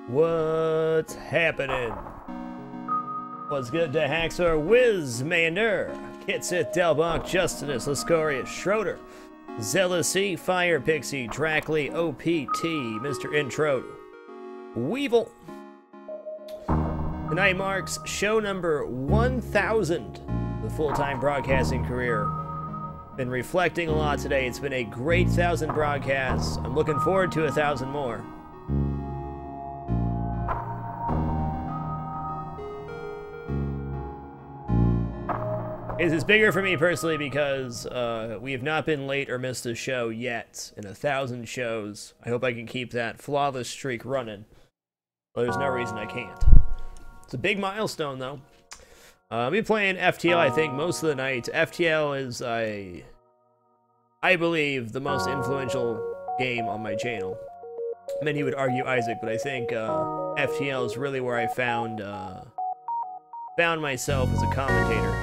What's happening? What's good to Haxor, Wizmander, Kitsit, Delbach, Justinus, Lascorius, Schroeder, Zealousy, Fire Pixie, Drackley, OPT, Mr. Intro, Weevil. Tonight marks show number 1000, the full-time broadcasting career. Been reflecting a lot today. It's been a great 1000 broadcasts. I'm looking forward to 1000 more. It's bigger for me personally because we have not been late or missed a show yet in 1000 shows. I hope I can keep that flawless streak running. Well, there's no reason I can't. It's a big milestone though. I'll be playing FTL I think most of the night. FTL is I believe the most influential game on my channel. Many would argue Isaac, but I think FTL is really where I found myself as a commentator,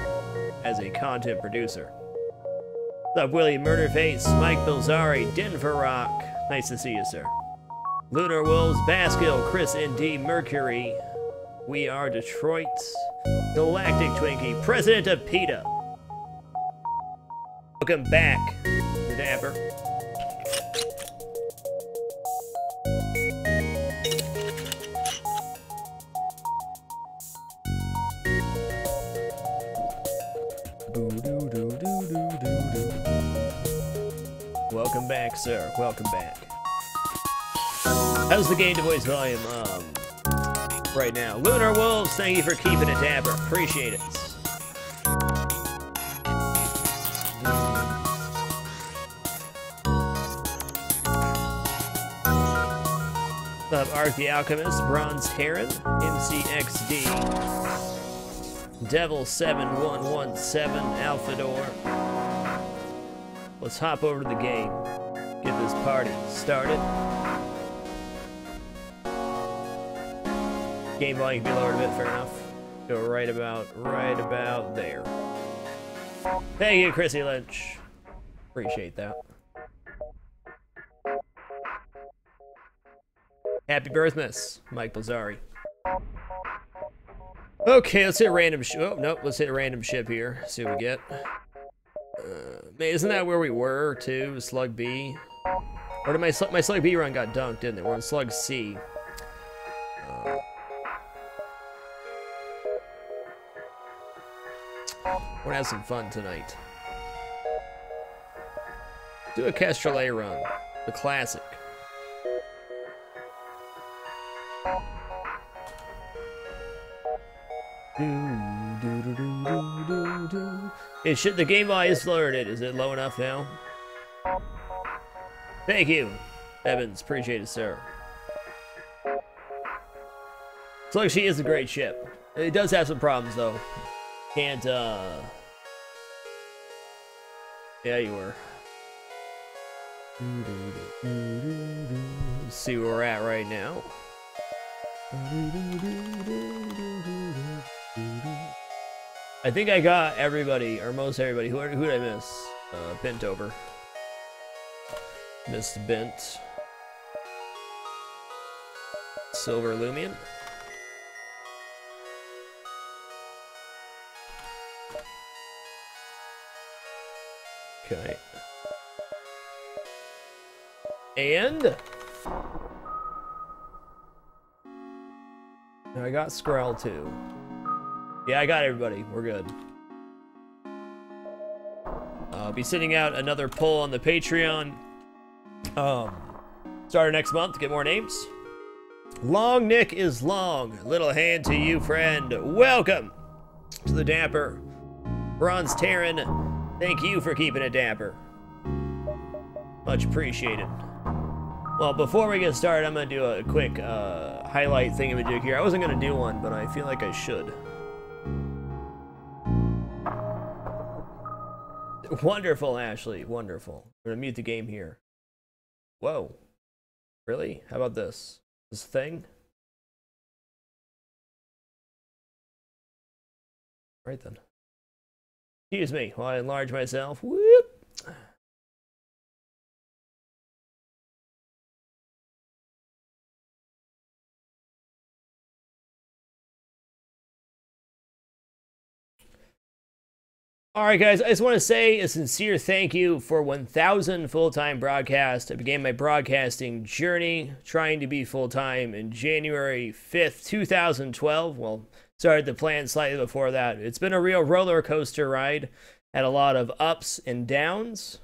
as a content producer. What's up, Willie, Murderface, Mike Bilzari, Denver Rock. Nice to see you, sir. Lunar Wolves, Baskill, Chris ND, Mercury. We are Detroit. Galactic Twinkie, President of PETA. Welcome back, Dapper. Welcome back, sir. Welcome back. How's the game to voice volume right now? Lunar Wolves, thank you for keeping it dapper. Appreciate it. What's up, Ark the Alchemist, Bronze Heron, MCXD, Devil 7117, Alphador. Let's hop over to the game. Get this party started. Game volume can be lowered a bit, fair enough. Go right about there. Thank you, Chrissy Lynch. Appreciate that. Happy birthmas, Mike Blazari. Okay, let's hit a random ship. Oh, nope, let's hit a random ship here. See what we get. Man, isn't that where we were, too? Slug B? Or did my Slug B run got dunked, didn't it? We're on Slug C. We're gonna have some fun tonight. Do a Kestrel run. The classic. The game volume is lowered. Is it low enough now? Thank you, Evans. Appreciate it, sir. Slug she is a great ship. It does have some problems though. Can't yeah, you were. Let's see where we're at right now. I think I got everybody, or most everybody. Who did I miss? Bent over. Missed Bent. Silver Lumion. Okay. And I got Skrell too. Yeah, I got everybody. We're good. I'll be sending out another poll on the Patreon. Starting next month to get more names. Long Nick is long. Little hand to you, friend. Welcome to the Dapper. Bronze Terran, thank you for keeping it dapper. Much appreciated. Well, before we get started, I'm going to do a quick highlight thingamajig here. I wasn't going to do one, but I feel like I should. Wonderful, Ashley. Wonderful. I'm going to mute the game here. Whoa. Really? How about this? This thing? Right then. Excuse me while I enlarge myself. Whoop. Alright guys, I just want to say a sincere thank you for 1,000 full-time broadcasts. I began my broadcasting journey trying to be full-time in January 5th, 2012. Well, started the plan slightly before that. It's been a real roller coaster ride. Had a lot of ups and downs.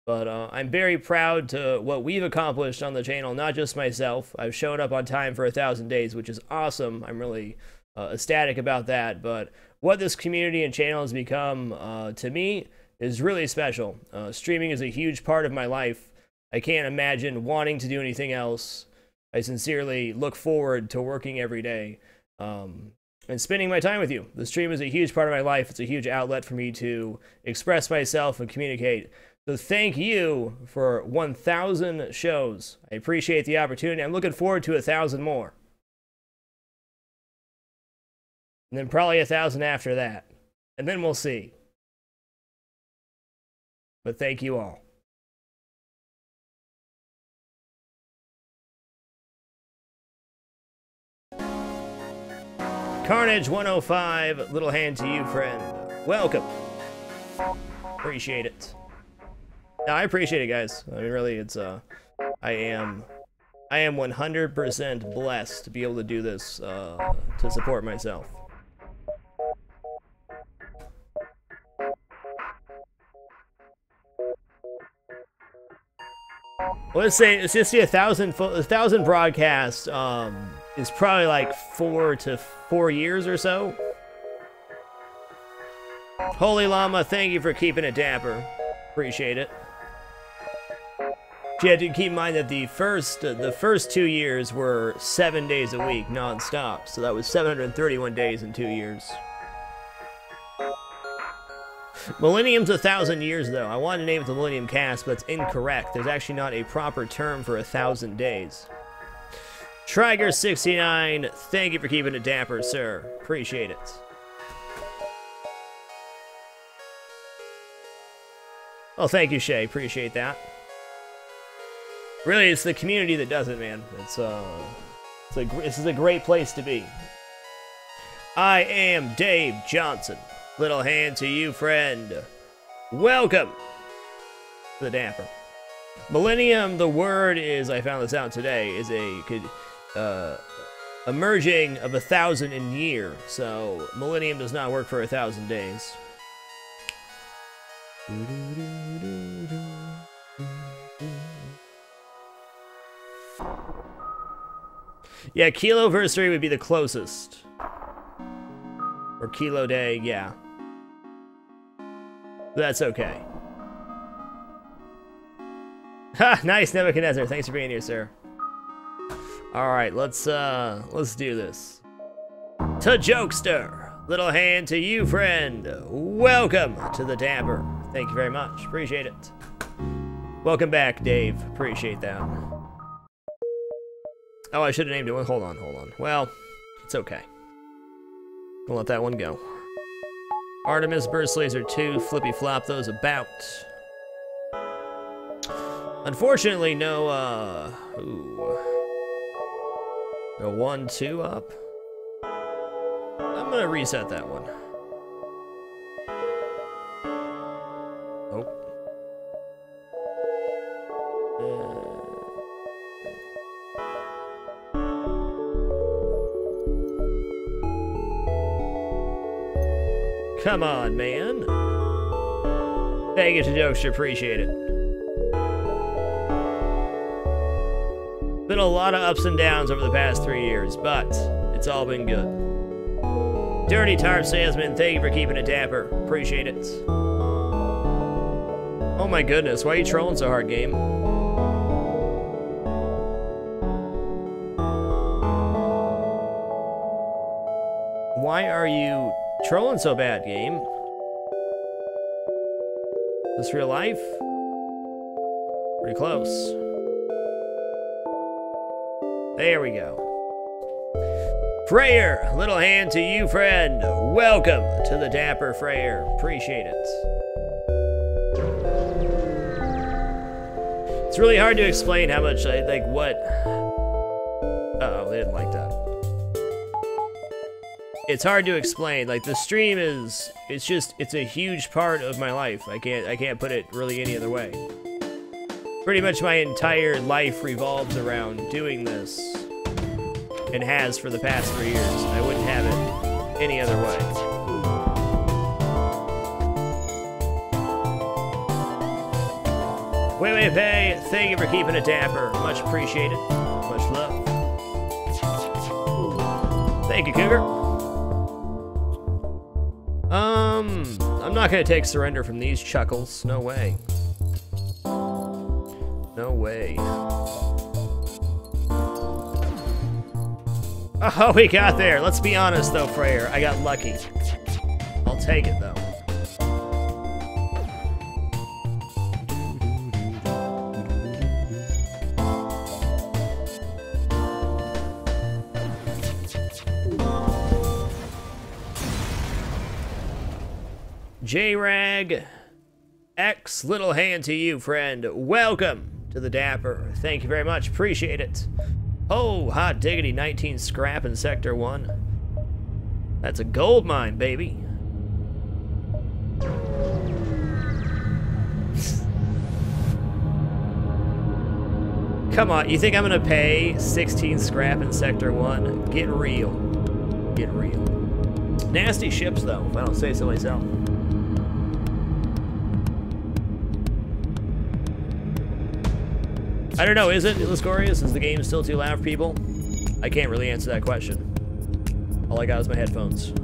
But I'm very proud to what we've accomplished on the channel, not just myself. I've shown up on time for 1,000 days, which is awesome. I'm really ecstatic about that. But what this community and channel has become, to me, is really special. Streaming is a huge part of my life. I can't imagine wanting to do anything else. I sincerely look forward to working every day and spending my time with you. The stream is a huge part of my life. It's a huge outlet for me to express myself and communicate. So thank you for 1,000 shows. I appreciate the opportunity. I'm looking forward to 1,000 more. And then probably 1,000 after that. And then we'll see. But thank you all. Carnage 105, little hand to you, friend. Welcome. Appreciate it. No, I appreciate it, guys. I mean, really, it's I am 100% blessed to be able to do this to support myself. Well, let's say it's just 1,000 broadcasts is probably like 4 to 4 years or so. Holy Llama, thank you for keeping it dapper. Appreciate it. You have to keep in mind that the first 2 years were 7 days a week, non-stop. So that was 731 days in 2 years. Millennium's 1,000 years, though. I wanted to name it the Millennium Cast, but it's incorrect. There's actually not a proper term for 1,000 days. Triger69, thank you for keeping it dapper, sir. Appreciate it. Oh, thank you, Shay. Appreciate that. Really, it's the community that does it, man. This is a great place to be. I am Dave Johnson. Little hand to you, friend. Welcome to the Dapper. Millennium, the word is, I found this out today, is a merging of 1,000 in year. So millennium does not work for 1,000 days. Yeah, Kiloversary would be the closest. Or Kilo Day, yeah. That's okay. Ha! Nice, Nebuchadnezzar. Thanks for being here, sir. Alright, let's do this. To Jokester. Little hand to you, friend. Welcome to the Dapper. Thank you very much. Appreciate it. Welcome back, Dave. Appreciate that. Oh, I should have named it one. Hold on. Well, it's okay. We'll let that one go. Artemis, Burst Laser 2, Flippy Flop those about. Unfortunately, no 1-2 up. I'm gonna reset that one. Oh. Come on, man. Thank you to Jokester, appreciate it. Been a lot of ups and downs over the past 3 years, but it's all been good. Dirty Tarp Salesman, thank you for keeping it dapper. Appreciate it. Oh my goodness, why are you trolling so hard, game? Why are you trolling so bad, game? Is this real life? Pretty close. There we go. Freyer, little hand to you, friend. Welcome to the Dapper Freyer. Appreciate it. It's really hard to explain how much I like what. Uh-oh, they didn't like that. It's hard to explain. Like the stream is, it's a huge part of my life. I can't put it really any other way. Pretty much my entire life revolves around doing this, and has for the past 3 years. I wouldn't have it any other way. Wait, Pay, thank you for keeping it dapper. Much appreciated. Much love. Thank you, Cougar. I'm not gonna take surrender from these chuckles. No way. No way. Oh, we got there. Let's be honest, though, Freyer. I got lucky. I'll take it, though. J-Rag X, little hand to you, friend. Welcome to the Dapper. Thank you very much. Appreciate it. Oh, hot diggity, 19 scrap in Sector 1. That's a gold mine, baby. Come on, you think I'm gonna pay 16 scrap in Sector 1? Get real. Get real. Nasty ships, though, if I don't say so myself. I don't know, is it, Lascorius? Is the game still too loud for people? I can't really answer that question. All I got is my headphones.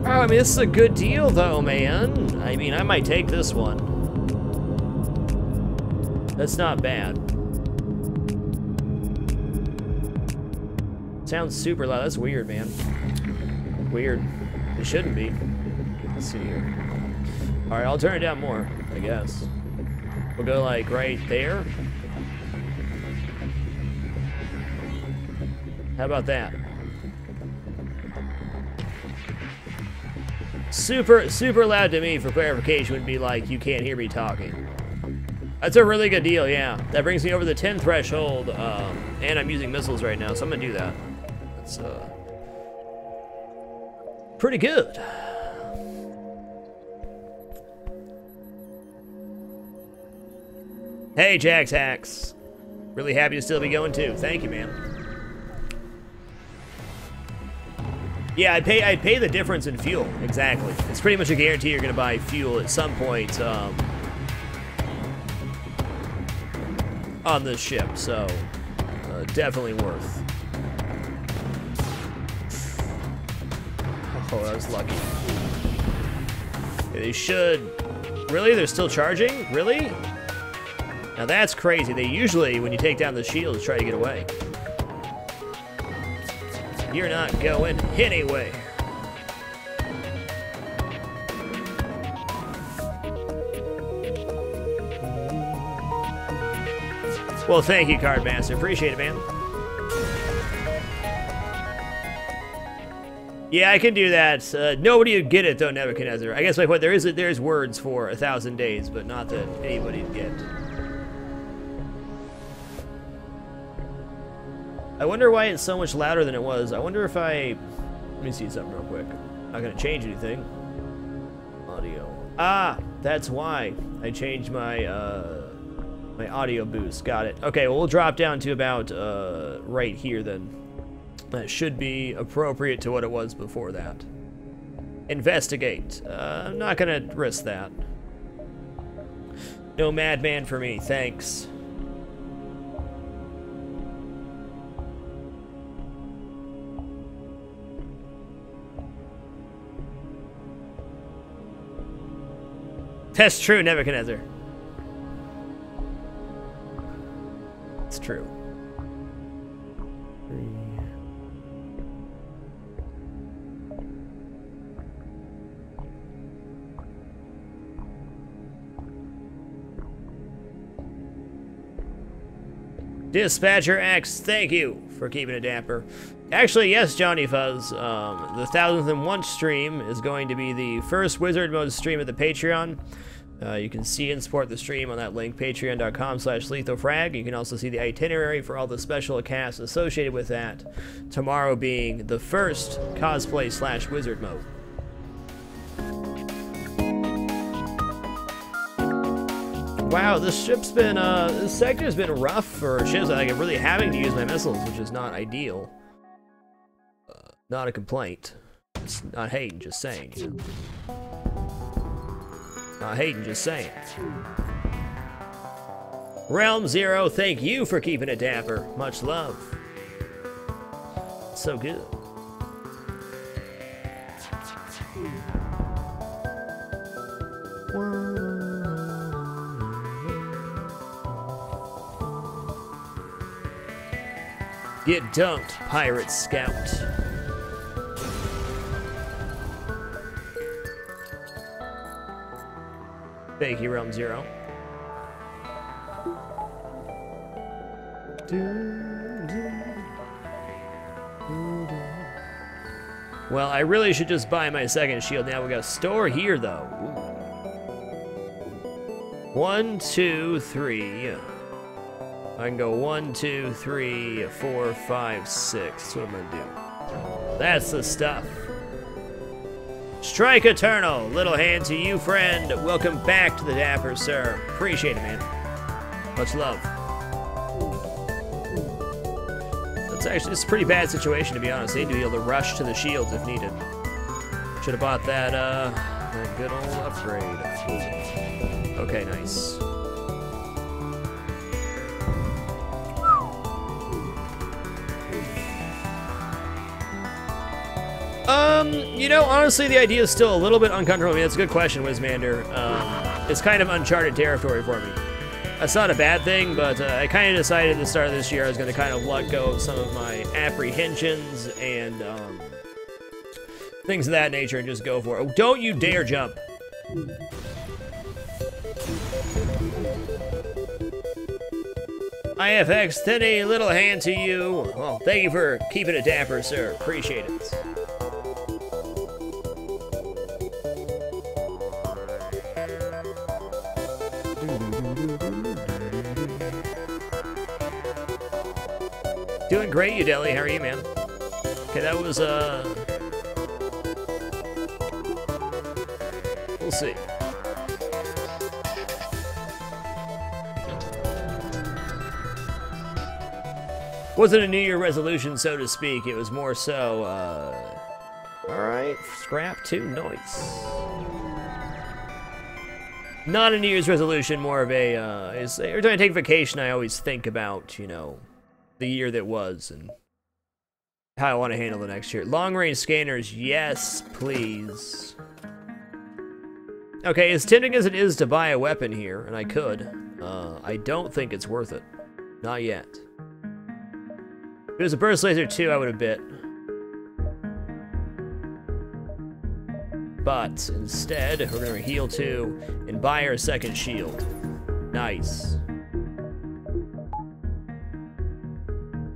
Oh, I mean, this is a good deal, though, man. I mean, I might take this one. That's not bad. Sounds super loud. That's weird, man. Weird. It shouldn't be. Let's see here. Alright, I'll turn it down more, I guess. We'll go, like, right there. How about that? Super loud to me, for clarification, would be like, you can't hear me talking. That's a really good deal, yeah. That brings me over the 10 threshold, and I'm using missiles right now, so I'm gonna do that. That's, pretty good. Hey, Jax Hacks. Really happy to still be going, too. Thank you, man. Yeah, I'd pay the difference in fuel, exactly. It's pretty much a guarantee you're gonna buy fuel at some point, on this ship, so definitely worth. Oh, that was lucky. They should... Really? They're still charging? Really? Now that's crazy. They usually, when you take down the shields, try to get away. You're not going anyway. Well, thank you, Cardmaster. Appreciate it, man. Yeah, I can do that. Nobody would get it, though, Nebuchadnezzar. I guess my point, there's words for 1,000 days, but not that anybody'd get. I wonder why it's so much louder than it was. I wonder if I... Let me see something real quick. Not gonna change anything. Audio. Ah! That's why I changed my my audio boost. Got it. Okay, well, we'll drop down to about right here then. That should be appropriate to what it was before that. Investigate. I'm not gonna risk that. No madman for me, thanks. That's true, Nebuchadnezzar. It's true. Dispatcher X, thank you for keeping it dapper. Actually, yes, Johnny Fuzz, the 1001 stream is going to be the first Wizard Mode stream at the Patreon. You can see and support the stream on that link, patreon.com/LethalFrag. You can also see the itinerary for all the special casts associated with that. Tomorrow being the first cosplay/Wizard Mode. Wow, this ship's been, this sector's been rough for ships. Like, I'm really having to use my missiles, which is not ideal. Not a complaint. It's not hating, just saying, you know. Not hating, just saying. Realm Zero, thank you for keeping it dapper. Much love. So good. Get dunked, Pirate Scout. Thank you, Realm Zero. Well, I really should just buy my second shield. Now we got a store here, though. Ooh. 1, 2, 3. I can go 1, 2, 3, 4, 5, 6. That's what I'm gonna do. That's the stuff. Strike Eternal, little hand to you, friend. Welcome back to the Dapper, sir. Appreciate it, man. Much love. It's a pretty bad situation, to be honest. They need to be able to rush to the shields if needed. Should have bought that good old upgrade. Okay, nice. You know, honestly, the idea is still a little bit uncomfortable. I mean, that's a good question, Wizmander. It's kind of uncharted territory for me. That's not a bad thing, but I kind of decided at the start of this year I was going to kind of let go of some of my apprehensions and things of that nature and just go for it. Oh, don't you dare jump. IFX, send a little hand to you. Well, thank you for keeping it dapper, sir. Appreciate it. Doing great, Udeli. How are you, man? Okay, that was, we'll see. Wasn't a New Year resolution, so to speak. It was more so, alright, scrap 2, nice. Not a New Year's resolution, more of a, every time I take vacation, I always think about, you know, the year that was and how I want to handle the next year. Long-range scanners, yes, please. Okay, as tempting as it is to buy a weapon here, and I could, I don't think it's worth it. Not yet. If it was a burst laser 2, I would have bit. But instead, we're going to heal 2 and buy our second shield. Nice.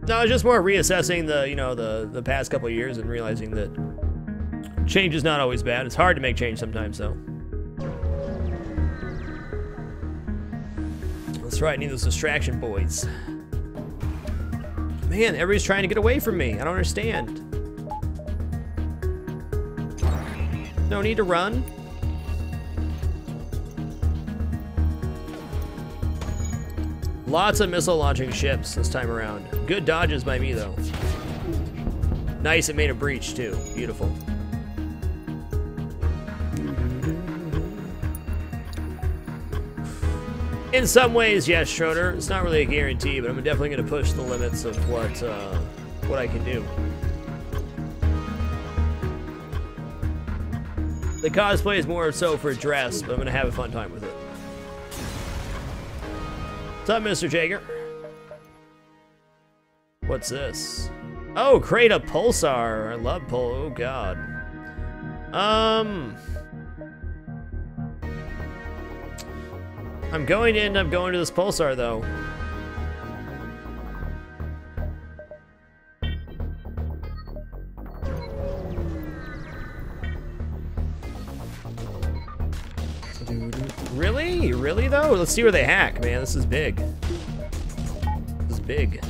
No, it's just more reassessing the, you know, the past couple of years and realizing that change is not always bad. It's hard to make change sometimes, though. That's right, I need those distraction boys. Man, everybody's trying to get away from me. I don't understand. No need to run. Lots of missile launching ships this time around. Good dodges by me, though. Nice, it made a breach, too. Beautiful. In some ways, yes, Schroeder. It's not really a guarantee, but I'm definitely going to push the limits of what I can do. The cosplay is more so for dress, but I'm going to have a fun time with it. What's up, Mr. Jager? What's this? Oh, create a pulsar. I love oh god. I'm going to end up going to this pulsar, though. Really? Really, though? Let's see where they hack, man. This is big. This is big.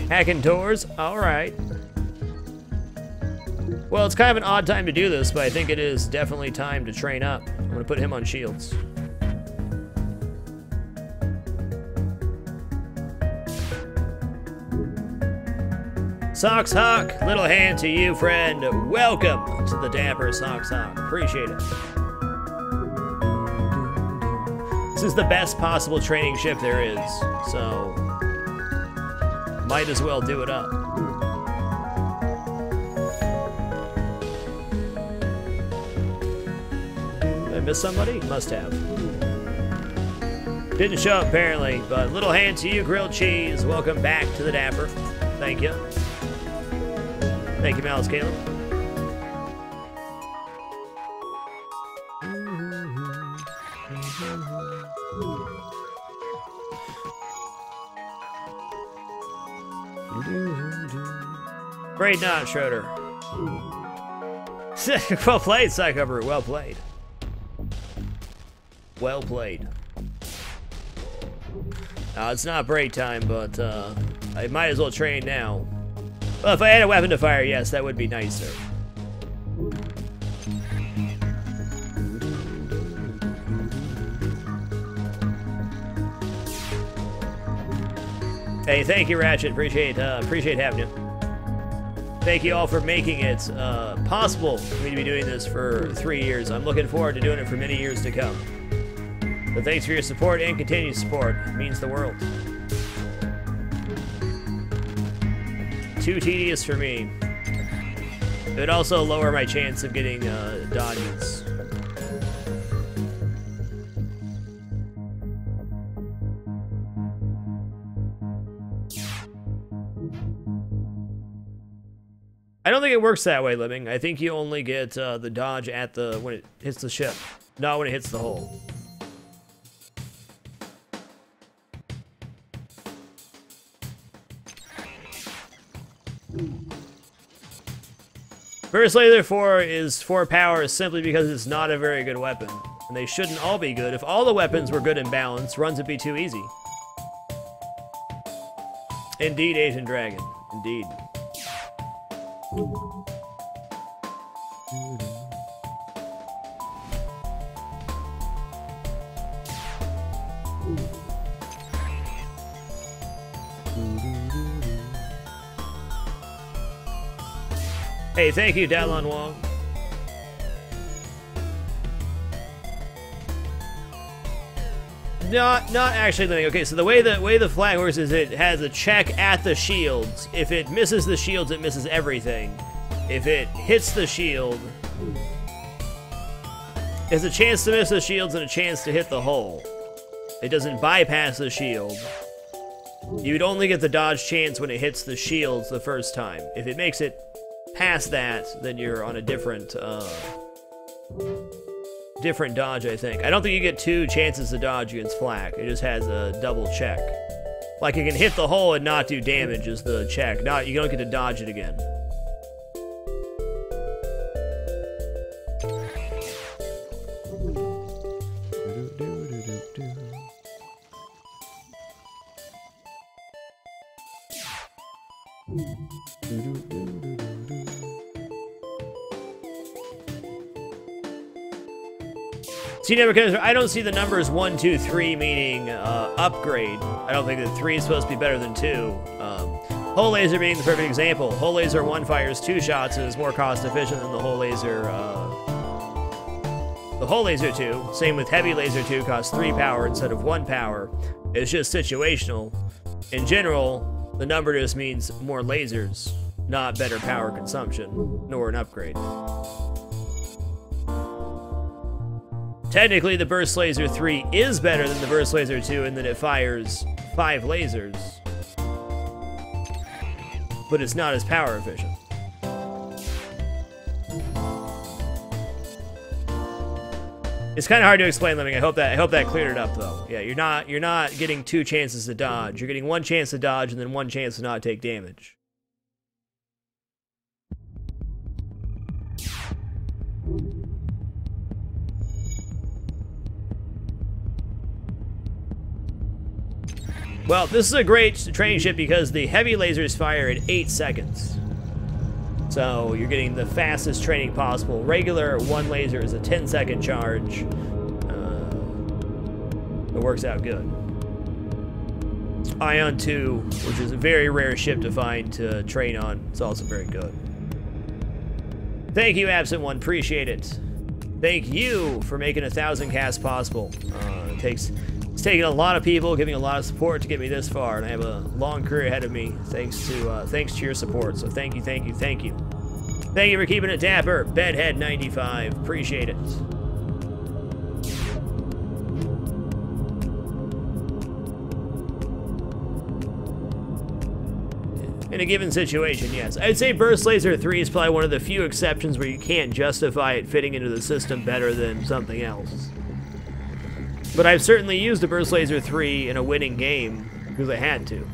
Hacking doors? Alright. Well, it's kind of an odd time to do this, but I think it is definitely time to train up. I'm going to put him on shields. Socks Hawk, little hand to you, friend. Welcome to the Dapper Socks Hawk. Appreciate it. This is the best possible training ship there is, so might as well do it up. Did I miss somebody? Must have. Didn't show up apparently, but little hand to you, grilled cheese. Welcome back to the Dapper. Thank you. Thank you, Malice Caleb. Great knot, Schroeder. Well played, Psycho Brew. Well played. Well played. It's not break time, but I might as well train now. Well, if I had a weapon to fire, yes, that would be nicer. Hey, thank you, Ratchet. Appreciate having you. Thank you all for making it possible for me to be doing this for 3 years. I'm looking forward to doing it for many years to come. So thanks for your support and continued support. It means the world. Too tedious for me. It would also lower my chance of getting dodges. I don't think it works that way, Living. I think you only get the dodge at when it hits the ship, not when it hits the hull. First Laser 4 is 4 power simply because it's not a very good weapon. And they shouldn't all be good. If all the weapons were good and balanced, runs would be too easy. Indeed, Asian Dragon. Indeed. Hey, thank you, Dalon Wong. Not actually living. Okay, so the way the flag works is it has a check at the shields. If it misses the shields, it misses everything. If it hits the shield, there's a chance to miss the shields and a chance to hit the hull. It doesn't bypass the shield. You'd only get the dodge chance when it hits the shields the first time. If it makes it past that, then you're on a different dodge, I think. I don't think you get 2 chances to dodge against flak. It just has a double check. Like, it can hit the hole and not do damage is the check. You don't get to dodge it again. See, Nebuchadnezzar, I don't see the numbers 1, 2, 3 meaning upgrade. I don't think that 3 is supposed to be better than 2. Whole laser being the perfect example. Whole laser 1 fires 2 shots and is more cost efficient than the whole laser. The whole laser 2. Same with heavy laser 2 costs 3 power instead of 1 power. It's just situational. In general, the number just means more lasers, not better power consumption, nor an upgrade. Technically, the Burst Laser 3 is better than the Burst Laser 2 in that it fires 5 lasers, but it's not as power efficient. It's kind of hard to explain, Lemming. I hope that cleared it up, though. Yeah, you're not getting 2 chances to dodge. You're getting 1 chance to dodge and then 1 chance to not take damage. Well, this is a great training ship because the heavy lasers fire at 8 seconds. So you're getting the fastest training possible. Regular 1 laser is a 10-second charge. It works out good. Ion 2, which is a very rare ship to find to train on, it's also very good. Thank you, Absent One. Appreciate it. Thank you for making 1,000 casts possible. It's taken a lot of people, giving a lot of support to get me this far, and I have a long career ahead of me thanks to your support. So thank you, thank you, thank you. Thank you for keeping it dapper. Bedhead95, appreciate it. In a given situation, yes. I'd say Burst Laser 3 is probably one of the few exceptions where you can't justify it fitting into the system better than something else. But I've certainly used the Burst Laser 3 in a winning game because I had to.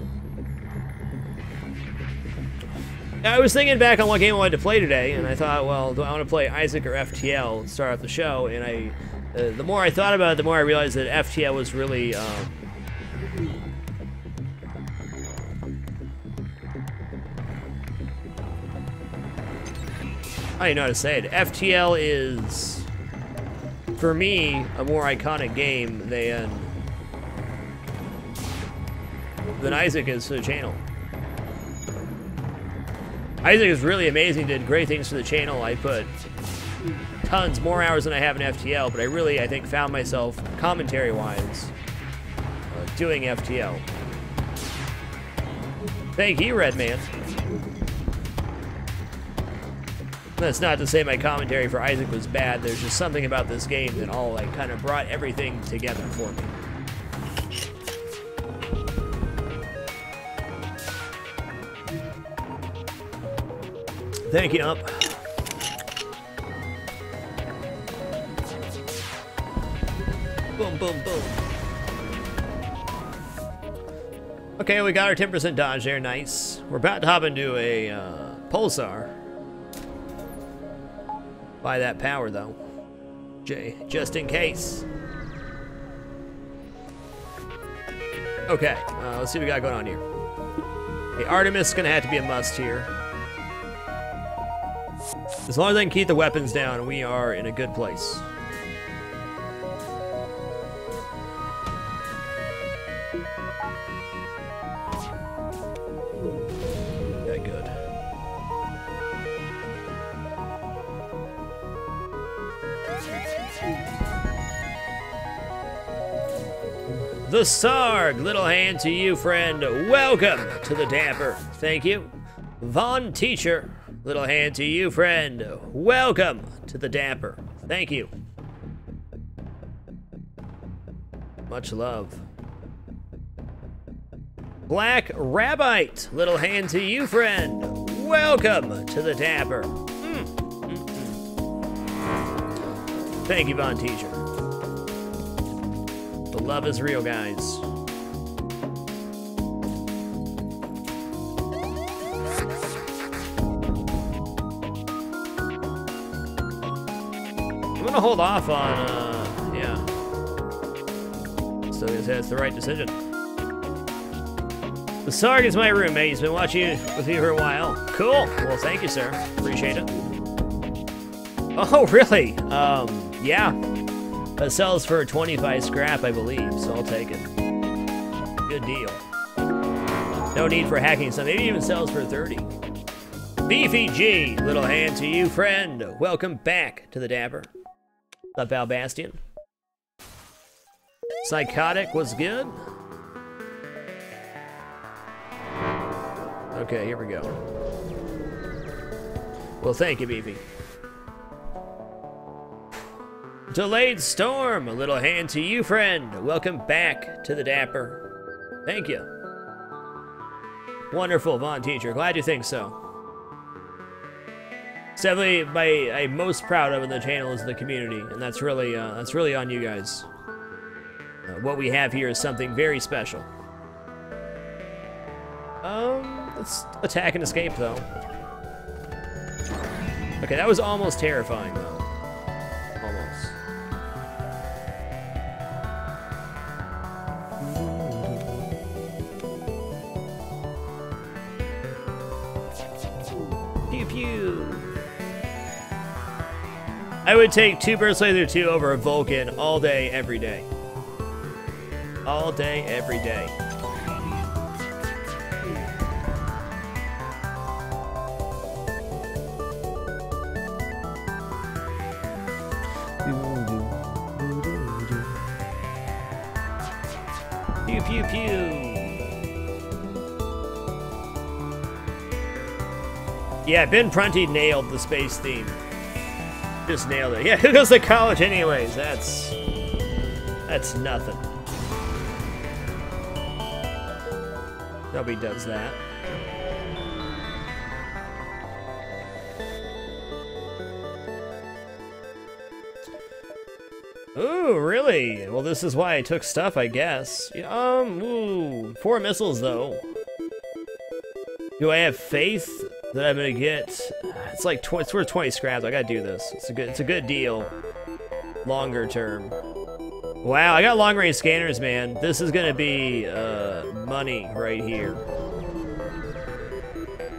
I was thinking back on what game I wanted to play today, and I thought, well, do I want to play Isaac or FTL to start off the show? And the more I thought about it, the more I realized that FTL was really, I don't even know how to say it. FTL is, for me, a more iconic game than Isaac is for the channel. Isaac is really amazing, did great things for the channel. I put tons more hours than I have in FTL, but I think, found myself, commentary-wise, doing FTL. Thank you, Redman. That's not to say my commentary for Isaac was bad. There's just something about this game that all kind of brought everything together for me. Thank you, Up. Boom, boom, boom. Okay, we got our 10% dodge there. Nice. We're about to hop into a pulsar. Buy that power, though. Just in case. Okay, let's see what we got going on here. Okay, Artemis is going to have to be a must here. As long as I can keep the weapons down, we are in a good place. Okay, good. The Sarg, little hand to you, friend. Welcome to the Dapper. Thank you. Von Teacher, little hand to you, friend. Welcome to the Dapper. Thank you. Much love. Black Rabbite, little hand to you, friend. Welcome to the Dapper. Thank you, Von Teacher. The love is real, guys. I'm gonna hold off on, yeah. Still gonna say it's the right decision. The Sarg is my roommate. He's been watching with you for a while. Cool. Well, thank you, sir. Appreciate it. Oh, really? Yeah. It sells for 25 scrap, I believe, so I'll take it. Good deal. No need for hacking something. Maybe it even sells for 30. Beefy G, little hand to you, friend. Welcome back to the Dapper. What's up, Al Bastion? Psychotic was good. Okay, here we go. Well, thank you, Beefy. Delayed Storm, a little hand to you, friend. Welcome back to the Dapper. Thank you. Wonderful, Von Teacher. Glad you think so. It's definitely I'm most proud of in the channel is the community, and that's really on you guys. What we have here is something very special. Let's attack and escape, though. Okay, that was almost terrifying, though. Almost. Pew pew. I would take 2 Burst Laser 2 over a Vulcan all day, every day. All day, every day. Pew pew pew. Yeah, Ben Prunty nailed the space theme. Just nailed it. Yeah, who goes to college anyways? That's nothing. Nobody does that. Ooh, really? Well, this is why I took stuff, I guess. Ooh, 4 missiles though. Do I have faith that I'm gonna get? It's like it's worth 20 scraps. I gotta do this. It's a good deal. Longer term. Wow, I got long range scanners, man. This is gonna be money right here.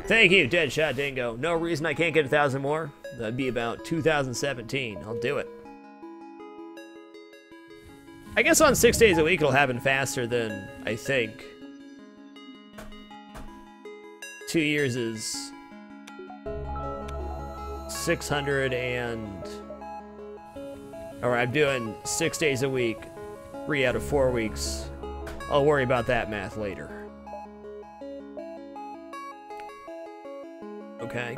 Thank you, Deadshot Dingo. No reason I can't get 1,000 more. That'd be about 2017. I'll do it. I guess on 6 days a week it'll happen faster than I think. 2 years is 600 and... Alright, I'm doing 6 days a week, 3 out of 4 weeks. I'll worry about that math later. Okay.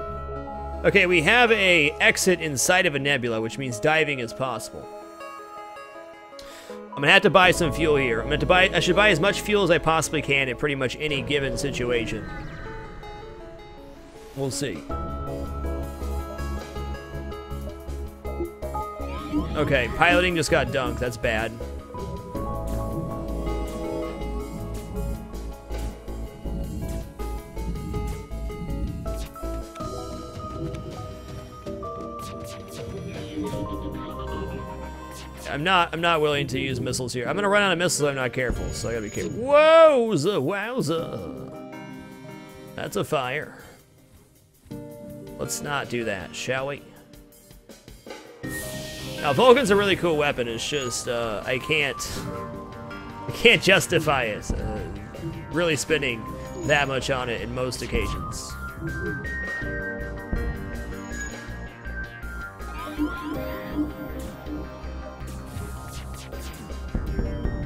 Okay, we have a exit inside of a nebula, which means diving is possible. I'm gonna have to buy some fuel here. I should buy as much fuel as I possibly can in pretty much any given situation. We'll see. Okay, piloting just got dunked. That's bad. I'm not willing to use missiles here. I'm gonna run out of missiles if I'm not careful, so I gotta be careful. Wowza, wowza. That's a fire. Let's not do that, shall we? Now, Vulcan's a really cool weapon. It's just I can't justify it. Really spending that much on it in most occasions.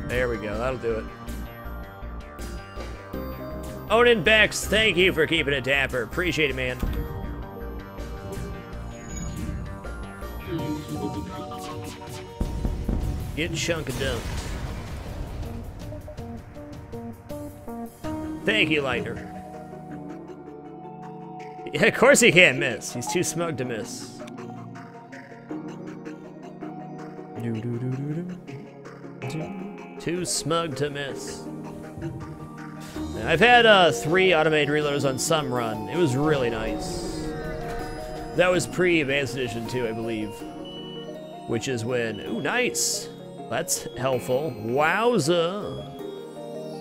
There we go, that'll do it. Onan Bex, thank you for keeping it dapper. Appreciate it, man. Get chunk-a-dumped. Thank you, Lightner. Yeah, of course he can't miss. He's too smug to miss. Too smug to miss. I've had 3 automated reloads on some run. It was really nice. That was pre-Advanced Edition 2, I believe. Which is when... Ooh, nice! That's helpful. Wowza!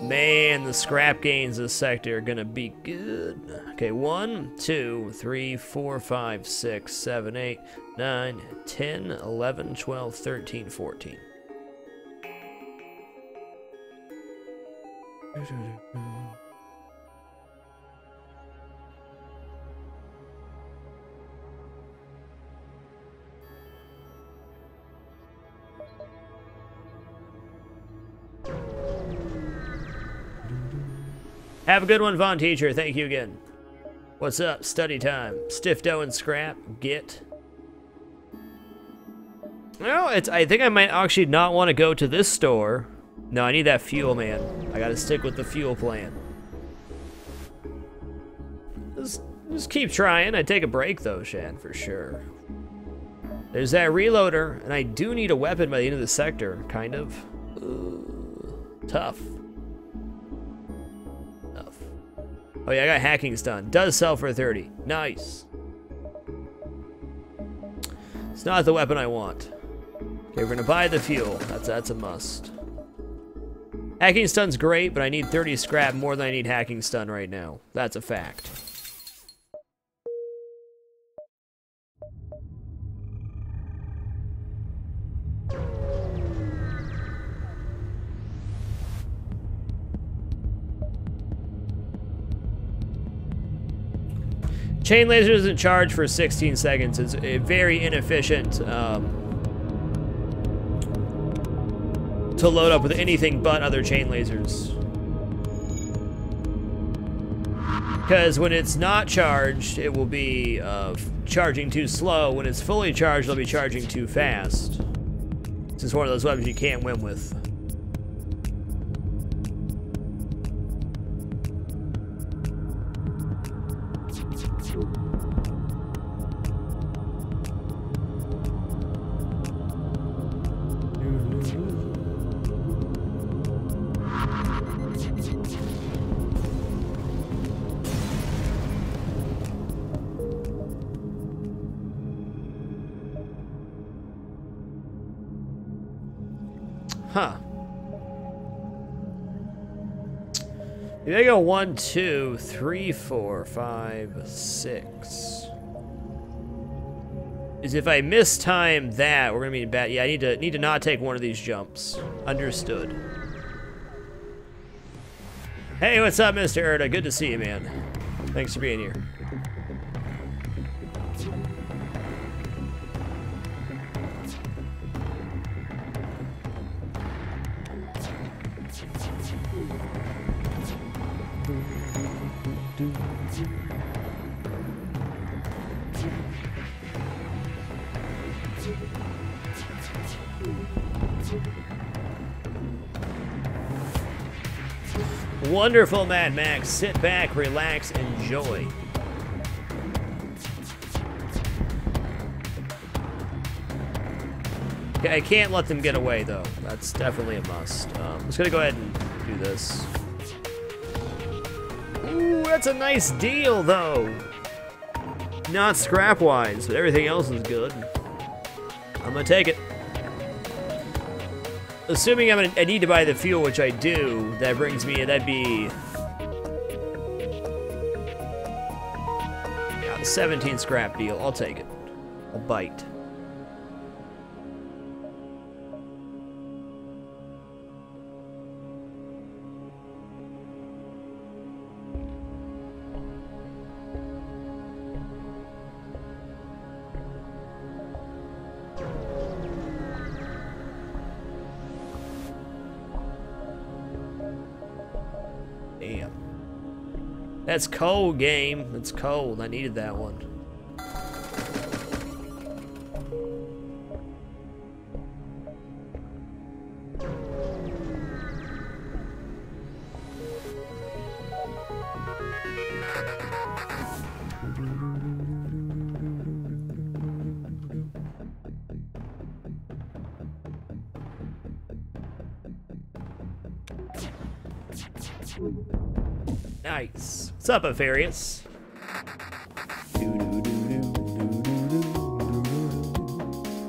Man, the scrap gains this sector are gonna be good. Okay, 1, 2, 3, 4, 5, 6, 7, 8, 9, 10, 11, 12, 13, 14. Have a good one, Von Teacher. Thank you again. What's up? Study time. Stiff dough and scrap. Get. Well, I think I might actually not want to go to this store. No, I need that fuel, man. I gotta stick with the fuel plan. Just keep trying. I take a break though, Shan, for sure. There's that reloader, and I do need a weapon by the end of the sector, kind of. Tough. Oh yeah, I got hacking stun. Does sell for 30. Nice. It's not the weapon I want. Okay, we're gonna buy the fuel. That's a must. Hacking stun's great, but I need 30 scrap more than I need hacking stun right now. That's a fact. Chain laser doesn't charge for 16 seconds. It's a very inefficient to load up with anything but other chain lasers. Because when it's not charged, it will be charging too slow. When it's fully charged, it'll be charging too fast. This is one of those weapons you can't win with. Huh. Maybe I go 1, 2, 3, 4, 5, 6. Is if I mistime that, we're gonna be bad. Yeah, I need to not take one of these jumps. Understood. Hey, what's up, Mr. Erda? Good to see you, man. Thanks for being here. Wonderful, Mad Max. Sit back, relax, enjoy. Okay, I can't let them get away, though. That's definitely a must. I'm just gonna go ahead and do this. Ooh, that's a nice deal, though. Not scrap-wise, but everything else is good. I'm gonna take it. Assuming I need to buy the fuel, which I do, that brings me, that'd be... Yeah, 17 scrap deal. I'll take it. I'll bite. Damn. That's cold, game. It's cold. I needed that one. Nice. What's up, Afarius?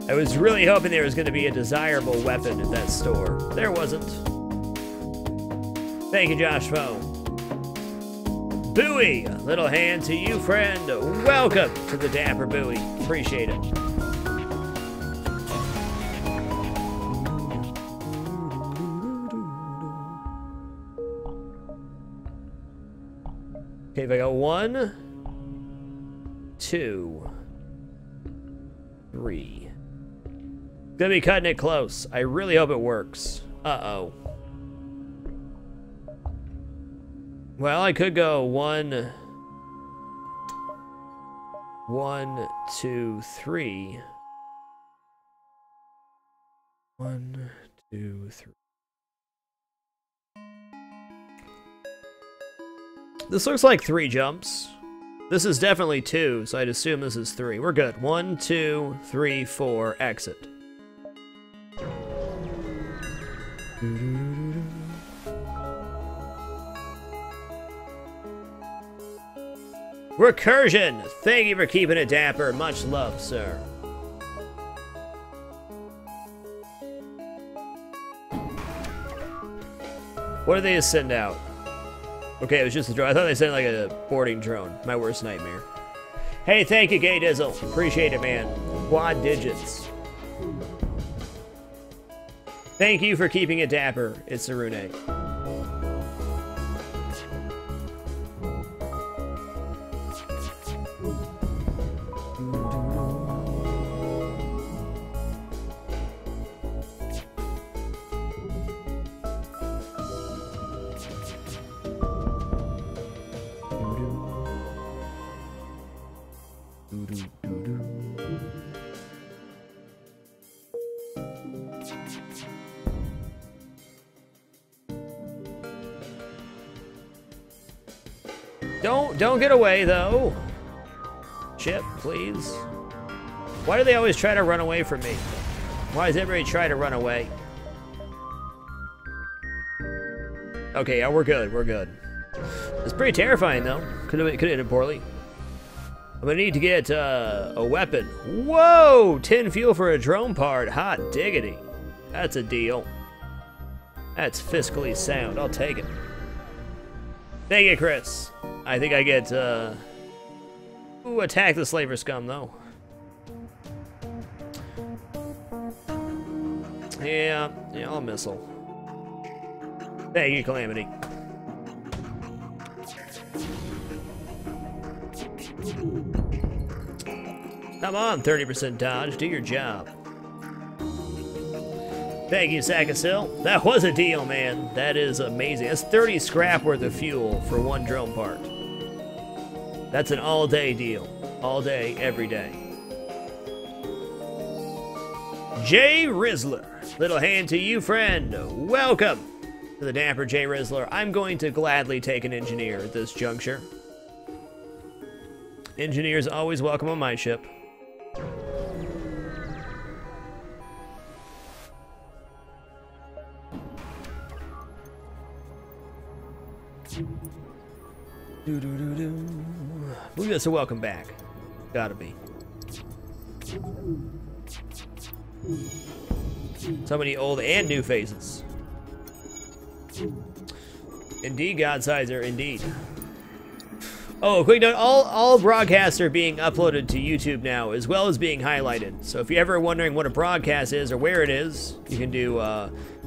I was really hoping there was going to be a desirable weapon at that store. There wasn't. Thank you, Josh Foe. Bowie, little hand to you, friend. Welcome to the Dapper Bowie. Appreciate it. Okay, if I go 1, 2, 3. Gonna be cutting it close. I really hope it works. Uh-oh. Well, I could go 1, 2, 3. 1, 2, 3. This looks like 3 jumps. This is definitely 2, so I'd assume this is 3. We're good. 1, 2, 3, 4, exit. Recursion! Thank you for keeping it dapper. Much love, sir. What did they just send out? Okay, it was just a drone. I thought they sent like a boarding drone. My worst nightmare. Hey, thank you, Gay Dizzle. Appreciate it, man. Quad digits. Thank you for keeping it dapper. It's Sarune. Don't get away, though. Chip, please. Why do they always try to run away from me? Why does everybody try to run away? Okay, yeah, we're good. We're good. It's pretty terrifying, though. Could have ended poorly. I'm gonna need to get a weapon. Whoa! 10 fuel for a drone part. Hot diggity. That's a deal. That's fiscally sound. I'll take it. Thank you, Chris. I think I get, ooh, attack the slaver scum, though. Yeah, I'll missile. Thank you, Calamity. Come on, 30% dodge. Do your job. Thank you, Sakasil. That was a deal, man. That is amazing. That's 30 scrap worth of fuel for 1 drone part. That's an all-day deal. All day, every day. Jay Rizzler. Little hand to you, friend. Welcome to the Dapper Jay Rizzler. I'm going to gladly take an engineer at this juncture. Engineers always welcome on my ship. I believe that's a welcome back. Gotta be. So many old and new faces. Indeed, Godsizer, indeed. Oh, quick note, all broadcasts are being uploaded to YouTube now, as well as being highlighted. So if you're ever wondering what a broadcast is or where it is, you can do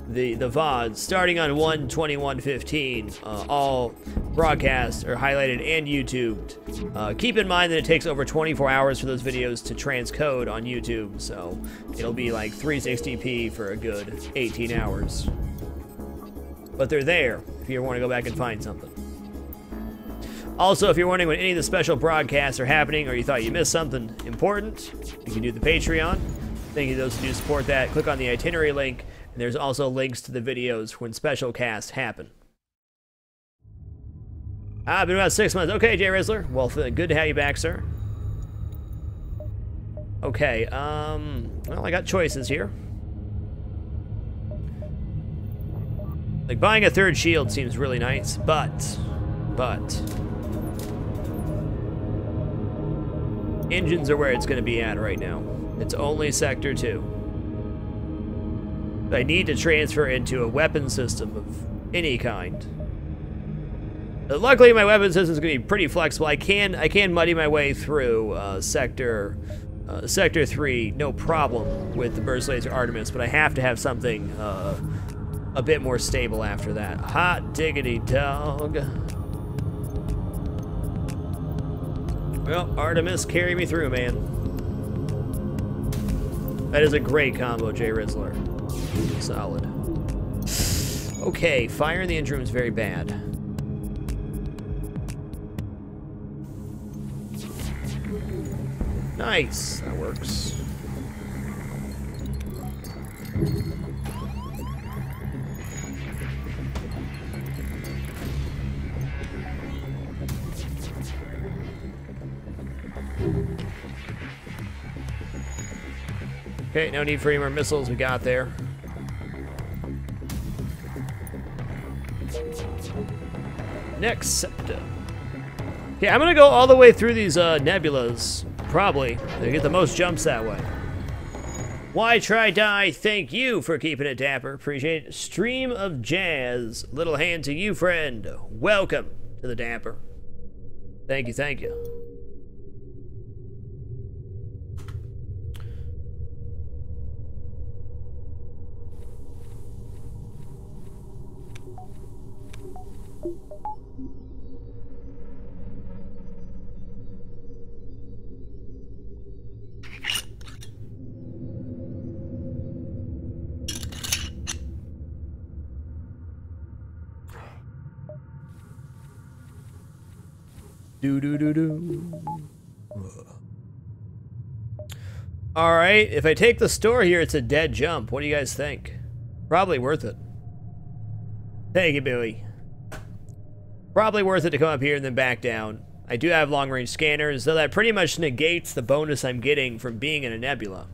the VODs. Starting on 1/21/15, all broadcasts are highlighted and YouTubed. Keep in mind that it takes over 24 hours for those videos to transcode on YouTube, so it'll be like 360p for a good 18 hours. But they're there if you ever want to go back and find something. Also, if you're wondering when any of the special broadcasts are happening or you thought you missed something important, you can do the Patreon. Thank you to those who do support that. Click on the itinerary link, and there's also links to the videos when special casts happen. Been about 6 months. Okay, Jay Rizzler. Well, good to have you back, sir. Okay, well, I got choices here. Like, buying a 3rd shield seems really nice, but... engines are where it's going to be at right now. It's only Sector 2. I need to transfer into a weapon system of any kind. But luckily, my weapon system is going to be pretty flexible. I can muddy my way through Sector 3, no problem with the Burst Laser Artemis, but I have to have something a bit more stable after that. Hot diggity dog. Well, Artemis, carry me through, man. That is a great combo, Jay Rizzler. Solid. Okay, fire in the engine room is very bad. Nice, that works. Okay, no need for any more missiles, we got there. Next sector. Okay, I'm gonna go all the way through these nebulas, probably. They get the most jumps that way. Why try die? Thank you for keeping it dapper. Appreciate it. Stream of Jazz. Little hand to you, friend. Welcome to the dapper. Thank you, thank you. Alright, if I take the store here, it's a dead jump. What do you guys think? Probably worth it. Thank you, Billy. Probably worth it to come up here and then back down. I do have long-range scanners, though that pretty much negates the bonus I'm getting from being in a nebula.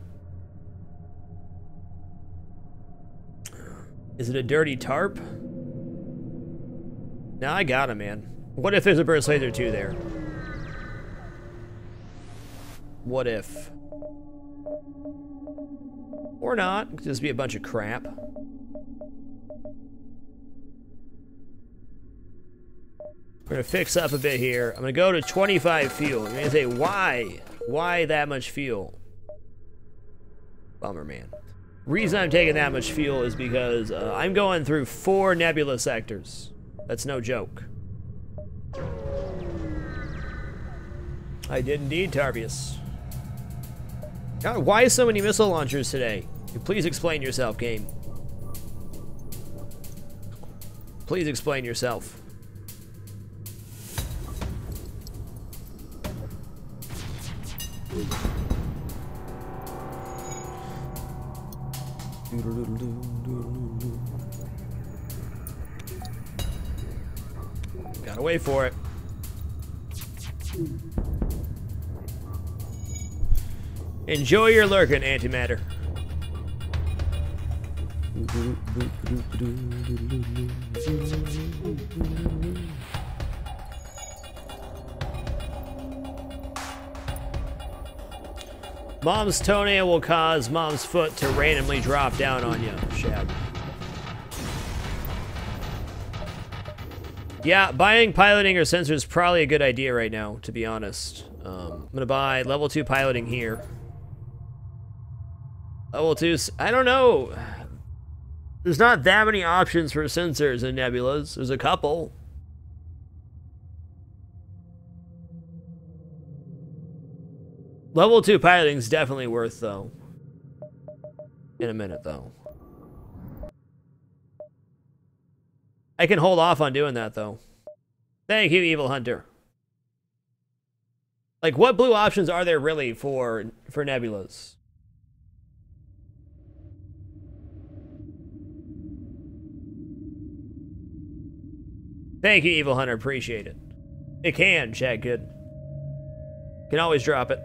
Is it a dirty tarp? No, I got him, man. What if there's a burst laser 2 there? What if? Or not. It could just be a bunch of crap. We're gonna fix up a bit here. I'm gonna go to 25 fuel. You're gonna say, why? Why that much fuel? Bummer, man. Reason I'm taking that much fuel is because I'm going through 4 nebula sectors. That's no joke. I did indeed, Tarbius. God, why so many missile launchers today? Please explain yourself, game. Please explain yourself. Gotta wait for it. Enjoy your lurking, antimatter. Mom's toenail will cause mom's foot to randomly drop down on you, Shab. Yeah, buying piloting or sensors is probably a good idea right now, to be honest. I'm gonna buy level 2 piloting here. Level 2, I don't know. There's not that many options for sensors in nebulas. There's a couple. Level 2 piloting is definitely worth, though. In a minute, though. I can hold off on doing that, though. Thank you, Evil Hunter. Like, what blue options are there really for nebulas? Thank you, Evil Hunter. Appreciate it. It can, chat good. Can always drop it.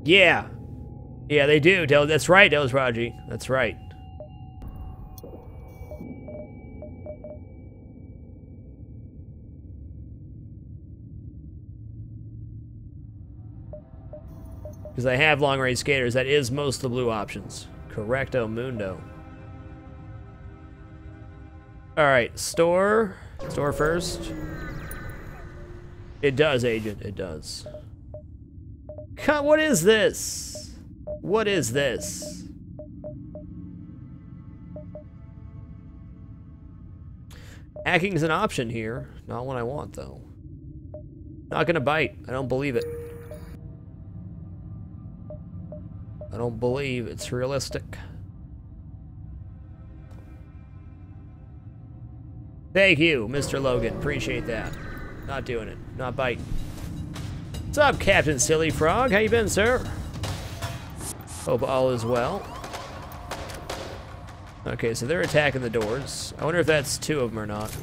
Yeah. Yeah, they do. That's right, Raji. That's right. Because I have long-range scanners. That is most of the blue options. Correcto mundo. Alright, store. Store first. It does, Agent. It does. God, what is this? What is this? Hacking's an option here. Not one I want, though. Not gonna bite. I don't believe it. I don't believe it's realistic. Thank you, Mr. Logan. Appreciate that. Not doing it. Not biting. What's up, Captain Silly Frog? How you been, sir? Hope all is well. Okay, so they're attacking the doors. I wonder if that's two of them or not.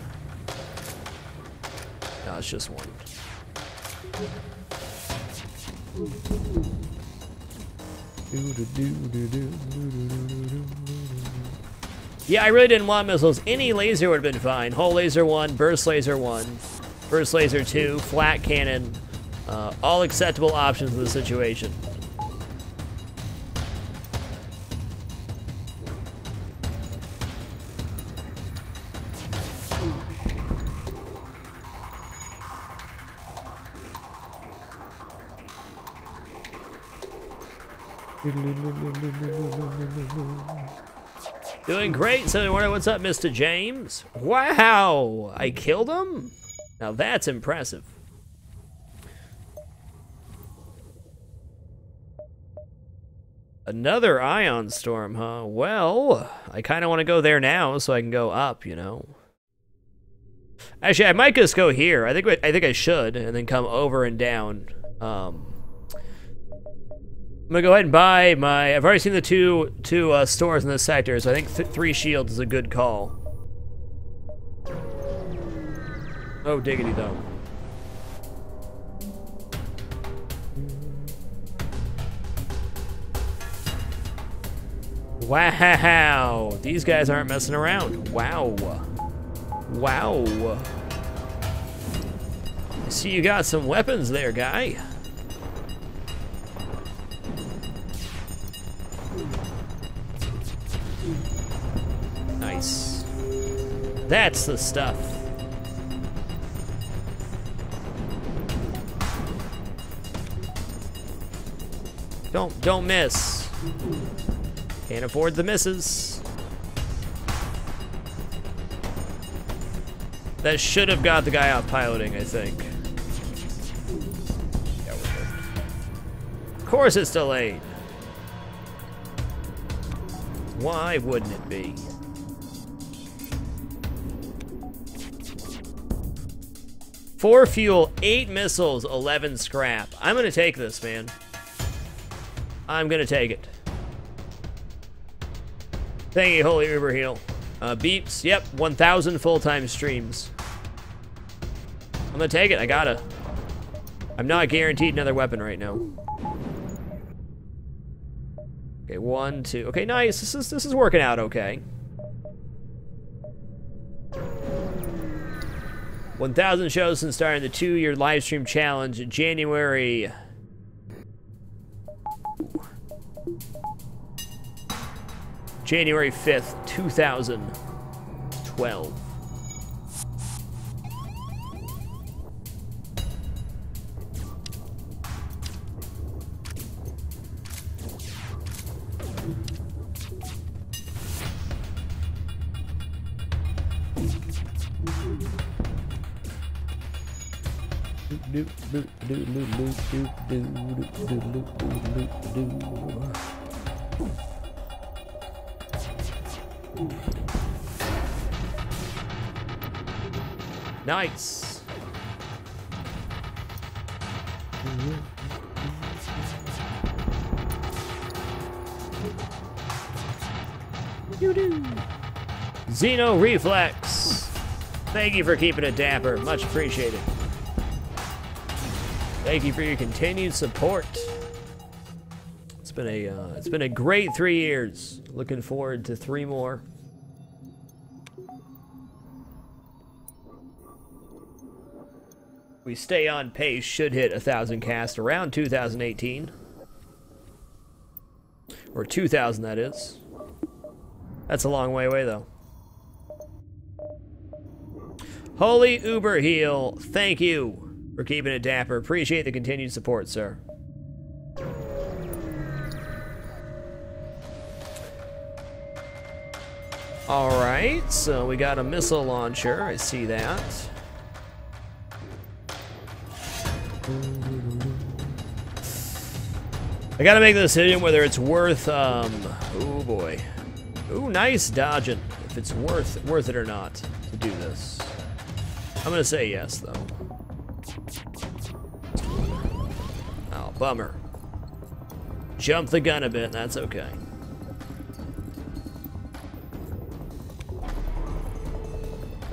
No, it's just one. Yeah, I really didn't want missiles. Any laser would have been fine. Hull laser 1, burst laser 1, burst laser 2, flat cannon. All acceptable options in the situation. Doing great, so what's up, Mr. James? Wow, I killed him? Now that's impressive. Another ion storm, huh? Well, I kind of want to go there now so I can go up, you know. Actually, I might just go here. I think I should, and then come over and down. I'm gonna go ahead and buy my. I've already seen the two stores in this sector, so I think 3 shields is a good call. Oh, diggity though. Wow, these guys aren't messing around. Wow, wow. I see you got some weapons there, guy. Nice. That's the stuff. Don't miss. Can't afford the misses. That should have got the guy out piloting, I think. Yeah, we're good. Of course it's delayed. Why wouldn't it be? 4 fuel, 8 missiles, 11 scrap. I'm gonna take this, man. I'm gonna take it. Thank you, Holy Uber Heal. Beeps, yep, 1,000 full-time streams. I'm gonna take it, I gotta. I'm not guaranteed another weapon right now. Okay, 1, 2, okay, nice, this is working out okay. 1,000 shows since starting the 2-year live stream challenge, January. January 5th, 2012. Nice. Xeno Reflex. Thank you for keeping it dapper. Much appreciated. Thank you for your continued support. It's been a great 3 years. Looking forward to 3 more. We stay on pace, should hit 1,000 cast around 2018. Or 2,000, that is. That's a long way away, though. Holy Uber Heal, thank you for keeping it dapper. Appreciate the continued support, sir. Alright, so we got a missile launcher. I see that. I gotta make the decision whether it's worth, oh boy. Ooh, nice dodging. If it's worth it or not to do this. I'm gonna say yes, though. Oh, bummer. Jump the gun a bit, that's okay.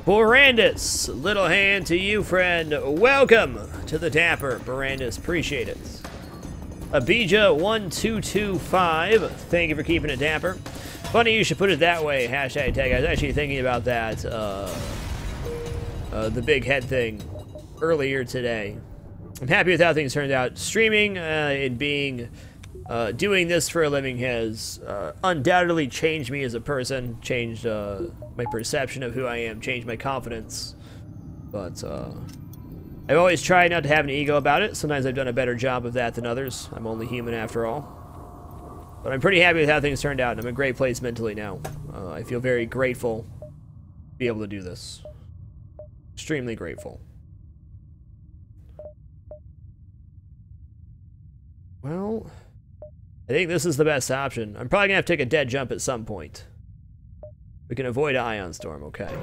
Borandus, little hand to you, friend. Welcome to the Dapper, Borandus. Appreciate it. Abija1225, thank you for keeping it dapper. Funny you should put it that way, hashtag tag. I was actually thinking about that, the big head thing earlier today. I'm happy with how things turned out. Streaming and being, doing this for a living has undoubtedly changed me as a person, changed my perception of who I am, changed my confidence. But I've always tried not to have an ego about it. Sometimes I've done a better job of that than others. I'm only human after all. But I'm pretty happy with how things turned out, and I'm in a great place mentally now. I feel very grateful to be able to do this. Extremely grateful. Well, I think this is the best option. I'm probably gonna have to take a dead jump at some point. We can avoid an ion storm, okay.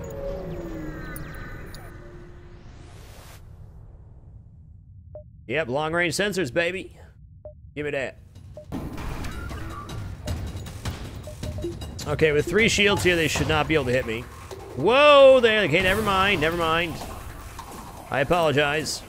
Yep, long-range sensors, baby. Give me that. Okay, with 3 shields here, they should not be able to hit me. Whoa, there. Okay, never mind, never mind. I apologize.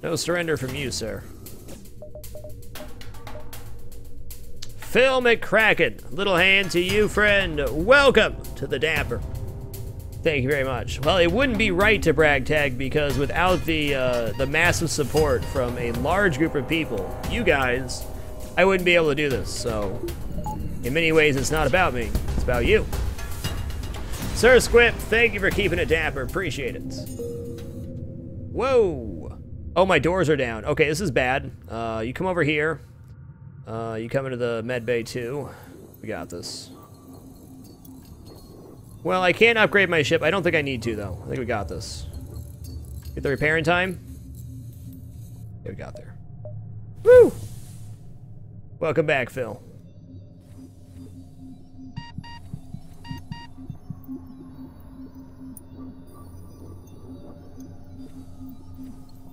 No surrender from you, sir. Phil McCracken, little hand to you, friend. Welcome to the Dapper. Thank you very much. Well, it wouldn't be right to brag tag because without the massive support from a large group of people, you guys, I wouldn't be able to do this. So, in many ways, it's not about me. It's about you. Sir Squip, thank you for keeping it dapper. Appreciate it. Whoa. Oh, my doors are down. Okay, this is bad. You come over here. You come into the med bay too. We got this. Well, I can't upgrade my ship. I don't think I need to, though. I think we got this. Get the repair in time. Yeah, we got there. Woo! Welcome back, Phil.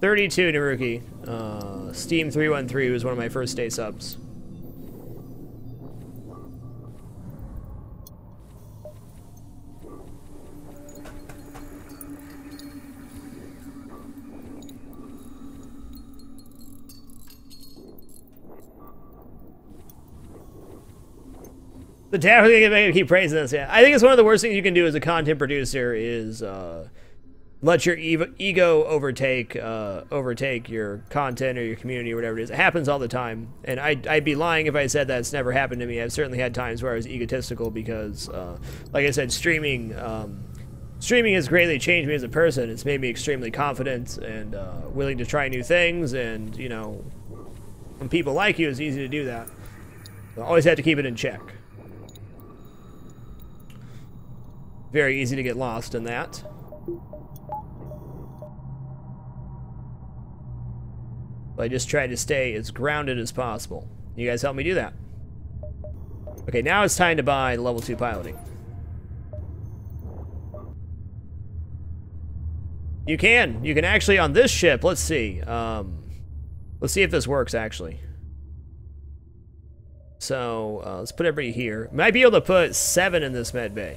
$32, Naruki. Steam 313 was one of my first day subs. The Dapper thing is keep praising this. Yeah, I think it's one of the worst things you can do as a content producer is let your ego overtake your content or your community or whatever it is. It happens all the time, and I'd be lying if I said that it's never happened to me. I've certainly had times where I was egotistical because, like I said, streaming has greatly changed me as a person. It's made me extremely confident and willing to try new things, and you know, when people like you, it's easy to do that. So I always have to keep it in check. Very easy to get lost in that. But I just try to stay as grounded as possible. You guys help me do that. Okay, now it's time to buy level 2 piloting. You can actually on this ship, let's see. Let's see if this works actually. So, let's put everybody here. Might be able to put 7 in this med bay.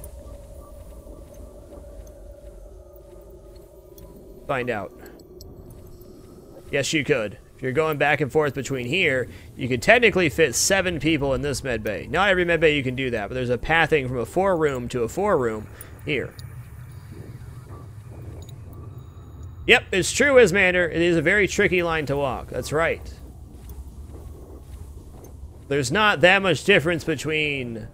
Find out. Yes, you could. If you're going back and forth between here, you could technically fit 7 people in this med bay. Not every med bay you can do that, but there's a pathing from a 4-room to a 4-room here. Yep, it's true, Ismander. It is a very tricky line to walk. That's right. There's not that much difference between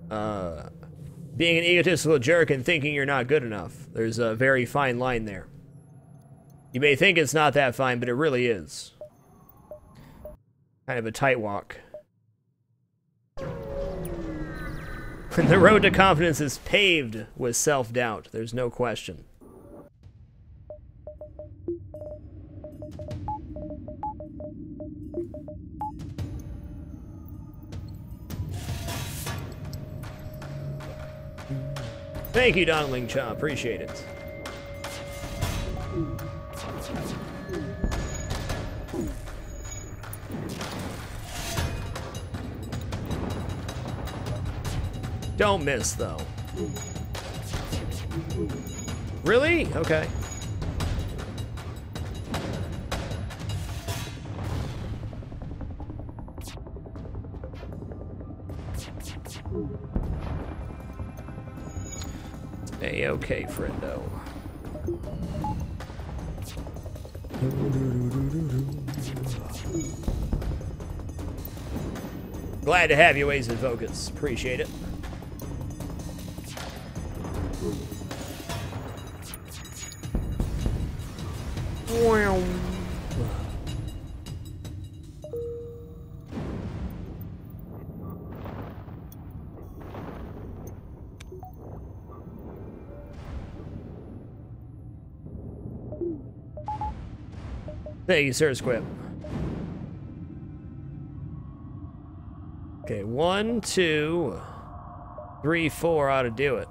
being an egotistical jerk and thinking you're not good enough. There's a very fine line there. You may think it's not that fine, but it really is. Kind of a tight walk. The road to confidence is paved with self-doubt. There's no question. Thank you, Donling Cha. Appreciate it. Don't miss, though. Really? Okay. A-okay, friendo. Glad to have you, Ace and Focus. Appreciate it. Wow. Thank you, Sir Squib. Okay, 1, 2, 3, 4 ought to do it.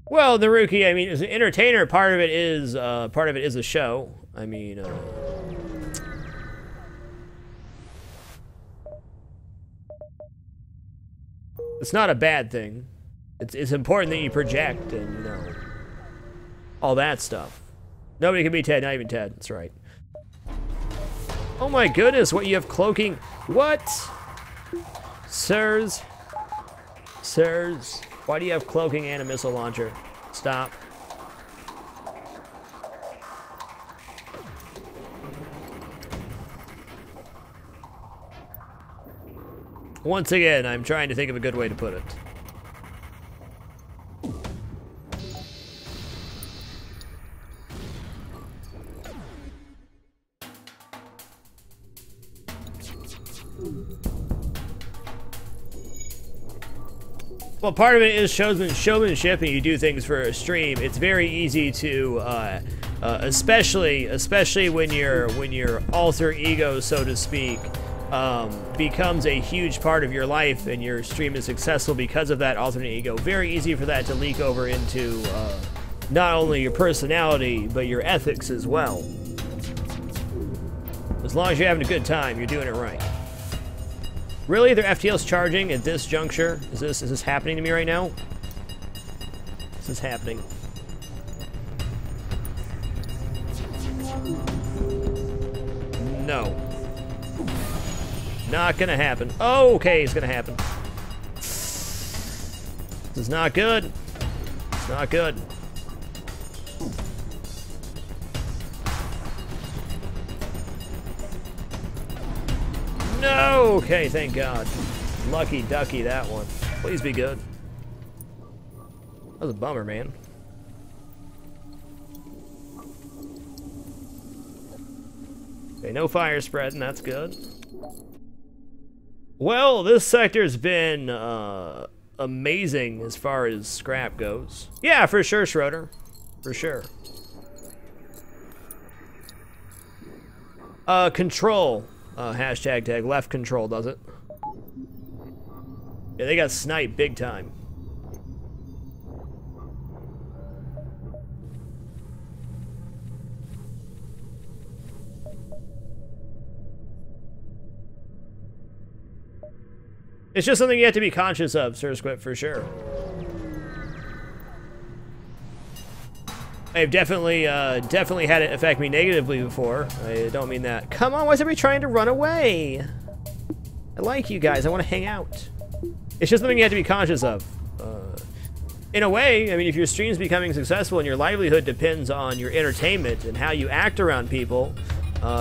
Well, Naruki, I mean, as an entertainer, part of it is a show. I mean, it's not a bad thing. It's important that you project and, you know, all that stuff. Nobody can be Ted, not even Ted. That's right. Oh my goodness, what you have cloaking? What? Sirs? Sirs? Why do you have cloaking and a missile launcher? Stop. Once again, I'm trying to think of a good way to put it. Well, part of it is showmanship, and you do things for a stream. It's very easy to, especially when your alter ego, so to speak, becomes a huge part of your life, and your stream is successful because of that alternate ego. Very easy for that to leak over into not only your personality, but your ethics as well. As long as you're having a good time, you're doing it right. Really? Their FTL's charging at this juncture? Is this happening to me right now? This is happening. No. Not gonna happen. Oh, okay, it's gonna happen. This is not good. It's not good. No! Okay, thank God. Lucky ducky, that one. Please be good. That was a bummer, man. Okay, no fire spreading, that's good. Well, this sector's been amazing as far as scrap goes. Yeah, for sure, Schroeder. For sure. Control. Hashtag tag left control does it. Yeah, they got sniped big time. It's just something you have to be conscious of, Sir Squip, for sure. I've definitely had it affect me negatively before. I don't mean that. Come on, why is everybody trying to run away? I like you guys. I want to hang out. It's just something you have to be conscious of. In a way, I mean, if your stream's becoming successful and your livelihood depends on your entertainment and how you act around people,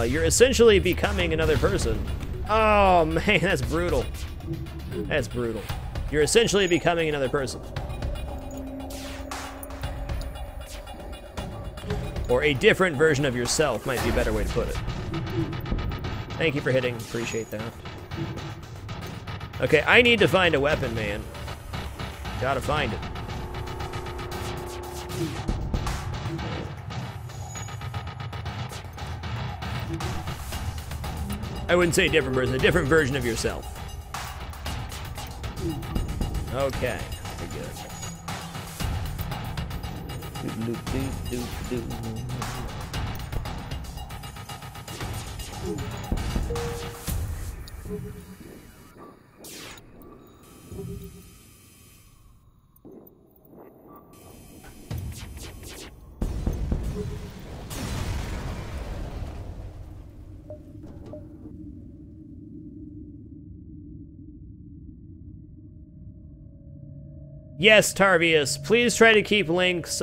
you're essentially becoming another person. Oh, man, that's brutal. That's brutal. You're essentially becoming another person. Or a different version of yourself might be a better way to put it. Thank you for hitting. Appreciate that. Okay, I need to find a weapon, man. Gotta find it. I wouldn't say different person, a different version of yourself. Okay, pretty good. Yes, Tarvius, please try to keep links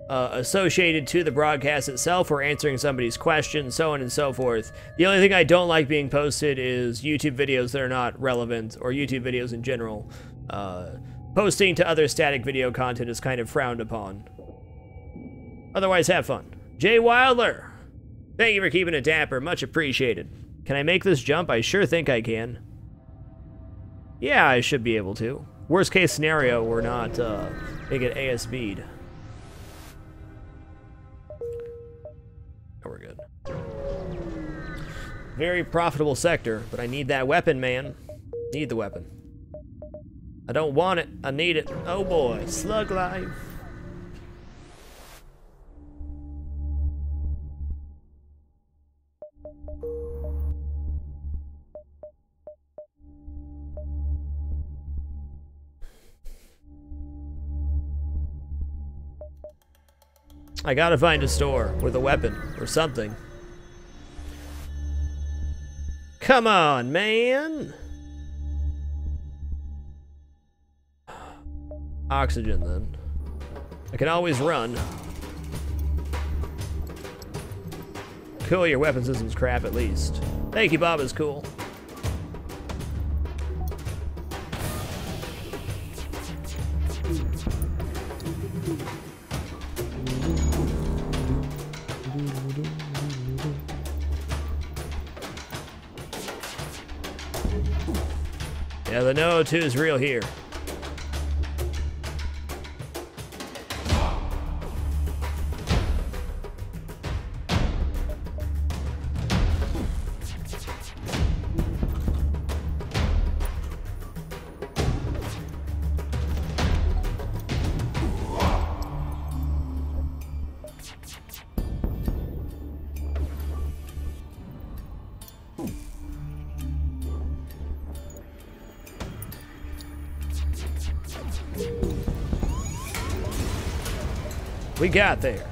associated to the broadcast itself or answering somebody's question, so on and so forth. The only thing I don't like being posted is YouTube videos that are not relevant, or YouTube videos in general. Posting to other static video content is kind of frowned upon. Otherwise, have fun. Jay Wilder, thank you for keeping it dapper, much appreciated. Can I make this jump? I sure think I can. Yeah, I should be able to. Worst case scenario, we're not they get ASB'd. Oh, we're good. Very profitable sector, but I need that weapon, man. Need the weapon. I don't want it, I need it. Oh boy, slug life. I gotta find a store with a weapon or something. Come on, man. Oxygen, then. I can always run. Cool, your weapon system's crap at least. Thank you, Bob is cool. Yeah, the No 02 is real here. We got there.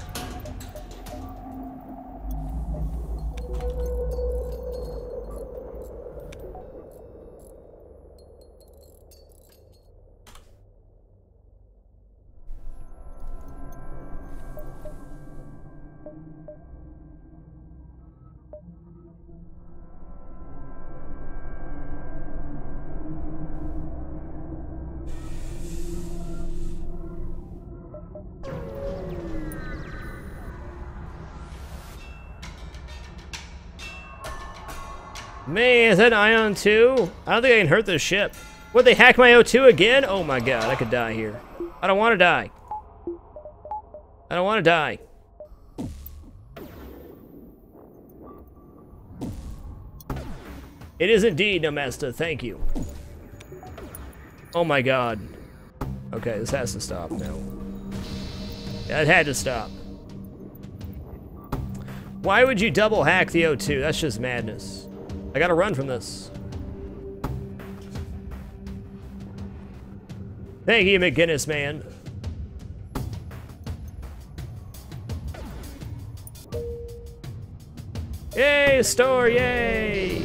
Man, is that Ion 2? I don't think I can hurt this ship. Would they hack my O2 again? Oh my god, I could die here. I don't want to die. I don't want to die. It is indeed, Nomesta, thank you. Oh my god. Okay, this has to stop now. Yeah, it had to stop. Why would you double hack the O2? That's just madness. I gotta run from this. Thank you, McGinnis, man. Yay, store, yay!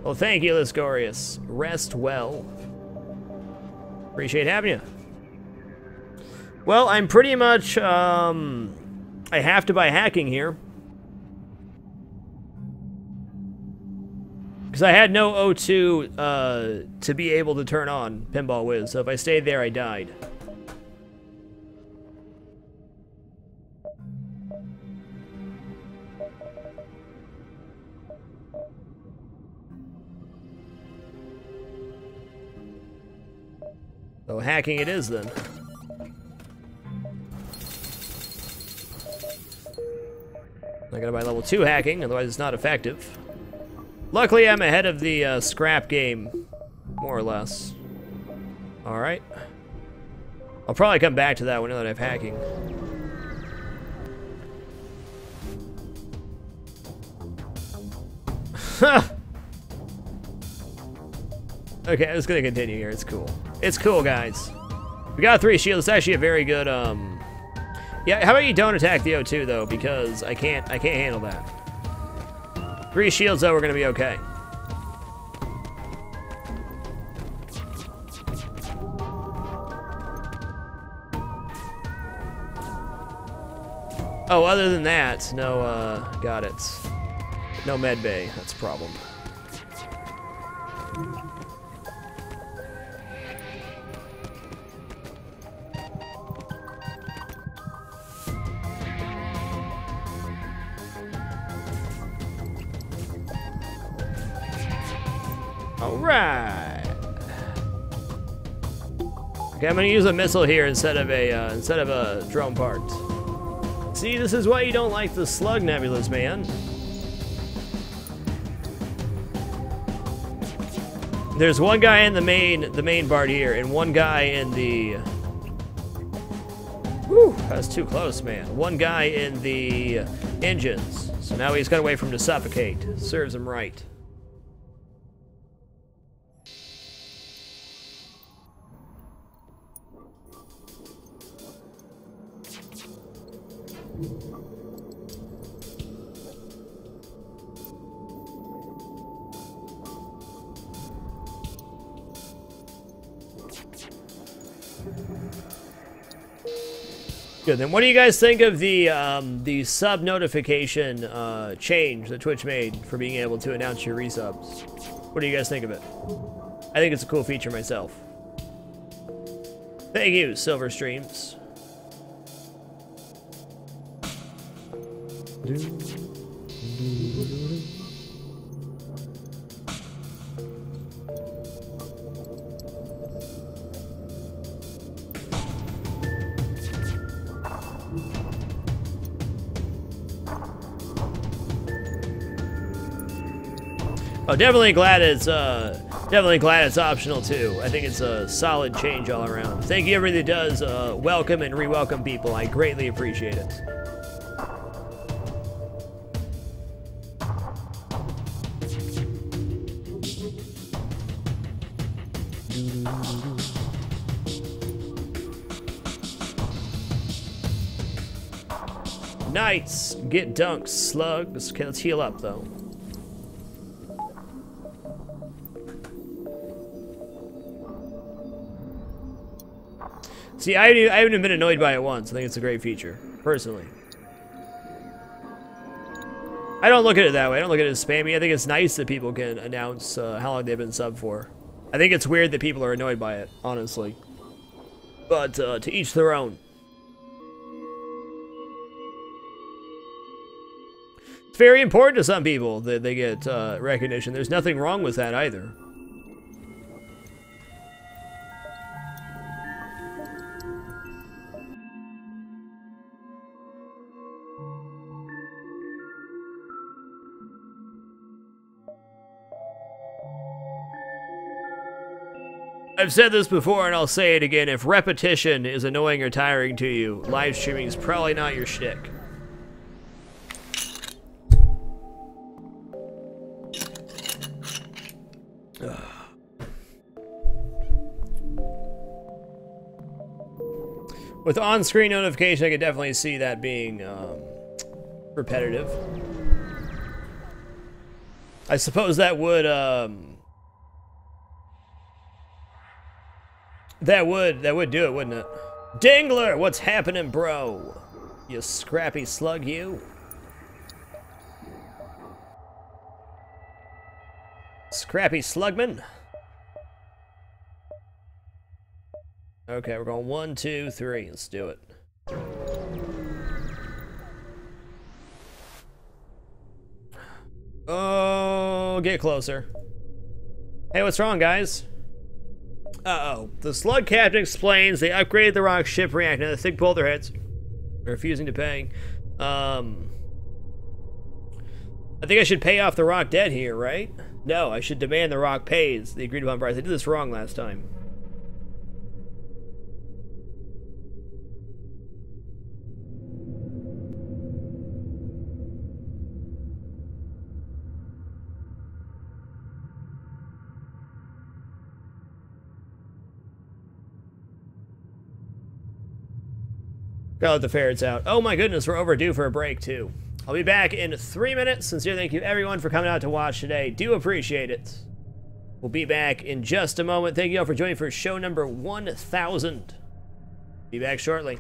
Well, thank you, Liscorius. Rest well. Appreciate having you. Well, I'm pretty much, I have to buy hacking here. Because I had no O2 to be able to turn on Pinball Wiz, so if I stayed there, I died. So hacking it is, then. I gotta buy level 2 hacking, otherwise it's not effective. Luckily, I'm ahead of the scrap game, more or less. Alright. I'll probably come back to that one now that I have hacking. Okay, I'm just gonna continue here. It's cool. It's cool, guys. We got 3 shields. It's actually a very good, Yeah, how about you don't attack the O2, though, because I can't handle that. 3 shields, though, we're gonna be okay. Oh, other than that, no, got it. No med bay, that's a problem. Alright. Okay, I'm gonna use a missile here instead of a drone part. See, this is why you don't like the slug nebulas, man. There's one guy in the main part here, and one guy in the... Whew, that's too close, man. One guy in the engines. So now he's gotta wait for him to suffocate. Serves him right. Good. Then, what do you guys think of the sub notification change that Twitch made for being able to announce your resubs? What do you guys think of it? I think it's a cool feature myself. Thank you, Silver Streams. Oh, definitely glad it's optional too. I think it's a solid change all around. Thank you everybody that does welcome and re-welcome people. I greatly appreciate it. Knights, get dunked, slugs. Okay, let's heal up though. See, I haven't been annoyed by it once. I think it's a great feature, personally. I don't look at it that way. I don't look at it as spammy. I think it's nice that people can announce how long they've been subbed for. I think it's weird that people are annoyed by it, honestly. But to each their own. It's very important to some people that they get recognition. There's nothing wrong with that either. I've said this before and I'll say it again. If repetition is annoying or tiring to you, live streaming is probably not your shtick. With on-screen notification, I could definitely see that being repetitive. I suppose that would do it, wouldn't it? Dingler, what's happening, bro? You scrappy slug, you. Scrappy slugman. Okay, we're going 1, 2, 3. Let's do it. Oh, get closer. Hey, what's wrong, guys? Uh-oh. The slug captain explains they upgraded the rock ship reactor to the thick boulder heads. They're refusing to pay. I think I should pay off the rock debt here, right? No, I should demand the rock pays the agreed upon price. I did this wrong last time. Gotta let the ferrets out. Oh my goodness, we're overdue for a break too. I'll be back in 3 minutes. Sincerely, thank you everyone for coming out to watch today. Do appreciate it. We'll be back in just a moment. Thank you all for joining for show number 1000. Be back shortly.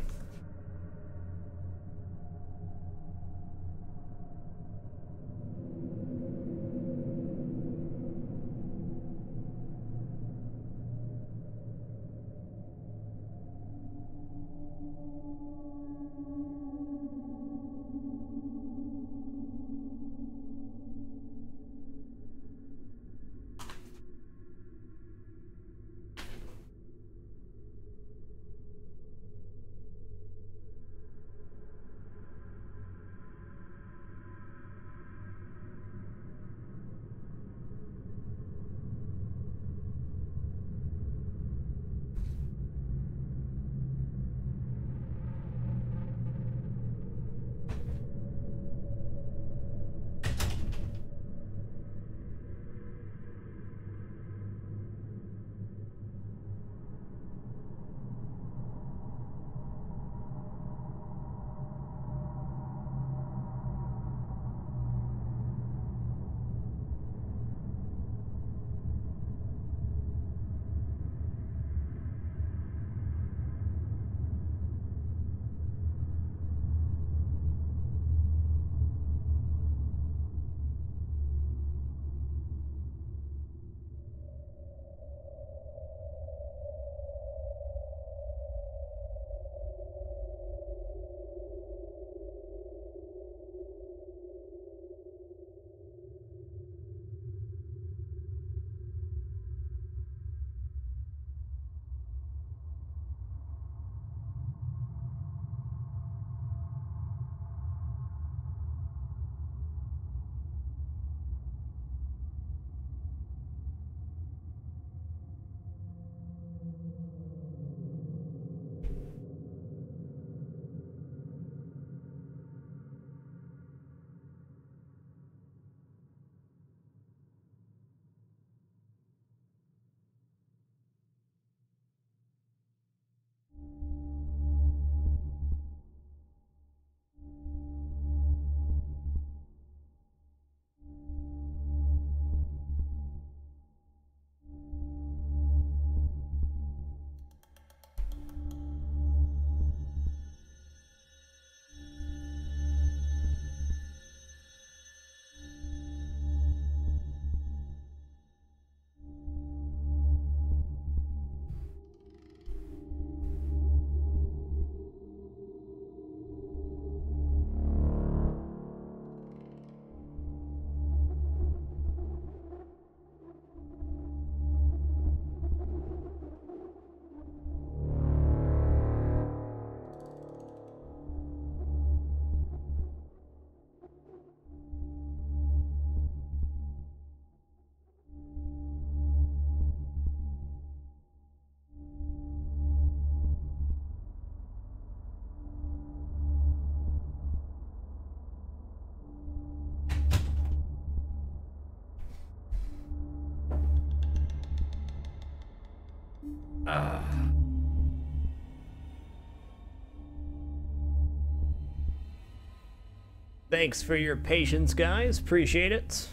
Thanks for your patience, guys. Appreciate it.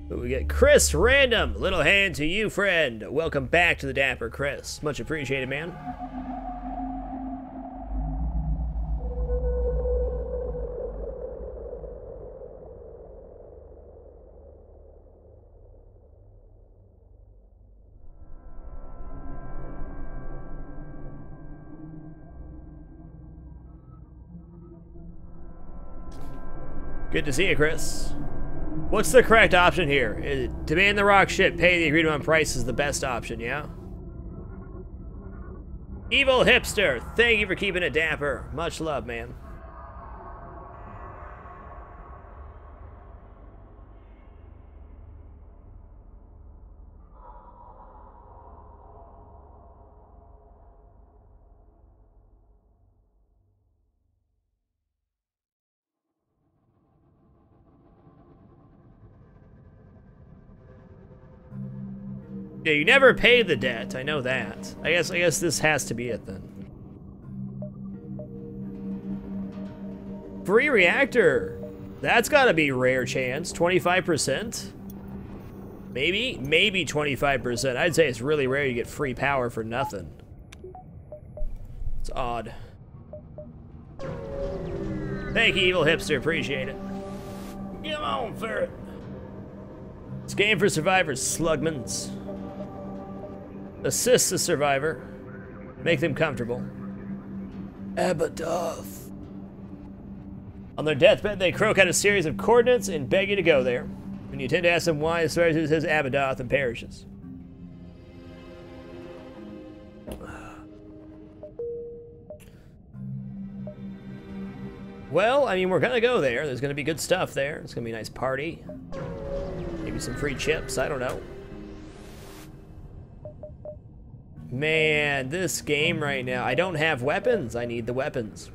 But we get Chris Random. Little hand to you, friend. Welcome back to the Dapper, Chris. Much appreciated, man. Good to see you, Chris. What's the correct option here? Demand the rock ship, pay the agreed upon price is the best option, yeah? Evil Hipster, thank you for keeping it dapper. Much love, man. Yeah, you never paid the debt. I know that. I guess this has to be it then. Free reactor. That's got to be rare chance. 25%? Maybe 25%. I'd say it's really rare you get free power for nothing. It's odd. Thank you, Evil Hipster. Appreciate it. Come on, ferret. It's game for survivors, slugmans. Assist the survivor. Make them comfortable. Abadoth. On their deathbed, they croak out a series of coordinates and beg you to go there. When you tend to ask them why, the survivor says Abadoth and perishes. Well, I mean, we're gonna go there. There's gonna be good stuff there. It's gonna be a nice party. Maybe some free chips, I don't know. Man, this game right now, I don't have weapons. I need the weapons.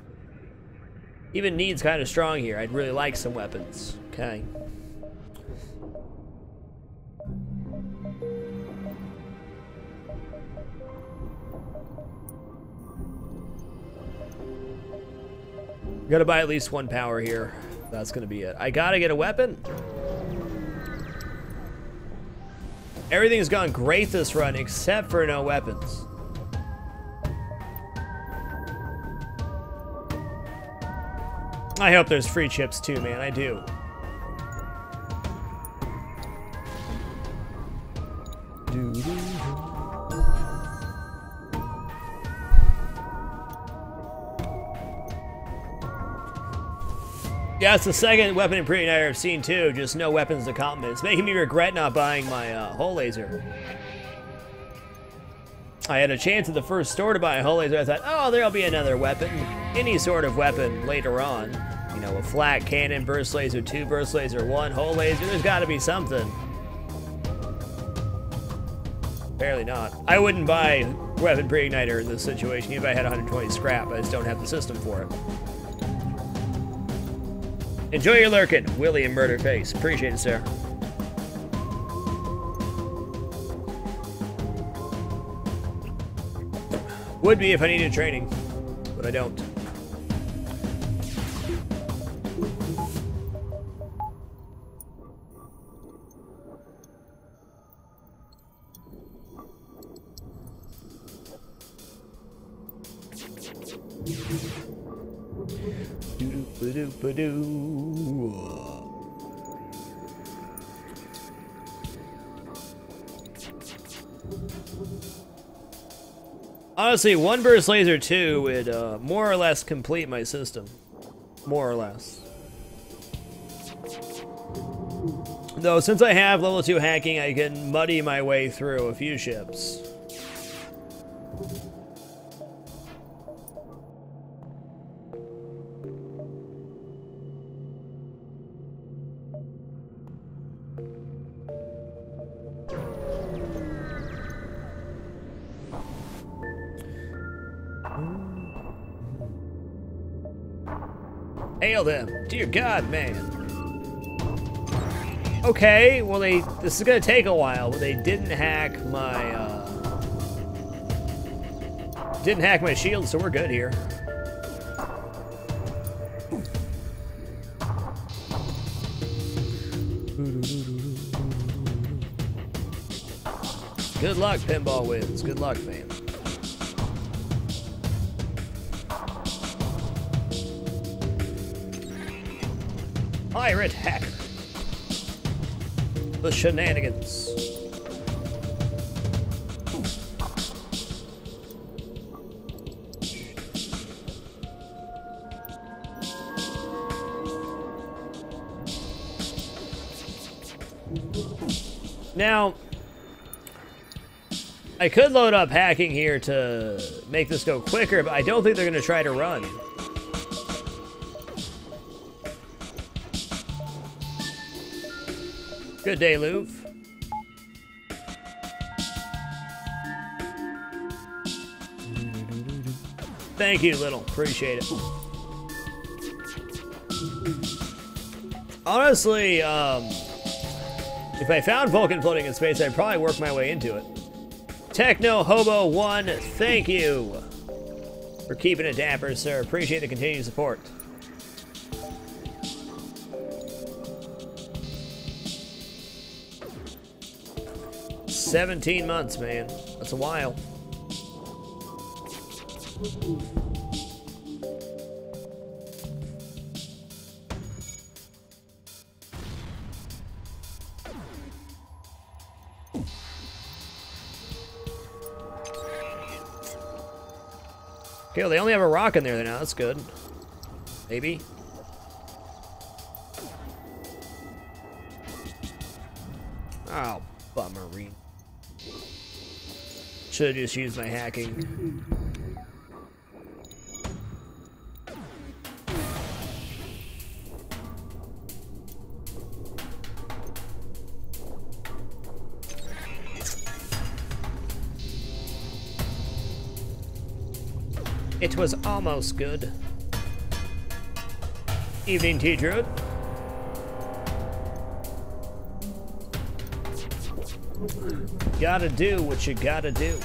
Even need's kind of strong here. I'd really like some weapons. Okay. Gotta buy at least one power here. That's gonna be it. I gotta get a weapon. Everything's gone great this run, except for no weapons. I hope there's free chips too, man. I do. Yeah, it's the second weapon improvement I've seen too, just no weapons to compliment. It's making me regret not buying my hull laser. I had a chance at the first store to buy a hull laser. I thought, oh, there'll be another weapon. Any sort of weapon later on. You know, a flat cannon, burst laser 2, burst laser 1, hull laser. There's gotta be something. Apparently not. I wouldn't buy weapon pre-igniter in this situation, even if I had 120 scrap. I just don't have the system for it. Enjoy your lurking, William Murderface. Appreciate it, sir. Would be if I needed training, but I don't. Honestly, one burst laser 2 would more or less complete my system. More or less. Though, since I have level 2 hacking, I can muddy my way through a few ships. Hail them! Dear God, man. Okay, well this is gonna take a while, but they didn't hack my shield, so we're good here. Good luck, Pinball Wins. Good luck, man. Pirate Hacker. The shenanigans. Now, I could load up hacking here to make this go quicker, but I don't think they're going to try to run. Good day, Louvre. Thank you, Little. Appreciate it. Honestly, if I found Vulcan floating in space, I'd probably work my way into it. Techno Hobo 1, thank you for keeping it dapper, sir. Appreciate the continued support. "17 months, man. That's a while." Okay, well, they only have a rock in there now. That's good. Maybe. Oh, bummer. Should have just used my hacking. It was almost good. Evening, T-Druid. Gotta do what you gotta do.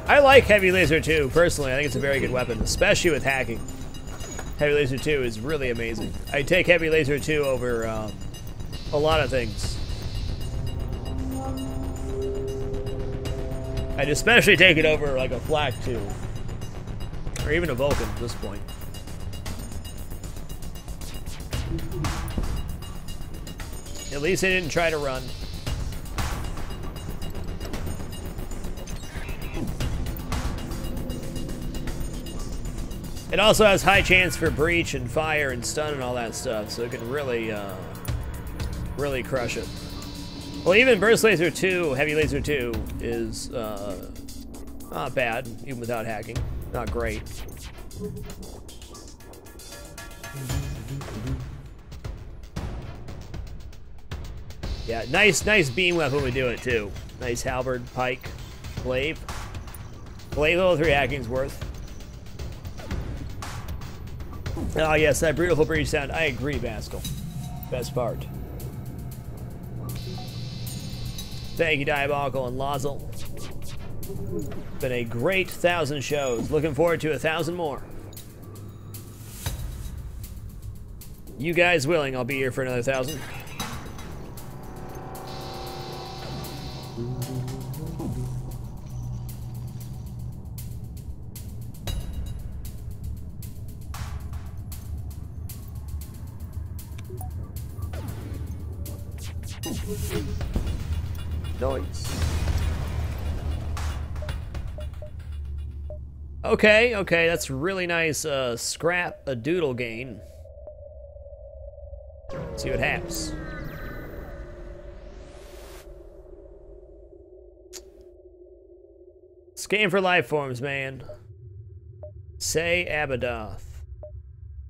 I like Heavy Laser 2, personally. I think it's a very good weapon, especially with hacking. Heavy Laser 2 is really amazing. I'd take Heavy Laser 2 over a lot of things. I'd especially take it over like a Flak 2. Or even a Vulcan at this point. At least they didn't try to run. It also has high chance for breach and fire and stun and all that stuff, so it can really, really crush it. Well, even Burst Laser 2, Heavy Laser 2, is not bad, even without hacking. Not great. Yeah, nice beam weapon would do it too. Nice halberd, pike, glaive. Glaive level 3 hacking's worth. Oh yes, that beautiful breach sound. I agree, Baskel. Best part. Thank you, Diabolical and Lozel. Been a great 1,000 shows. Looking forward to 1,000 more. You guys willing, I'll be here for another 1,000. Nice. Okay, that's really nice. Scrap a doodle gain. See what happens. Scan for life forms, man. Say Abadoth.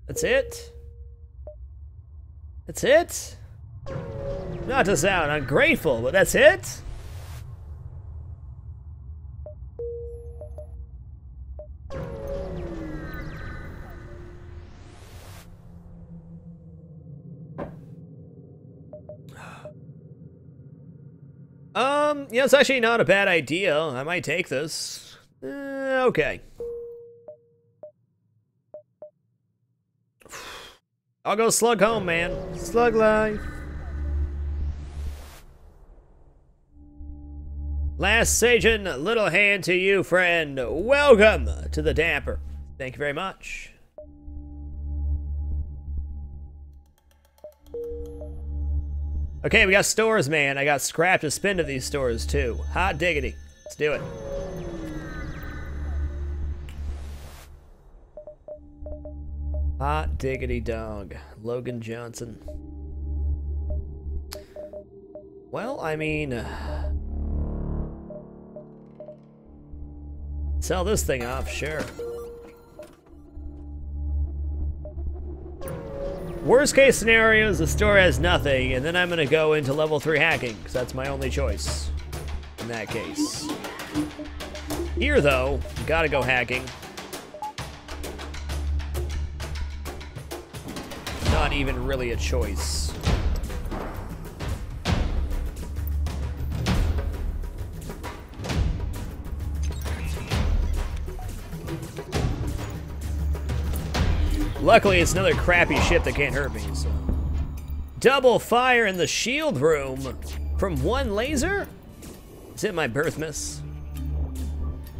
That's it? That's it? Not to sound ungrateful, but that's it? Yeah, it's actually not a bad idea. I might take this. Okay. I'll go slug home, man. Slug life. Last Sajin, little hand to you, friend. Welcome to the Dapper. Thank you very much. Okay, we got stores, man. I got scrap to spend at these stores, too. Hot diggity. Let's do it. Hot diggity dog. Logan Johnson. Well, I mean... sell this thing off, sure. Worst case scenario is the store has nothing, and then I'm gonna go into level 3 hacking, because that's my only choice in that case. Here, though, gotta go hacking. Not even really a choice. Luckily, it's another crappy ship that can't hurt me, so. Double fire in the shield room from one laser? Is it my birth miss?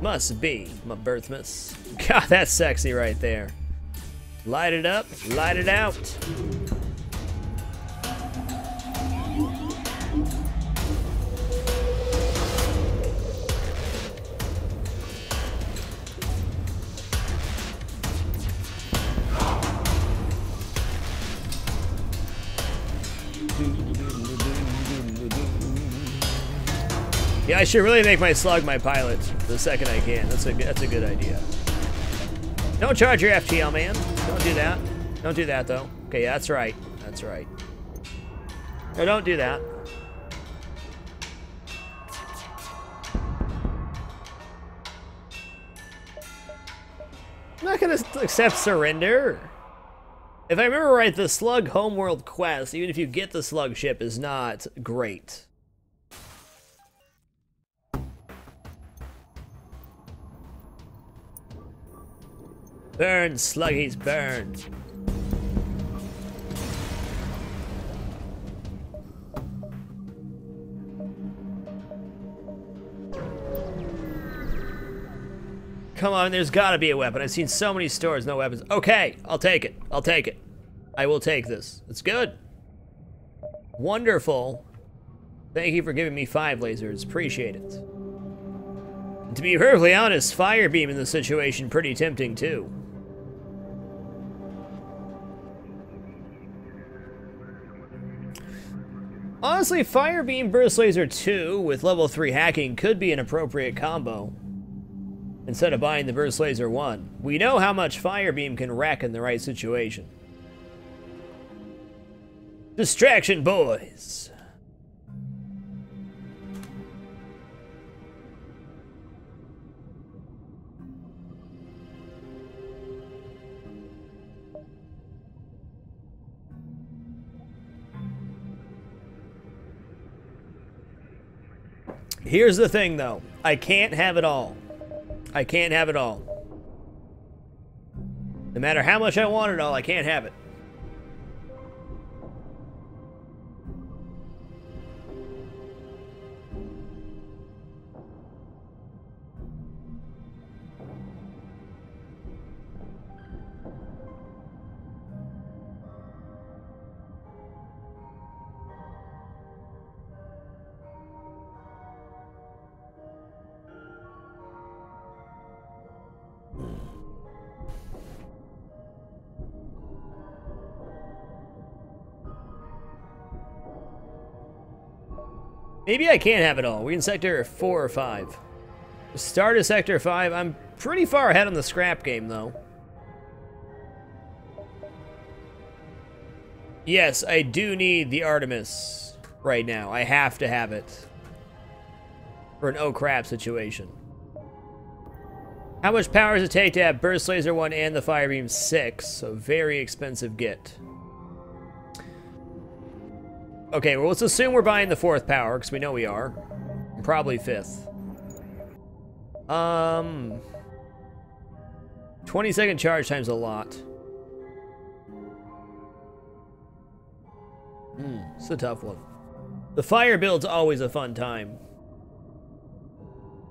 Must be my birth miss. God, that's sexy right there. Light it up, light it out. Yeah, I should really make my slug my pilot the second I can. That's a good idea. Don't charge your FTL, man. Don't do that. Don't do that, though. Okay, that's right. That's right. No, don't do that. I'm not gonna accept surrender. If I remember right, the slug homeworld quest, even if you get the slug ship, is not great. Burn, sluggies, burn. Come on, there's gotta be a weapon. I've seen so many stores, no weapons. Okay, I'll take it. I'll take it. I will take this. It's good. Wonderful. Thank you for giving me 5 lasers. Appreciate it. And to be perfectly honest, fire beam in this situation pretty tempting too. Honestly, Fire Beam Burst Laser 2 with level 3 hacking could be an appropriate combo instead of buying the Burst Laser 1. We know how much Fire Beam can wreck in the right situation. Distraction, boys! Here's the thing, though. I can't have it all. I can't have it all. No matter how much I want it all, I can't have it. Maybe I can't have it all. We're in Sector 4 or 5. Start at Sector 5. I'm pretty far ahead on the scrap game, though. Yes, I do need the Artemis right now. I have to have it. For an oh crap situation. How much power does it take to have Burst Laser 1 and the Fire Beam 6? So very expensive get. Okay, well, let's assume we're buying the 4th power, because we know we are. Probably 5th. 20-second charge time's a lot. It's a tough one. The fire build's always a fun time.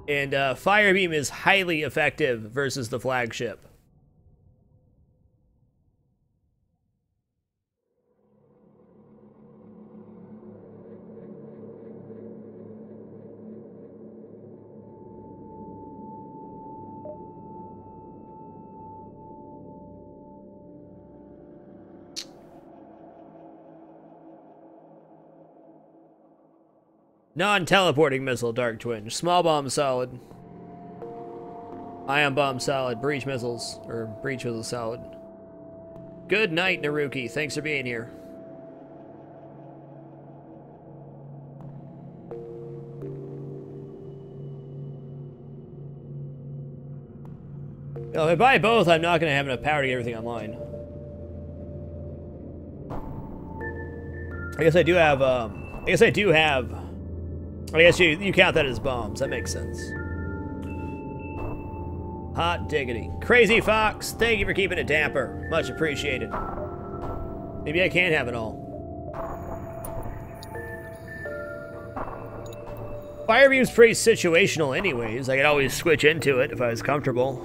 And fire beam is highly effective versus the flagship. Non-teleporting missile, Dark Twinge. Small bomb solid. Ion bomb solid. Breach missiles. Or breach missile solid. Good night, Naruki. Thanks for being here. Well, if I buy both, I'm not going to have enough power to get everything online. I guess I guess you count that as bombs. That makes sense. Hot diggity. Crazy Fox, thank you for keeping it damper. Much appreciated. Maybe I can have it all. Fire beam's pretty situational anyways. I could always switch into it if I was comfortable.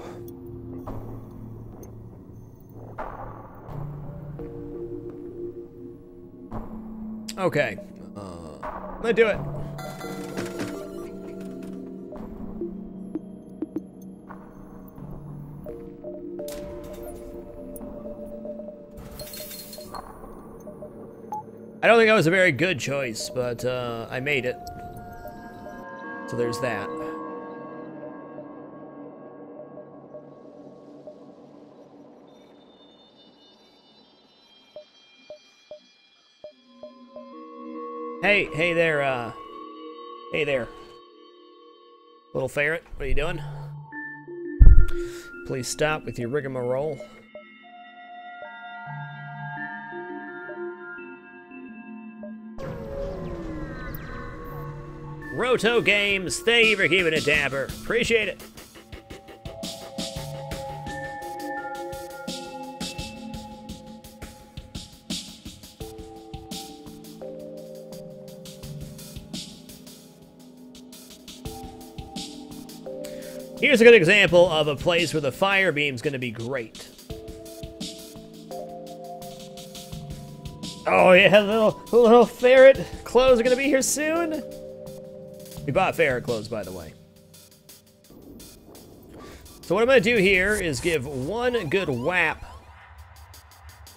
Okay. Let's do it. I don't think that was a very good choice, but I made it. So there's that. Hey there, hey there. Little ferret, what are you doing? Please stop with your rigmarole. Roto Games, thank you for keeping it dapper. Appreciate it. Here's a good example of a place where the fire beam's gonna be great. Oh yeah, little ferret clothes are gonna be here soon. We bought ferret clothes, by the way. So what I'm gonna do here is give one good whap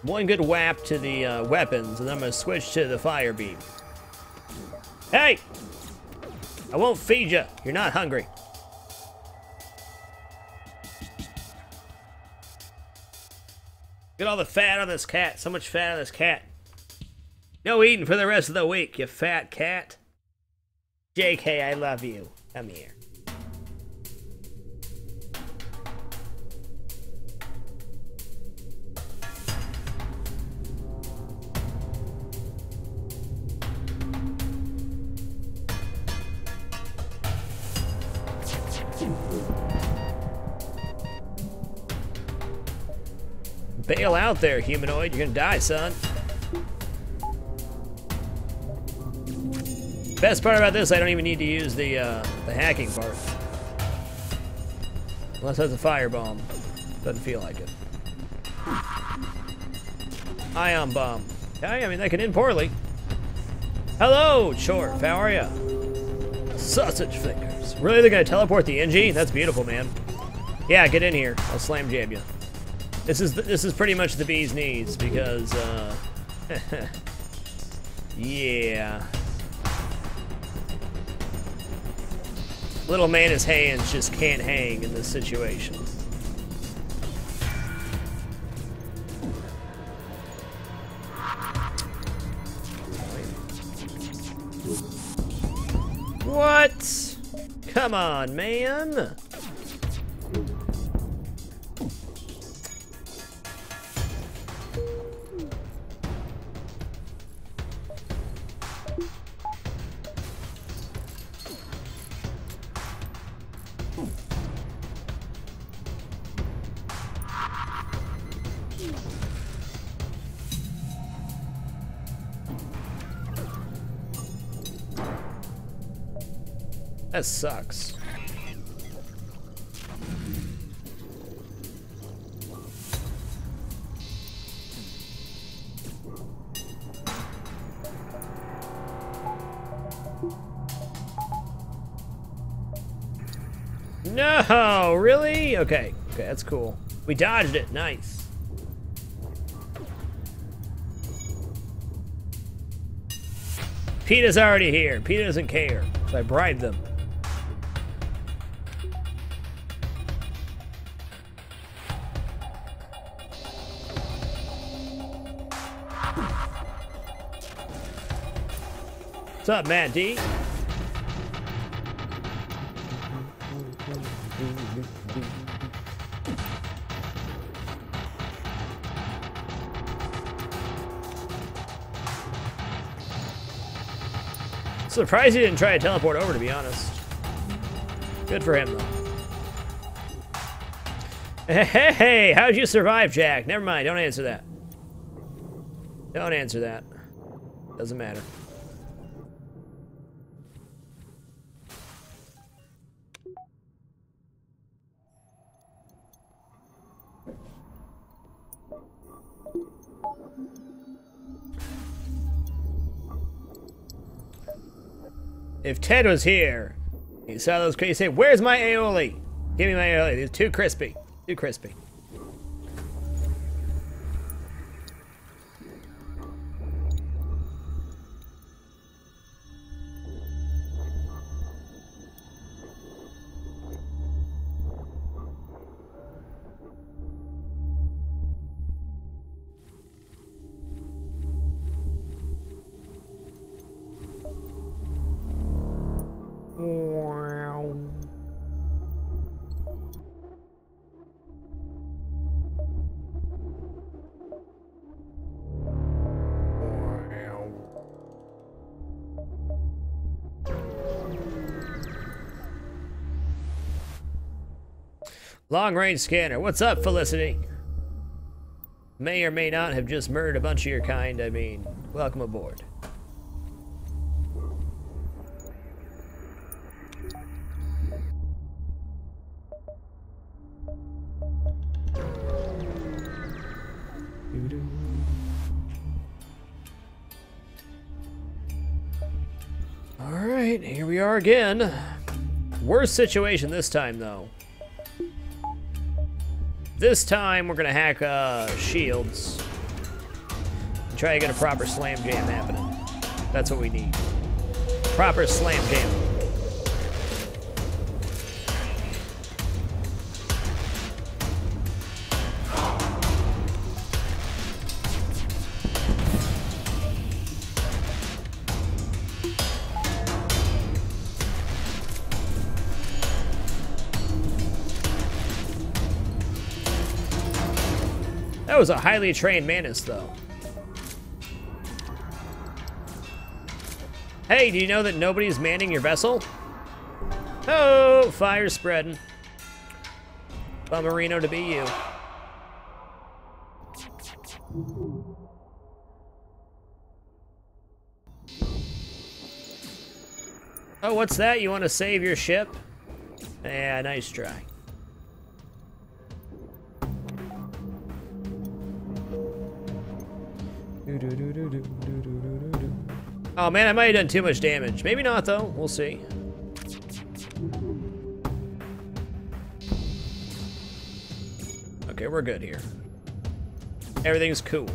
to the weapons, and then I'm gonna switch to the fire beam. Hey! I won't feed you. You're not hungry. Get all the fat on this cat. So much fat on this cat. No eating for the rest of the week, you fat cat. JK, I love you. Come here. Bail out there, humanoid. You're gonna die, son. Best part about this, I don't even need to use the hacking part. Unless that's a firebomb. Doesn't feel like it. Ion bomb. Okay, I mean, that can end poorly. Hello, Chorf. How are ya? Sausage fingers. Really, they're gonna teleport the NG? That's beautiful, man. Yeah, get in here. I'll slam jab you. This is pretty much the bee's knees because yeah. Little Man's hands just can't hang in this situation. What? Come on, man. That sucks. No, really? Okay, okay, that's cool. We dodged it, nice. PETA's already here. PETA doesn't care, so I bribed them. What's up, Matt D? Surprised he didn't try to teleport over, to be honest. Good for him, though. Hey, how'd you survive, Jack? Never mind, don't answer that. Don't answer that. Doesn't matter. If Ted was here, he saw those crazy. He'd say, "Where's my aioli? Give me my aioli. It's too crispy. Too crispy." Long-range scanner. What's up, Felicity? May or may not have just murdered a bunch of your kind. I mean, welcome aboard. All right, here we are again. Worst situation this time, though. This time, we're gonna hack shields and try to get a proper slam jam happening. That's what we need. Proper slam jam. That was a highly trained Manus, though. Hey, do you know that nobody's manning your vessel? Oh, fire's spreading. Bummerino to be you. Oh, what's that? You want to save your ship? Yeah, nice try. Oh man, I might have done too much damage. Maybe not though, we'll see. Okay, we're good here. Everything's cool.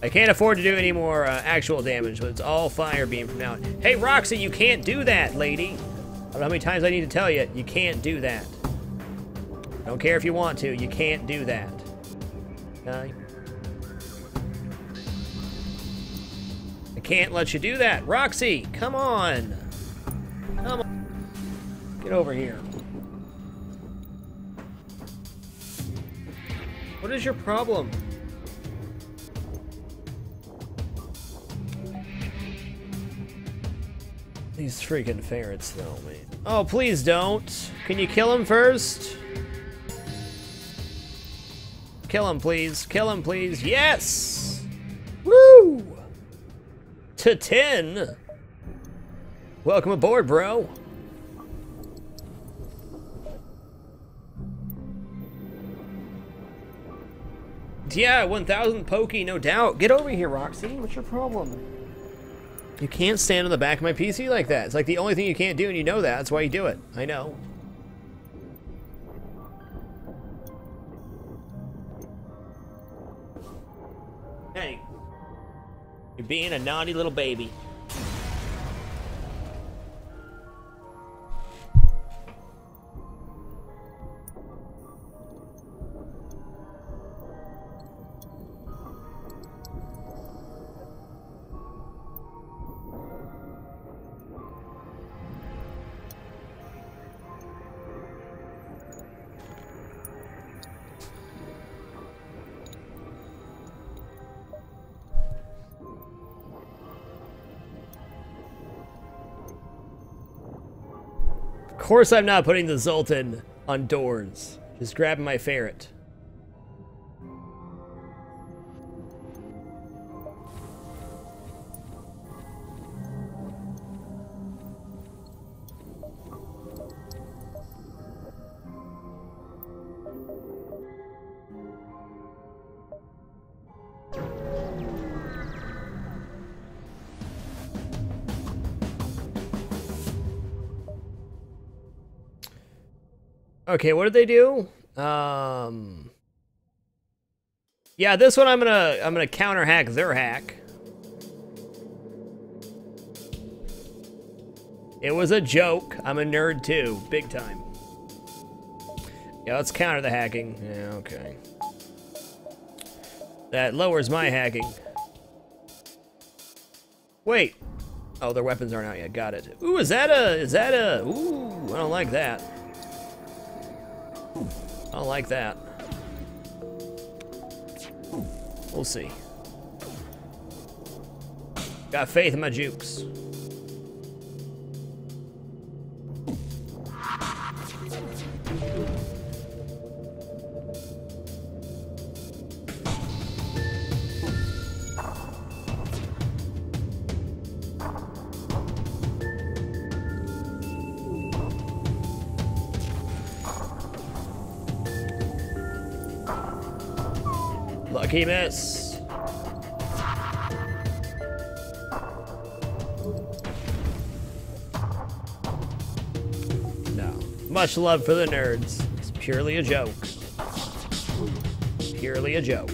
I can't afford to do any more actual damage, but it's all fire beam from now on. Hey Roxy, you can't do that, lady. I don't know how many times I need to tell you, you can't do that. Don't care if you want to, you can't do that. Okay? Can't let you do that. Roxy, come on. Come on. Get over here. What is your problem? These freaking ferrets, though, man. Oh, please don't. Can you kill him first? Kill him, please. Kill him, please. Yes! Woo! To 10. Welcome aboard, bro. Yeah, 1,000 pokey, no doubt. Get over here, Roxy. What's your problem? You can't stand on the back of my PC like that. It's like the only thing you can't do, and you know that. That's why you do it. I know. Hey. You're being a naughty little baby. Of course I'm not putting the Zoltan on doors. Just grabbing my ferret. Okay, what did they do? Yeah, this one I'm gonna counter hack their hack. It was a joke. I'm a nerd too, big time. Yeah, let's counter the hacking. Yeah, okay. That lowers my hacking. Wait. Oh, their weapons aren't out yet. Got it. Ooh, is that a? Ooh, I don't like that. I don't like that. We'll see. Got faith in my jukes. Lucky miss. No. Much love for the nerds. It's purely a joke. Purely a joke.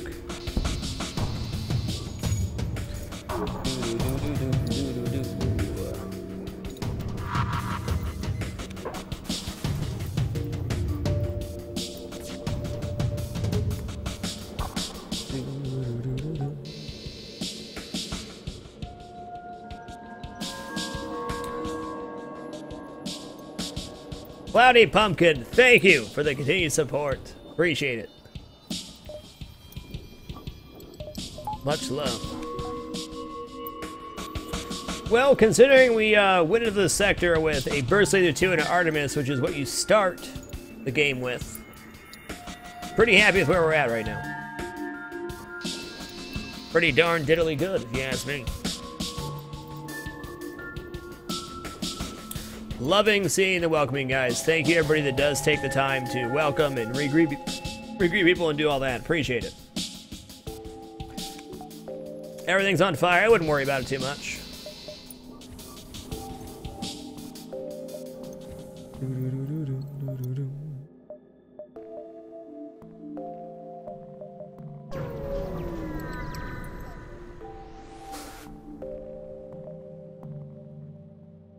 Cloudy Pumpkin, thank you for the continued support. Appreciate it. Much love. Well, considering we went into the sector with a Burst Laser 2 and an Artemis, which is what you start the game with, pretty happy with where we're at right now. Pretty darn diddly good, if you ask me. Loving seeing the welcoming, guys. Thank you, everybody that does take the time to welcome and re-greet people and do all that. Appreciate it. Everything's on fire. I wouldn't worry about it too much.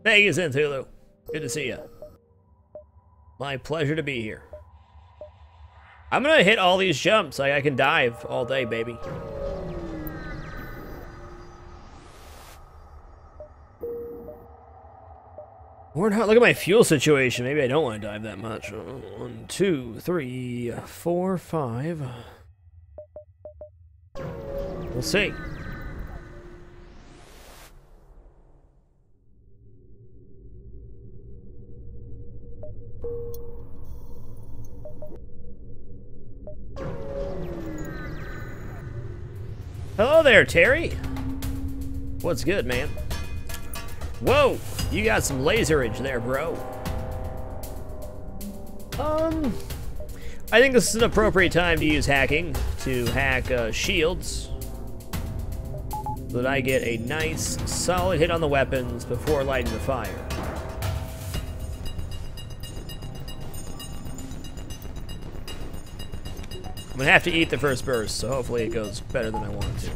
Thank you, Zenthulu. Good to see you. My pleasure to be here. I'm gonna hit all these jumps. I can dive all day, baby. Or not. Look at my fuel situation. Maybe I don't want to dive that much. 1, 2, 3, 4, 5. We'll see. Hello there, Terry. What's good, man? Whoa! You got some laserage there, bro. I think this is an appropriate time to use hacking to hack shields so that I get a nice, solid hit on the weapons before lighting the fire. I'm gonna have to eat the first burst, so hopefully it goes better than I want it to.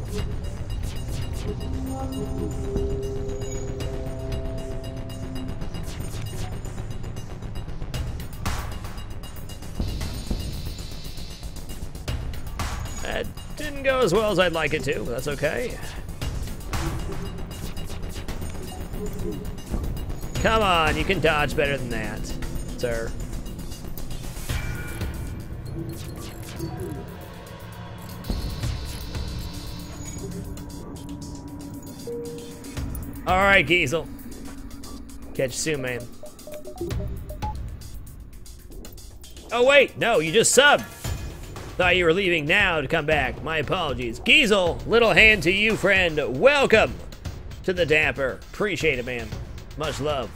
That didn't go as well as I'd like it to, but that's okay. Come on, you can dodge better than that, sir. All right, Giesel. Catch you soon, man. Oh, wait. No, you just subbed. Thought you were leaving now to come back. My apologies. Giesel, little hand to you, friend. Welcome to the Dapper. Appreciate it, man. Much love.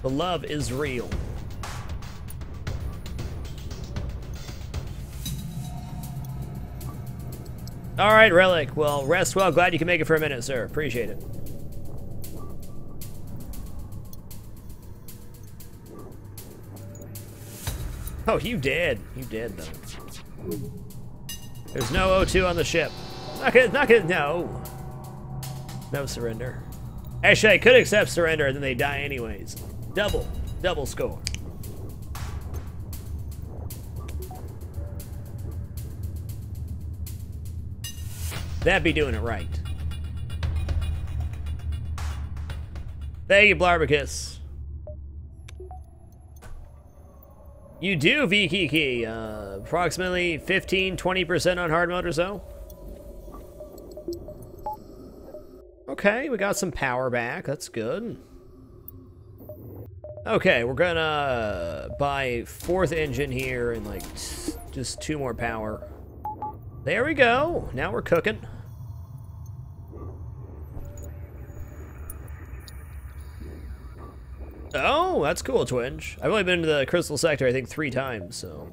The love is real. All right, Relic. Well, rest well. Glad you can make it for a minute, sir. Appreciate it. Oh, you did. You did, though. There's no O2 on the ship. No. No surrender. Actually, I could accept surrender, and then they die anyways. Double score. That'd be doing it right. Thank you, Blarbarkus. You do, Vikiki. Approximately 15-20% on hard mode or so. Okay, we got some power back. That's good. Okay, we're gonna buy 4th engine here and like just 2 more power. There we go. Now we're cooking. Oh, that's cool, Twinge. I've only been to the Crystal Sector, I think, 3 times, so.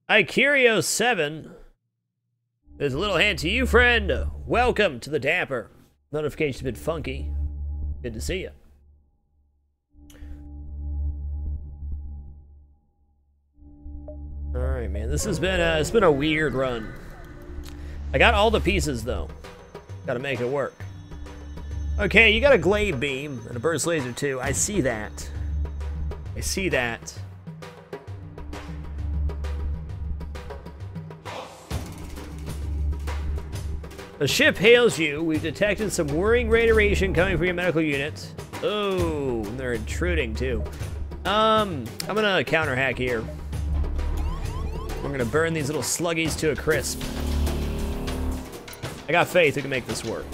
Ikerio7. There's a little hand to you, friend. Welcome to the Dapper. Notification's been funky. Good to see you. All right, man. This has been it's been a weird run. I got all the pieces though. Got to make it work. Okay, you got a glaive beam and a burst laser too. I see that. I see that. The ship hails you. We've detected some worrying radiation coming from your medical unit. Oh, they're intruding too. I'm gonna counter hack here. We're gonna burn these little sluggies to a crisp. I got faith we can make this work.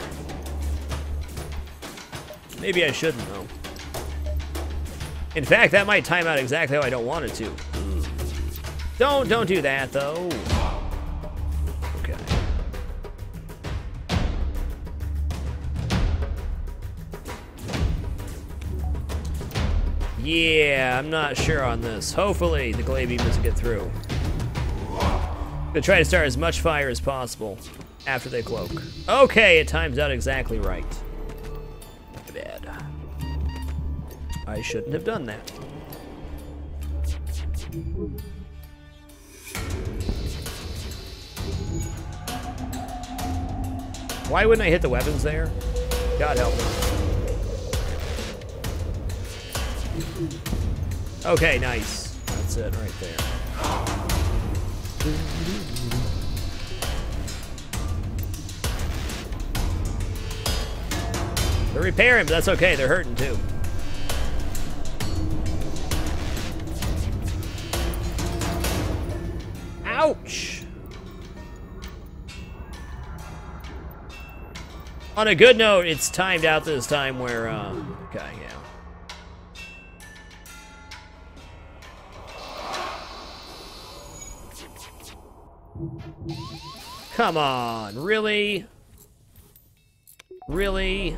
Maybe I shouldn't though. In fact, that might time out exactly how I don't want it to. Don't do that though. Okay. Yeah, I'm not sure on this. Hopefully the glaive beam doesn't get through. I'm gonna try to start as much fire as possible after they cloak. Okay, it times out exactly right. Bad. I shouldn't have done that. Why wouldn't I hit the weapons there? God help me. Okay, nice. That's it right there. They're repairing, but that's okay. They're hurting too. Ouch! On a good note, it's timed out this time where, okay, yeah. Come on, really? Really?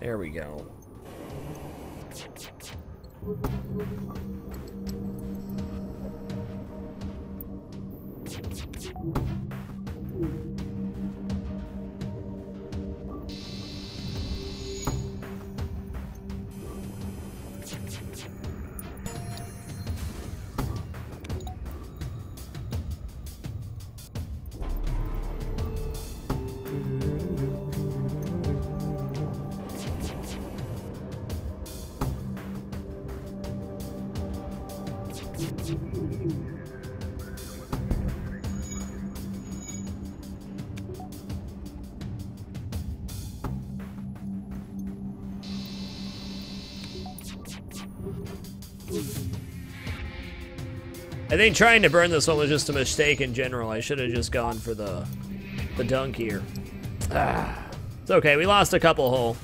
There we go. I think trying to burn this one was just a mistake in general. I should have just gone for the dunk here. It's okay, we lost a couple whole.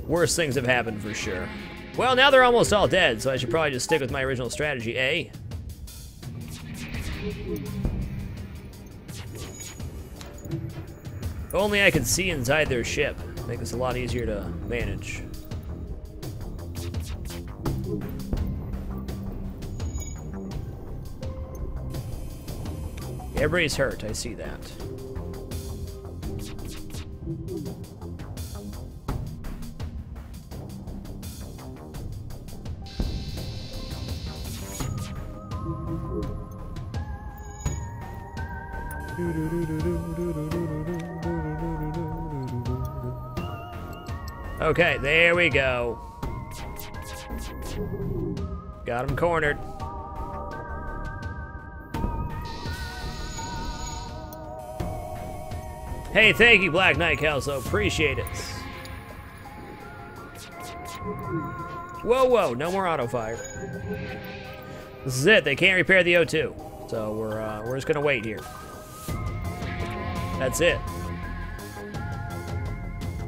Worse things have happened for sure. Well, now they're almost all dead, so I should probably just stick with my original strategy, eh? If only I could see inside their ship. Make this a lot easier to manage. Everybody's hurt, I see that. Okay, there we go. Got him cornered. Hey, thank you, Black Knight Kelso. Appreciate it. Whoa, whoa, no more auto fire. This is it. They can't repair the O2, so we're just gonna wait here. That's it.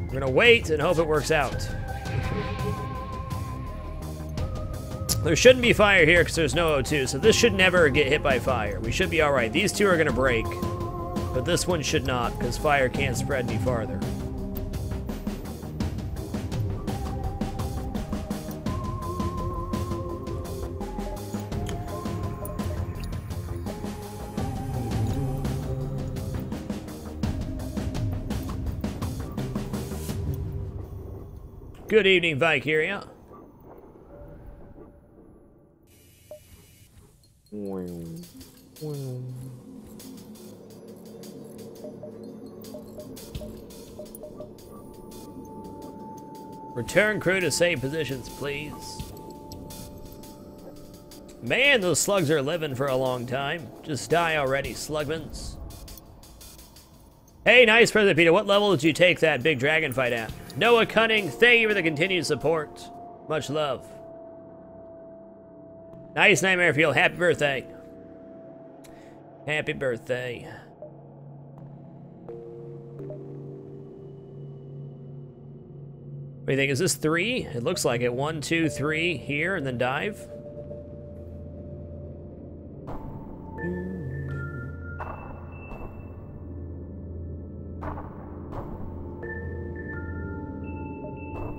We're gonna wait and hope it works out. There shouldn't be fire here because there's no O2, so this should never get hit by fire. We should be all right. These two are gonna break. But this one should not, because fire can't spread any farther. Good evening, Vicaria. Return crew to save positions, please. Man, those slugs are living for a long time. Just die already, slugmans. Hey, nice President Peter. What level did you take that big dragon fight at? Noah Cunning, thank you for the continued support. Much love. Nice Nightmare Field. Happy birthday. Happy birthday. What do you think? Is this 3? It looks like it. 1, 2, 3 here, and then dive.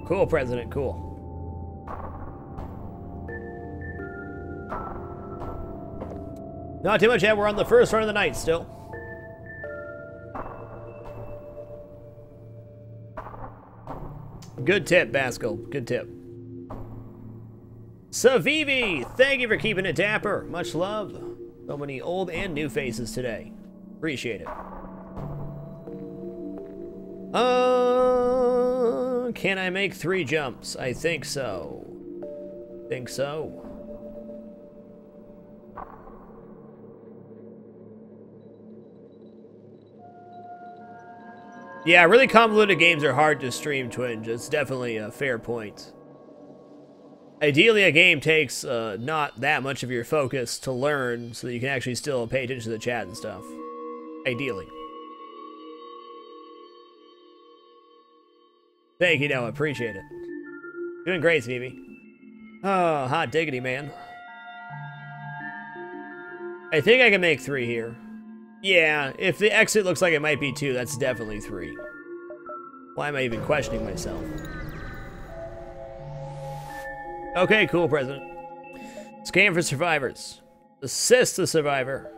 Cool, President, cool. Not too much yet. We're on the first run of the night still. Good tip, Baskel. Good tip. Savivi, thank you for keeping it dapper. Much love. So many old and new faces today. Appreciate it. Can I make 3 jumps? I think so. Think so. Yeah, really convoluted games are hard to stream, Twinge. It's definitely a fair point. Ideally, a game takes not that much of your focus to learn so that you can actually still pay attention to the chat and stuff. Ideally. Thank you, Noah. Appreciate it. Doing great, Phoebe. Oh, hot diggity, man. I think I can make 3 here. Yeah, if the exit looks like it might be 2, that's definitely 3. Why am I even questioning myself? Okay, cool, President. Scan for survivors. Assist the survivor.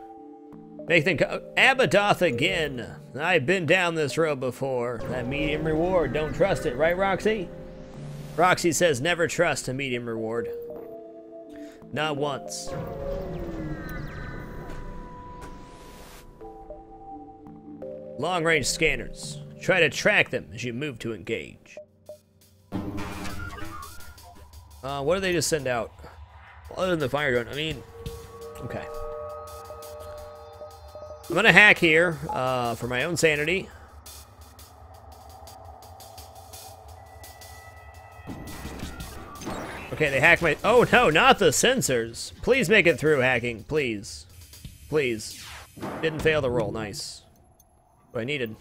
Make them Abadoth again. I've been down this road before. That medium reward, don't trust it, right, Roxy? Roxy says never trust a medium reward. Not once. Long-range scanners. Try to track them as you move to engage. What do they just send out? Other than the fire drone, I mean, okay. I'm gonna hack here for my own sanity. Okay, they hacked my... Oh no, not the sensors. Please make it through hacking, please. Please. Didn't fail the roll, nice. What I needed.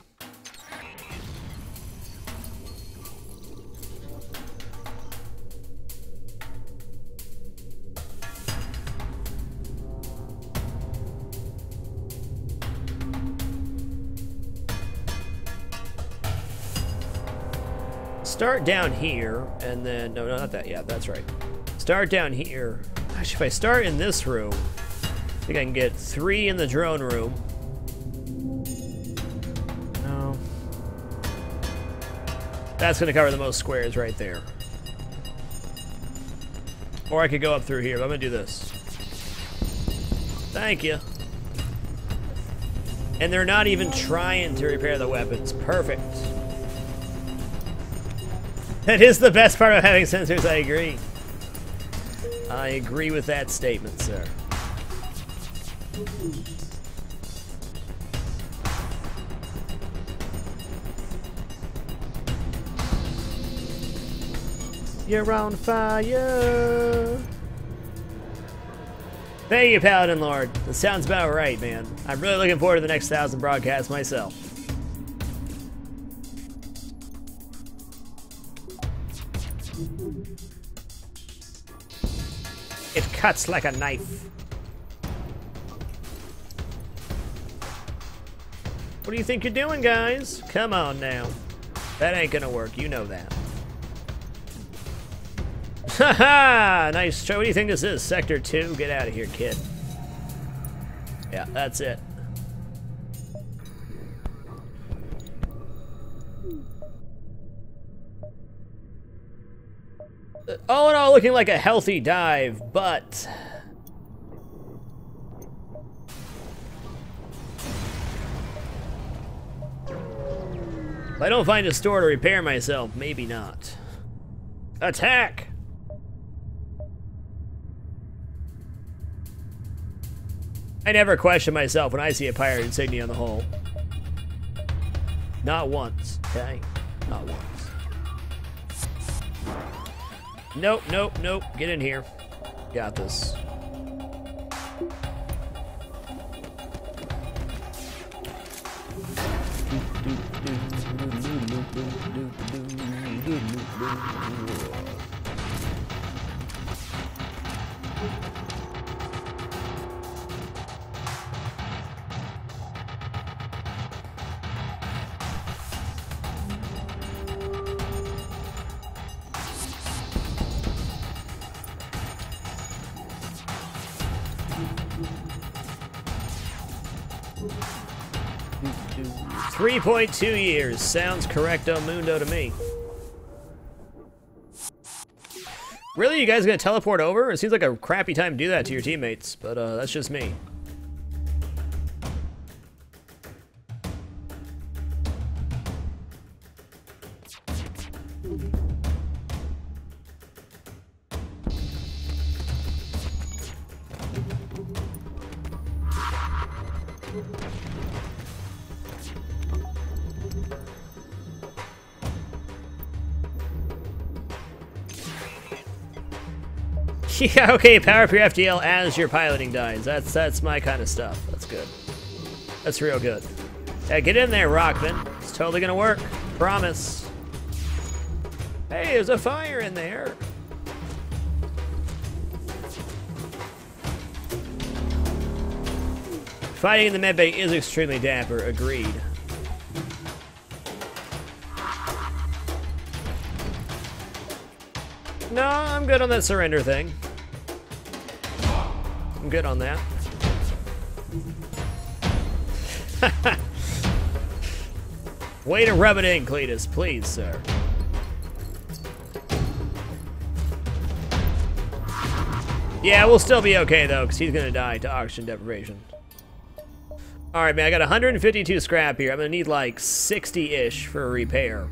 Start down here, and then... No, not that. Yeah, that's right. Start down here. Actually, if I start in this room, I think I can get 3 in the drone room. No. That's going to cover the most squares right there. Or I could go up through here, but I'm going to do this. Thank you. And they're not even trying to repair the weapons. Perfect. That is the best part of having sensors, I agree. I agree with that statement, sir. You're on fire. Thank you, Paladin Lord. That sounds about right, man. I'm really looking forward to the next 1,000 broadcasts myself. It cuts like a knife. What do you think you're doing, guys? Come on now. That ain't gonna work, you know that. Haha! Nice try. What do you think this is? Sector 2? Get out of here, kid. Yeah, that's it. All in all, looking like a healthy dive, but... if I don't find a store to repair myself, maybe not. Attack! I never question myself when I see a pirate insignia on the hull. Not once, okay? Not once. Nope, nope, nope. Get in here. Got this. $3.2 years. Sounds correcto mundo to me. Really? You guys gonna teleport over? It seems like a crappy time to do that to your teammates, but that's just me. Yeah, okay, power up your FTL as your piloting dies. That's my kind of stuff. That's good. That's real good. Yeah, get in there, Rockman. It's totally gonna work. Promise. Hey, there's a fire in there. Fighting in the medbay is extremely dapper, agreed. No, I'm good on that surrender thing. I'm good on that. Way to rub it in, Cletus, please, sir. Yeah, we'll still be okay, though, because he's going to die to oxygen deprivation. Alright, man, I got 152 scrap here. I'm going to need, like, 60-ish for a repair.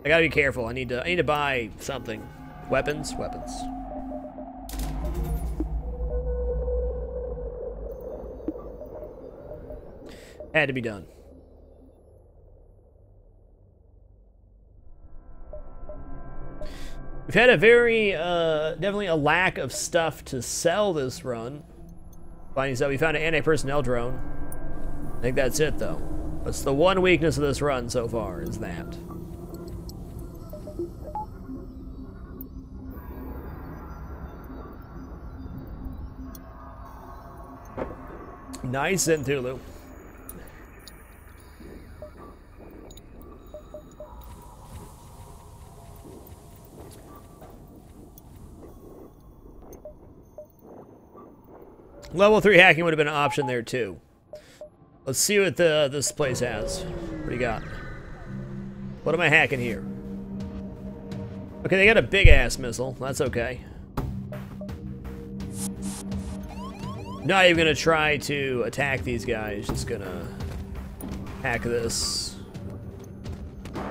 I gotta be careful. I need to buy something. Weapons? Weapons. Had to be done. We've had a very, definitely a lack of stuff to sell this run. Finding stuff. We found an anti-personnel drone. I think that's it, though. That's the one weakness of this run so far, is that. Nice Zentulu. Level 3 hacking would have been an option there too. Let's see what this place has. What do you got? What am I hacking here? Okay, they got a big ass missile. That's okay. Not even gonna try to attack these guys, just gonna hack this.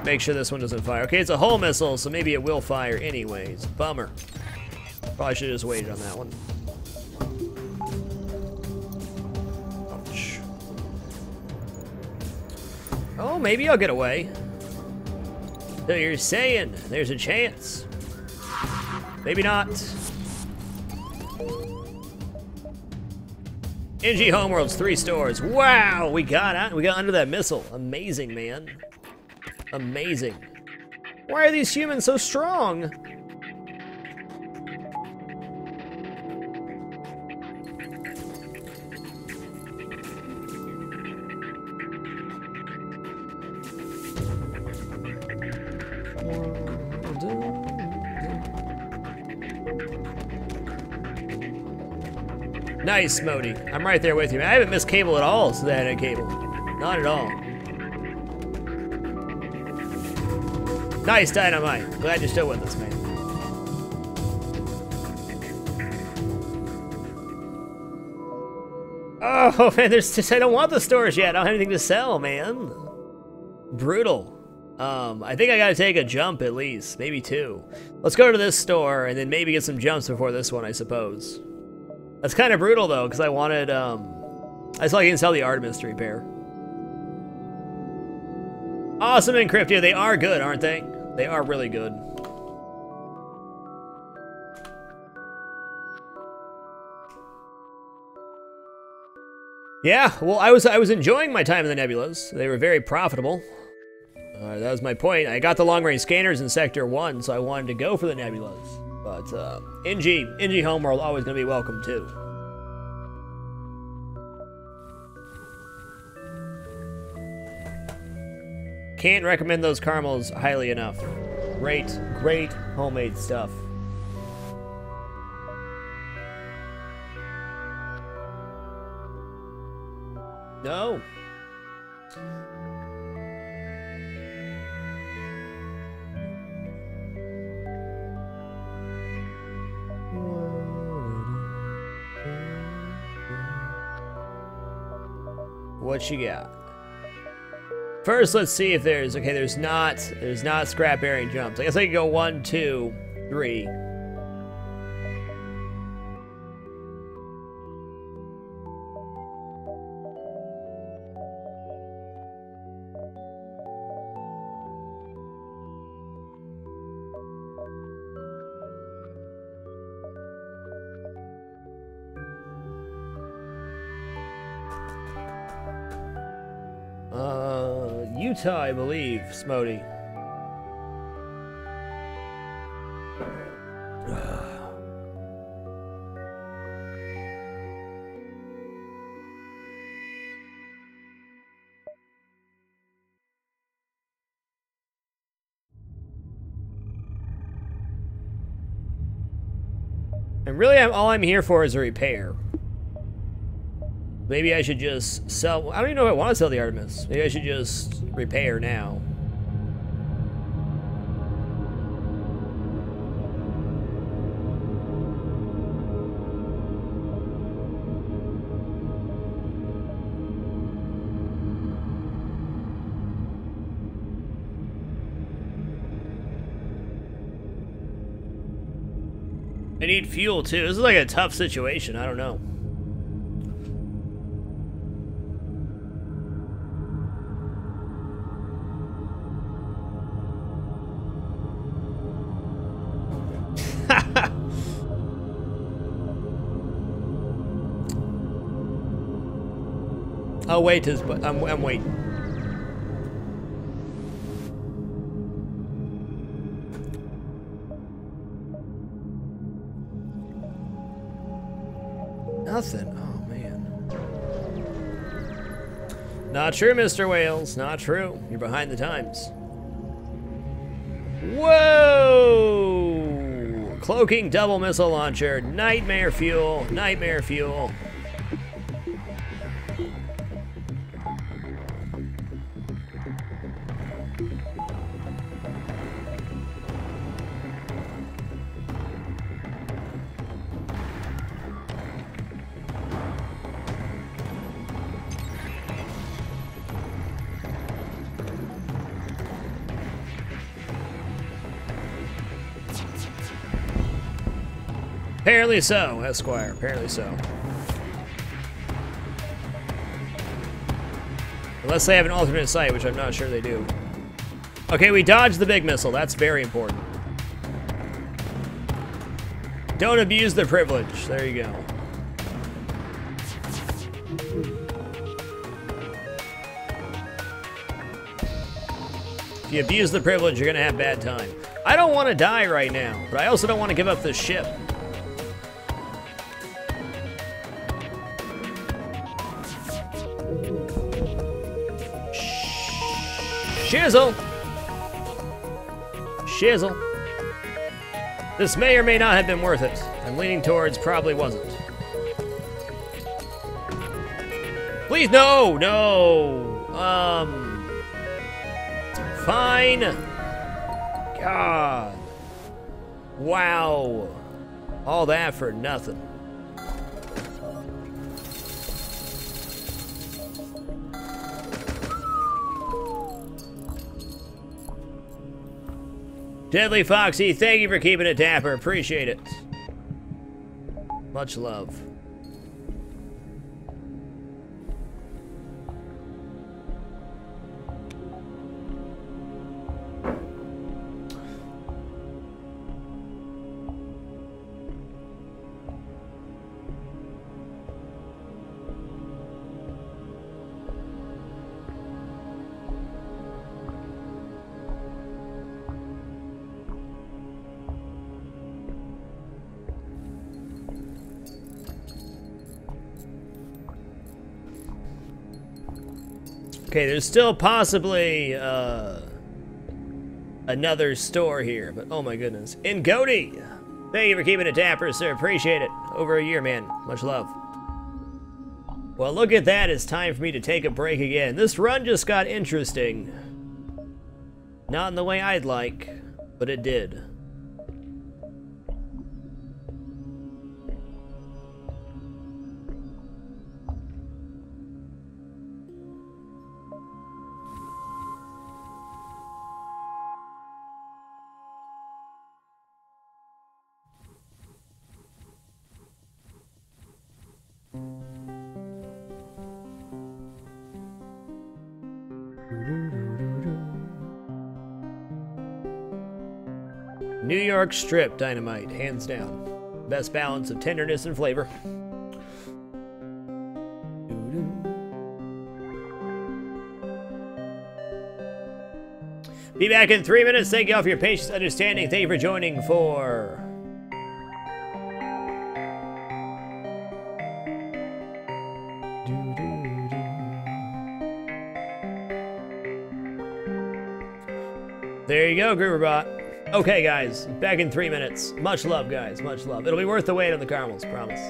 Make sure this one doesn't fire. Okay, it's a hull missile, so maybe it will fire anyways. Bummer. Probably should have just waited on that one. Ouch. Oh, maybe I'll get away. So you're saying there's a chance. Maybe not. NG Homeworld's 3 stores. Wow, we got under that missile. Amazing, man. Amazing. Why are these humans so strong? Nice, Modi. I'm right there with you. I haven't missed cable at all since I had a cable. Not at all. Nice dynamite. Glad you're still with us, man. Oh, man, there's just, I don't want the stores yet. I don't have anything to sell, man. Brutal. I think I gotta take a jump at least. Maybe 2. Let's go to this store and then maybe get some jumps before this one, I suppose. That's kind of brutal, though, because I wanted, I saw you can sell the Artemis to repair. Awesome Encryptia. They are good, aren't they? They are really good. Yeah, well, I was enjoying my time in the nebulas. They were very profitable. That was my point. I got the long-range scanners in Sector 1, so I wanted to go for the nebulas. But NG Homeworld always gonna be welcome too. Can't recommend those caramels highly enough. Great, great homemade stuff. No. What you got? First, let's see if there's, okay, there's not scrap bearing jumps. I guess I could go 1, 2, 3. Utah, I believe, Smody. And really, all I'm here for is a repair. Maybe I should just sell... I don't even know if I want to sell the Artemis. Maybe I should just repair now. I need fuel, too. This is like a tough situation. I don't know. Oh, wait. I'm waiting. Nothing. Oh, man. Not true, Mr. Wales. Not true. You're behind the times. Whoa! Cloaking double missile launcher. Nightmare fuel. Nightmare fuel. Apparently so, Esquire. Apparently so. Unless they have an alternate site, which I'm not sure they do. Okay, we dodged the big missile. That's very important. Don't abuse the privilege. There you go. If you abuse the privilege, you're gonna have bad time. I don't want to die right now, but I also don't want to give up this ship. Shizzle! Shizzle. This may or may not have been worth it. I'm leaning towards probably wasn't. Please, no! No! Fine. God. Wow. All that for nothing. Deadly Foxy, thank you for keeping it dapper. Appreciate it. Much love. Okay, there's still possibly another store here, but oh my goodness. Ingoti! Thank you for keeping it dapper, sir. Appreciate it. Over a year, man. Much love. Well, look at that. It's time for me to take a break again. This run just got interesting. Not in the way I'd like, but it did. New York strip dynamite, hands down. Best balance of tenderness and flavor. Be back in 3 minutes. Thank you all for your patience, understanding. Thank you for joining for... There you go, Grooverbot. Okay, guys, back in 3 minutes. Much love, guys, much love. It'll be worth the wait on the caramels, promise.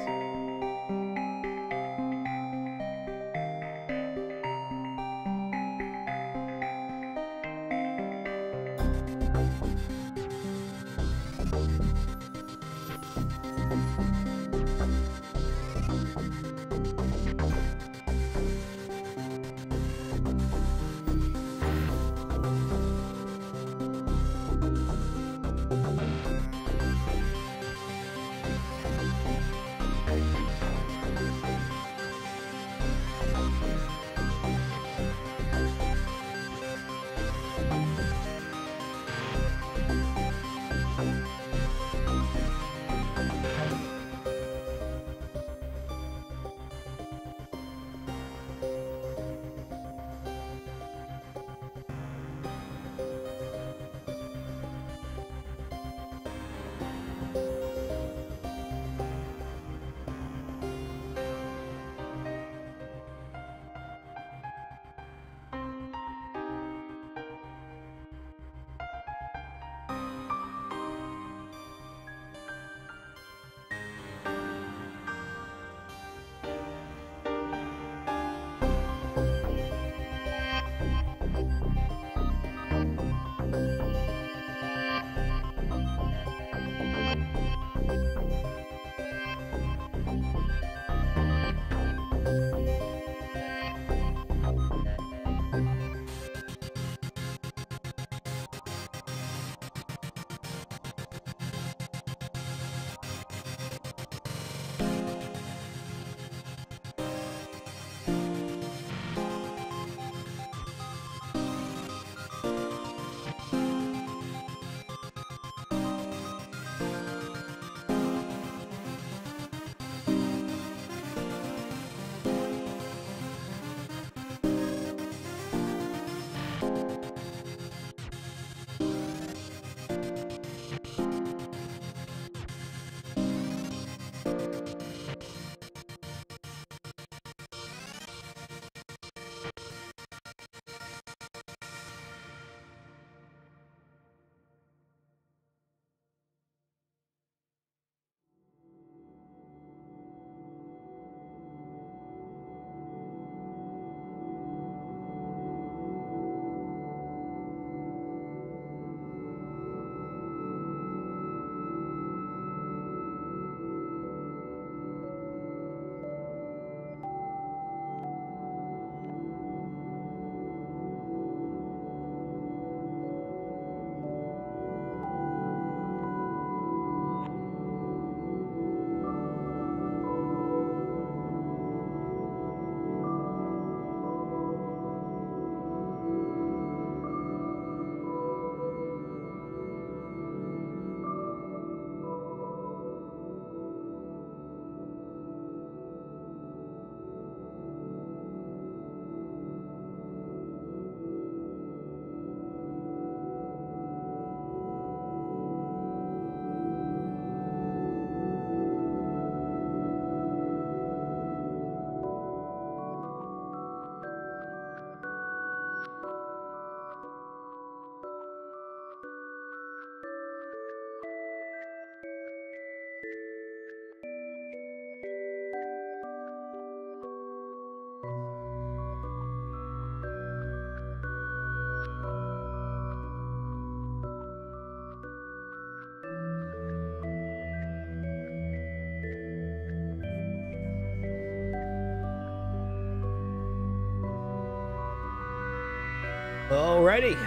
Alrighty.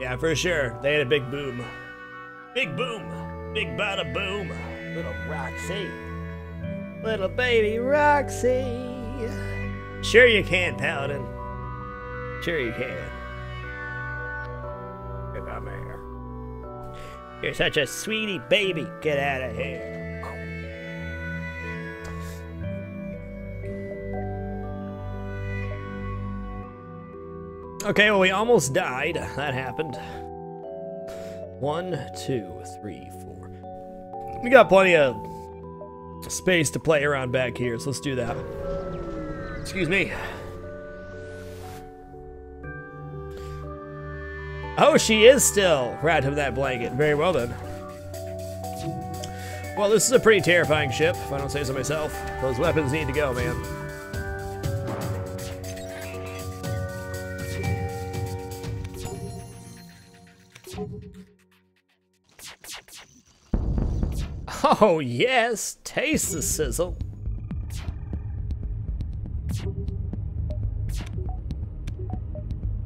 Yeah, for sure. They had a big boom. Big boom. Big bada boom. Little Roxy. Little baby Roxy. Sure you can, Paladin. Sure you can. Come here. You're such a sweetie baby. Get out of here. Okay, well, we almost died. That happened. 1, 2, 3, 4. We got plenty of space to play around back here, so let's do that. Excuse me. Oh, she is still wrapped in that blanket. Very well then. Well, this is a pretty terrifying ship, if I don't say so myself. Those weapons need to go, man. Oh, yes! Taste the sizzle.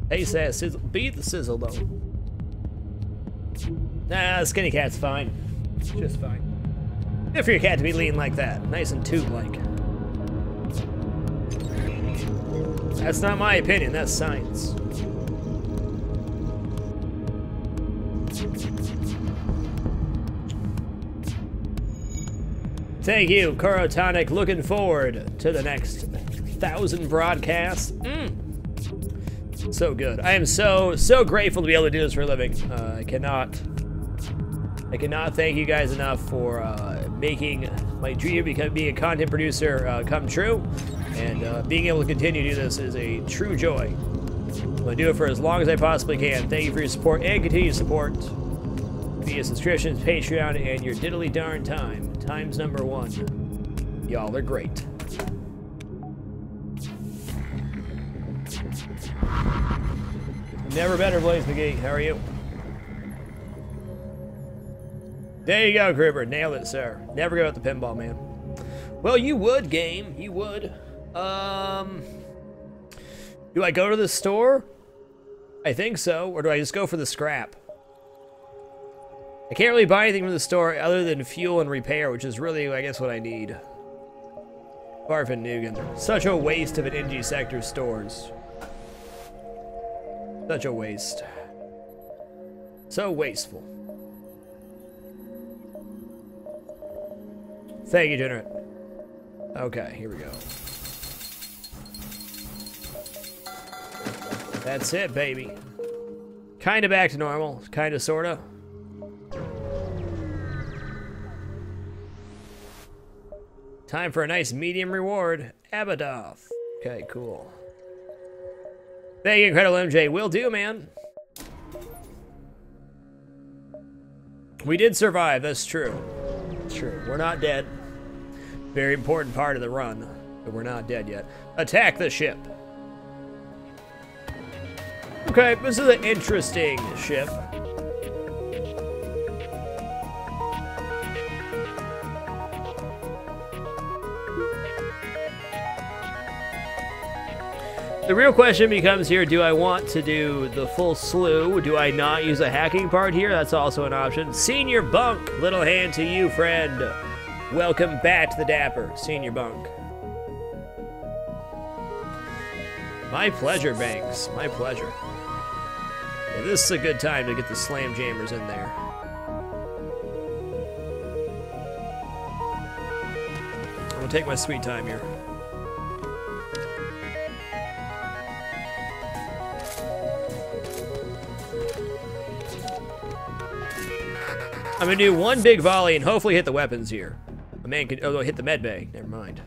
Taste that sizzle. Beat the sizzle, though. Nah, skinny cat's fine. Just fine. Good for your cat to be lean like that. Nice and tube-like. That's not my opinion, that's science. Thank you, Korotonic. Looking forward to the next 1,000 broadcasts. So good. I am so grateful to be able to do this for a living. I cannot thank you guys enough for making my dream of being a content producer come true. And being able to continue to do this is a true joy. I'm going to do it for as long as I possibly can. Thank you for your support and continued support via subscriptions, Patreon, and your diddly darn time. Times number 1. Y'all are great. Never better, Blaze McGee. How are you? There you go, Gruber. Nailed it, sir. Never go out the pinball, man. Well, you would, game. You would. Do I go to the store? I think so. Or do I just go for the scrap? I can't really buy anything from the store other than fuel and repair, which is really, I guess, what I need. Barfin Nugan. Such a waste of an NG sector stores. Such a waste. So wasteful. Thank you, Generate. Okay, here we go. That's it, baby. Kinda back to normal. Kinda, sorta. Time for a nice medium reward. Abadoth. Okay, cool. Thank you, Incredible MJ. Will do, man. We did survive, that's true. It's true. We're not dead. Very important part of the run, but we're not dead yet. Attack the ship. Okay, this is an interesting ship. The real question becomes here, do I want to do the full slew? Do I not use a hacking part here? That's also an option. Senior Bunk, little hand to you, friend. Welcome back to the Dapper, Senior Bunk. My pleasure, Banks, my pleasure. Yeah, this is a good time to get the slam jammers in there. I'm gonna take my sweet time here. I'm gonna do one big volley and hopefully hit the weapons here. A man could, oh, hit the med bay. Never mind.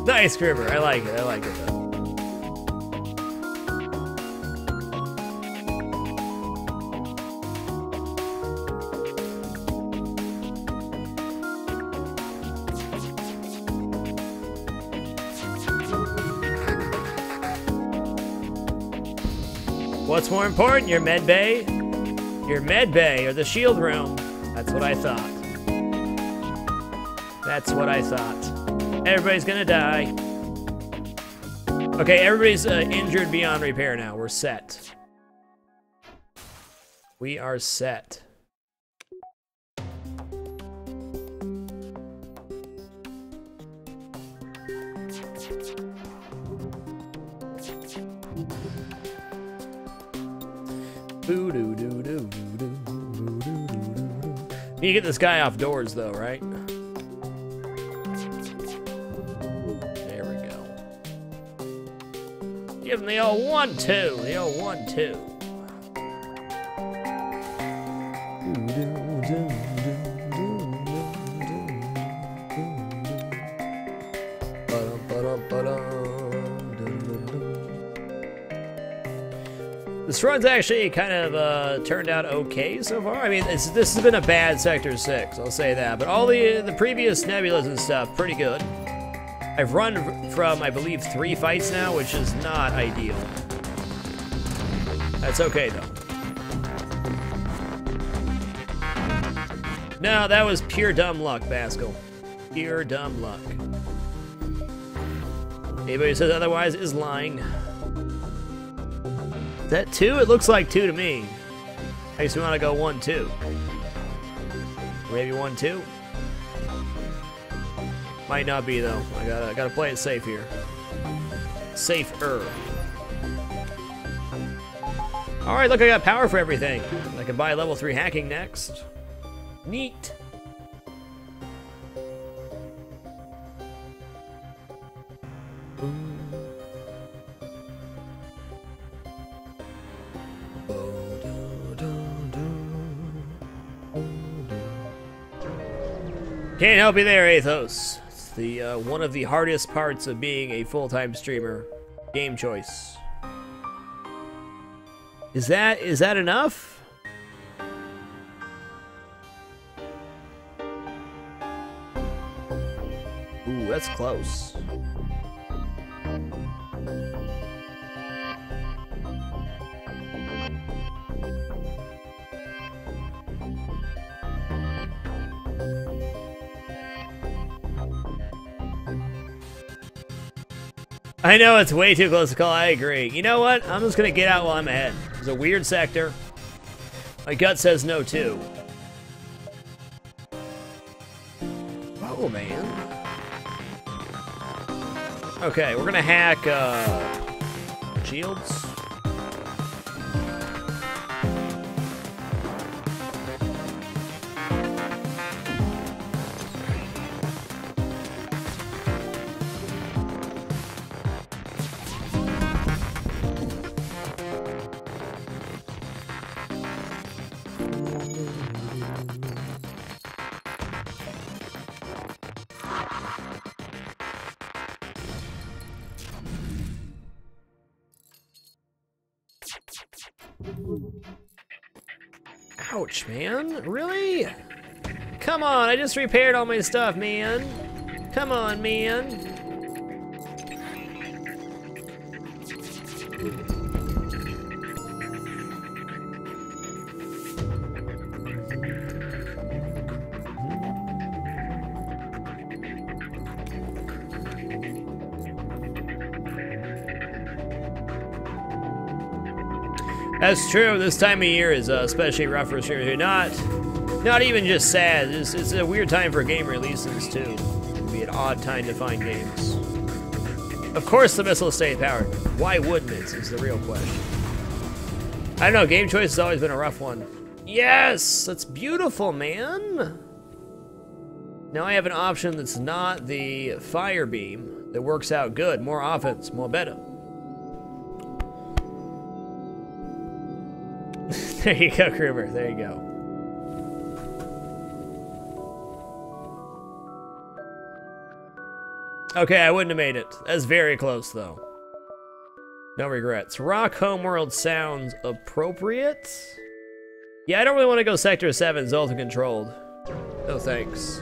Nice, Grimmer. I like it. I like it, though. What's more important, your med bay? Your med bay or the shield room? That's what I thought. That's what I thought. Everybody's gonna die. Okay, everybody's injured beyond repair now. We're set. We are set. You get this guy off doors, though, right? There we go. Give them the old 1-2. The old 1-2. This run's actually kind of turned out okay so far. I mean, this has been a bad Sector 6, I'll say that. But all the previous nebulas and stuff, pretty good. I've run from, I believe, 3 fights now, which is not ideal. That's okay, though. No, that was pure dumb luck, Baskel. Pure dumb luck. Anybody who says otherwise is lying. Is that 2? It looks like 2 to me. I guess we want to go 1-2. Maybe 1-2? Might not be, though. I gotta play it safe here. Safer. Alright, look, I got power for everything. I can buy level 3 hacking next. Neat. Can't help you there, Athos. It's the one of the hardest parts of being a full-time streamer. Game choice. Is that enough? Ooh, that's close. I know it's way too close to call, I agree. You know what? I'm just gonna get out while I'm ahead. It's a weird sector. My gut says no too. Oh man. Okay, we're gonna hack shields. Ouch, man. Really? Come on, I just repaired all my stuff, man. Come on, man. That's true. This time of year is especially rough for streamers. Not even just sad. It's a weird time for game releases too. It'd be an odd time to find games. Of course, the missile stay powered. Why wouldn't it? Is the real question. I don't know. Game choice has always been a rough one. Yes, that's beautiful, man. Now I have an option that's not the fire beam that works out good. More offense, more better. There you go, Kruber. There you go. Okay, I wouldn't have made it. That's very close, though. No regrets. Rock Homeworld sounds appropriate. Yeah, I don't really want to go Sector 7 Zoltan controlled. No thanks.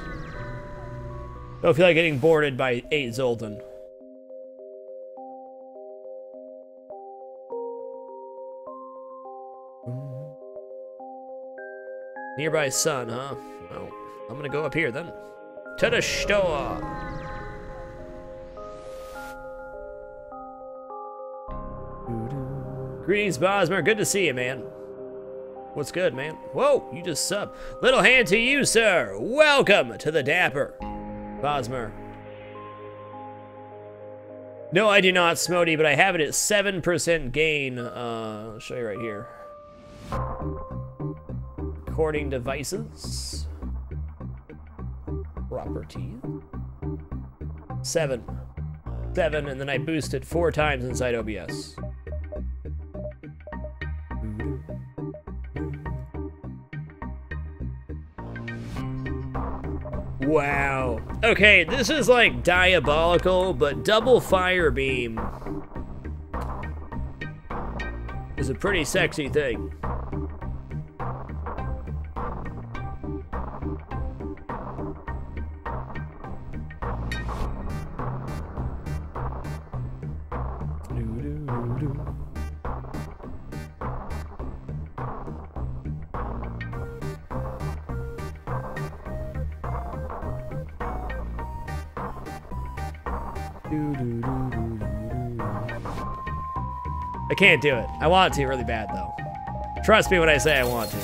Don't feel like getting boarded by 8 Zoltan. Nearby sun, huh? Well, I'm gonna go up here then. To the store. Greetings, Bosmer. Good to see you, man. What's good, man? Whoa, you just sub. Little hand to you, sir. Welcome to the Dapper. Bosmer. No, I do not, Smody, but I have it at 7% gain. I'll show you right here. Recording devices. Properties. 7. 7, and then I boost it 4 times inside OBS. Wow. Okay, this is like diabolical, but double fire beam is a pretty sexy thing. I can't do it. I want to really bad, though. Trust me when I say I want to.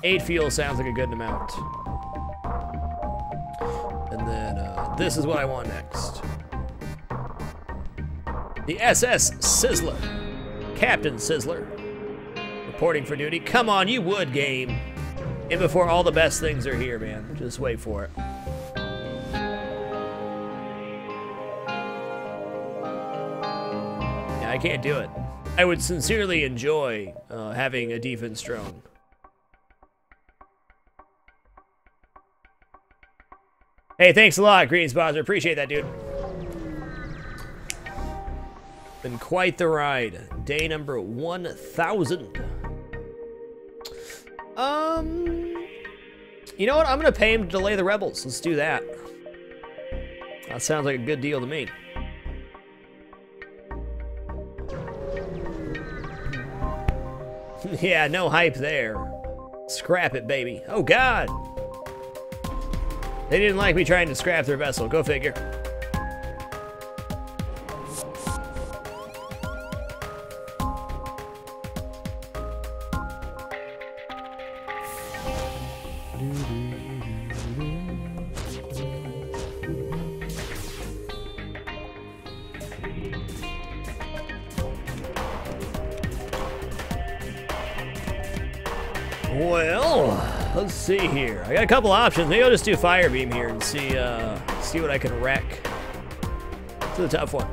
8 fuel sounds like a good amount. And then this is what I want next. The SS Sizzler. Captain Sizzler. Reporting for duty. Come on, you would, game. And before all the best things are here, man. Just wait for it. I can't do it. I would sincerely enjoy having a defense drone. Hey, thanks a lot, Green Sponsor. Appreciate that, dude. Been quite the ride. Day number 1,000. You know what? I'm gonna pay him to delay the rebels. Let's do that. That sounds like a good deal to me. Yeah, no hype there. Scrap it, baby. Oh, God. They didn't like me trying to scrap their vessel. Go figure. Well, let's see here. I got a couple options. Maybe I'll just do fire beam here and see what I can wreck. To the tough one.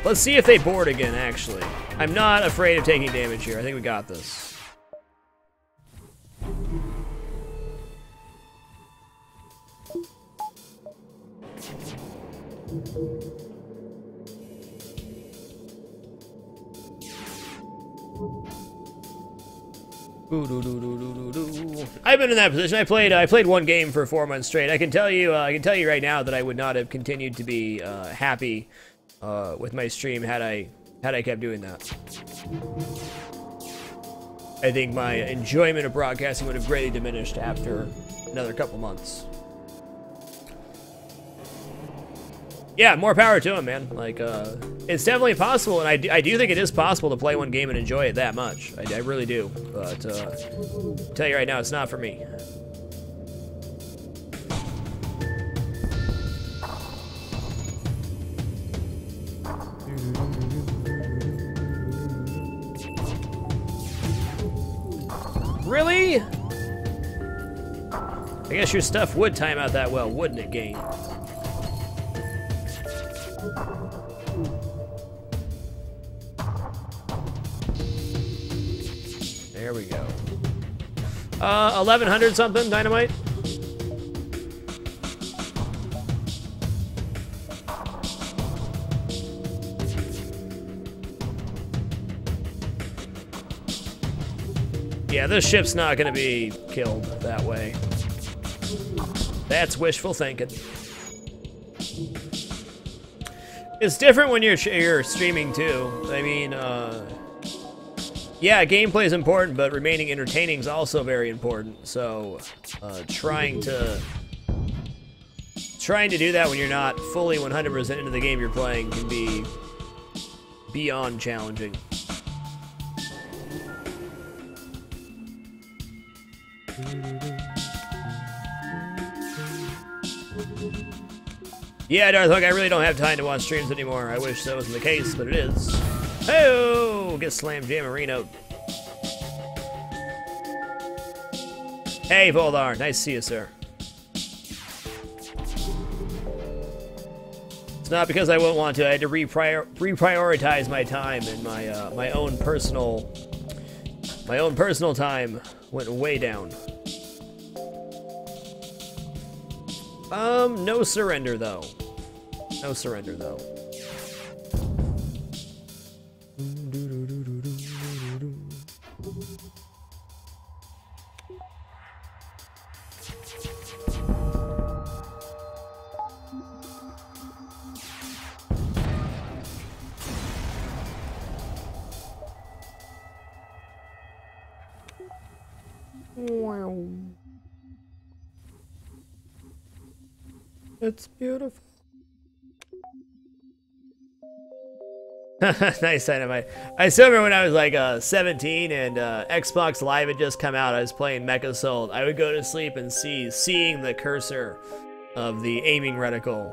Let's see if they board again, actually. I'm not afraid of taking damage here. I think we got this. I've been in that position. I played one game for 4 months straight. I can tell you right now that I would not have continued to be happy with my stream had I kept doing that. I think my enjoyment of broadcasting would have greatly diminished after another couple months. Yeah, more power to him, man. Like, it's definitely possible, and I do think it is possible to play one game and enjoy it that much. I really do. But, I'll tell you right now, it's not for me. Really? I guess your stuff would time out that well, wouldn't it, game? There we go. 1100 something dynamite. Yeah, this ship's not gonna be killed that way. That's wishful thinking. It's different when you're streaming too. I mean, yeah, gameplay is important, but remaining entertaining is also very important. So, trying to do that when you're not fully 100% into the game you're playing can be beyond challenging. Yeah, Darthog, I really don't have time to watch streams anymore. I wish that wasn't the case, but it is. Hey-oh! Get slam jammerinoed. Hey, Voldar. Nice to see you, sir. It's not because I wouldn't want to. I had to reprioritize my time, and my own personal time went way down. No surrender though. No surrender though. It's beautiful. Nice dynamite. I still remember when I was like 17 and Xbox Live had just come out. I was playing Mecha Assault. I would go to sleep and seeing the cursor of the aiming reticle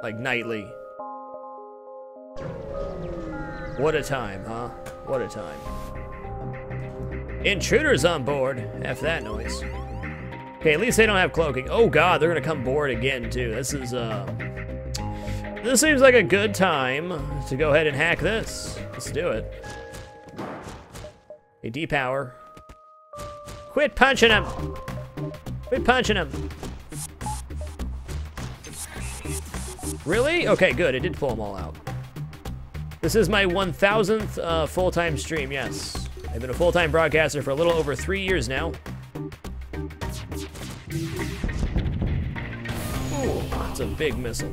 like nightly. What a time, huh? What a time. Intruders on board. F that noise. Okay, at least they don't have cloaking. Oh god, they're gonna come board again too. This seems like a good time to go ahead and hack this. Let's do it. Hey, depower. Quit punching him! Quit punching him! Really? Okay, good. It did pull them all out. This is my 1000th full-time stream, yes. I've been a full-time broadcaster for a little over 3 years now. Ooh, that's a big missile.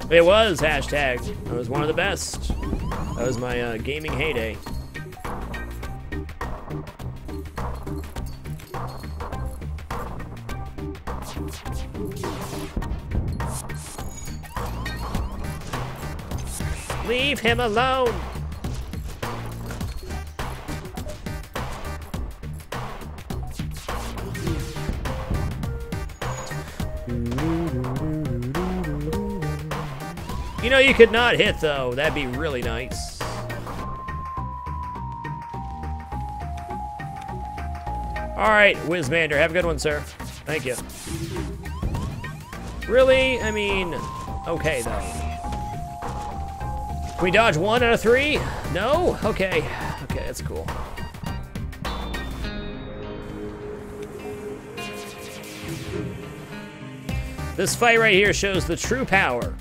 It was, hashtag. I was one of the best. That was my gaming heyday. Leave him alone! You know, you could not hit, though. That'd be really nice. All right, Whizmander, have a good one, sir. Thank you. Really? I mean, okay, though. Can we dodge 1 out of 3? No? Okay. Okay, that's cool. This fight right here shows the true power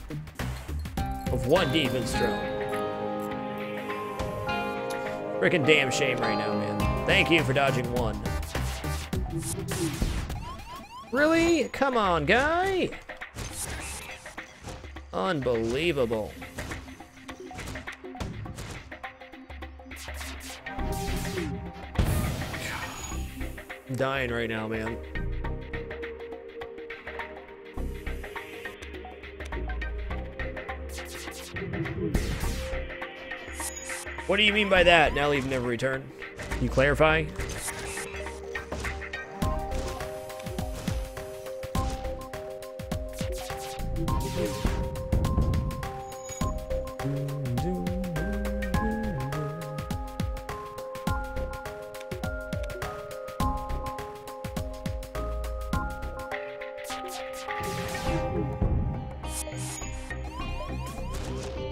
of one defense drone. Frickin' damn shame right now, man. Thank you for dodging 1. Really? Come on, guy. Unbelievable. I'm dying right now, man. What do you mean by that? Now leave, never return. Can you clarify?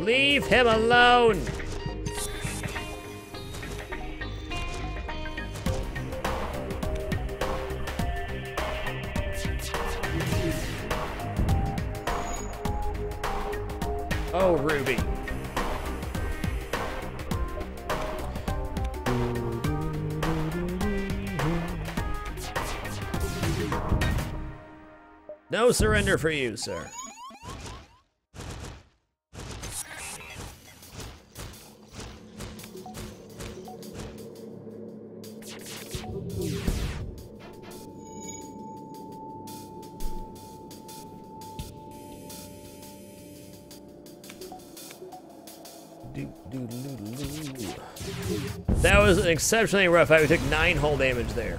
Leave him alone! Oh, Ruby. No surrender for you, sir. That was an exceptionally rough fight. We took 9 hull damage there.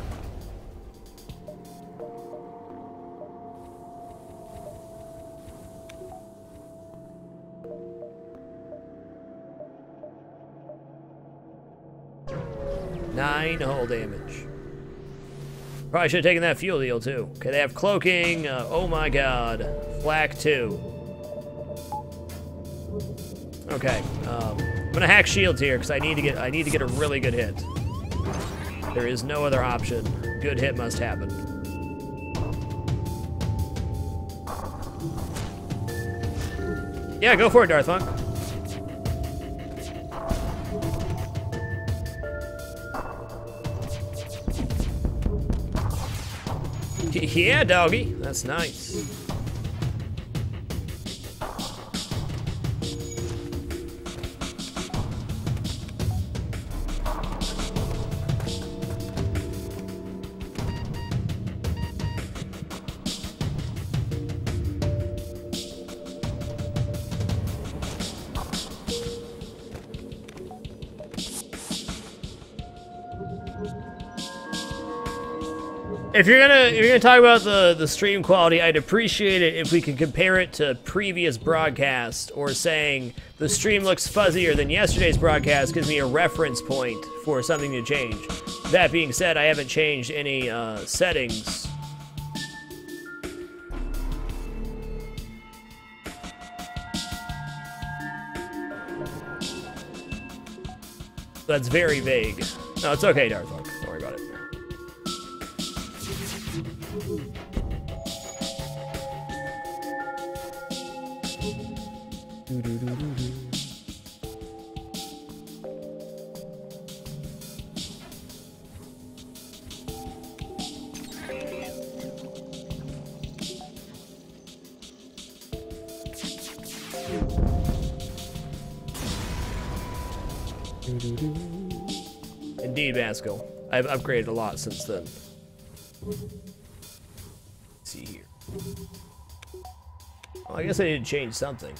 Nine hull damage. Probably should have taken that fuel deal, too. Okay, they have cloaking. Oh my god. Flak 2. Okay, I'm gonna hack shields here because I need to get a really good hit. There is no other option. Good hit must happen. Yeah, go for it, Darth Funk. Yeah, doggy. That's nice. If you're gonna talk about the stream quality, I'd appreciate it if we could compare it to previous broadcasts, or saying the stream looks fuzzier than yesterday's broadcast gives me a reference point for something to change. That being said, I haven't changed any settings. That's very vague. No, it's okay, Darth Funk. Don't worry about it. Indeed, Masco. I've upgraded a lot since then. Let's see here. Well, I guess I need to change something.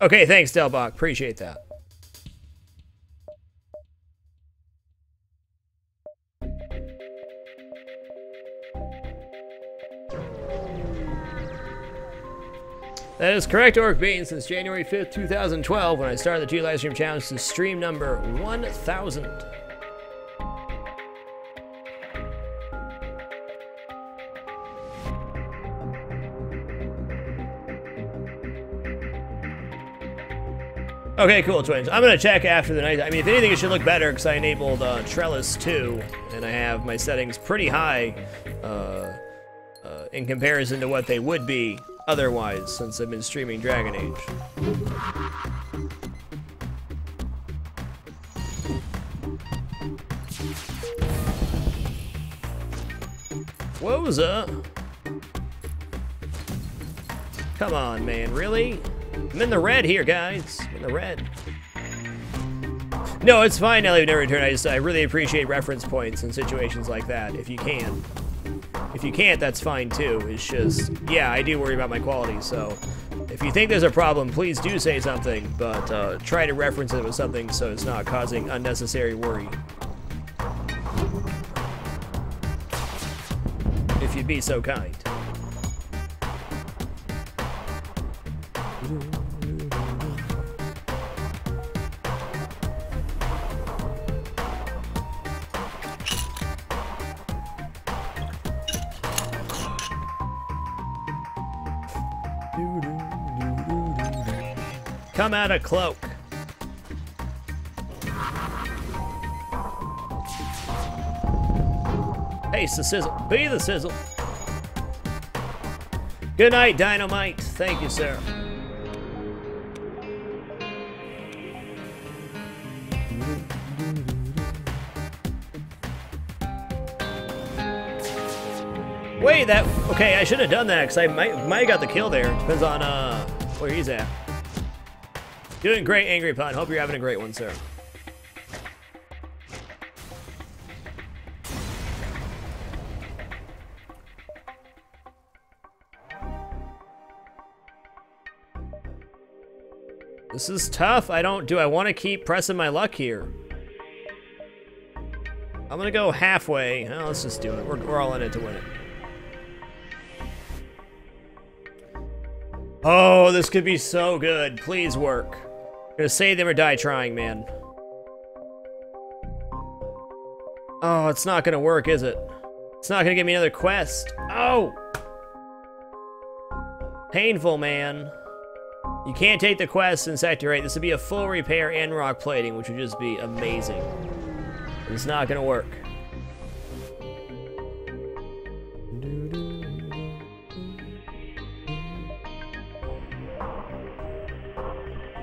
Okay, thanks, Delbach. Appreciate that. That is correct, Orc Bean. Since January 5th, 2012, when I started the 2 live stream challenge, to stream number 1,000. Okay, cool, Twins. I'm gonna check after the night. I mean, if anything, it should look better because I enabled Trellis 2, and I have my settings pretty high in comparison to what they would be otherwise, since I've been streaming Dragon Age. What's up? Come on, man, really? I'm in the red here, guys. I'm in the red. No, it's fine, Ellie. Never return. I really appreciate reference points in situations like that, if you can. If you can't, that's fine too. It's just, yeah, I do worry about my quality, so if you think there's a problem, please do say something, but try to reference it with something so it's not causing unnecessary worry. If you'd be so kind. Come out of cloak. Pace the sizzle. Be the sizzle. Good night, Dynamite. Thank you, sir. Wait, that... Okay, I should have done that, because I might have got the kill there. Depends on, where he's at. Doing great, Angry Pun. Hope you're having a great one, sir. This is tough. Do I want to keep pressing my luck here? I'm gonna go halfway. Oh, let's just do it. We're all in it to win it. Oh, this could be so good. Please work. I'm gonna save them or die trying, man. Oh, it's not gonna work, is it? It's not gonna give me another quest. Oh! Painful, man. You can't take the quest in Sector 8. This would be a full repair and rock plating, which would just be amazing. It's not gonna work.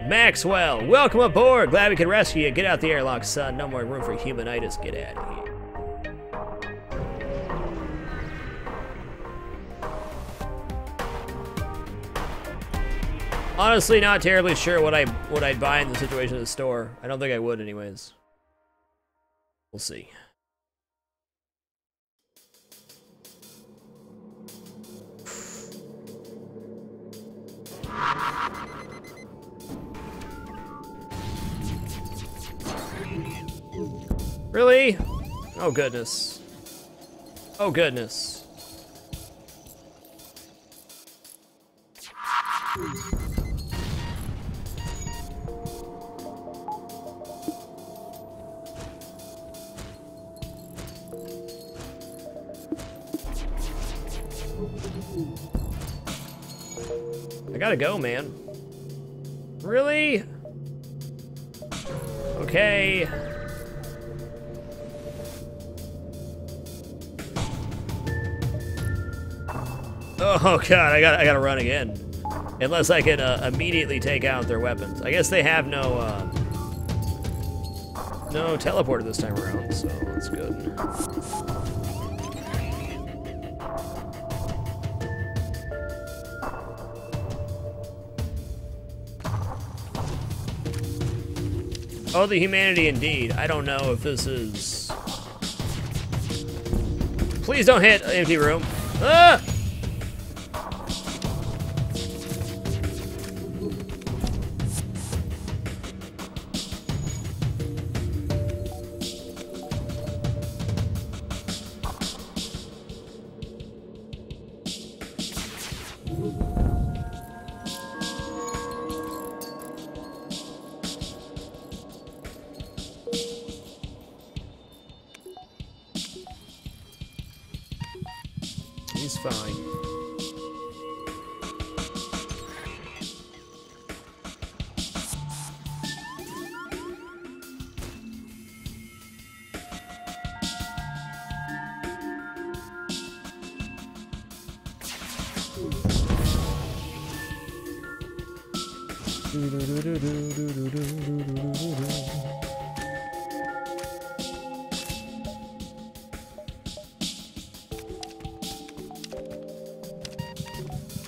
Maxwell, welcome aboard. Glad we could rescue you. Get out the airlock, son. No more room for humanitis. Get out of here. Honestly, not terribly sure what I'd buy in the situation of the store. I don't think I would, anyways. We'll see. Really? Oh goodness. Oh goodness. I gotta go, man. Really? Okay. Oh god, I gotta run again. Unless I can immediately take out their weapons. I guess they have no teleporter this time around, so that's good. Oh, the humanity indeed. I don't know if this is... Please don't hit empty room. Ah! He's fine.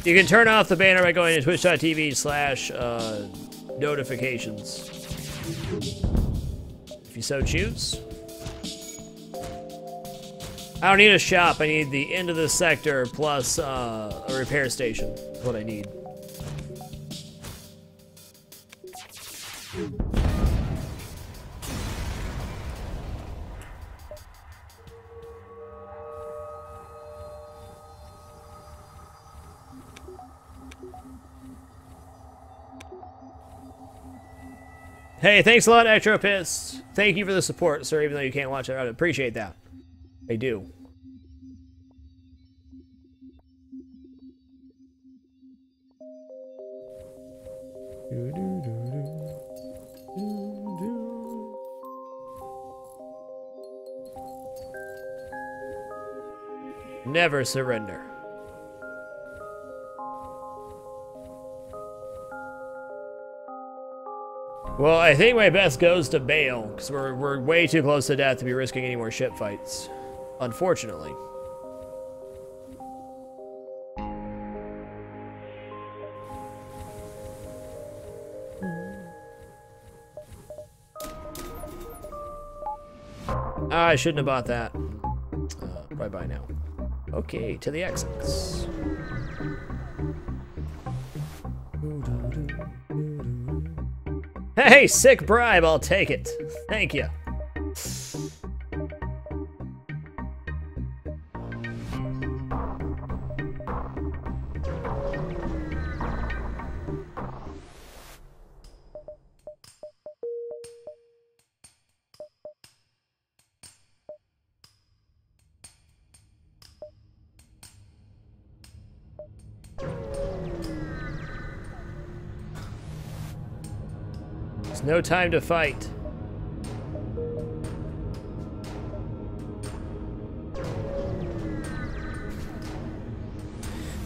You can turn off the banner by going to twitch.tv/notifications. If you so choose. I don't need a shop, I need the end of the sector plus a repair station. That's what I need. Hey, thanks a lot, Ectropist. Thank you for the support, sir, even though you can't watch it. I appreciate that. I do. Never surrender. Well, I think my best goes to bail, because we're way too close to death to be risking any more ship fights. Unfortunately. I shouldn't have bought that. Bye-bye now. Okay, to the exits. Hey, sick bribe, I'll take it. Thank you. There's no time to fight.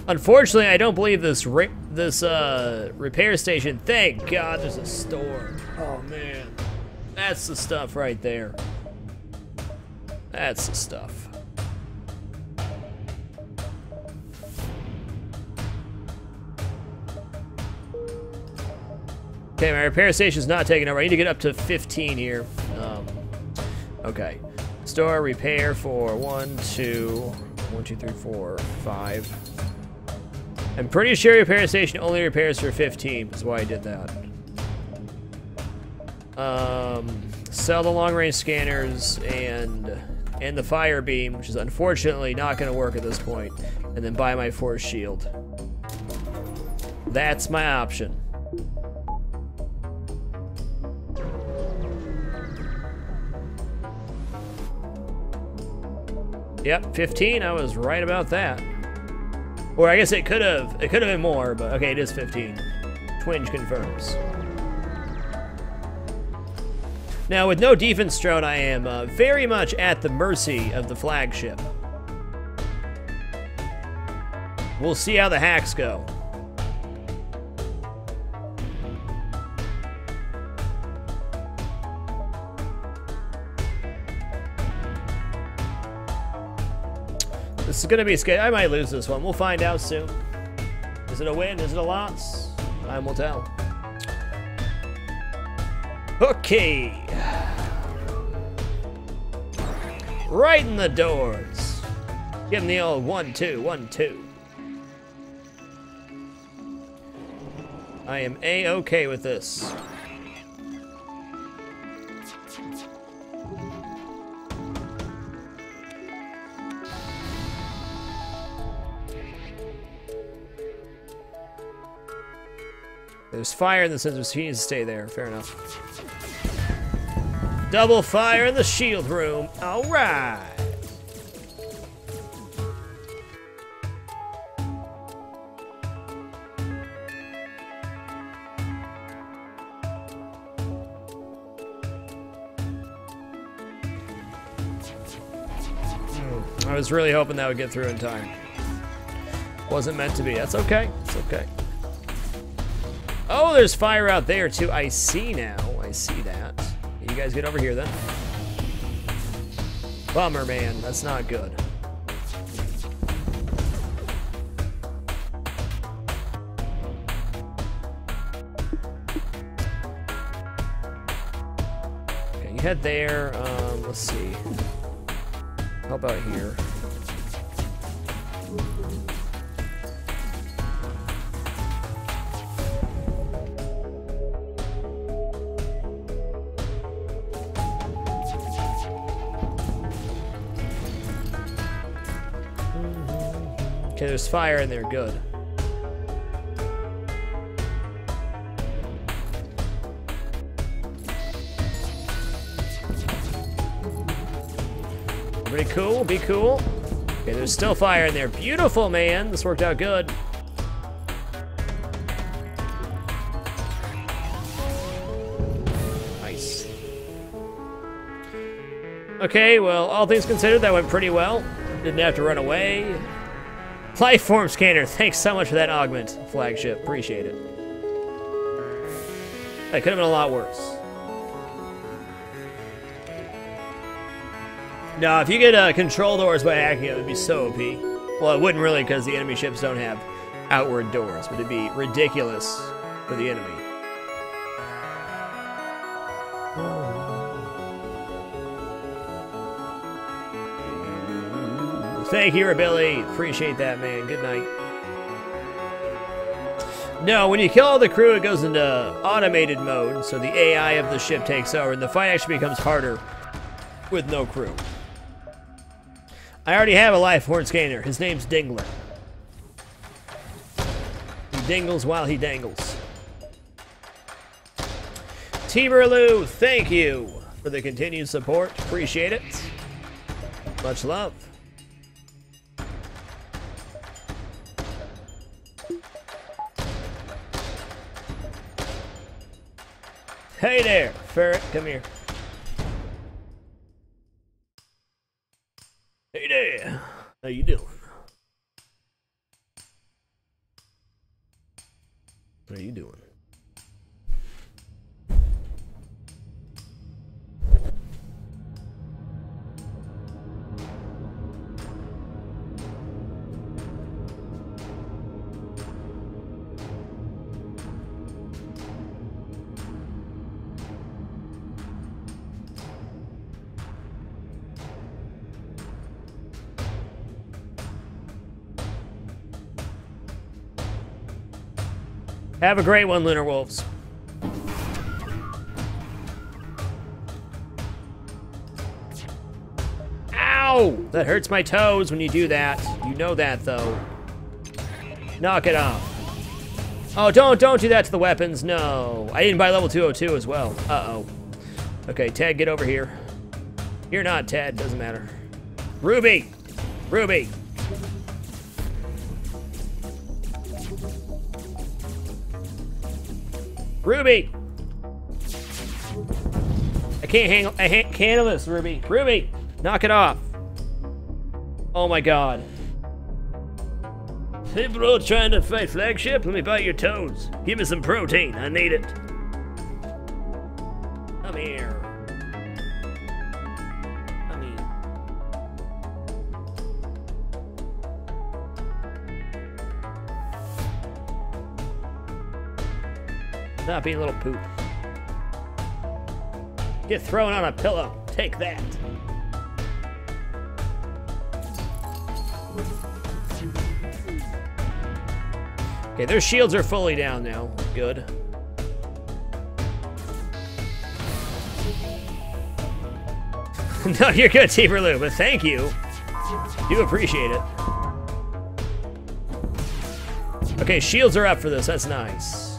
Unfortunately, I don't believe this repair station. Thank God there's a store. Oh man, that's the stuff right there. That's the stuff. Okay, my repair station's not taking over. I need to get up to 15 here. Okay. Store repair for 1, 2, 3, 4, 5. I'm pretty sure repair station only repairs for 15. That's why I did that. Sell the long-range scanners and the fire beam, which is unfortunately not going to work at this point, and then buy my force shield. That's my option. Yep, 15. I was right about that. Or I guess it could have been more, but okay, it is 15. Twinge confirms. Now, with no defense drone, I am very much at the mercy of the flagship. We'll see how the hacks go. This is gonna be scary. I might lose this one. We'll find out soon. Is it a win? Is it a loss? Time will tell. Okay. Right in the doors. Give him the old 1, 2, 1, 2. I am A-okay with this. There's fire in the sensor, so he needs to stay there. Fair enough. Double fire in the shield room. All right. I was really hoping that would get through in time. Wasn't meant to be. That's okay. It's okay. Oh, there's fire out there too. I see now. I see that. You guys get over here then. Bummer, man. That's not good. Okay, you head there. Let's see. How about here? Okay, there's fire in there, good. Pretty cool, be cool. Okay, there's still fire in there. Beautiful, man. This worked out good. Nice. Okay, well, all things considered, that went pretty well. Didn't have to run away. Life form scanner, thanks so much for that augment, flagship. Appreciate it. That could have been a lot worse. No, if you could control doors by hacking it would be so OP. Well, it wouldn't really because the enemy ships don't have outward doors, but it'd be ridiculous for the enemy. Thank you, Billy. Appreciate that, man. Good night. No, when you kill all the crew, it goes into automated mode, so the AI of the ship takes over, and the fight actually becomes harder with no crew. I already have a life horn scanner. His name's Dingler. He dingles while he dangles. Timberloo, thank you for the continued support. Appreciate it. Much love. Hey there, ferret, come here. Hey there, how you doing? How you doing? Have a great one, Lunar Wolves. Ow! That hurts my toes when you do that. You know that, though. Knock it off. Oh, don't do that to the weapons. No. I didn't buy level 202 as well. Uh-oh. Okay, Ted, get over here. You're not Ted. Doesn't matter. Ruby! Ruby! Ruby! I can't handle this, Ruby. Ruby! Knock it off. Oh my god. Hey bro, trying to fight flagship? Let me bite your toes. Give me some protein, I need it. Come here. Come here. Stop being a little poop. Get thrown on a pillow. Take that. Okay, their shields are fully down now. Good. No, you're good, Timberloo, but thank you. Do appreciate it. Okay, shields are up for this. That's nice.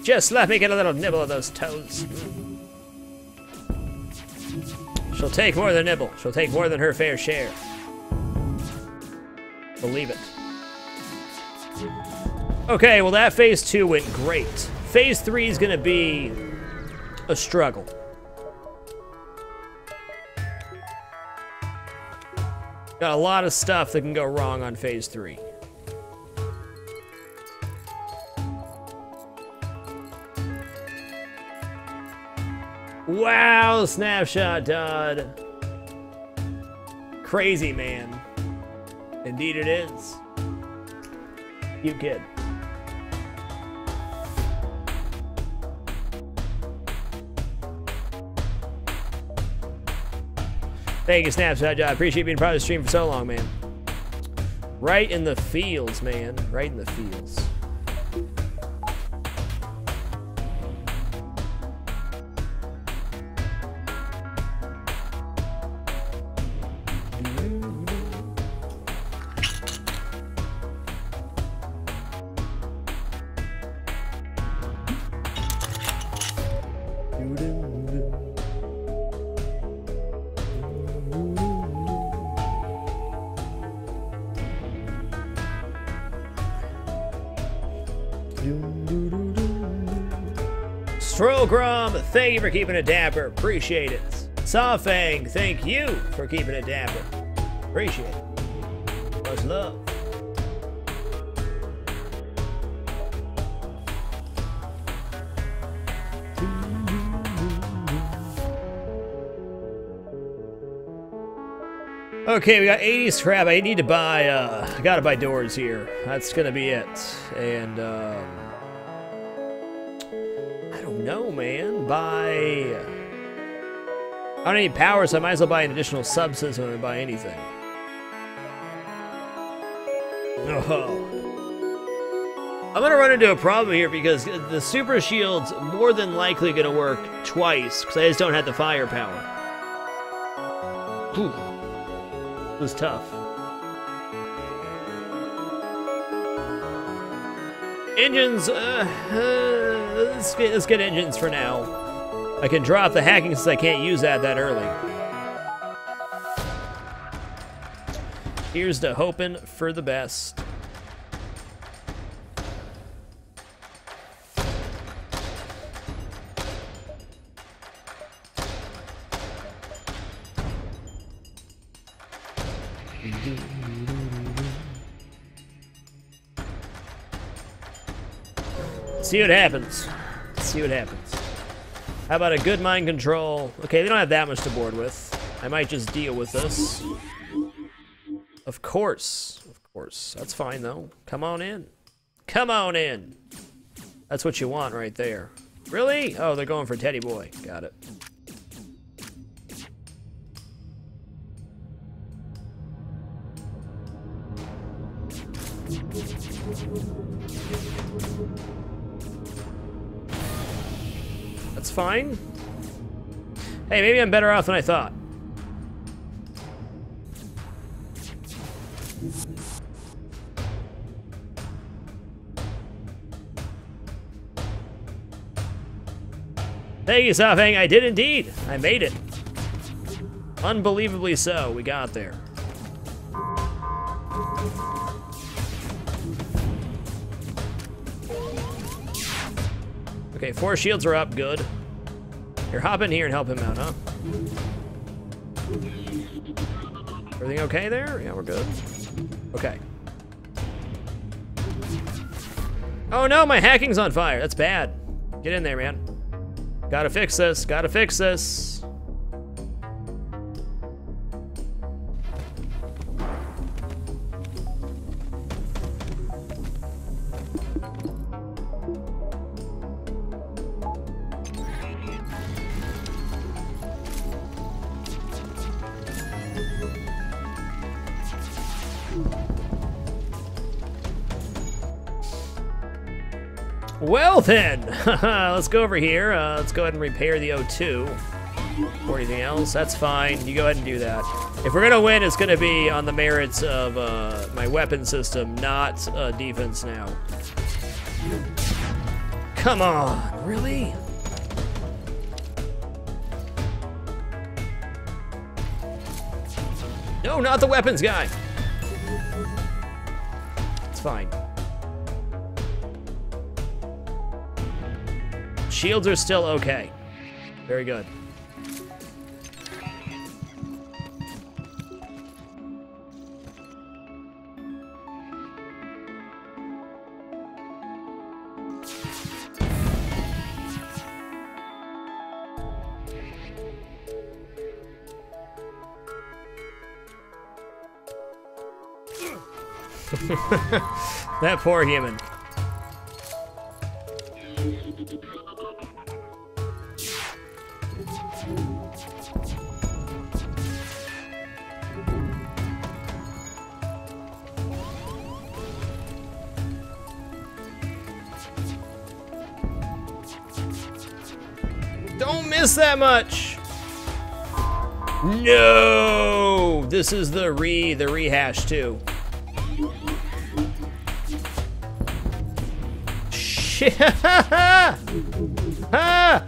Just let me get a little nibble of those toes. She'll take more than nibble. She'll take more than her fair share. Believe it. Okay, well that phase 2 went great. Phase 3 is gonna be a struggle. Got a lot of stuff that can go wrong on phase 3. Wow, snapshot, Todd. Crazy, man. Indeed it is. You kid. Thank you, Snapshot, Todd. I appreciate being part of the stream for so long, man. Right in the fields, man. Right in the fields. Strogrom, thank you for keeping it dapper. Appreciate it. Sawfang, thank you for keeping it dapper. Appreciate it. Much love. Okay, we got 80 scrap. I need to buy, I gotta buy doors here. That's gonna be it. And, I don't know, man. I don't need power, so I might as well buy an additional subsystem and buy anything. Oh. I'm gonna run into a problem here because the super shield's more than likely gonna work twice, because I just don't have the firepower. Whew. It was tough. Engines, let's get engines for now. I can drop the hacking since I can't use that early. Here's to hoping for the best. See what happens. See what happens. How about a good mind control? Okay, they don't have that much to board with. I might just deal with this. Of course. Of course. That's fine, though. Come on in. Come on in. That's what you want right there. Really? Oh, they're going for Teddy Boy. Got it. That's fine. Hey, maybe I'm better off than I thought. Thank you, Safang. I did indeed. I made it. Unbelievably so. We got there. Okay, 4 shields are up. Good. Here, hop in here and help him out, huh? Everything okay there? Yeah, we're good. Okay. Oh no, my hacking's on fire. That's bad. Get in there, man. Gotta fix this. Gotta fix this. Well then, let's go over here. Let's go ahead and repair the O2 or anything else. That's fine. You go ahead and do that. If we're gonna win, it's gonna be on the merits of my weapon system, not defense now. Come on, really? No, not the weapons guy. It's fine. Shields are still okay. Very good. That poor human. Don't miss that much. No, this is the rehash too. Shit. Ah!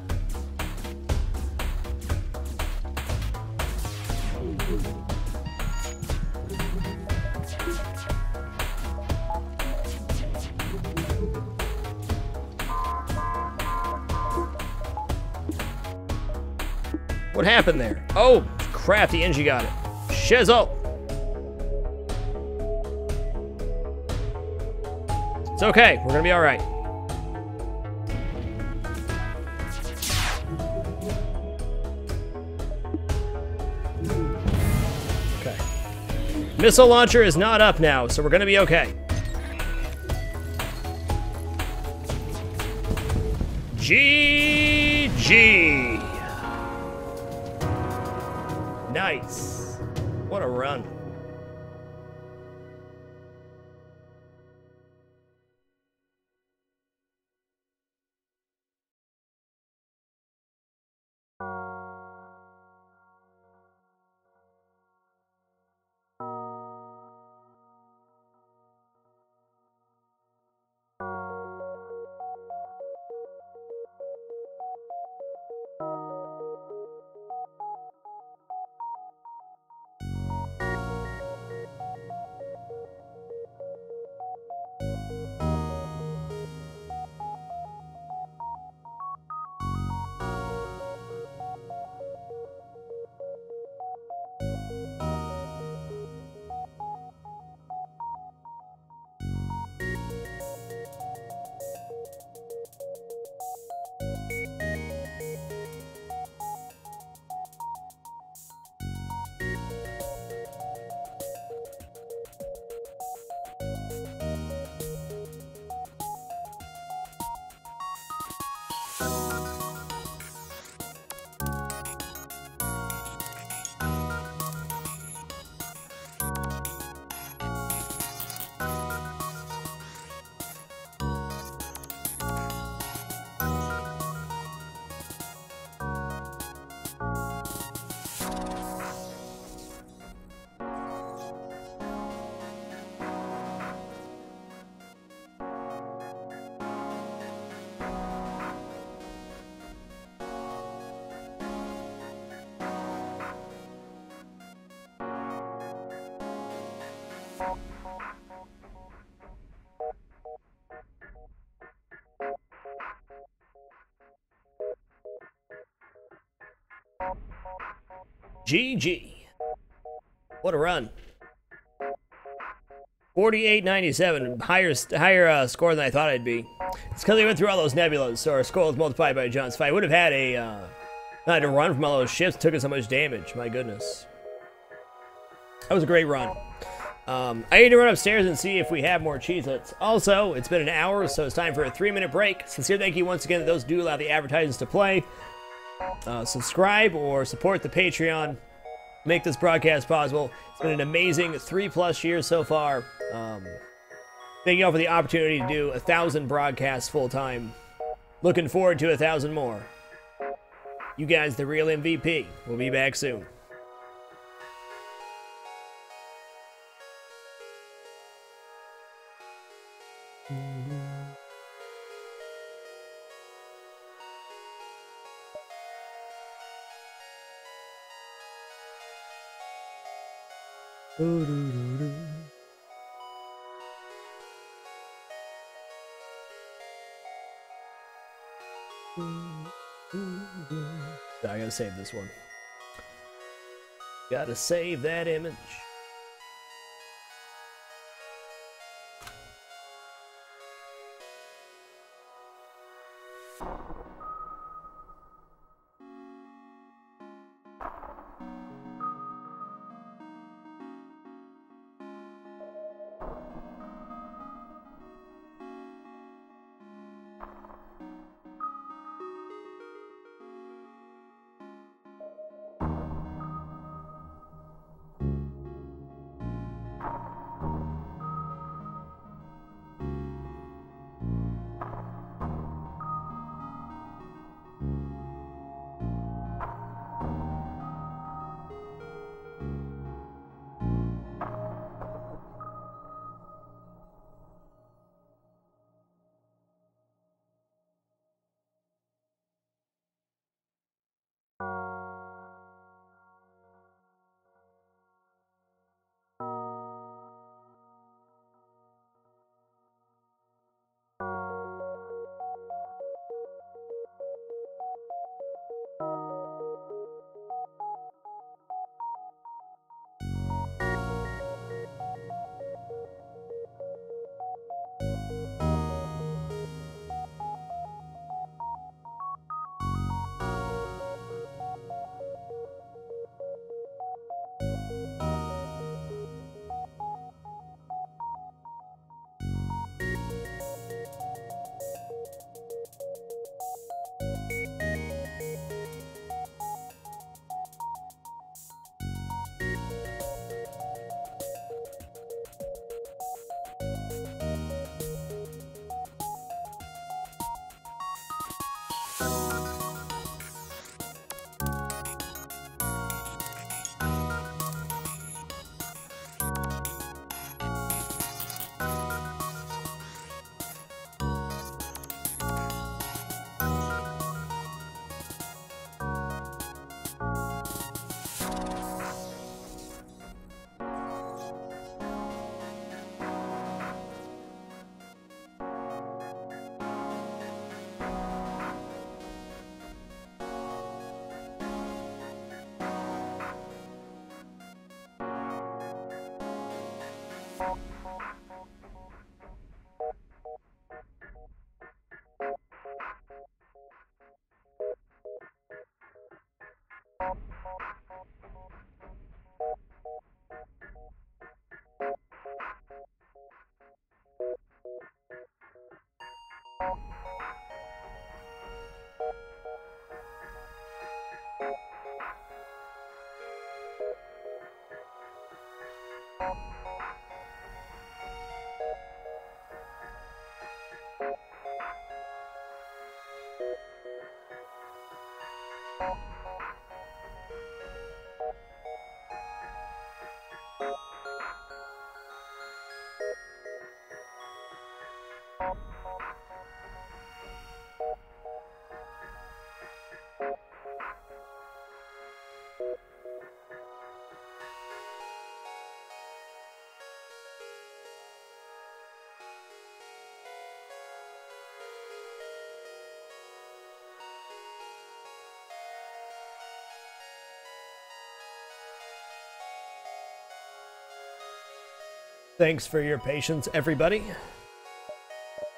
What happened there? Oh, crap, the NG got it. Shizzle! It's okay, we're gonna be alright. Okay. Missile launcher is not up now, so we're gonna be okay. GG! Nice. What a run. GG. What a run. 48.97, higher score than I thought I'd be. It's because I went through all those nebulas, so our score was multiplied by John's. If I would have had a, not to run from all those ships, took us so much damage. My goodness. That was a great run. I need to run upstairs and see if we have more Cheez-Its. Also, it's been an hour, so it's time for a 3-minute break. Sincere thank you once again to those who do allow the advertisements to play. Subscribe or support the Patreon. Make this broadcast possible. It's been an amazing 3+ years so far. Thank you all for the opportunity to do 1,000 broadcasts full-time. Looking forward to 1,000 more. You guys, the real MVP. We'll be back soon. I gotta save this one. Gotta save that image. Thanks for your patience, everybody.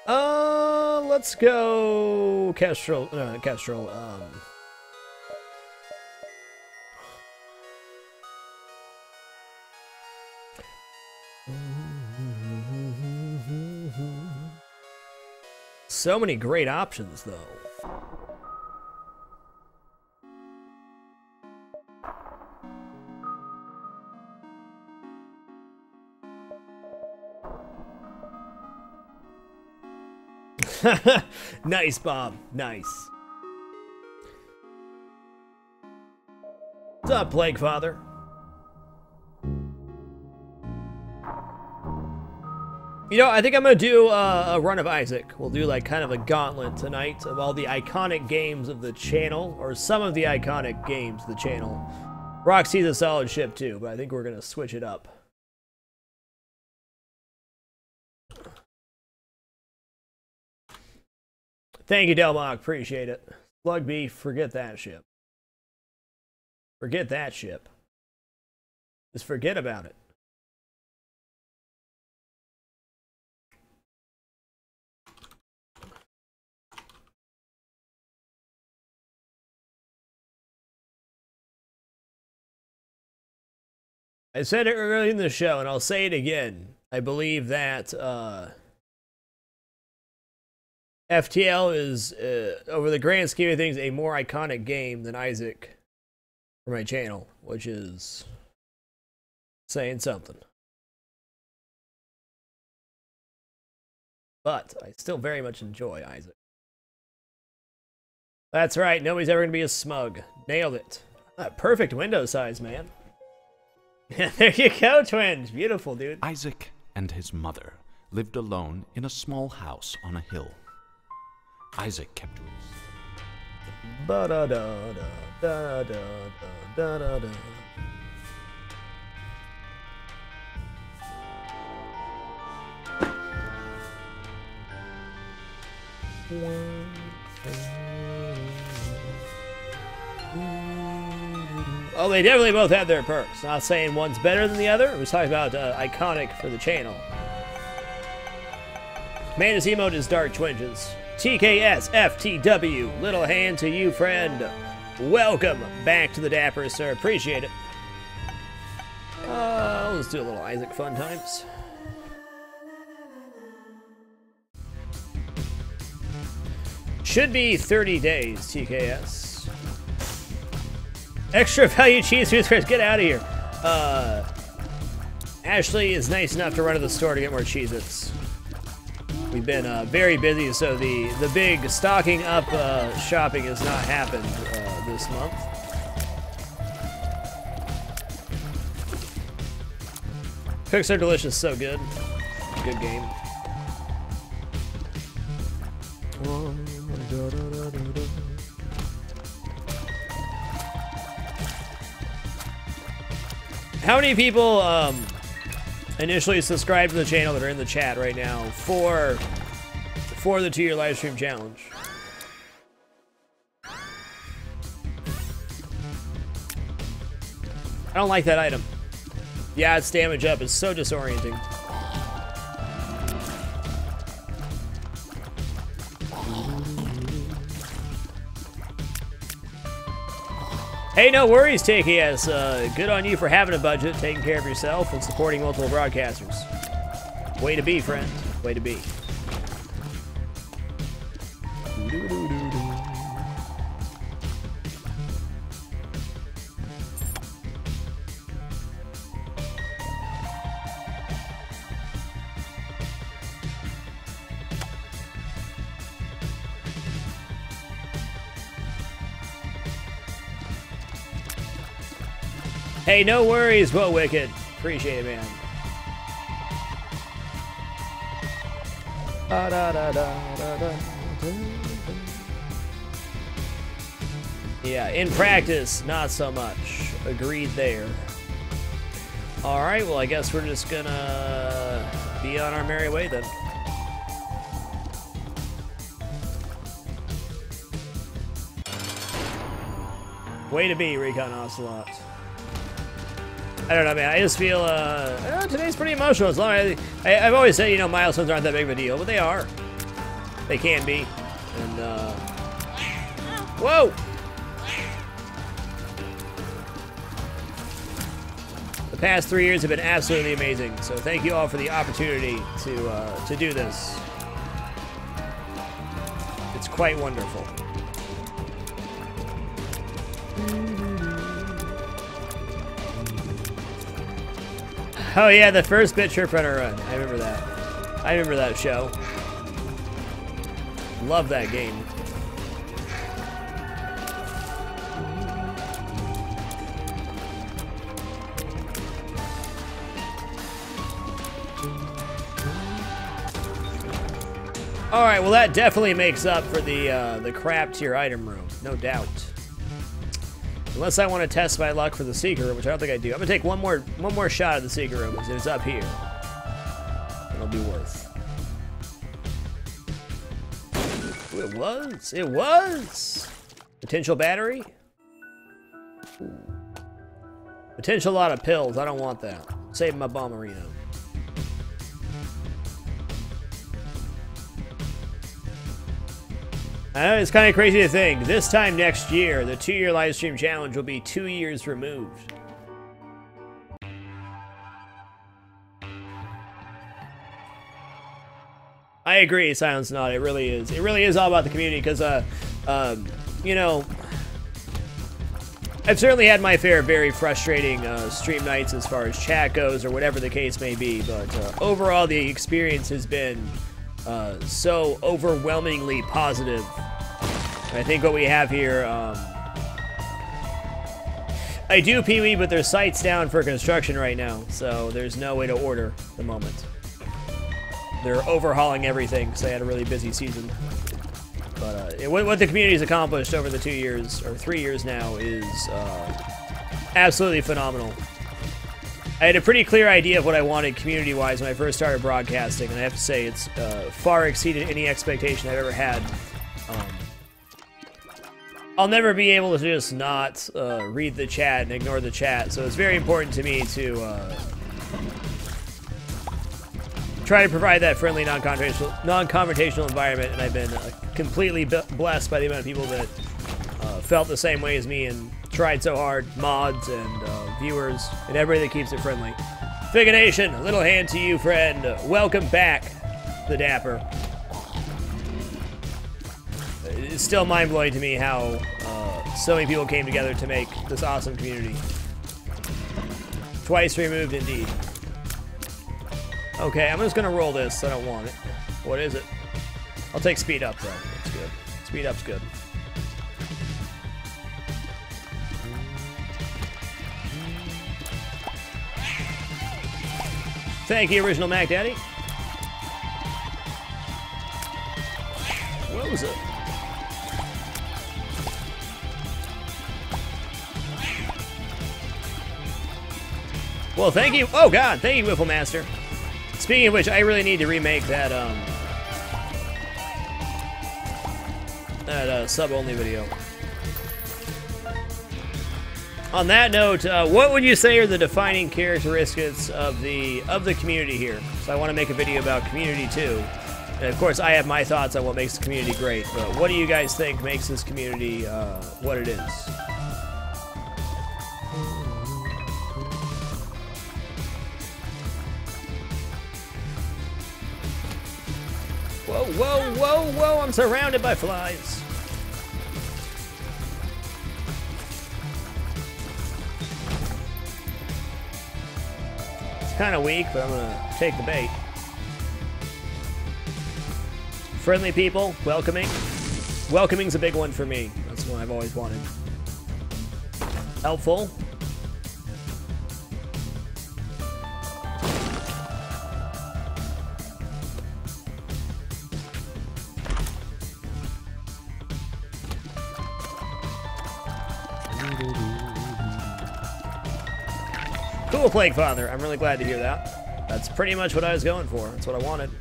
Let's go Kestrel. No, Kestrel. So many great options, though. Nice, Bob. Nice. What's up, Plague Father? You know, I think I'm gonna do a run of Isaac. We'll do like kind of a gauntlet tonight of all the iconic games of the channel, or some of the iconic games of the channel. Roxy's a solid ship too, but I think we're gonna switch it up. Thank you, Delmock. Appreciate it. Slug B, forget that ship. Forget that ship. Just forget about it. I said it early in the show, and I'll say it again. I believe that FTL is, over the grand scheme of things, a more iconic game than Isaac for my channel, which is saying something. But I still very much enjoy Isaac. That's right, nobody's ever going to be a smug. Nailed it. Perfect window size, man. There you go, twins. Beautiful, dude. Isaac and his mother lived alone in a small house on a hill. Isaac kept to his... Ba-da-da-da-da-da-da-da-da. Oh, they definitely both have their perks. Not saying one's better than the other. We're talking about iconic for the channel. Manus emote is Dark Twinges. TKS FTW. Little hand to you, friend. Welcome back to the Dapper, sir. Appreciate it. Let's do a little Isaac fun times. Should be 30 days, TKS. Extra value cheese foods, get out of here. Ashley is nice enough to run to the store to get more Cheez-Its. We've been very busy, so the big stocking up shopping has not happened this month. Cooks are delicious, so good. Good game. How many people initially subscribed to the channel that are in the chat right now for the 2-year live stream challenge? I don't like that item. Yeah, its damage up is so disorienting. Hey, no worries, TKS. Good on you for having a budget, taking care of yourself, and supporting multiple broadcasters. Way to be, friend. Way to be. Hey, no worries, Bo Wicked. Appreciate it, man. Yeah, in practice, not so much. Agreed there. Alright, well, I guess we're just gonna be on our merry way then. Way to be, Recon Ocelot. I don't know, man. I just feel, today's pretty emotional. As long as I've always said, you know, milestones aren't that big of a deal, but they are. They can be. And, whoa! The past 3 years have been absolutely amazing, so thank you all for the opportunity to do this. It's quite wonderful. Oh yeah, the first Bit Trip Runner run. I remember that. I remember that show. Love that game. All right, well that definitely makes up for the crap tier item room, no doubt. Unless I want to test my luck for the secret room, which I don't think I do. I'm gonna take one more shot at the secret room, because it's up here. It'll be worth. Ooh, it was. It was. Potential battery. Ooh. Potential lot of pills. I don't want that. Save my bomberino. I know it's kind of crazy to think. This time next year, the 2-year live stream challenge will be 2 years removed. I agree, Silence Not. It really is. It really is all about the community because, you know, I've certainly had my fair of very frustrating stream nights as far as chat goes or whatever the case may be, but overall the experience has been so overwhelmingly positive. I think what we have here, I do Pee-wee, but their site's down for construction right now, so there's no way to order at the moment. They're overhauling everything because they had a really busy season. But what the community's accomplished over the 2 years, or 3 years now, is absolutely phenomenal. I had a pretty clear idea of what I wanted community-wise when I first started broadcasting, and I have to say it's far exceeded any expectation I've ever had. I'll never be able to just not read the chat and ignore the chat, so it's very important to me to try to provide that friendly, non-confrontational environment, and I've been completely blessed by the amount of people that felt the same way as me and tried so hard, mods and viewers, and everybody that keeps it friendly. Figga Nation, a little hand to you, friend. Welcome back, the Dapper. It's still mind-blowing to me how so many people came together to make this awesome community. Twice removed, indeed. Okay, I'm just gonna roll this. I don't want it. What is it? I'll take speed up, though. That's good. Speed up's good. Thank you, Original Mac Daddy. What was it? Well, thank you. Oh, God. Thank you, Wiffle Master. Speaking of which, I really need to remake that, sub-only video. On that note, what would you say are the defining characteristics of the community here? So I want to make a video about community too. And of course, I have my thoughts on what makes the community great, but what do you guys think makes this community what it is? Whoa, whoa, whoa, whoa, I'm surrounded by flies. It's kind of weak, but I'm gonna take the bait. Friendly people, welcoming. Welcoming's a big one for me. That's what I've always wanted. Helpful. Cool, Plague Father. I'm really glad to hear that. That's pretty much what I was going for. That's what I wanted.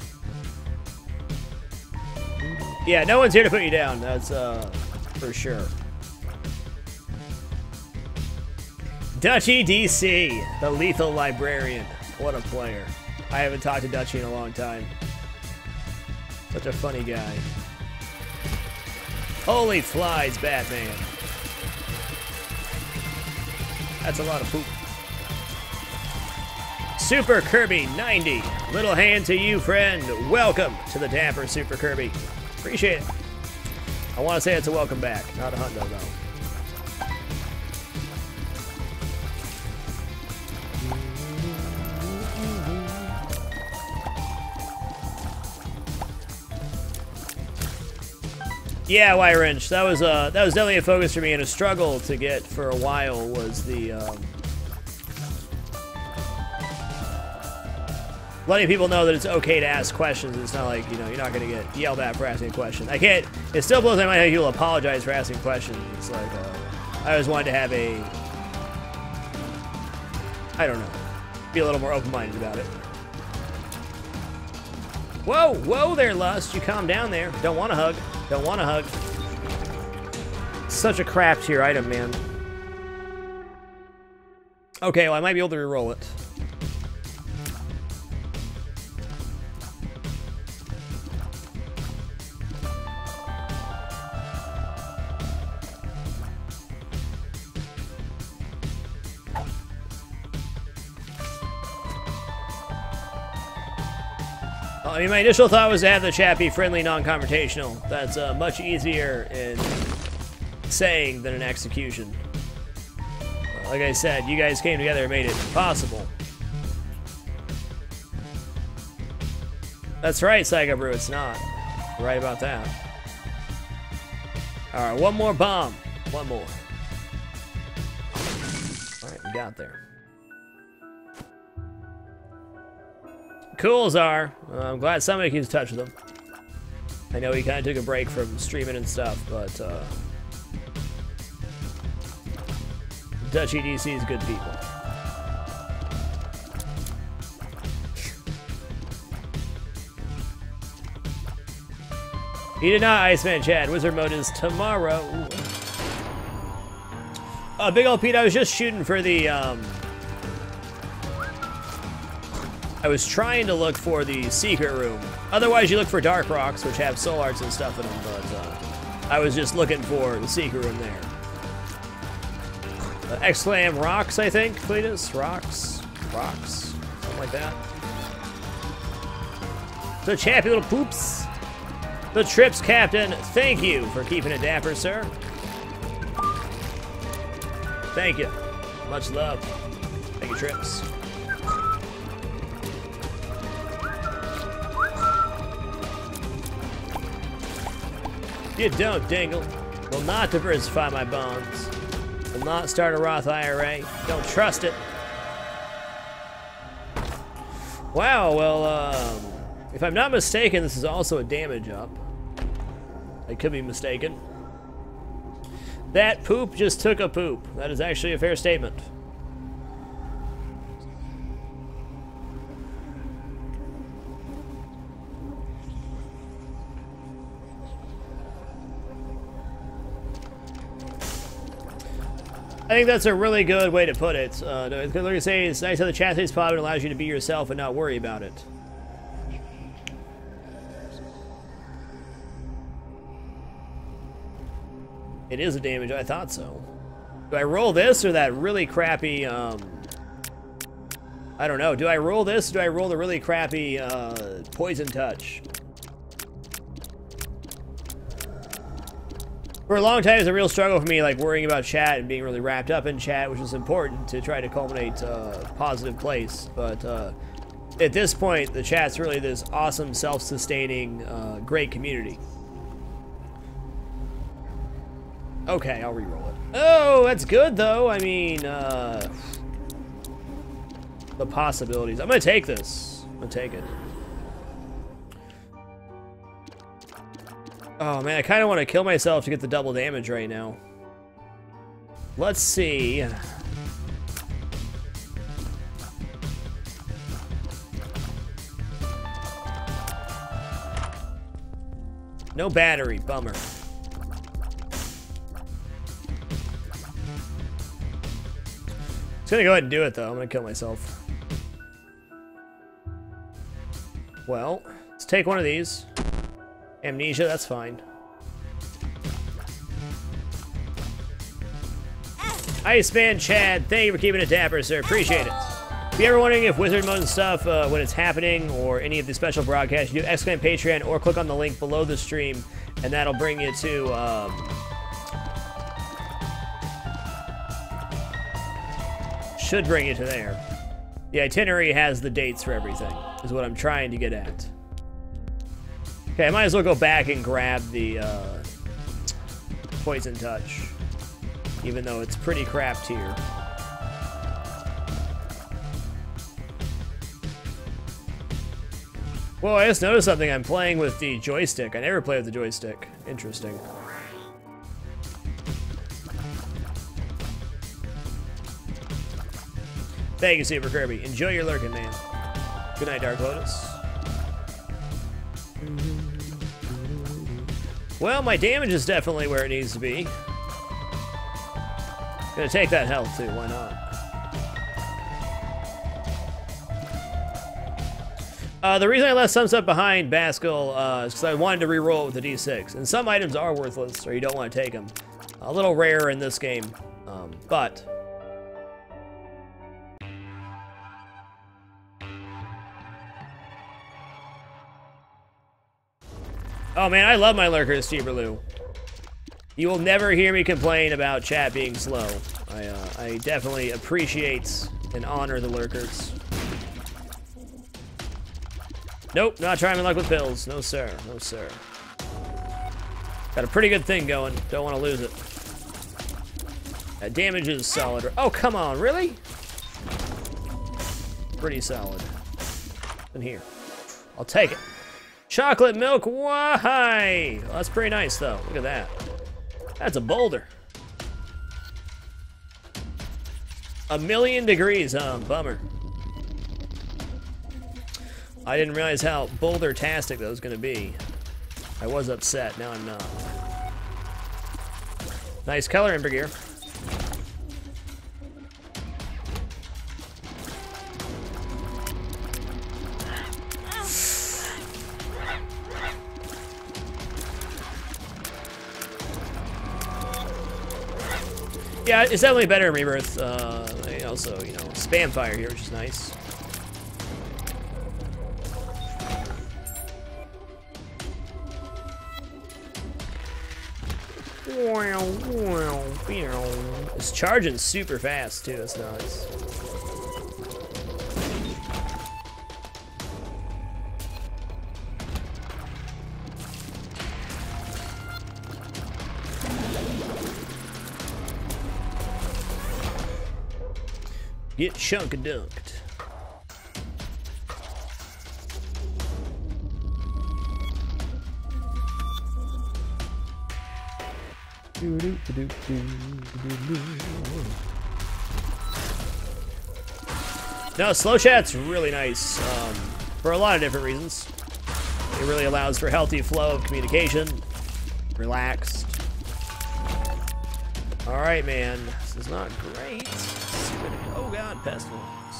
Yeah, no one's here to put you down. That's, for sure. Dutchy DC, the lethal librarian. What a player. I haven't talked to Dutchy in a long time. Such a funny guy. Holy flies, Batman. That's a lot of poop. Super Kirby 90. Little hand to you, friend. Welcome to the Dapper Super Kirby. Appreciate it. I want to say it's a welcome back, not a hundo though. Yeah, Y-Wrench. That was definitely a focus for me, and a struggle to get for a while was the letting people know that it's okay to ask questions. It's not like, you know, you're not gonna get yelled at for asking a question. I can't. It still blows my mind how people apologize for asking questions. It's like I always wanted to have a, I don't know, be a little more open-minded about it. Whoa, whoa there, Lust. You calm down there. Don't want to hug. Don't want to hug. Such a crap tier item, man. Okay, well, I might be able to reroll it. I mean, my initial thought was to have the chat be friendly, non-confrontational. That's much easier in saying than in execution. Like I said, you guys came together and made it possible. That's right, Psycho Brew, it's not. You're right about that. Alright, one more bomb. One more. Alright, we got there. Cool, Czar. I'm glad somebody keeps in touch with him. I know he kind of took a break from streaming and stuff, but Dutch EDC is good people. He did not, Iceman Chad. Wizard mode is tomorrow. Big ol' Pete, I was just shooting for the I was trying to look for the secret room. Otherwise, you look for dark rocks, which have soul arts and stuff in them, but I was just looking for the secret room there. Exclam rocks, I think, Cletus? Rocks? Rocks? Something like that. The chappy little poops. The Trips Captain, thank you for keeping it dapper, sir. Thank you. Much love. Thank you, Trips. You don't, Dingle. Will not diversify my bonds. Will not start a Roth IRA. Don't trust it. Wow, well, if I'm not mistaken, this is also a damage up. I could be mistaken. That poop just took a poop. That is actually a fair statement. I think that's a really good way to put it. Like I say, it's nice how the chat stays positive and allows you to be yourself and not worry about it. It is a damage, I thought so. Do I roll this or that really crappy, I don't know. Do I roll this or do I roll the really crappy, poison touch? For a long time, it was a real struggle for me, like worrying about chat and being really wrapped up in chat, which is important to try to culminate a positive place. But at this point, the chat's really this awesome, self-sustaining, great community. Okay, I'll re-roll it. Oh, that's good though. I mean, the possibilities. I'm gonna take this. I'm gonna take it. Oh man, I kind of want to kill myself to get the double damage right now. Let's see. No battery, bummer. Just gonna go ahead and do it though. I'm gonna kill myself. Well, let's take one of these. Amnesia, that's fine. Iceman Chad, thank you for keeping it dapper, sir. Appreciate it. If you're ever wondering if Wizard Mode and stuff, when it's happening, or any of the special broadcasts, you do exclaim Patreon or click on the link below the stream, and that'll bring you to, should bring you to there. The itinerary has the dates for everything, is what I'm trying to get at. Okay, I might as well go back and grab the, Poison Touch, even though it's pretty crap tier. Whoa, I just noticed something. I'm playing with the joystick. I never play with the joystick. Interesting. Thank you, Super Kirby. Enjoy your lurking, man. Good night, Dark Lotus. Well, my damage is definitely where it needs to be. Gonna take that health, too. Why not? The reason I left some stuff behind, Baskel, is because I wanted to reroll it with the D6. And some items are worthless, or you don't want to take them. A little rare in this game, but... Oh man, I love my lurkers, Steverloo. You will never hear me complain about chat being slow. I definitely appreciate and honor the lurkers. Nope, not trying my luck with pills. No sir, no sir. Got a pretty good thing going. Don't want to lose it. That damage is solid. Oh, come on, really? Pretty solid. In here. I'll take it. Chocolate milk, why? Well, that's pretty nice, though. Look at that. That's a boulder. 1,000,000 degrees, huh? Bummer. I didn't realize how boulder-tastic that was going to be. I was upset, now I'm not. Nice color, Ember Gear. Yeah, it's definitely better in Rebirth. Also, you know, spam fire here, which is nice. It's charging super fast too. That's nice. Get chunk-a-dunked. No, slow chat's really nice for a lot of different reasons. It really allows for healthy flow of communication. Relaxed. All right, man. This is not great. Oh god, pestilence.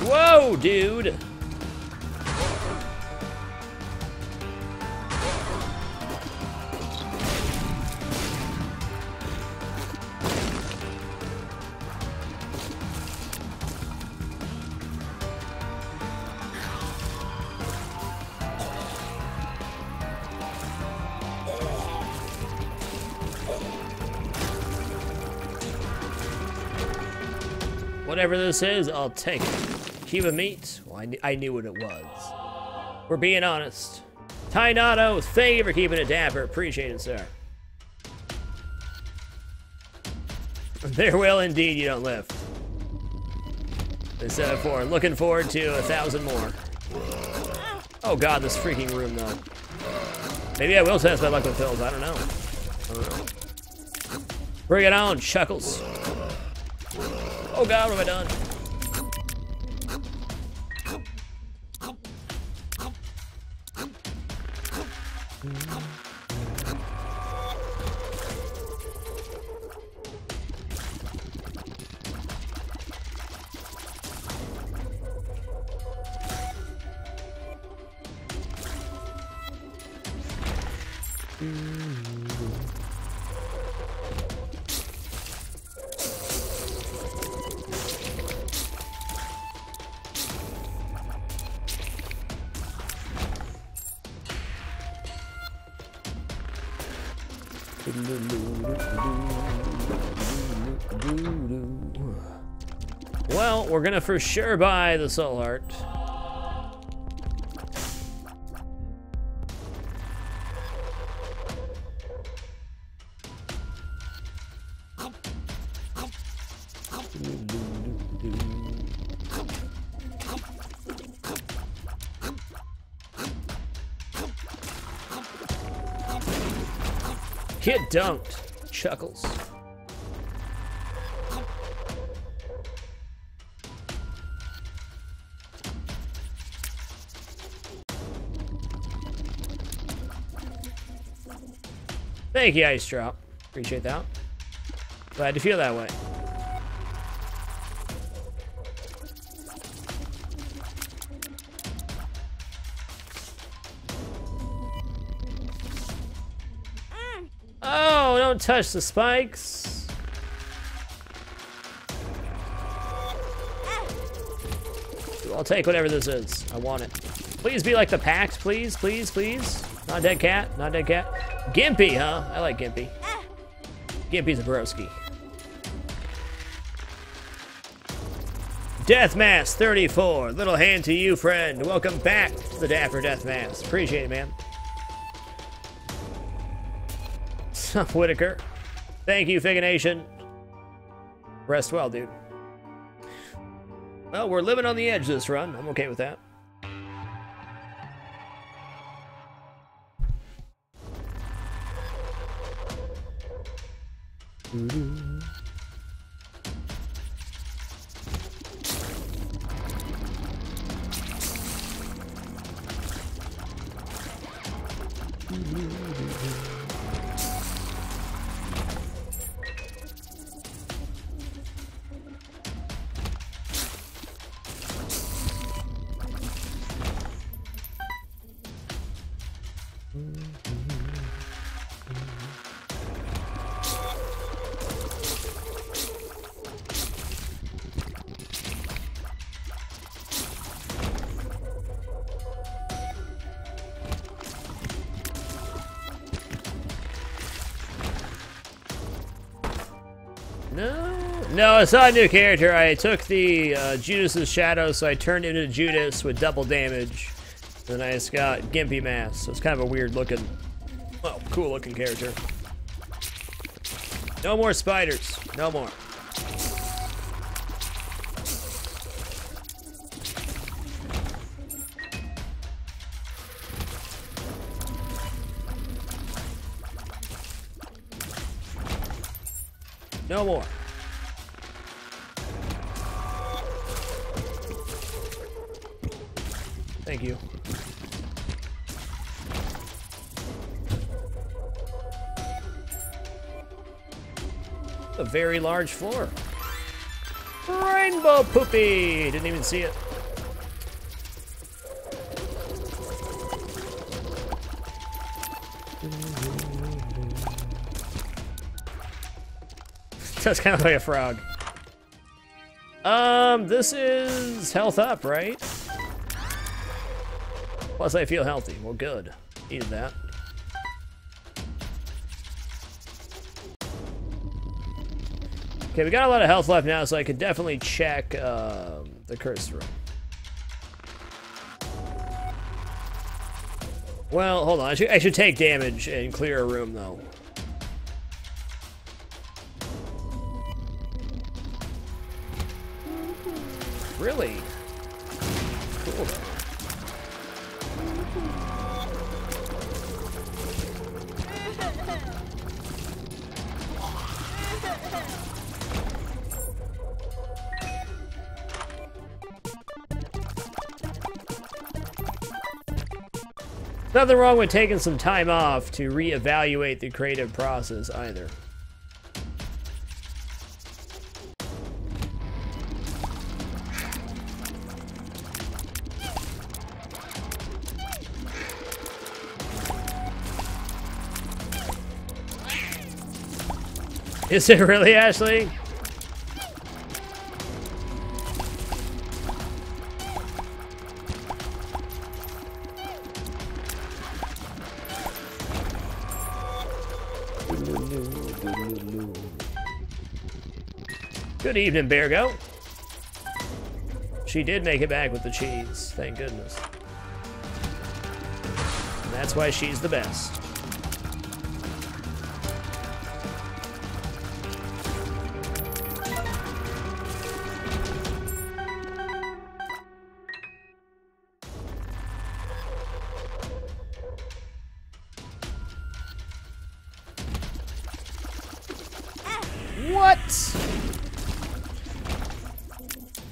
Whoa, dude. Whatever this is, I'll take it. Cuba meat? Well, I knew what it was. We're being honest. Tynato, thank you for keeping it dapper. Appreciate it, sir. There will indeed you don't lift. They said it for. Looking forward to 1,000 more. Oh god, this freaking room though. Maybe I will test my luck with pills. I don't know. Bring it on, Chuckles. Oh god, what have I done? Well, we're gonna for sure buy the soul heart. Get dunked. Chuckles. Thank you, Ice Drop. Appreciate that. Glad to feel that way. Oh, don't touch the spikes. I'll take whatever this is. I want it. Please be like the Pact, please, please, please. Not dead cat, not dead cat. Gimpy, huh? I like Gimpy. Gimpy's a broski. Deathmask 34. Little hand to you, friend. Welcome back to the Dapper Deathmask. Appreciate it, man. Whitaker. Thank you, Figanation. Rest well, dude. Well, we're living on the edge this run. I'm okay with that. No, it's not a new character. I took the Judas's shadow, so I turned into Judas with double damage. And I just got Gimpy Mask, so it's kind of a weird looking, well, cool looking character. No more spiders. No more. No more. Thank you. A very large floor. Rainbow poopy! Didn't even see it. That's kind of like a frog. This is health up, right? Plus I feel healthy. Well, good. Needed that. Okay, we got a lot of health left now, so I could definitely check the cursed room. Well, hold on. I should take damage and clear a room, though. Really? Cool, though. Nothing wrong with taking some time off to reevaluate the creative process either. Is it really, Ashley? Good evening, Bear Goat. She did make it back with the cheese, thank goodness. And that's why she's the best.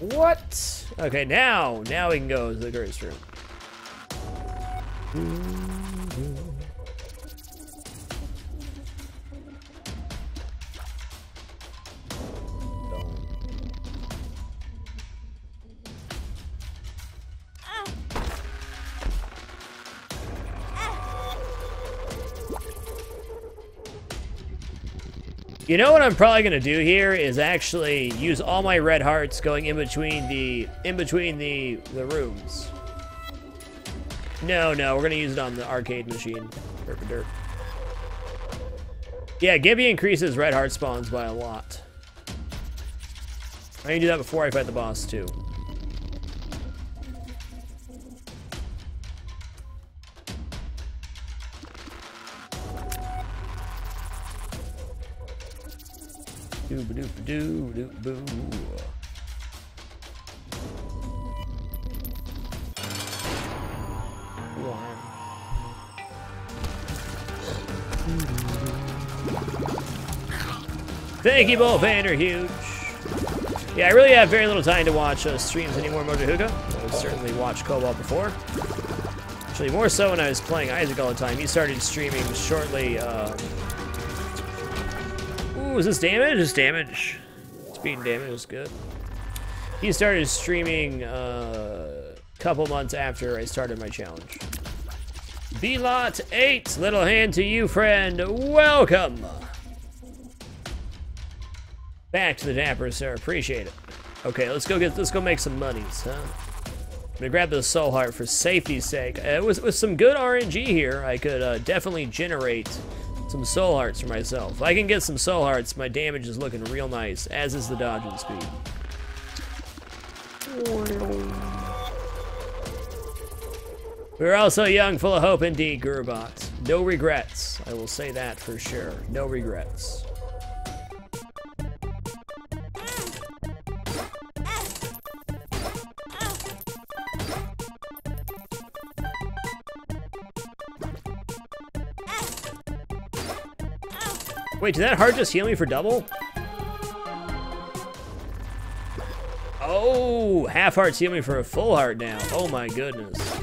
What? Okay, now we can go to the girl's room. You know what I'm probably gonna do here is actually use all my red hearts going in between the rooms. No, we're gonna use it on the arcade machine. Derp. Yeah, Gibby increases red heart spawns by a lot. I can do that before I fight the boss too. Doo-ba-doo-ba-doo-doo-boo. Thank you, Bull Vander, huge. Yeah, I really have very little time to watch streams anymore, Mojohuga. I've certainly watched Cobalt before. Actually, more so when I was playing Isaac all the time. He started streaming shortly. Ooh, is this damage? It's damage. Speed and damage is good. He started streaming a couple months after I started my challenge. B-Lot 8, little hand to you, friend. Welcome. Back to the Dapper, sir. Appreciate it. Okay, let's go make some monies, huh? I'm gonna grab the soul heart for safety's sake. With some good RNG here, I could definitely generate some soul hearts for myself. If I can get some soul hearts, my damage is looking real nice, as is the dodging speed. We're also young, full of hope indeed, Gurubot. No regrets. I will say that for sure. No regrets. Wait, did that heart just heal me for double? Oh, half hearts heal me for a full heart now. Oh my goodness.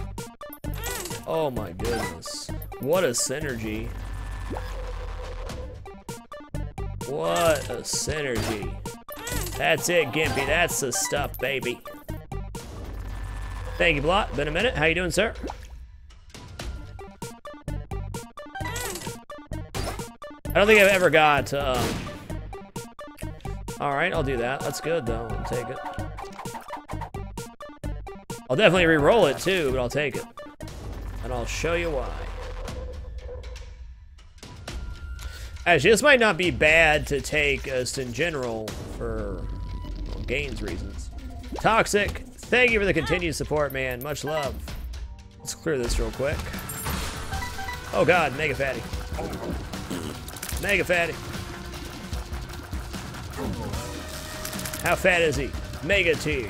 Oh my goodness. What a synergy. What a synergy. That's it, Gimpy. That's the stuff, baby. Thank you, Blot. Been a minute. How you doing, sir? I don't think I've ever got, Alright, I'll do that. That's good, though. I'll take it. I'll definitely re-roll it, too, but I'll take it. And I'll show you why. Actually, this might not be bad to take just in general for gains reasons. Toxic, thank you for the continued support, man. Much love. Let's clear this real quick. Oh, God, Mega Fatty. Mega Fatty. How fat is he? Mega tier.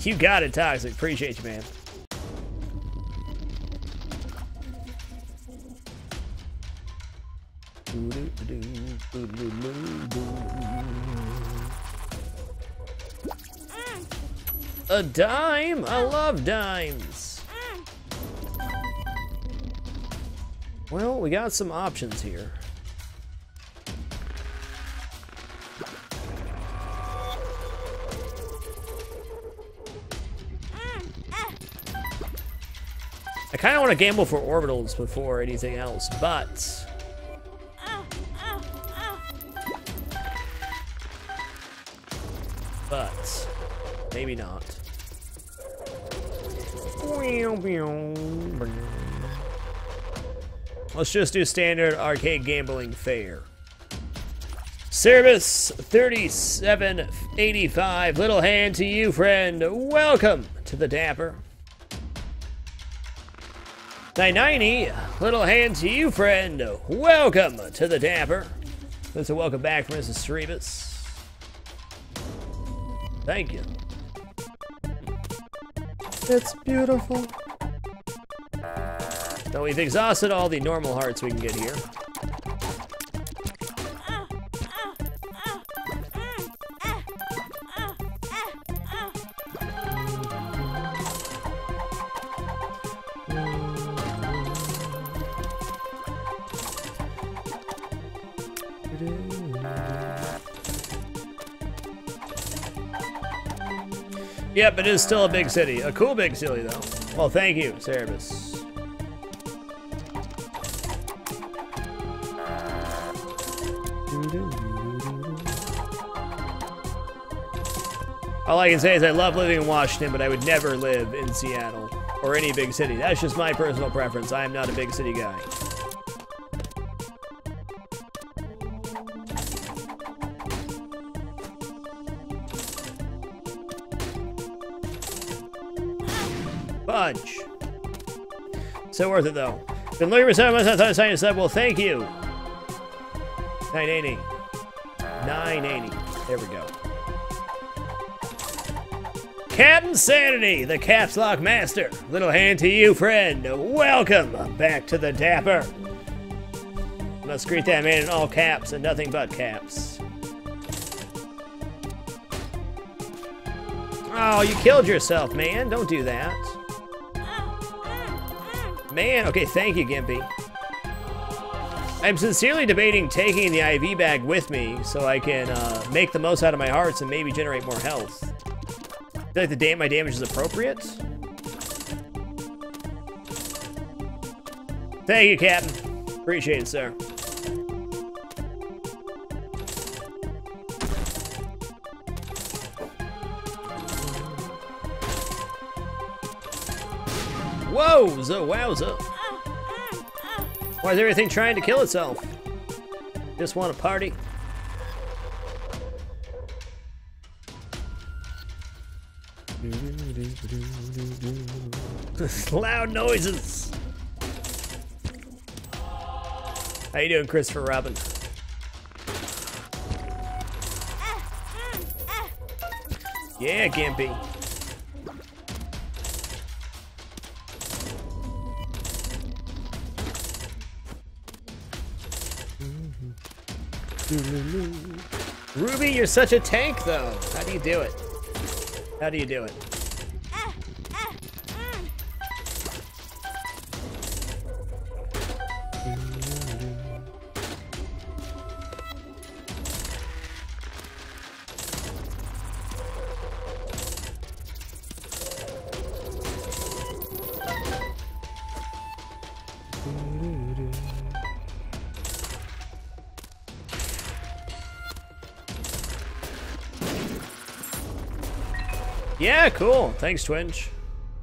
You got it, Toxic. Appreciate you, man. A dime? I love dimes. Well, we got some options here. I kind of want to gamble for orbitals before anything else, but maybe not. Let's just do standard arcade gambling fare. Service 3785. Little hand to you, friend. Welcome to the Dapper. 990. Little hand to you, friend. Welcome to the Dapper. That's a welcome back from Mrs. Cerebus. Thank you. It's beautiful. So we've exhausted all the normal hearts we can get here. Yep, it is still a big city. A cool big city, though. Well, thank you, Cerebus. All I can say is I love living in Washington, but I would never live in Seattle or any big city. That's just my personal preference. I am not a big city guy. Fudge. So worth it, though. Been looking for 7 months. I thought I signed this up. Well, thank you. 980. 980. There we go. Captain Sanity, the Caps Lock Master. Little hand to you, friend. Welcome back to the Dapper. Must greet that man in all caps and nothing but caps. Oh, you killed yourself, man. Don't do that. Man, okay, thank you, Gimpy. I'm sincerely debating taking the IV bag with me so I can make the most out of my hearts and maybe generate more health. I feel like my damage is appropriate. Thank you, Captain. Appreciate it, sir. Wowza, wowza. Why is everything trying to kill itself? Just want to party? Loud noises. How you doing, Christopher Robin? Yeah, Gimpy. Ruby, you're such a tank, though. How do you do it? How do you do it? Yeah, cool. Thanks, Twinge.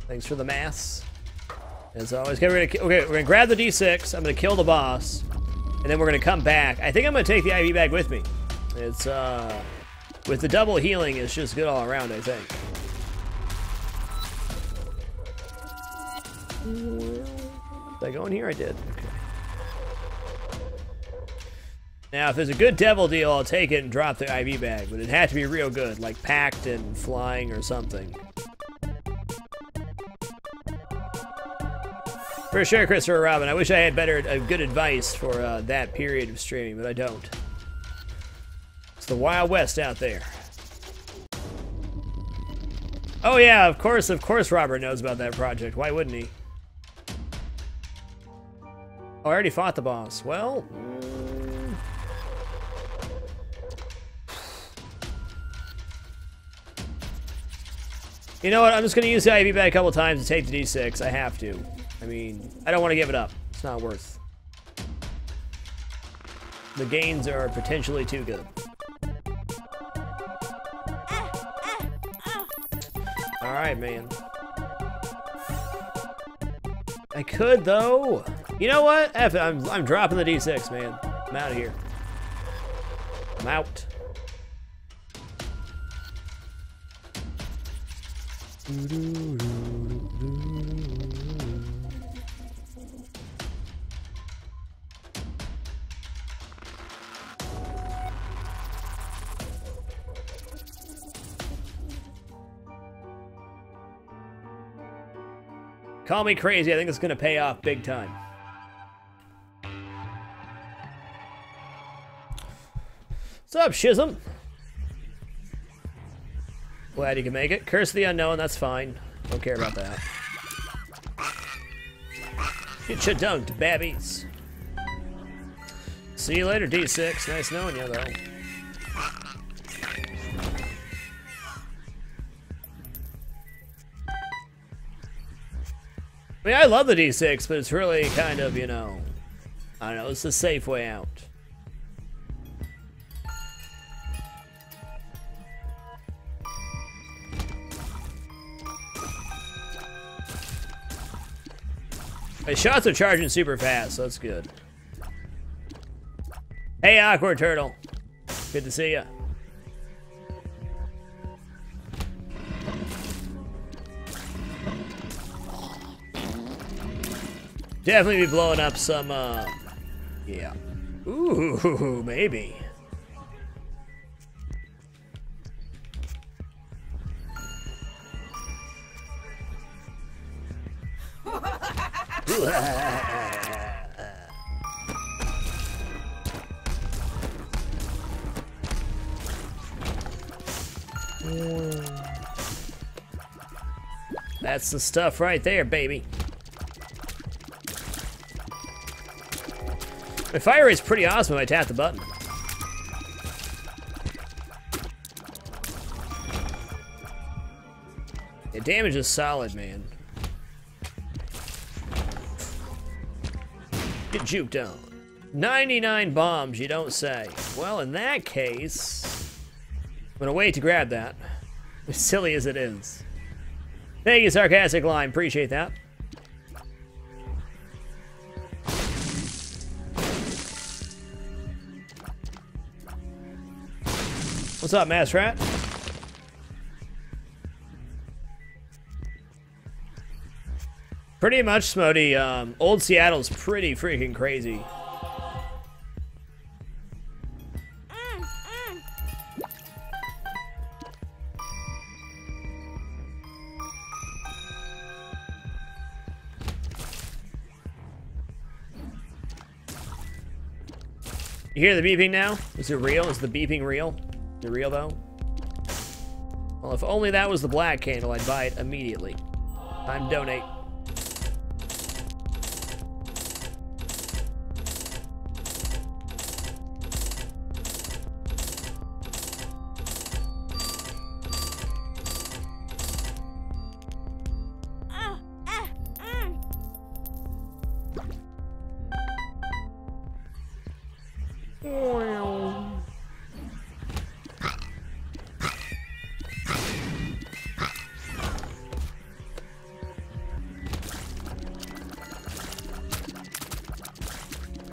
Thanks for the maths. As always, okay, we're gonna grab the D6. I'm gonna kill the boss, and then we're gonna come back. I think I'm gonna take the IV bag with me. It's with the double healing, it's just good all around, I think. Did I go in here? I did. Okay. Now, if there's a good devil deal, I'll take it and drop the IV bag, but it had to be real good, like packed and flying or something. For sure, Christopher Robin. I wish I had good advice for that period of streaming, but I don't. It's the Wild West out there. Oh yeah, of course Robert knows about that project. Why wouldn't he? Oh, I already fought the boss. Well... You know what? I'm just going to use the IV bet a couple times to take the D6. I have to. I mean, I don't want to give it up. It's not worth. The gains are potentially too good. Alright, man. I could, though. You know what? F it. I'm dropping the D6, man. I'm out of here. I'm out. Call me crazy, I think it's gonna pay off big time. What's up, Shizm? Glad you can make it. Curse of the Unknown, that's fine. Don't care about that. Get you dunked, babbies. See you later, D6. Nice knowing you, though. I mean, I love the D6, but it's really kind of, you know, I don't know, it's the safe way out. My shots are charging super fast, so that's good. Hey, Awkward Turtle. Good to see ya. Definitely be blowing up some, yeah. Ooh, maybe. That's the stuff right there, baby. My fire rate's pretty awesome if I tap the button. The damage is solid, man. Get juked on. 99 bombs, you don't say. Well, in that case, I'm gonna wait to grab that. As silly as it is. Thank you, Sarcastic Line. Appreciate that. What's up, Mass Rat? Pretty much, Smody. Old Seattle's pretty freaking crazy. You hear the beeping now? Is it real? Is the beeping real? Is it real, though? Well, if only that was the black candle, I'd buy it immediately. Time to donate.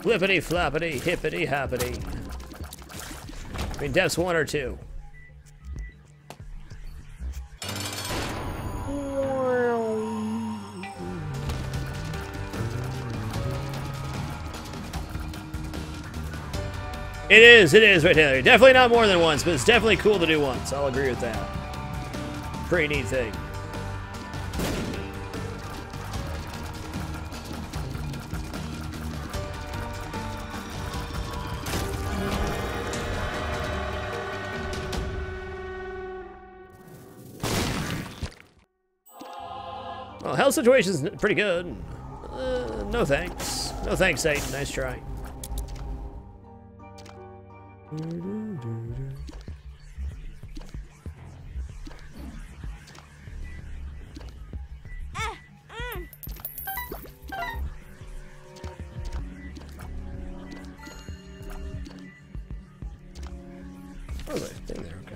Flippity floppity, hippity hoppity. I mean, depths 1 or 2. It is right there. Definitely not more than once, but it's definitely cool to do once. I'll agree with that. Pretty neat thing. Well, health situation's pretty good. No thanks. No thanks, Satan. Nice try. Oh, there's a thing there, okay.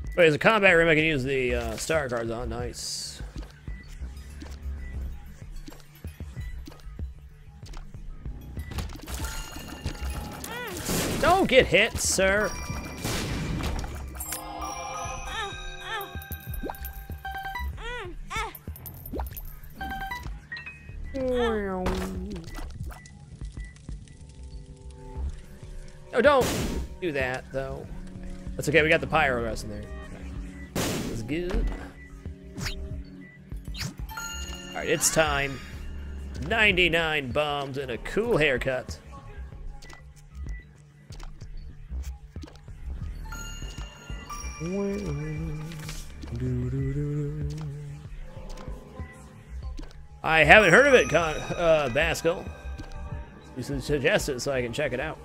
Wait, there's a combat room I can use the star cards on. Nice. Don't get hit, sir. Oh, don't do that, though. That's okay, we got the pyro rest in there. That's good. Alright, it's time. 99 bombs and a cool haircut. I haven't heard of it, Baskel. You should suggest it so I can check it out.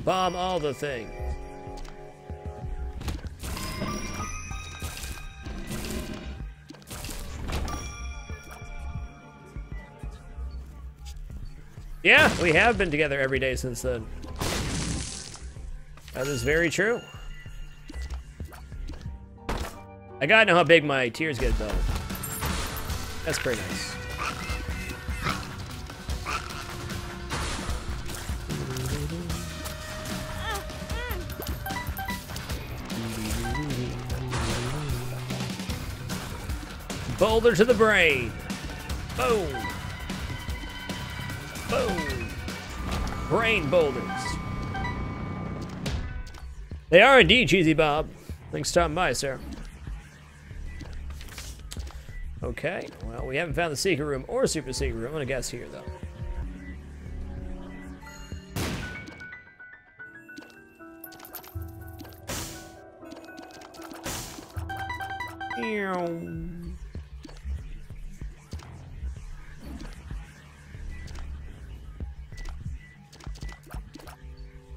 Bomb all the thing. Yeah, we have been together every day since then. That is very true. I gotta know how big my tears get, though. That's pretty nice. Boulder to the brain. Boom. Boom. Brain boulders. They are indeed, Cheesy Bob. Thanks for stopping by, sir. Okay, well, we haven't found the secret room or super secret room. I'm gonna guess here, though.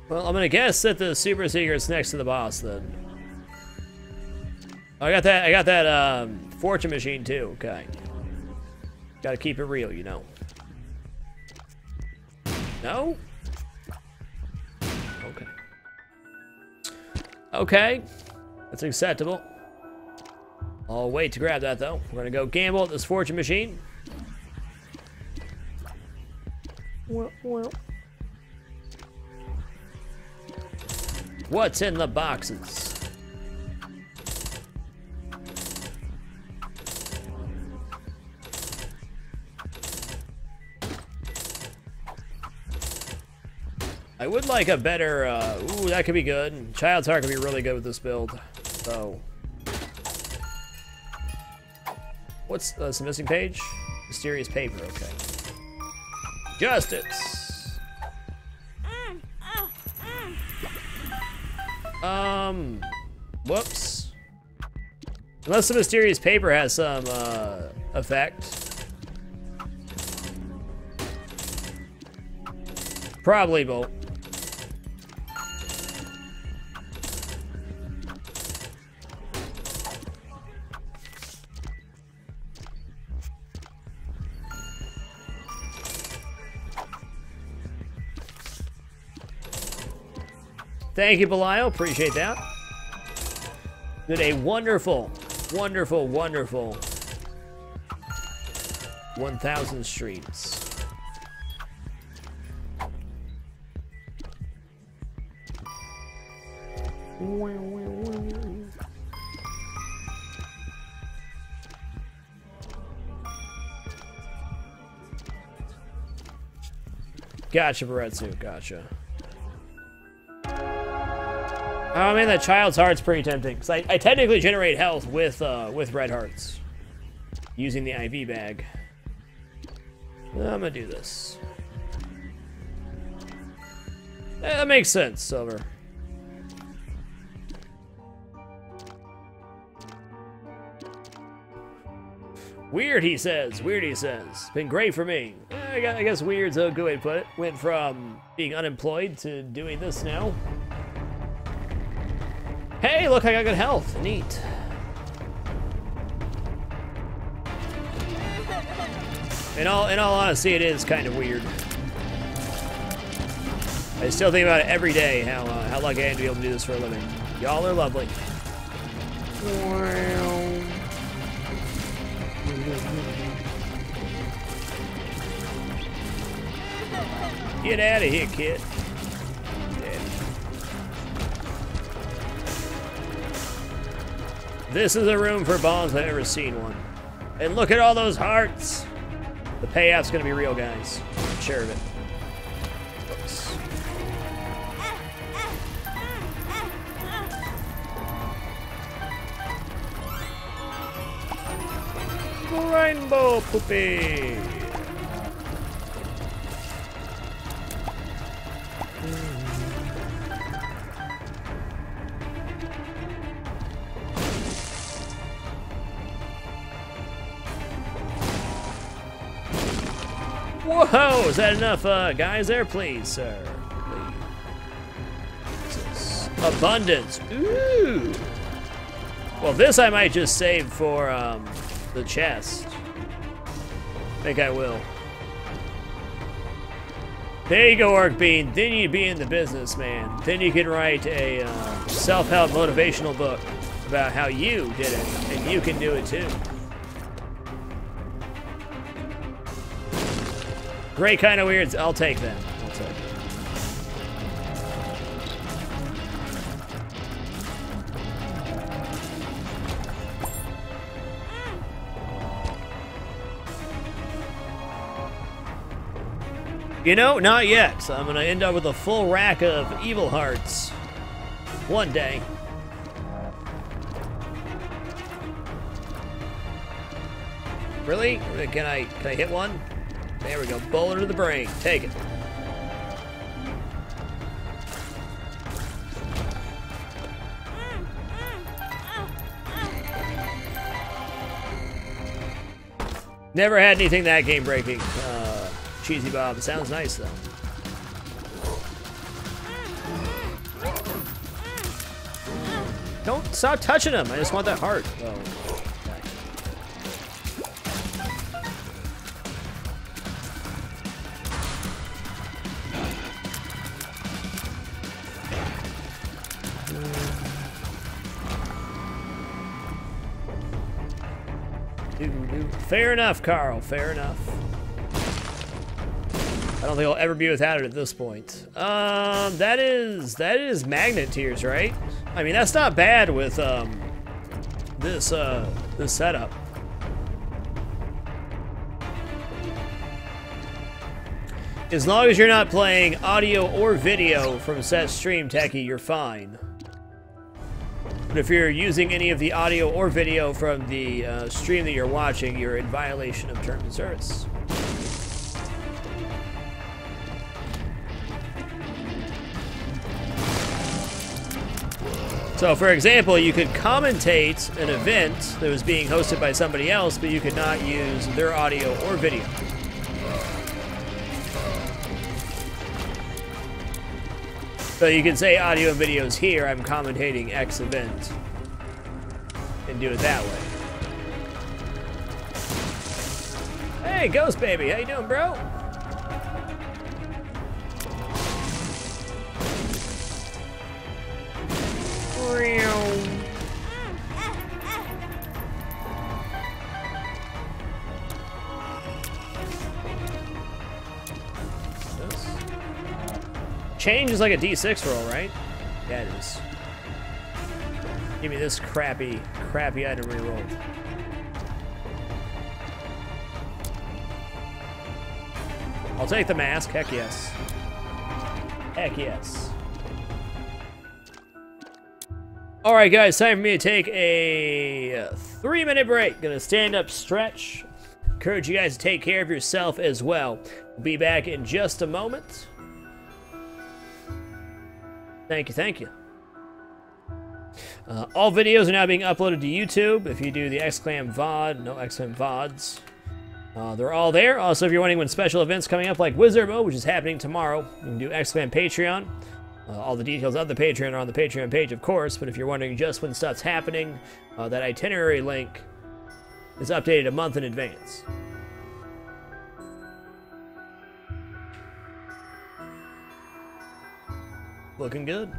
Well, I'm gonna guess that the super secret's next to the boss then. Oh, I got that fortune machine too, okay. Gotta keep it real, you know. No? Okay. Okay, that's acceptable. I'll wait to grab that though. We're gonna go gamble at this fortune machine. What's in the boxes? I would like a better, ooh, that could be good. Child's Heart could be really good with this build, so. What's the missing page? Mysterious paper, okay. Justice! Whoops. Unless the mysterious paper has some, effect. Probably won't. Thank you, Belial. Appreciate that. Did a wonderful, wonderful, wonderful 1,000 streams. Gotcha, Baretsu. Gotcha. Oh man, that Child's Heart's pretty tempting. Cause I technically generate health with red hearts using the IV bag. I'm gonna do this. That makes sense, Silver. Weird, he says. Weird, he says. Been great for me. I guess weird's a good way to put it. Went from being unemployed to doing this now. Hey, look, I got good health. Neat. In all honesty, it is kind of weird. I still think about it every day, how lucky I am to be able to do this for a living. Y'all are lovely. Wow. Get out of here, kid. This is a room for bombs I've ever seen one. And look at all those hearts. The payoff's gonna be real, guys. I'm sure of it. Oops. Rainbow poopy. Whoa, is that enough guys there? Please, sir. Please. Abundance. Ooh. Well, this I might just save for the chest. I think I will. There you go, Orc Bean. Then you'd be in the business, man. Then you can write a self-help motivational book about how you did it, and you can do it too. Great kind of weirds. I'll take that. I'll take it. You know, not yet. So I'm gonna end up with a full rack of evil hearts. One day. Really? Can I hit one? There we go. Bullet to the brain. Take it. Never had anything that game breaking. Cheesy Bob. Sounds nice though. Don't stop touching him. I just want that heart. Oh. Fair enough, Carl. Fair enough. I don't think I'll ever be without it at this point. That is magnet tears, right? I mean, that's not bad with this setup. As long as you're not playing audio or video from set stream, Techie, you're fine. But if you're using any of the audio or video from the stream that you're watching, you're in violation of terms of service. So, for example, you could commentate an event that was being hosted by somebody else, but you could not use their audio or video. So you can say audio and videos here, I'm commentating X event, and do it that way. Hey, Ghost Baby, how you doing, bro? Change is like a D6 roll, right? Yeah, it is. Give me this crappy item rerolled. I'll take the mask. Heck yes. Heck yes. All right, guys, time for me to take a 3-minute break. Gonna stand up, stretch. Encourage you guys to take care of yourself as well. We'll be back in just a moment. Thank you, thank you. All videos are now being uploaded to YouTube. If you do the exclam VOD, no exclam VODs, they're all there. Also, if you're wondering when special events coming up like Wizard Mode, which is happening tomorrow, you can do exclam Patreon. All the details of the Patreon are on the Patreon page, of course, but if you're wondering just when stuff's happening, that itinerary link is updated a month in advance. Looking good.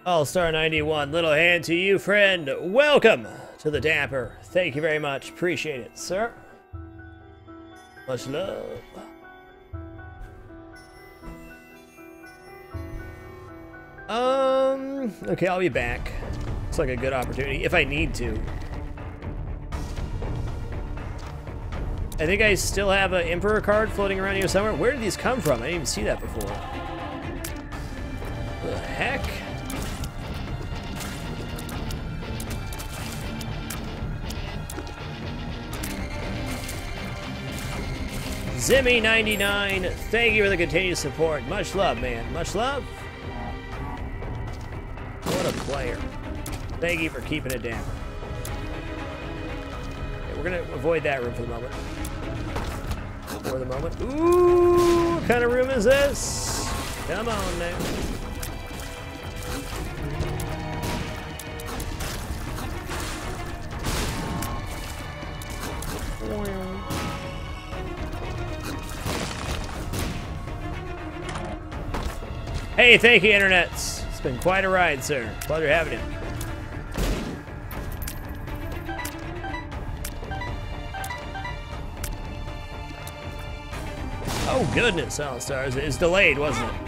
All-Star 91, little hand to you, friend. Welcome to the Dapper. Thank you very much. Appreciate it, sir. Much love. Okay, I'll be back. Looks like a good opportunity, if I need to. I think I still have an Emperor card floating around here somewhere. Where did these come from? I didn't even see that before. The heck? Zimmy99, thank you for the continued support. Much love, man. Much love. What a player. Thank you for keeping it down. Okay, we're gonna avoid that room for the moment. For the moment. Ooh, what kind of room is this? Come on now. Hey, thank you, internets. It's been quite a ride, sir. Pleasure having you. Oh goodness, All Stars. It's delayed, wasn't it?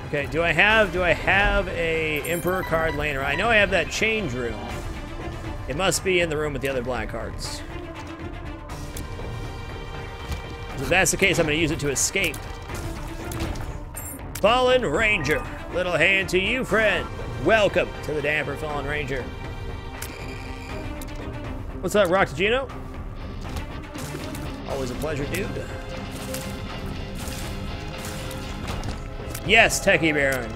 Okay, do I have a Emperor card laying around? I know I have that change room. It must be in the room with the other black cards. If that's the case, I'm going to use it to escape. Fallen Ranger. Little hand to you, friend. Welcome to the Damper, Fallen Ranger. What's up, Rock to Gino? Always a pleasure, dude. Yes, Techie Baron.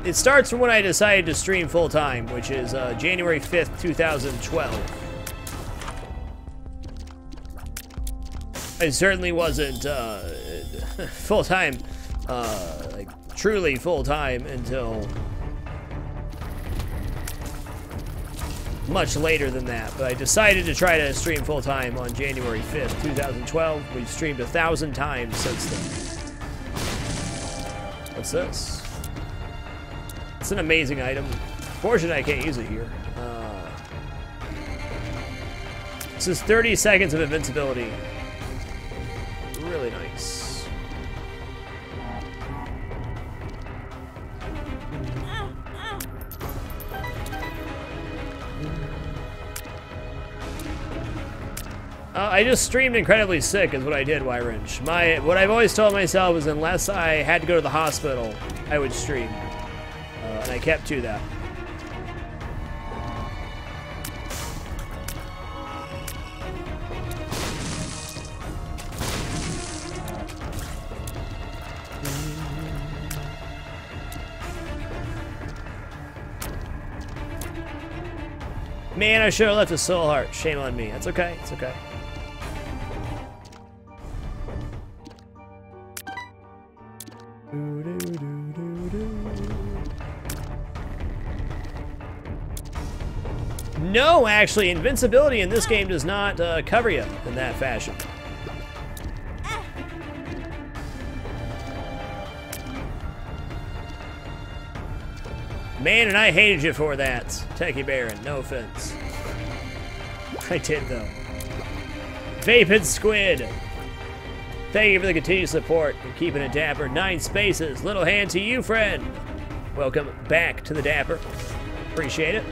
It starts from when I decided to stream full-time, which is January 5th, 2012. I certainly wasn't full-time, like truly full-time until much later than that. But I decided to try to stream full-time on January 5th, 2012. We've streamed 1,000 times since then. What's this? It's an amazing item. Fortunately, I can't use it here. This is 30 seconds of invincibility. Really nice. I just streamed incredibly sick is what I did, Wyrinch. What I've always told myself is unless I had to go to the hospital, I would stream. And I kept to that. Man, I should have left a soul heart. Shame on me. That's okay. It's okay. No, actually, invincibility in this game does not cover you in that fashion. Man, and I hated you for that, Techie Baron. No offense. I did, though. Vapid Squid. Thank you for the continued support and keeping it dapper. 9 spaces. Little hand to you, friend. Welcome back to the Dapper. Appreciate it.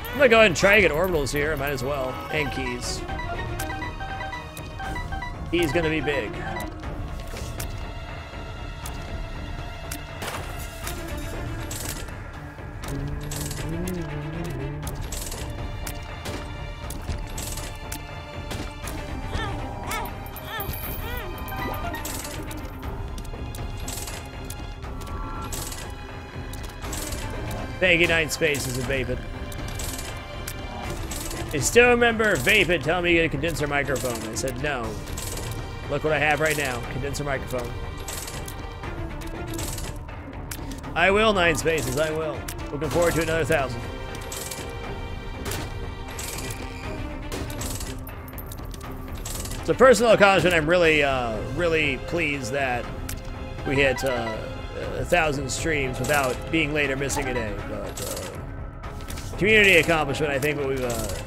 I'm gonna go ahead and try to get orbitals here. I might as well. And keys. He's gonna be big. Thank you, 9 spaces of Vapid. I still remember Vapid telling me to get a condenser microphone. I said no. Look what I have right now, condenser microphone. I will, 9 spaces, I will. Looking forward to another 1,000. It's a personal accomplishment. I'm really, really pleased that we hit 1,000 streams without being late or missing a day. But community accomplishment, I think what we've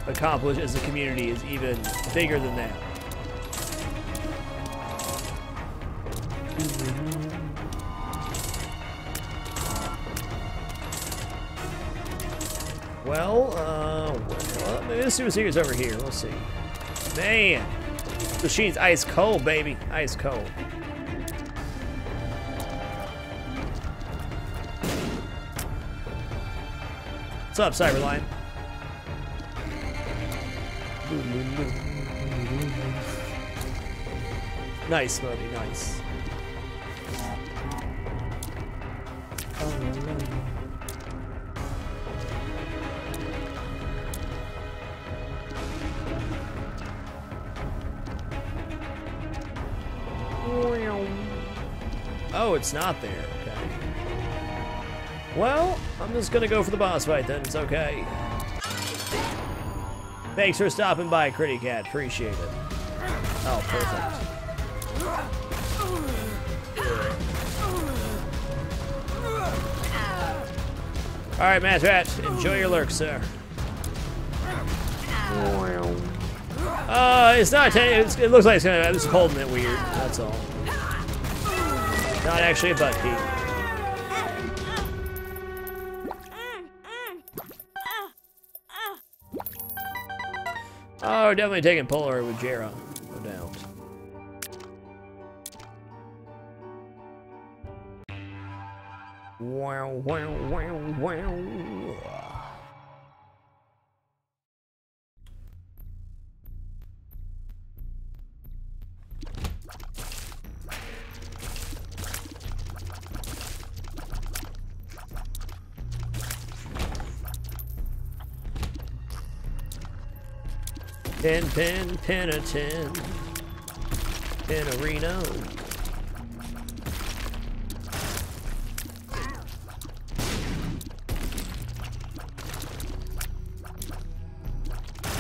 accomplished as a community is even bigger than that. Well, maybe let's see what secret's over here. We'll see. Man, this machine's ice cold, baby. Ice cold. What's up, Cyberline? Nice, Smokey, nice. Oh, it's not there. Okay. Well, I'm just gonna go for the boss fight then. It's okay. Thanks for stopping by, Critty Cat. Appreciate it. Oh, perfect. All right, Matt Rat, enjoy your lurk, sir. It's not. It looks like it's gonna. I'm just holding it weird. That's all. Not actually a butt key. Oh, definitely taking Polaroid with Jera, no doubt. Wow, wow, wow, wow. Pin, a tin. Pinarino.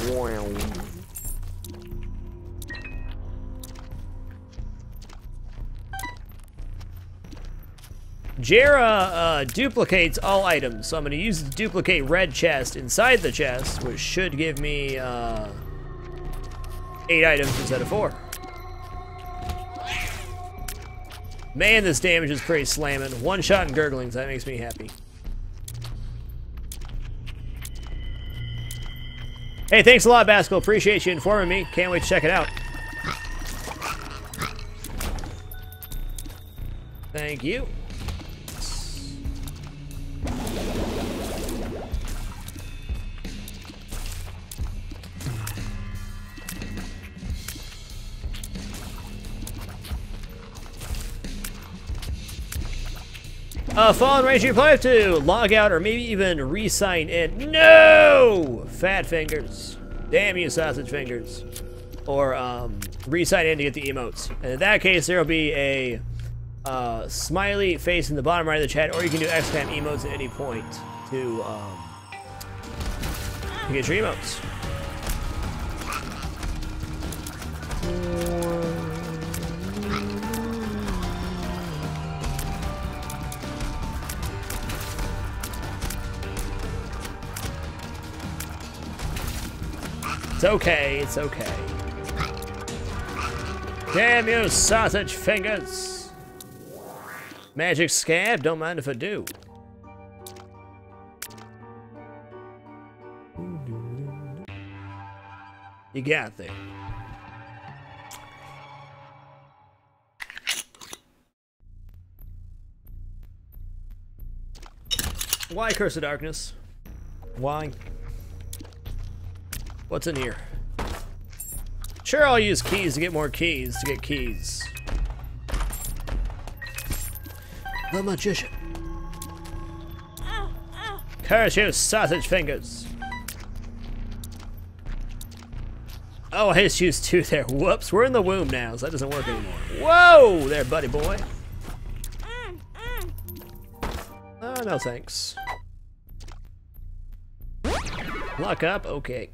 Wow. Jera duplicates all items, so I'm going to use the duplicate red chest inside the chest, which should give me 8 items instead of 4. Man, this damage is pretty slamming. One shot and gurglings, that makes me happy. Hey, thanks a lot, Baskel. Appreciate you informing me. Can't wait to check it out. Thank you. Fallen Ranger, you probably have to log out or maybe even re-sign in. No! Fat fingers. Damn you, sausage fingers. Or, re-sign in to get the emotes. And in that case, there will be a smiley face in the bottom right of the chat, or you can do X-Cam emotes at any point to get your emotes. It's okay, it's okay. Damn you, sausage fingers! Magic scab, don't mind if I do. You got there. Why Curse of Darkness? Why? What's in here? Sure, I'll use keys to get more keys to get keys. The magician. Curse you, sausage fingers. Oh, I just used 2 there. Whoops, we're in the womb now, so that doesn't work anymore. Whoa, there, buddy boy. Oh, no thanks. Lock up, okay.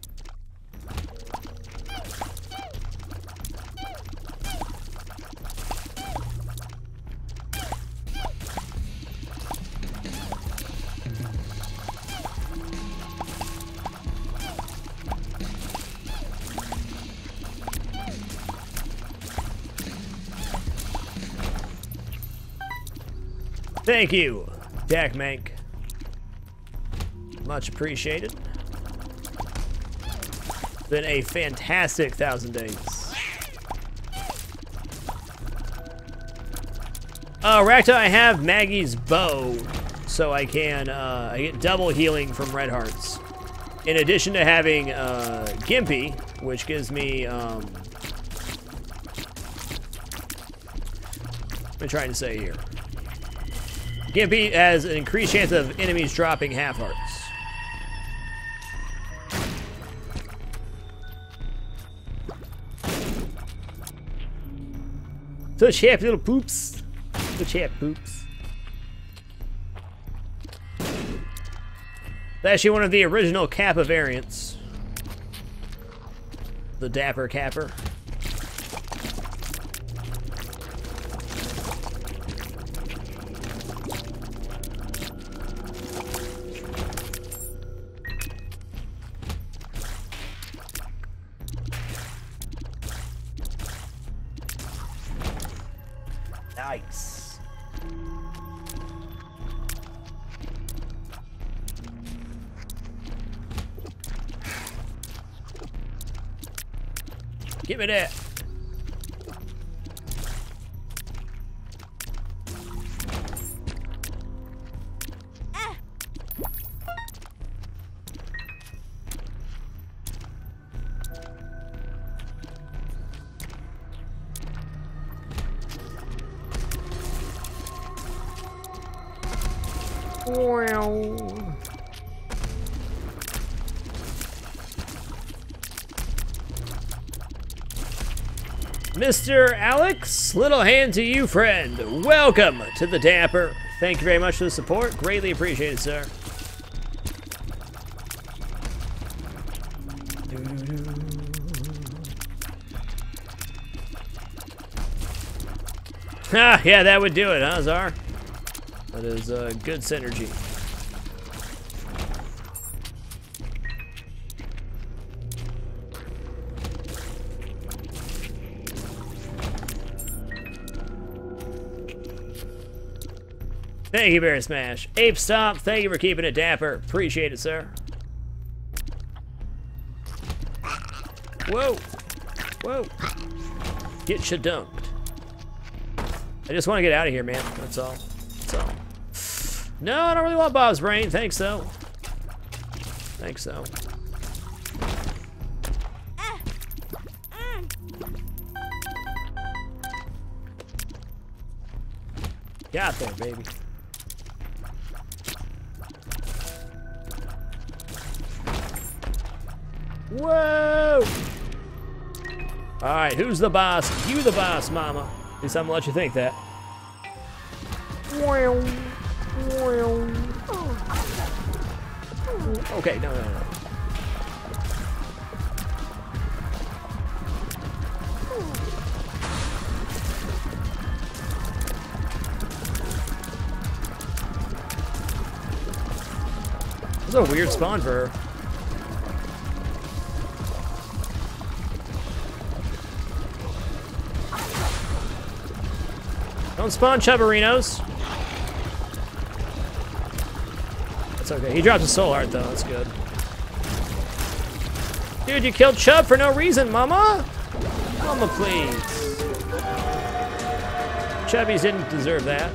Thank you, Dak Mank. Much appreciated. Been a fantastic 1,000 days. Rakta, I have Maggie's bow, so I can I get double healing from red hearts. In addition to having Gimpy, which gives me what am I trying to say here? Gimpy has an increased chance of enemies dropping half hearts. Such happy little poops. Such happy poops. It's actually one of the original Kappa variants. The Dapper Capper. Nice. Give me that. Wow. Mr. Alex, little hand to you, friend. Welcome to the Dapper. Thank you very much for the support. Greatly appreciated, sir. Ah, yeah, that would do it, huh, Czar? That is good synergy. Thank you, Bear Smash. Ape Stomp, thank you for keeping it dapper. Appreciate it, sir. Whoa. Whoa. Get shadunked. I just want to get out of here, man. That's all. That's all. No, I don't really want Bob's brain. Thanks, though. Thanks, though. Got there, baby. Whoa! Alright, who's the boss? You the boss, mama. At least I'm gonna let you think that. Okay, no. This is a weird spawn for her. Don't spawn Chubberinos. That's okay. He drops a soul heart though. That's good. Dude, you killed Chubb for no reason, mama. Mama, please. Chubbies didn't deserve that.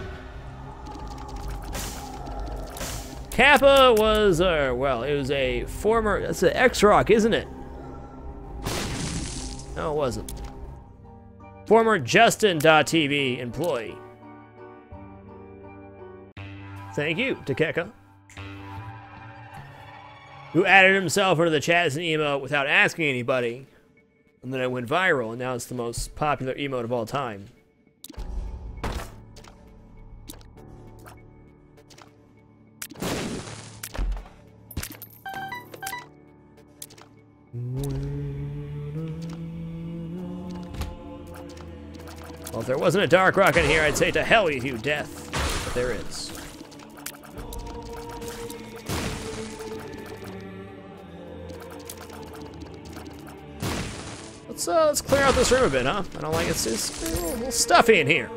Kappa was, well, it was a former, that's an X-Rock, isn't it? No, it wasn't. Former Justin.tv employee. Thank you, Takeka. Who added himself into the chat as an emote without asking anybody. And then it went viral, and now it's the most popular emote of all time. Well, if there wasn't a Dark Rock in here, I'd say to hell with you, Death. But there is. Let's clear out this room a bit, huh? I don't like it. It's a little stuffy in here. A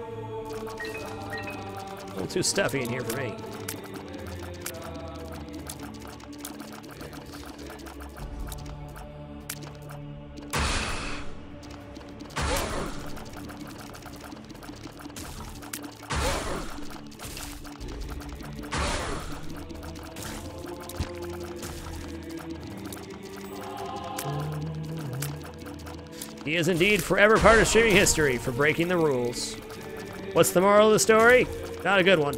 little too stuffy in here for me. He is indeed forever part of streaming history for breaking the rules. What's the moral of the story? Not a good one.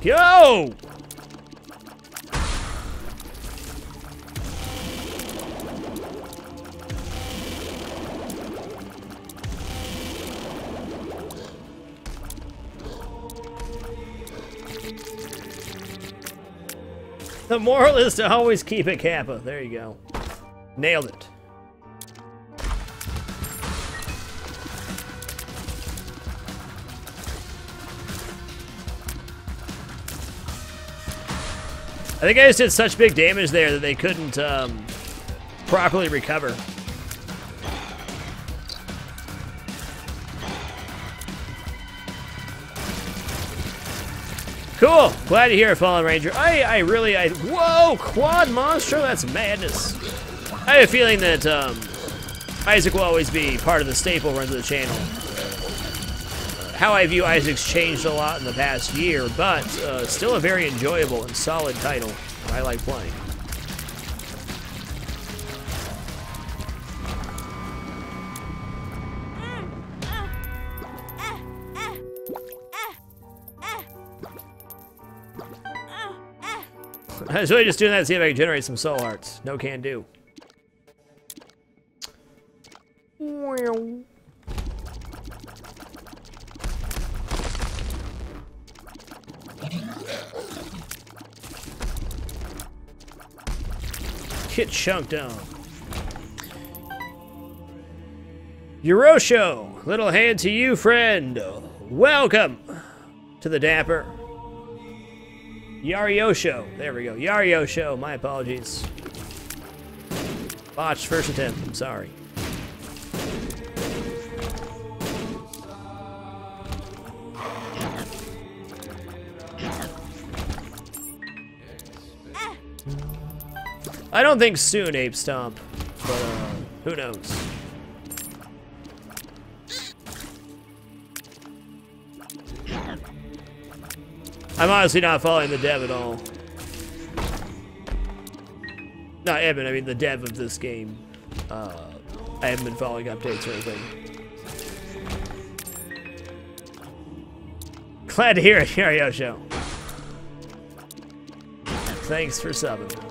Go! The moral is to always keep it Kappa. There you go. Nailed it. I think I just did such big damage there that they couldn't properly recover. Cool. Glad to hear it, Fallen Ranger. Whoa, Quad Monstro? That's madness. I have a feeling that Isaac will always be part of the staple runs of the channel. How I view Isaac's changed a lot in the past year, but still a very enjoyable and solid title that I like playing. I was really just doing that to see if I can generate some soul hearts. No can do. Get chunked on. Eurosho, little hand to you, friend. Welcome to the Dapper. Yariosho. There we go. Yariosho. My apologies. Botched first attempt. I'm sorry. I don't think soon, Ape Stomp, but who knows? I'm honestly not following the dev at all. Not Evan, I mean the dev of this game. I haven't been following updates or anything. Glad to hear it, Yariosho. Thanks for subbing.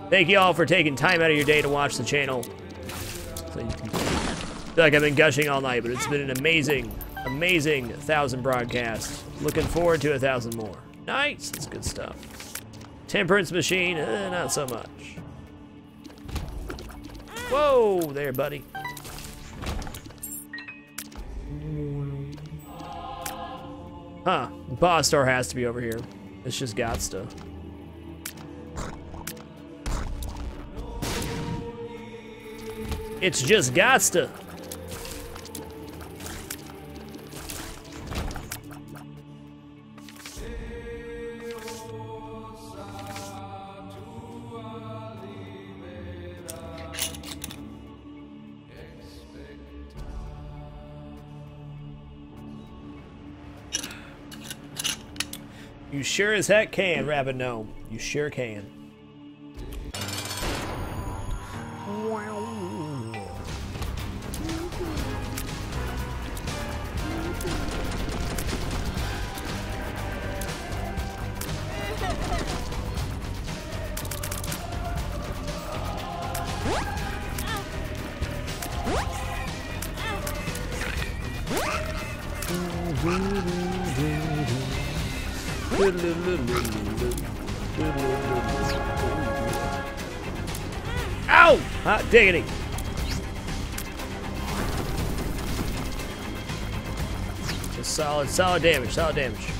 Thank you all for taking time out of your day to watch the channel. So you can feel like I've been gushing all night, but it's been an amazing, amazing 1,000 broadcasts. Looking forward to 1,000 more. Nice, that's good stuff. Temperance Machine, not so much. Whoa, there, buddy. Huh, boss door has to be over here. It's just gots to. It's just gots to. You sure as heck can, Rabbit Gnome. You sure can. Ow! Hot diggity. Just solid damage, solid damage.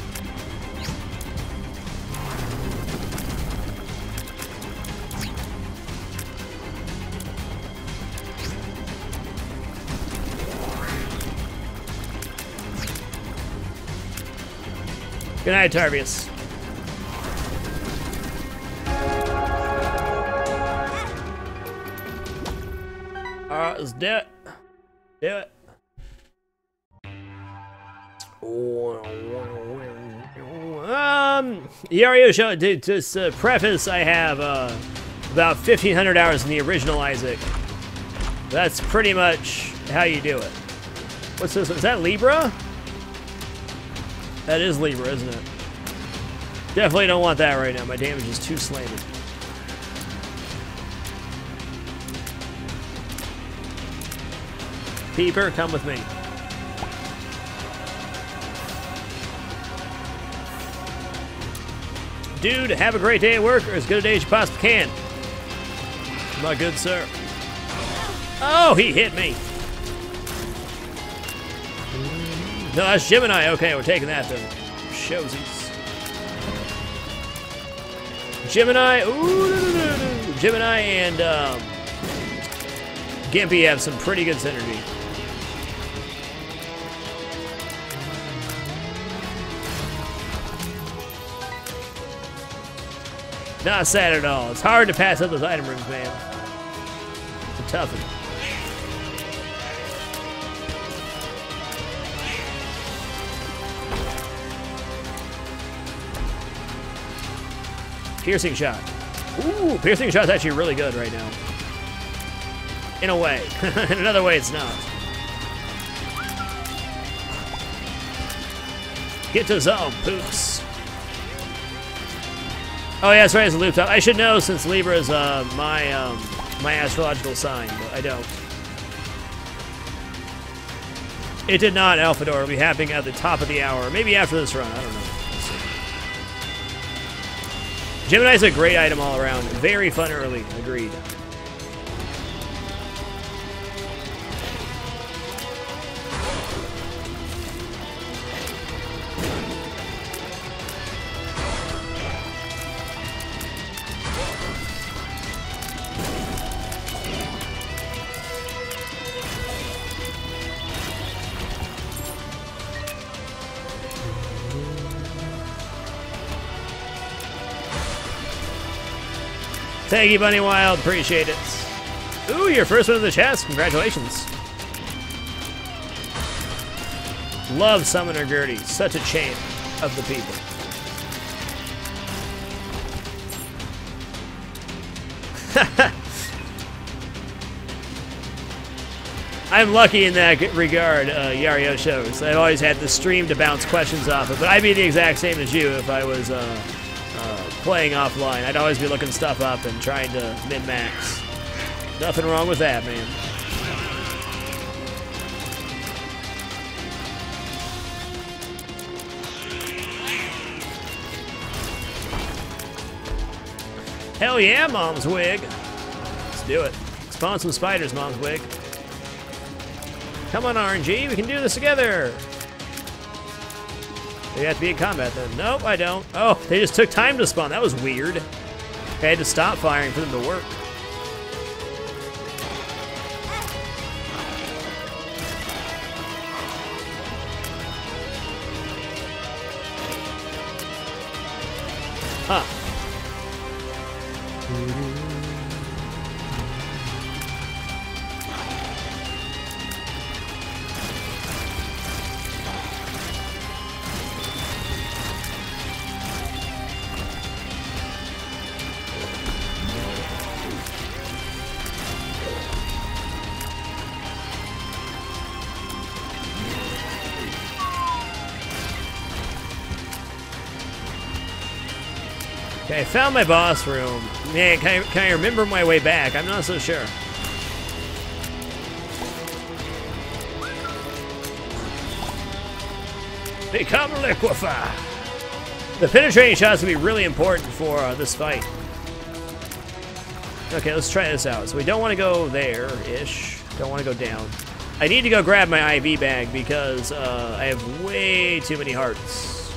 Good night, Tarvius. Alright, let's do it. Do it. Yario show, dude, just preface, I have about 1,500 hours in the original Isaac. That's pretty much how you do it. What's this? Is that Libra? That is Libra, isn't it? Definitely don't want that right now. My damage is too slanted. Peeper, come with me. Dude, have a great day at work, or as good a day as you possibly can. My good sir. Oh, he hit me. No, that's Gemini. Okay, we're taking that then. Showsies. Gemini. Ooh, Gemini and Gimpy have some pretty good synergy. Not sad at all. It's hard to pass up those item rooms, man. It's a toughie. Piercing shot. Ooh, piercing shot's actually really good right now. In a way. In another way, it's not. Get to zone, poops. Oh yeah, that's right, it's a loop top. I should know since Libra is my astrological sign, but I don't. It did not, Alphador. It'll be happening at the top of the hour. Maybe after this run, I don't know. Gemini's a great item all around. Very fun early, agreed. Thank you, Bunny Wild. Appreciate it. Ooh, your first one in the chest. Congratulations. Love Summoner Gertie. Such a champ of the people. I'm lucky in that regard, Yario shows. I've always had the stream to bounce questions off of, but I'd be the exact same as you if I was playing offline. I'd always be looking stuff up and trying to min-max. Nothing wrong with that, man. Hell yeah, Mom's Wig. Let's do it. Spawn some spiders, Mom's Wig. Come on, RNG, we can do this together. You have to be in combat then. Nope, I don't. Oh, they just took time to spawn. That was weird. I had to stop firing for them to work. Huh. Okay, I found my boss room. Man, can I remember my way back? I'm not so sure. Become liquefy. The penetrating shot's gonna be really important for this fight. Okay, let's try this out. So we don't want to go there-ish. Don't want to go down. I need to go grab my IV bag because I have way too many hearts.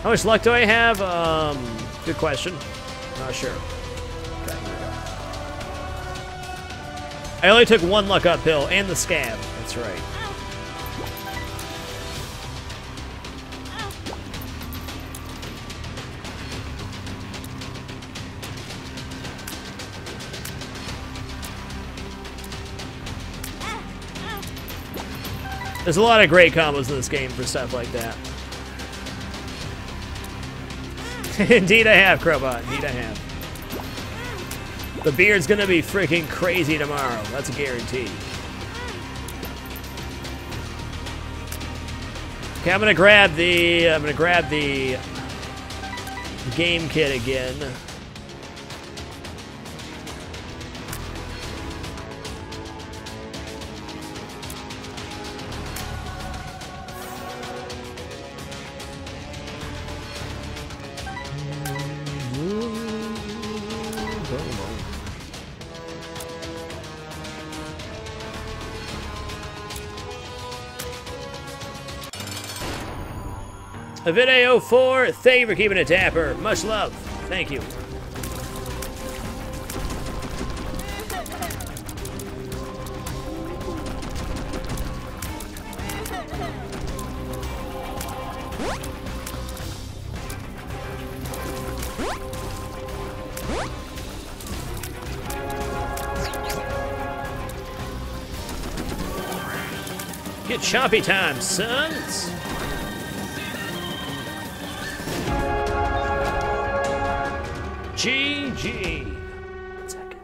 How much luck do I have? Good question. Not sure. Okay, here we go. I only took one luck up pill and the scab. That's right. There's a lot of great combos in this game for stuff like that. Indeed I have, Crowbot. Indeed I have. The beard's gonna be freaking crazy tomorrow. That's a guarantee. Okay, I'm gonna grab the game kit again. Video4, thank you for keeping it dapper. Much love. Thank you. Get choppy time, sons. GG. 1 second.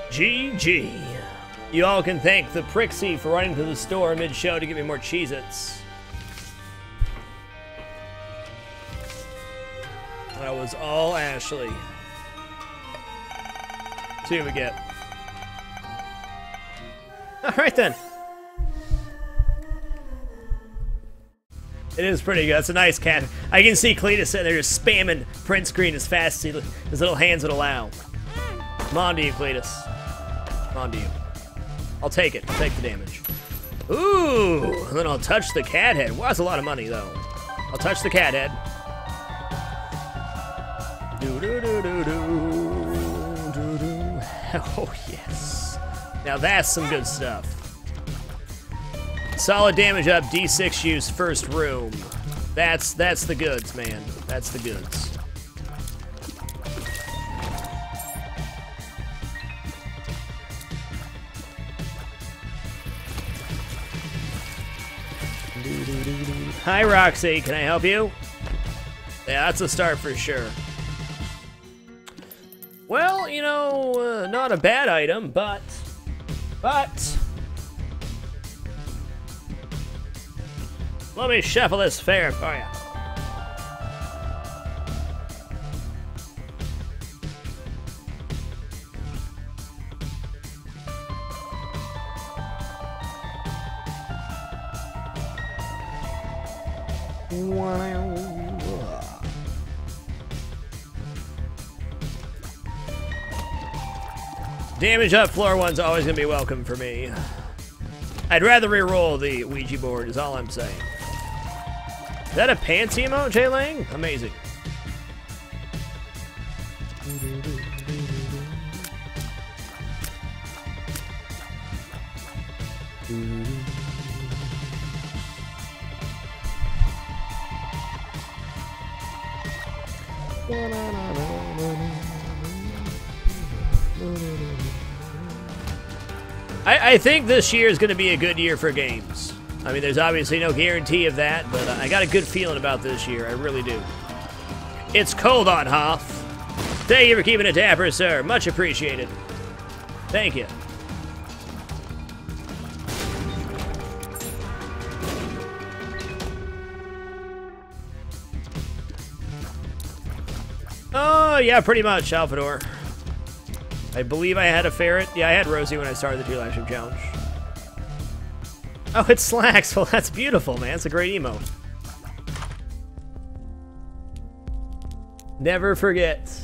GG. You all can thank the Prixie for running to the store mid-show to get me more Cheez-Its. That was all Ashley. See what we get. Alright then. It is pretty good. It's a nice cat. I can see Cletus sitting there just spamming print screen as fast as his little hands would allow. Come on to you, Cletus. Come on to you. I'll take it. I'll take the damage. Ooh, and then I'll touch the cat head. Well, that's a lot of money, though. I'll touch the cat head. Oh, yes. Now that's some good stuff. Solid damage up, D6 use, first room. That's the goods, man. That's the goods. Hi, Roxy. Can I help you? Yeah, that's a start for sure. Well, you know, not a bad item, but... Let me shuffle this fare for you. Damage up floor one's always gonna be welcome for me. I'd rather re-roll the Ouija board is all I'm saying. Is that a pants emote, Jay Lang? Amazing. I think this year is going to be a good year for games. I mean, there's obviously no guarantee of that, but I got a good feeling about this year. I really do. It's cold on Hoff. Thank you for keeping it dapper, sir. Much appreciated. Thank you. Oh, yeah, pretty much, Alphador. I believe I had a ferret. Yeah, I had Rosie when I started the 2 flagship challenge. Oh, it's Slacks. Well, that's beautiful, man. It's a great emote. Never forget.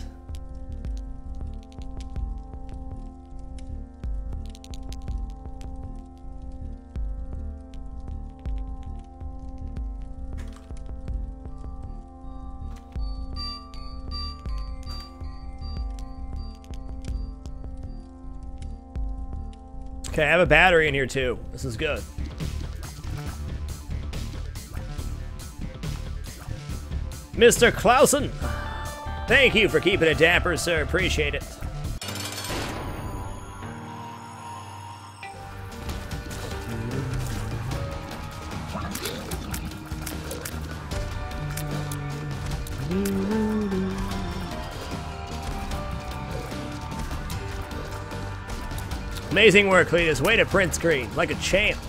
Okay, I have a battery in here too. This is good. Mr. Clausen, thank you for keeping it dapper, sir. Appreciate it. Amazing work, Cletus. Way to print screen, like a champ.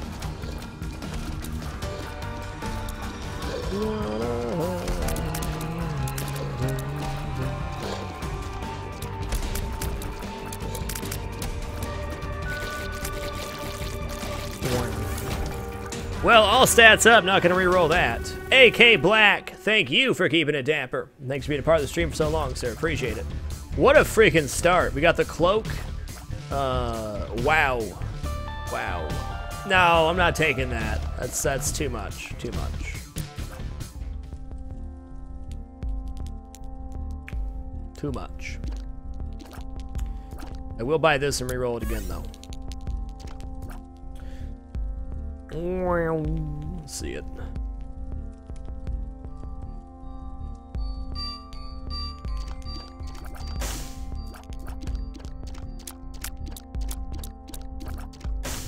Well, all stats up, not gonna re-roll that. AK Black, thank you for keeping it dapper. Thanks for being a part of the stream for so long, sir. Appreciate it. What a freaking start. We got the cloak. Wow. Wow. No, I'm not taking that. That's too much. Too much. Too much. I will buy this and re-roll it again, though. Let's see it.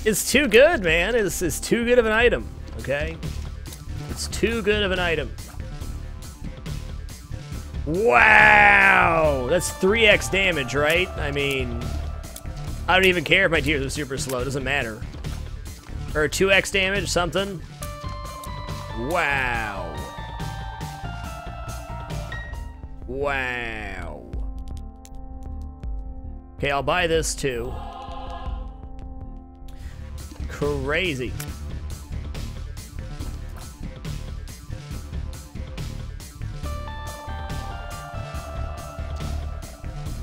It's too good, man. It's too good of an item, okay? It's too good of an item. Wow! That's 3x damage, right? I mean, I don't even care if my tiers are super slow. It doesn't matter. Or 2x damage, something. Wow. Wow. Okay, I'll buy this too. Crazy.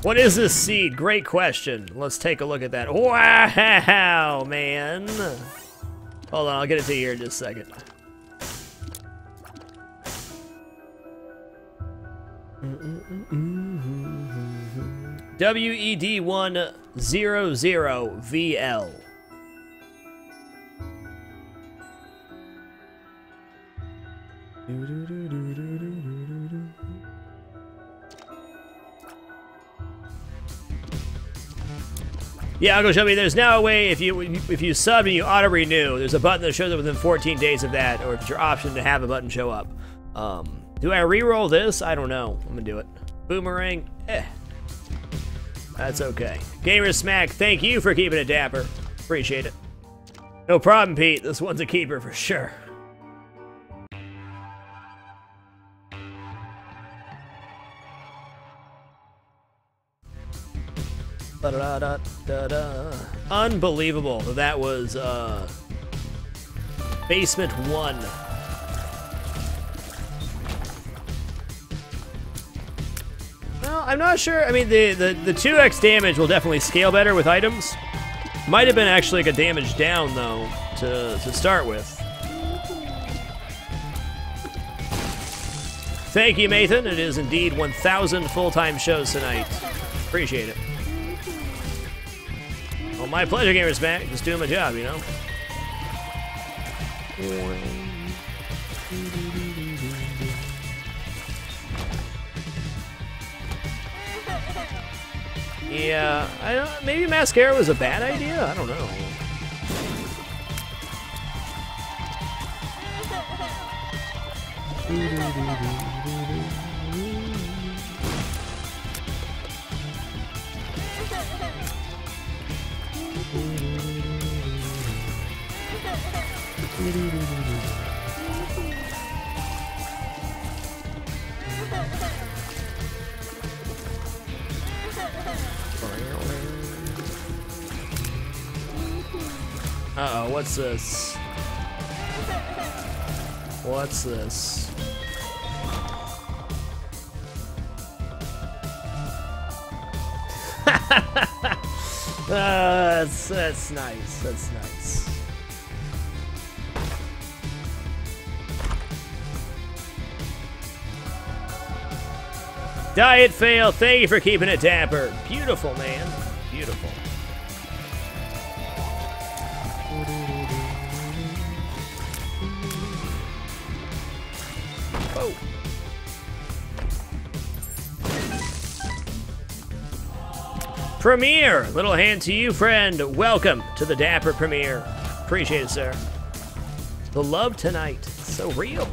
What is this seed? Great question. Let's take a look at that. Wow, man. Hold on, I'll get it to you here in just a second. WED100VL. Yeah, Uncle Chubby, there's now a way if you sub and you auto renew, there's a button that shows up within 14 days of that, or if it's your option to have a button show up. Do I re-roll this? I don't know. I'm gonna do it. Boomerang, that's okay. Gamer Smack, thank you for keeping it dapper. Appreciate it. No problem, Pete. This one's a keeper for sure. Unbelievable. That was Basement 1. Well, I'm not sure. I mean, the 2x damage will definitely scale better with items. Might have been actually like a damage down, though, to start with. Thank you, Mathan. It is indeed 1,000 full-time shows tonight. Appreciate it. Well, my pleasure, Gamers Back. Just doing my job, you know? Yeah, I don't. Maybe mascara was a bad idea. I don't know. Uh-oh, what's this? What's this? That's nice. That's nice. Diet fail. Thank you for keeping it dapper. Beautiful, man. Beautiful. Oh. Premiere, little hand to you, friend. Welcome to the Dapper Premiere. Appreciate it, sir. The love tonight, so real.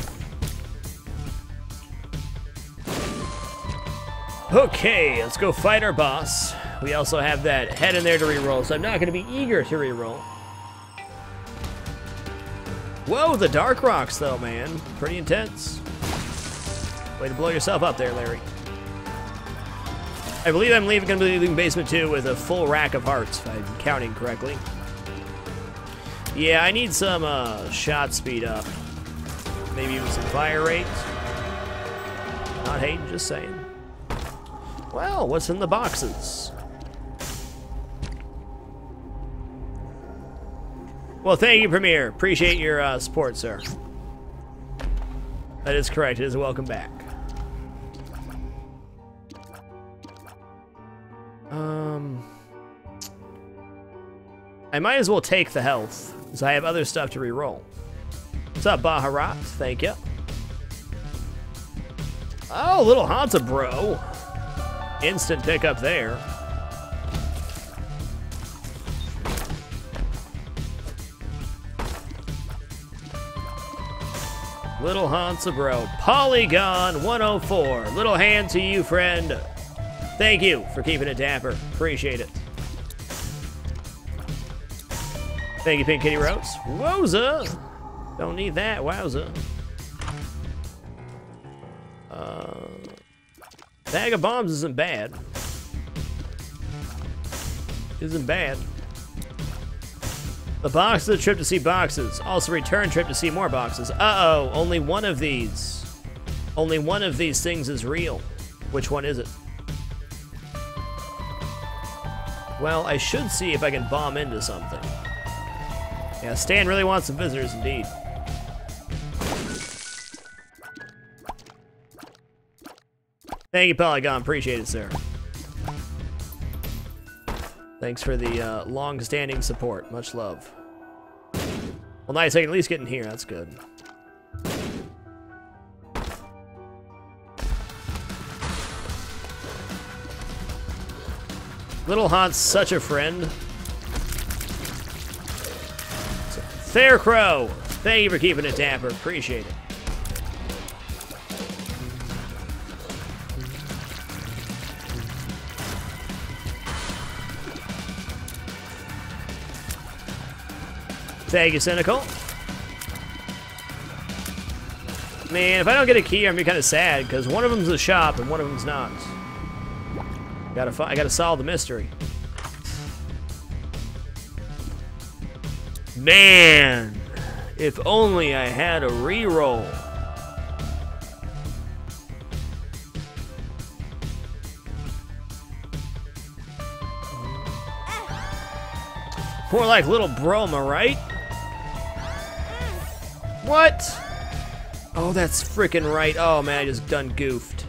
Okay, let's go fight our boss. We also have that head in there to reroll, so I'm not going to be eager to reroll. Whoa, the Dark Rocks, though, man. Pretty intense. Way to blow yourself up there, Larry. I believe I'm going to be leaving Basement 2 with a full rack of hearts, if I'm counting correctly. Yeah, I need some shot speed up. Maybe even some fire rate. Not hating, just saying. Well, what's in the boxes? Well, thank you, Premier. Appreciate your support, sir. That is correct. It is a welcome back. I might as well take the health, because I have other stuff to reroll. What's up, Baharat? Thank you. Oh, little Hanta, bro. Instant pickup there. Little Hansa bro. Polygon 104. Little hand to you, friend. Thank you for keeping it dapper. Appreciate it. Thank you, Pink Kitty Rose. Wowza. Don't need that. Wowza. Bag of bombs isn't bad. Isn't bad. The box of the trip to see boxes. Also return trip to see more boxes. Uh-oh, only one of these. Only one of these things is real. Which one is it? Well, I should see if I can bomb into something. Yeah, Stan really wants some visitors indeed. Thank you, Polygon. Appreciate it, sir. Thanks for the long-standing support. Much love. Well, nice. I can at least get in here. That's good. Little Haunt's such a friend. Fair Crow, thank you for keeping it dapper. Appreciate it. Thank you, Cynical. Man, if I don't get a key, I'm gonna be kind of sad because one of them's a shop and one of them's not. I gotta solve the mystery. Man, if only I had a reroll. More like little Broma, right? What? Oh, that's freaking right. Oh man, I just done goofed.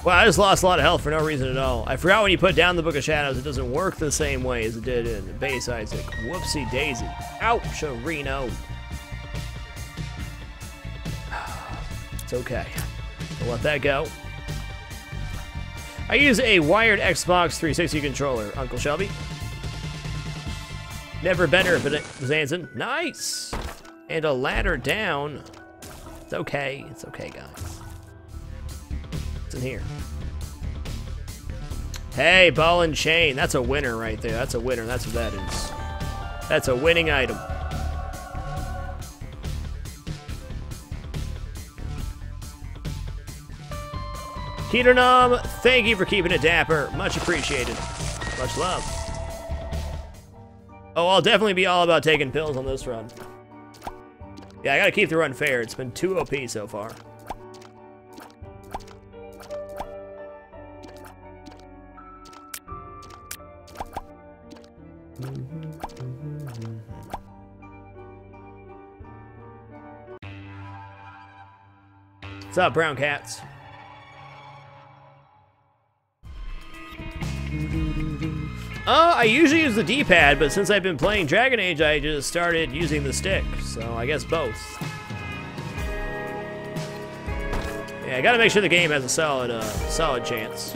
Wow, I just lost a lot of health for no reason at all. I forgot when you put down the Book of Shadows, it doesn't work the same way as it did in base Isaac. Whoopsie daisy. Ouch, Reno. It's okay. I'll let that go. I use a wired Xbox 360 controller, Uncle Shelby. Never better, Zanzin. Nice! And a ladder down. It's okay, guys. In here. Hey, ball and chain. That's a winner right there. That's a winner. That's what that is. That's a winning item. Ketonum, thank you for keeping it dapper. Much appreciated. Much love. Oh, I'll definitely be all about taking pills on this run. Yeah, I gotta keep the run fair. It's been 2 OP so far. What's up, brown cats? I usually use the D-pad, but since I've been playing Dragon Age, I just started using the stick, so I guess both. Yeah, I gotta make sure the game has a solid chance.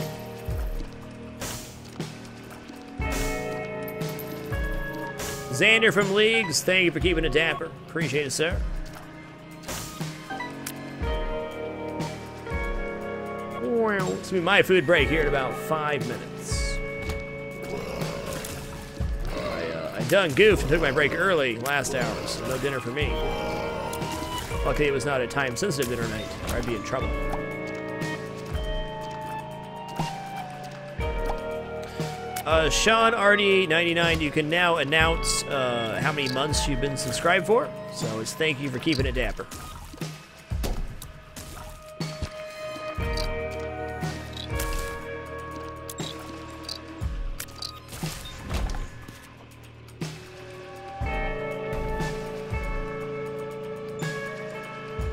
Xander from Leagues, thank you for keeping it dapper. Appreciate it, sir. It's gonna be my food break here in about 5 minutes. I done goofed and took my break early last hour, so no dinner for me. Luckily it was not a time-sensitive dinner night, or I'd be in trouble. Sean RD99, you can now announce how many months you've been subscribed for, so it's thank you for keeping it dapper.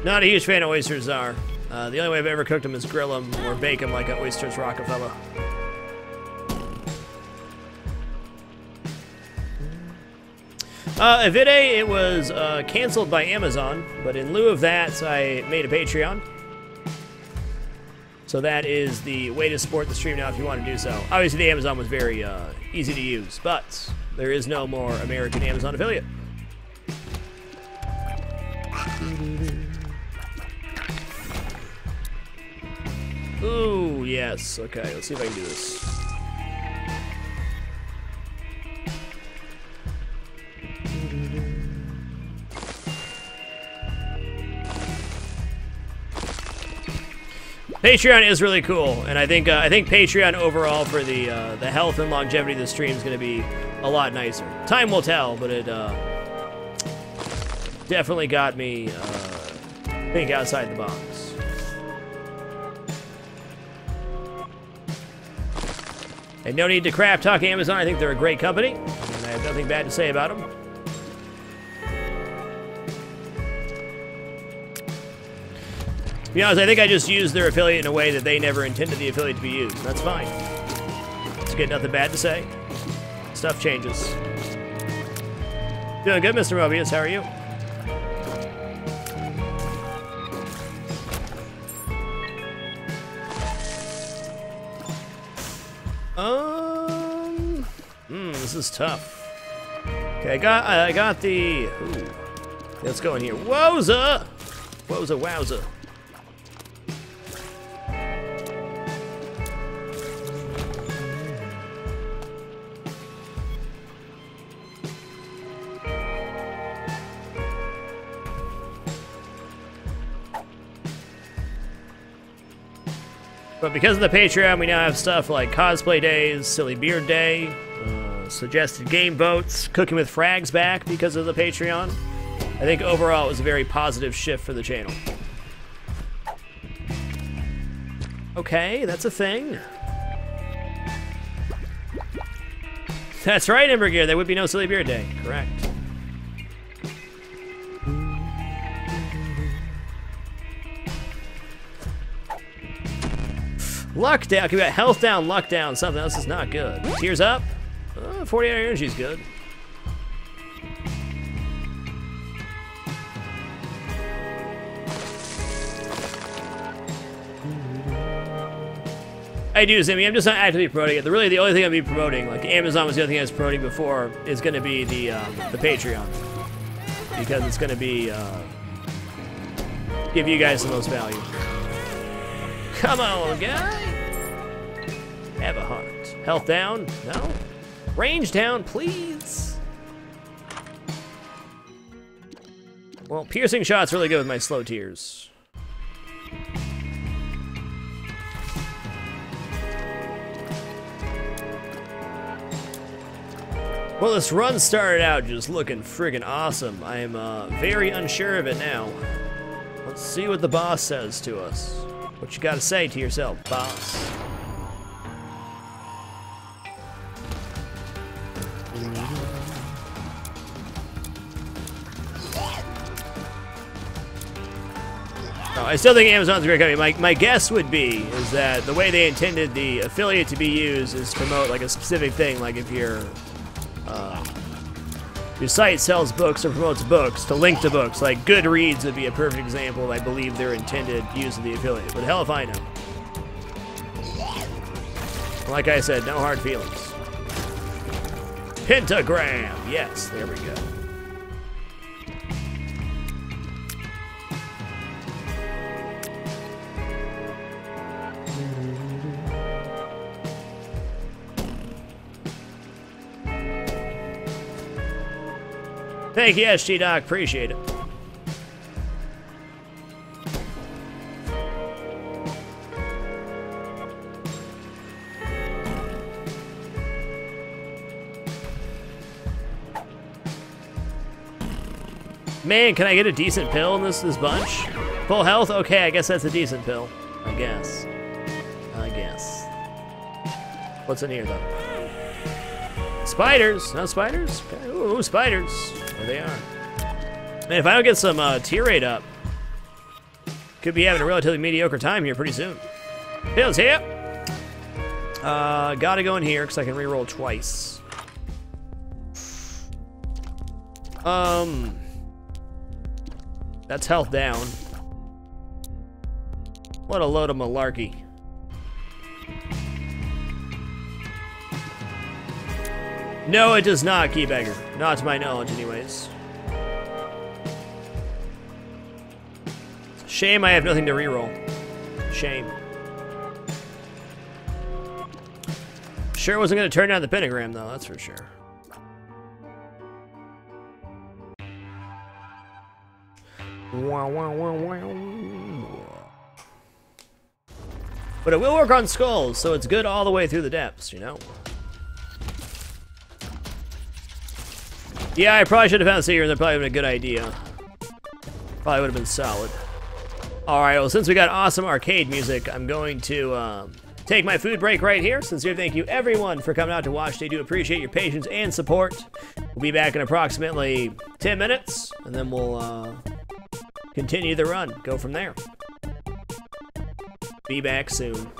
Not a huge fan of oysters are. The only way I've ever cooked them is grill them or bake them like an Oysters Rockefeller. Evide, it was canceled by Amazon, but in lieu of that, I made a Patreon. So that is the way to support the stream now if you want to do so. Obviously, the Amazon was very easy to use, but there is no more American Amazon affiliate. Ooh, yes. Okay, let's see if I can do this. Patreon is really cool, and I think Patreon overall for the health and longevity of the stream is going to be a lot nicer. Time will tell, but it definitely got me think outside the box. And no need to crap talk Amazon. I think they're a great company, and I have nothing bad to say about them. To be honest, I think I just used their affiliate in a way that they never intended the affiliate to be used. That's fine. Just get nothing bad to say. Stuff changes. Doing good, Mr. Mobius. How are you? This is tough. Okay, I got the. Ooh. Let's go in here. Wowza! Wowza, wowza. But because of the Patreon, we now have stuff like cosplay days, silly beard day, suggested game votes, cooking with frags back because of the Patreon. I think overall it was a very positive shift for the channel. Okay, that's a thing. That's right, Embergear, there would be no silly beard day. Correct. Luck down. Okay, we got health down, luck down. Something else is not good. Tears up. 48 energy is good. I do, Zimmy. I'm just not actively promoting it. Really, the only thing I'll be promoting, like Amazon was the other thing I was promoting before, is going to be the Patreon, because it's going to be give you guys the most value. Come on, guy. Have a heart. Health down? No. Range down, please. Well, piercing shot's really good with my slow tears. Well, this run started out just looking friggin' awesome. I am very unsure of it now. Let's see what the boss says to us. What you gotta say to yourself, boss? No, I still think Amazon's a great company. My guess would be is that the way they intended the affiliate to be used is to promote like a specific thing, like if your site sells books or promotes books, to link to books. Like Goodreads would be a perfect example. I believe their intended use of the affiliate. But hell if I know. Like I said, no hard feelings. Pentagram. Yes, there we go. Thank you, SG Doc. Appreciate it. Man, can I get a decent pill in this bunch? Full health? Okay, I guess that's a decent pill. I guess. What's in here, though? Spiders? No spiders? Ooh, spiders. There they are. Man, if I don't get some tier rate up, could be having a relatively mediocre time here pretty soon. Pills here. Gotta go in here because I can reroll twice. That's health down. What a load of malarkey. No, it does not, Keybagger. Not to my knowledge, anyways. Shame I have nothing to reroll. Shame. Sure wasn't going to turn down the pentagram, though, that's for sure. But it will work on skulls, so it's good all the way through the depths, you know? Yeah, I probably should have found Seer, and that probably would have been a good idea. Probably would have been solid. Alright, well, since we got awesome arcade music, I'm going to take my food break right here. Sincere thank you, everyone, for coming out to watch. They do appreciate your patience and support. We'll be back in approximately 10 minutes, and then we'll continue the run. Go from there. Be back soon.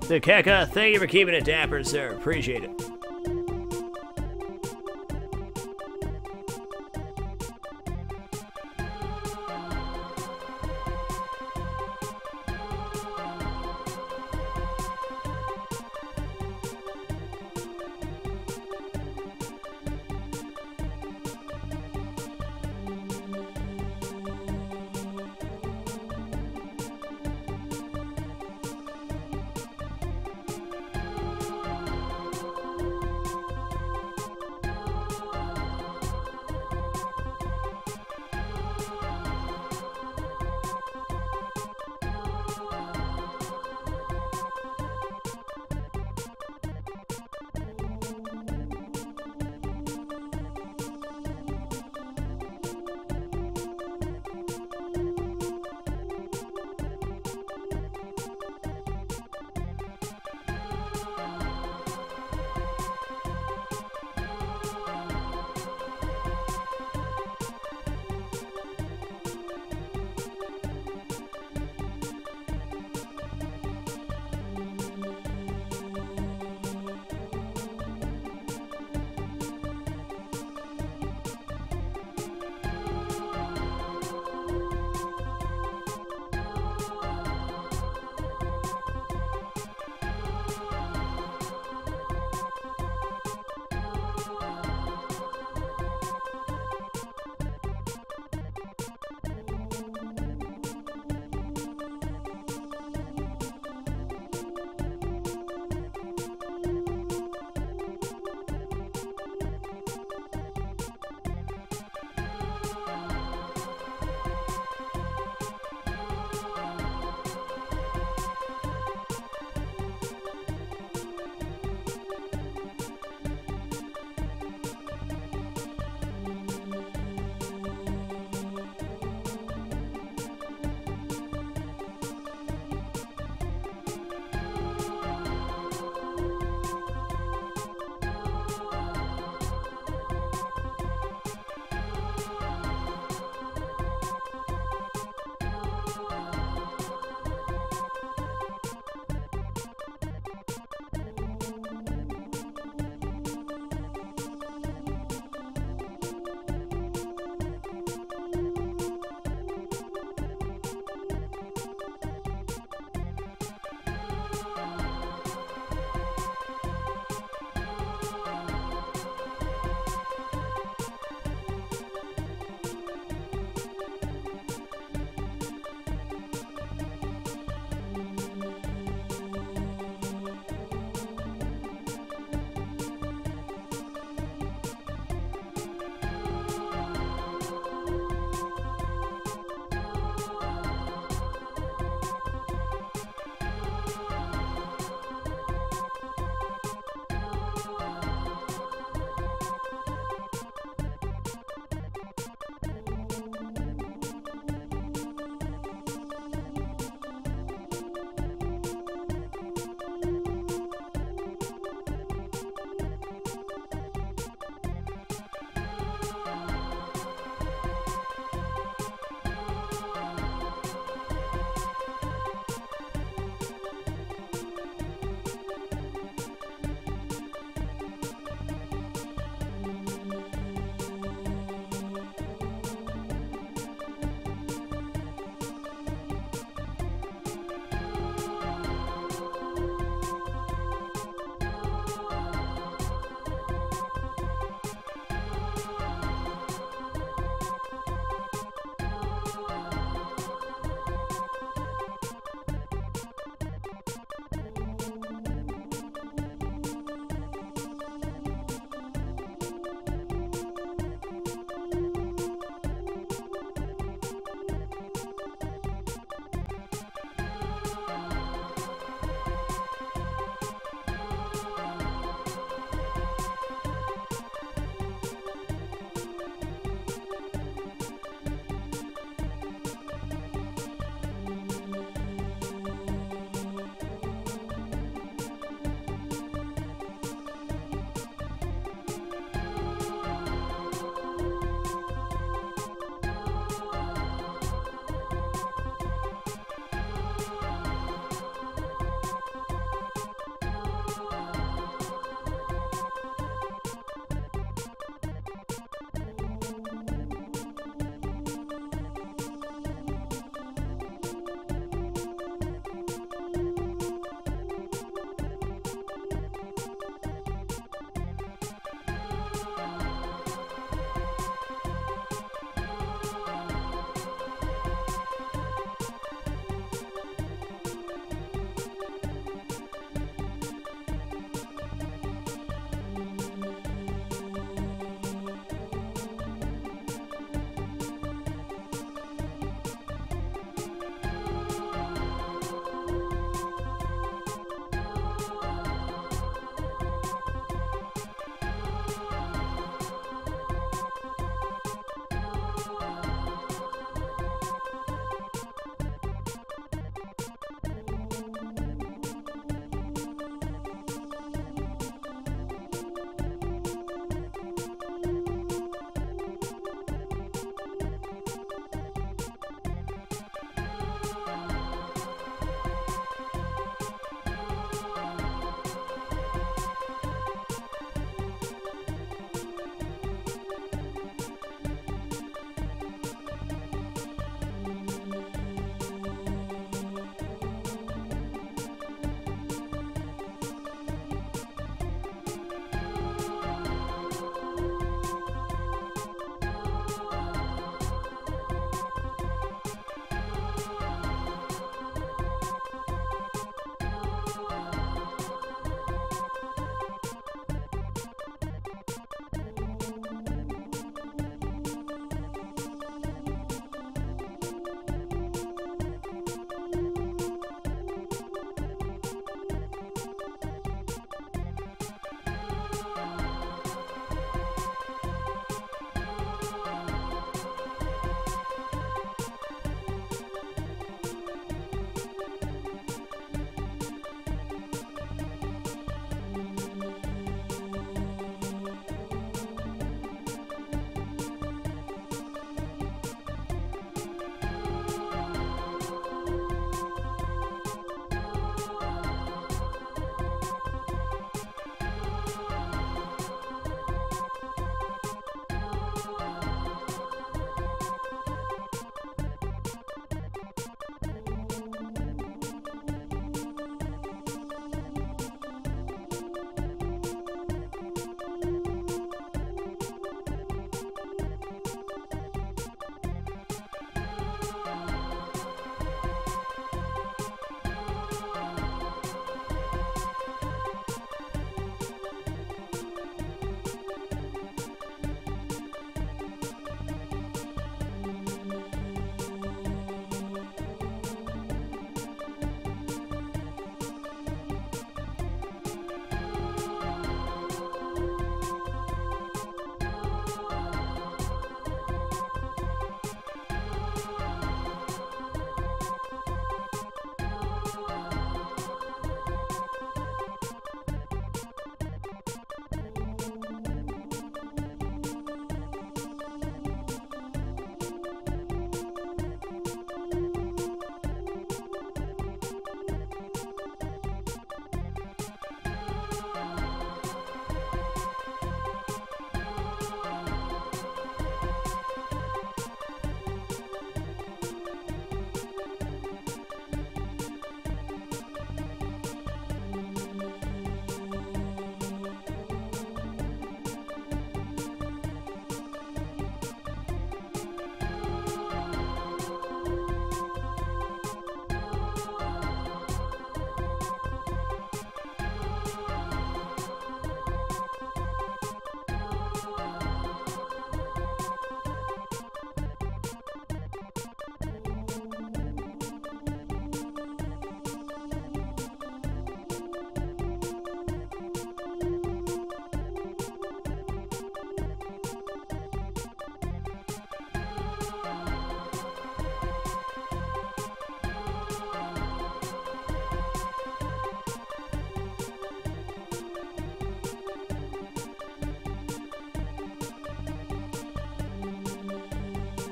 The Keka, thank you for keeping it dapper, sir. Appreciate it.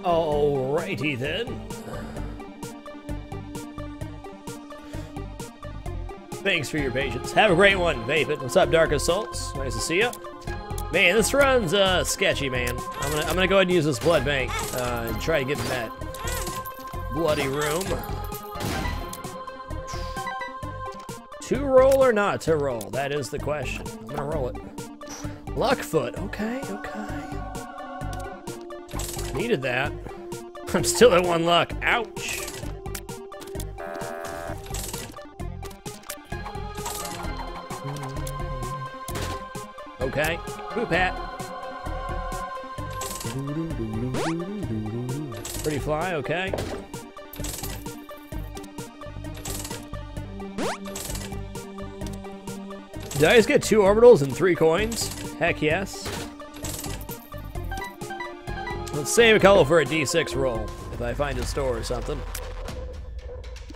Alrighty then. Thanks for your patience. Have a great one, Vapid. What's up, Dark Assaults? Nice to see you. Man, this run's sketchy, man. I'm gonna go ahead and use this blood bank and try to get in that bloody room. To roll or not to roll? That is the question. I'm gonna roll it. Luckfoot. Okay, okay. Needed that. I'm still at 1 luck. Ouch. Okay. Poop hat. Pretty fly, okay. Did I just get 2 orbitals and 3 coins? Heck yes. Let's save a couple for a D6 roll, if I find a store or something.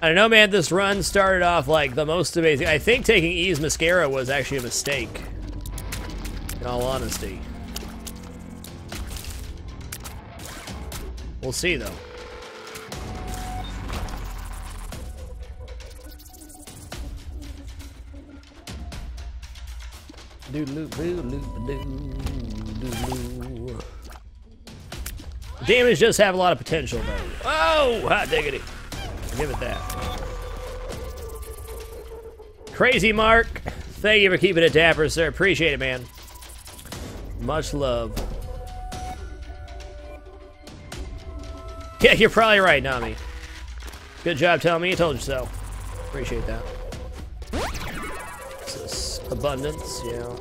I don't know, man, this run started off like the most amazing. I think taking E's Mascara was actually a mistake, in all honesty. We'll see, though. Damage does have a lot of potential, though. Oh, hot diggity. Give it that. Crazy Mark, thank you for keeping it dapper, sir. Appreciate it, man. Much love. Yeah, you're probably right, Nami. Good job telling me I told you so. Appreciate that. This abundance, yeah.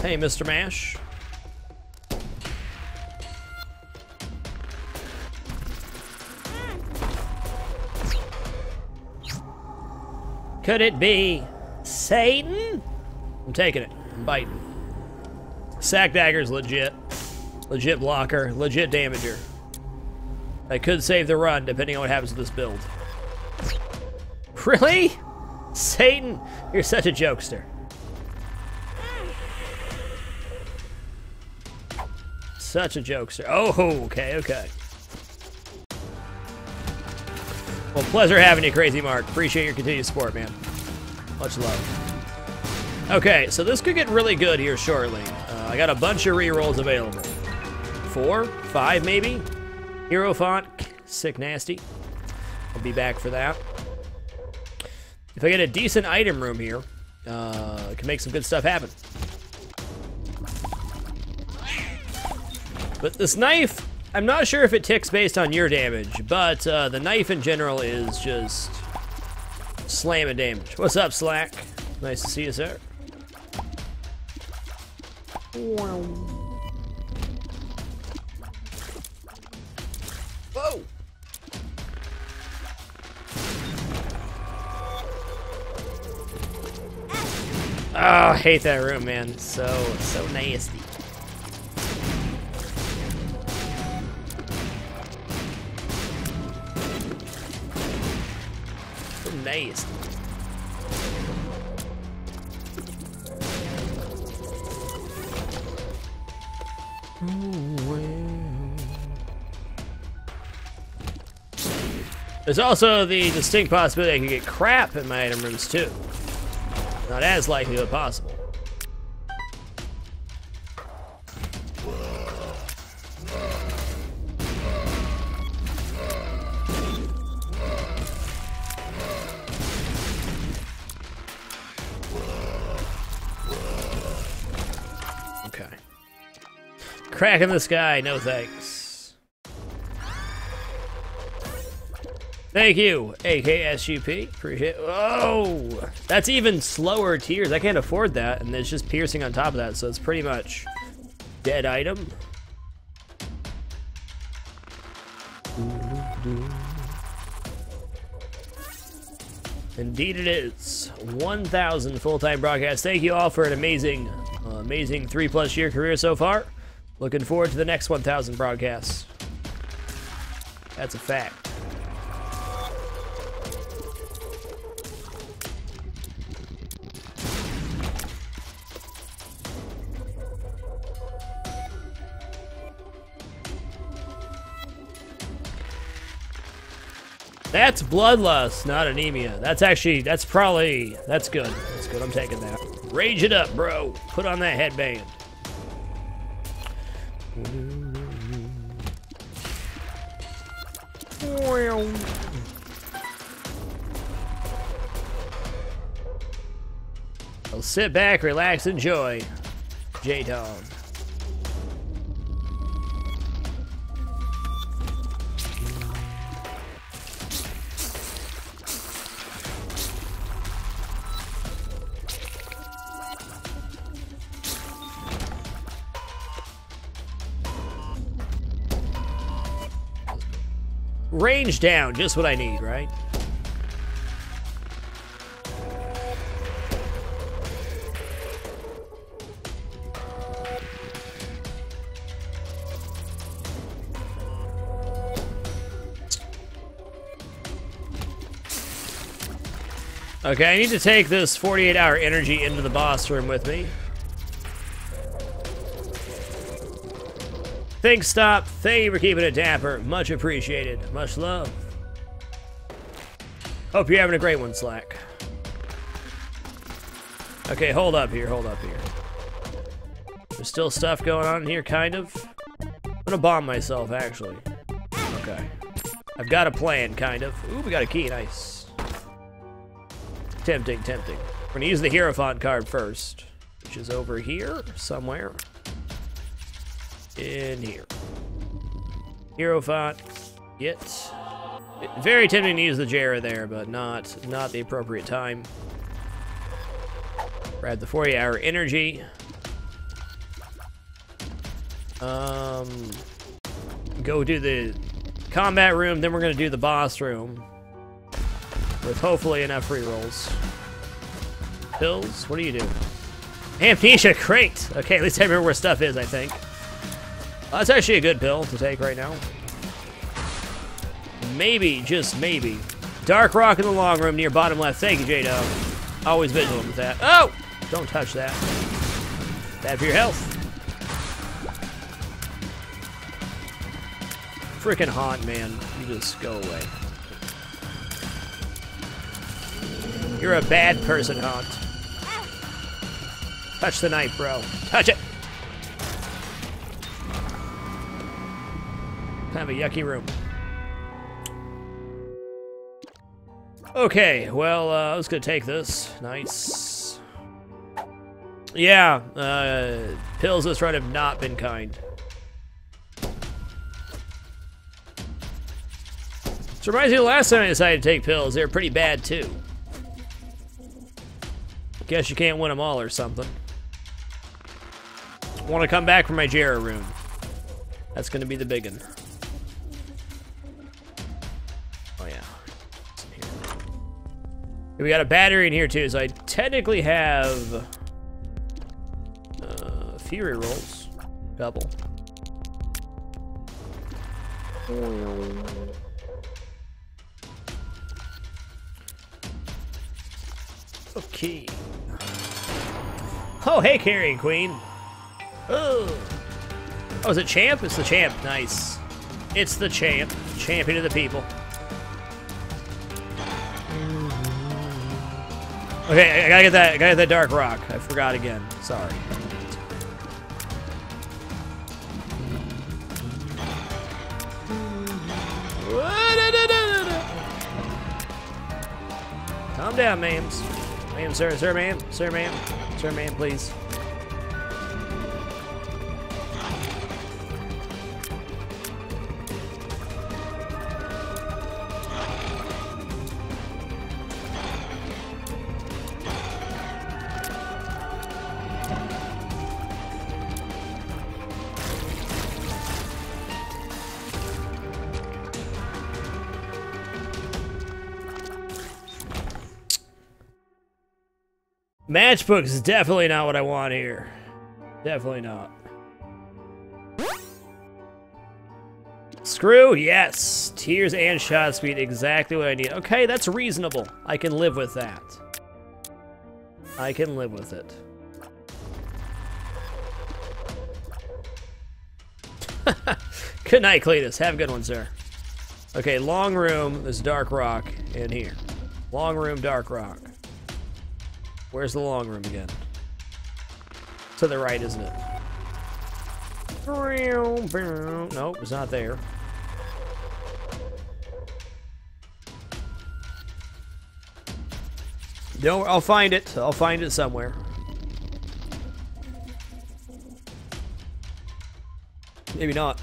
Hey, Mr. Mash. Could it be Satan? I'm taking it. I'm biting. Sack Dagger's legit. Legit blocker. Legit damager. I could save the run depending on what happens to this build. Really? Satan? You're such a jokester. Such a jokester. Oh, okay, okay. Well, pleasure having you, Crazy Mark. Appreciate your continued support, man. Much love. Okay, so this could get really good here shortly. I got a bunch of rerolls available. 4, 5 maybe. Hero font, sick nasty. I'll be back for that. If I get a decent item room here, I can make some good stuff happen. But this knife, I'm not sure if it ticks based on your damage, but the knife in general is just slamming damage. What's up, Slack? Nice to see you, sir. Whoa! Oh, I hate that room, man. So nasty. Nasty. There's also the distinct possibility I could get crap in my item rooms too. Not as likely, but possible. Crack in the sky, no thanks. Thank you, AKSUP. Appreciate it. Oh, that's even slower tiers. I can't afford that, and it's just piercing on top of that, so it's pretty much dead item. Indeed it is. 1,000 full-time broadcasts. Thank you all for an amazing 3+ year career so far. Looking forward to the next 1,000 broadcasts. That's a fact. That's bloodlust, not anemia. That's actually, that's good. That's good, I'm taking that. Rage it up, bro. Put on that headband. I'll sit back, relax, enjoy. J-Dog. Range down, just what I need, right? Okay, I need to take this 48-hour energy into the boss room with me. Think stop. Thank you for keeping it dapper. Much appreciated. Much love. Hope you're having a great one, Slack. Okay, hold up here. Hold up here. There's still stuff going on in here, kind of. I'm gonna bomb myself, actually. Okay. I've got a plan, kind of. Ooh, we got a key. Nice. Tempting, tempting. We're gonna use the Hierophant card first, which is over here somewhere. In here. Hierophant. Get. Very tempting to use the Jera there, but not the appropriate time. Grab the 40-hour energy. Go do the combat room, then we're gonna do the boss room. With hopefully enough rerolls. Pills? What do you do? Amnesia, great! Okay, at least I remember where stuff is, I think. Well, that's actually a good pill to take right now. Maybe, just maybe. Dark rock in the long room near bottom left. Thank you, J-Dog. Always vigilant with that. Oh! Don't touch that. Bad for your health. Freaking haunt, man. You just go away. You're a bad person, Haunt. Touch the knife, bro. Touch it! Kind of a yucky room. Okay, well, I was gonna take this. Nice. Yeah, pills this run have not been kind. This reminds me of the last time I decided to take pills. They were pretty bad, too. Guess you can't win them all or something. Want to come back from my Jera room. That's gonna be the big one. Oh yeah. It's in here. We got a battery in here too, so I technically have Fury rolls. Couple. Okay. Oh, hey, Carrying Queen. Oh. Oh, is it Champ? It's the Champ. Nice. It's the Champ. Champion of the people. Okay, I gotta get that dark rock. I forgot again. Sorry. Calm down, ma'ams. Ma'am, sir, ma'am, sir, ma'am, sir, ma'am, please. Matchbook is definitely not what I want here. Definitely not. Screw, yes. Tears and shot speed, exactly what I need. Okay, that's reasonable. I can live with that. I can live with it. Good night, Cletus. Have a good one, sir. Okay, long room. There's dark rock in here. Long room, dark rock. Where's the long room again? To the right, isn't it? Nope, it's not there. No, I'll find it. I'll find it somewhere. Maybe not.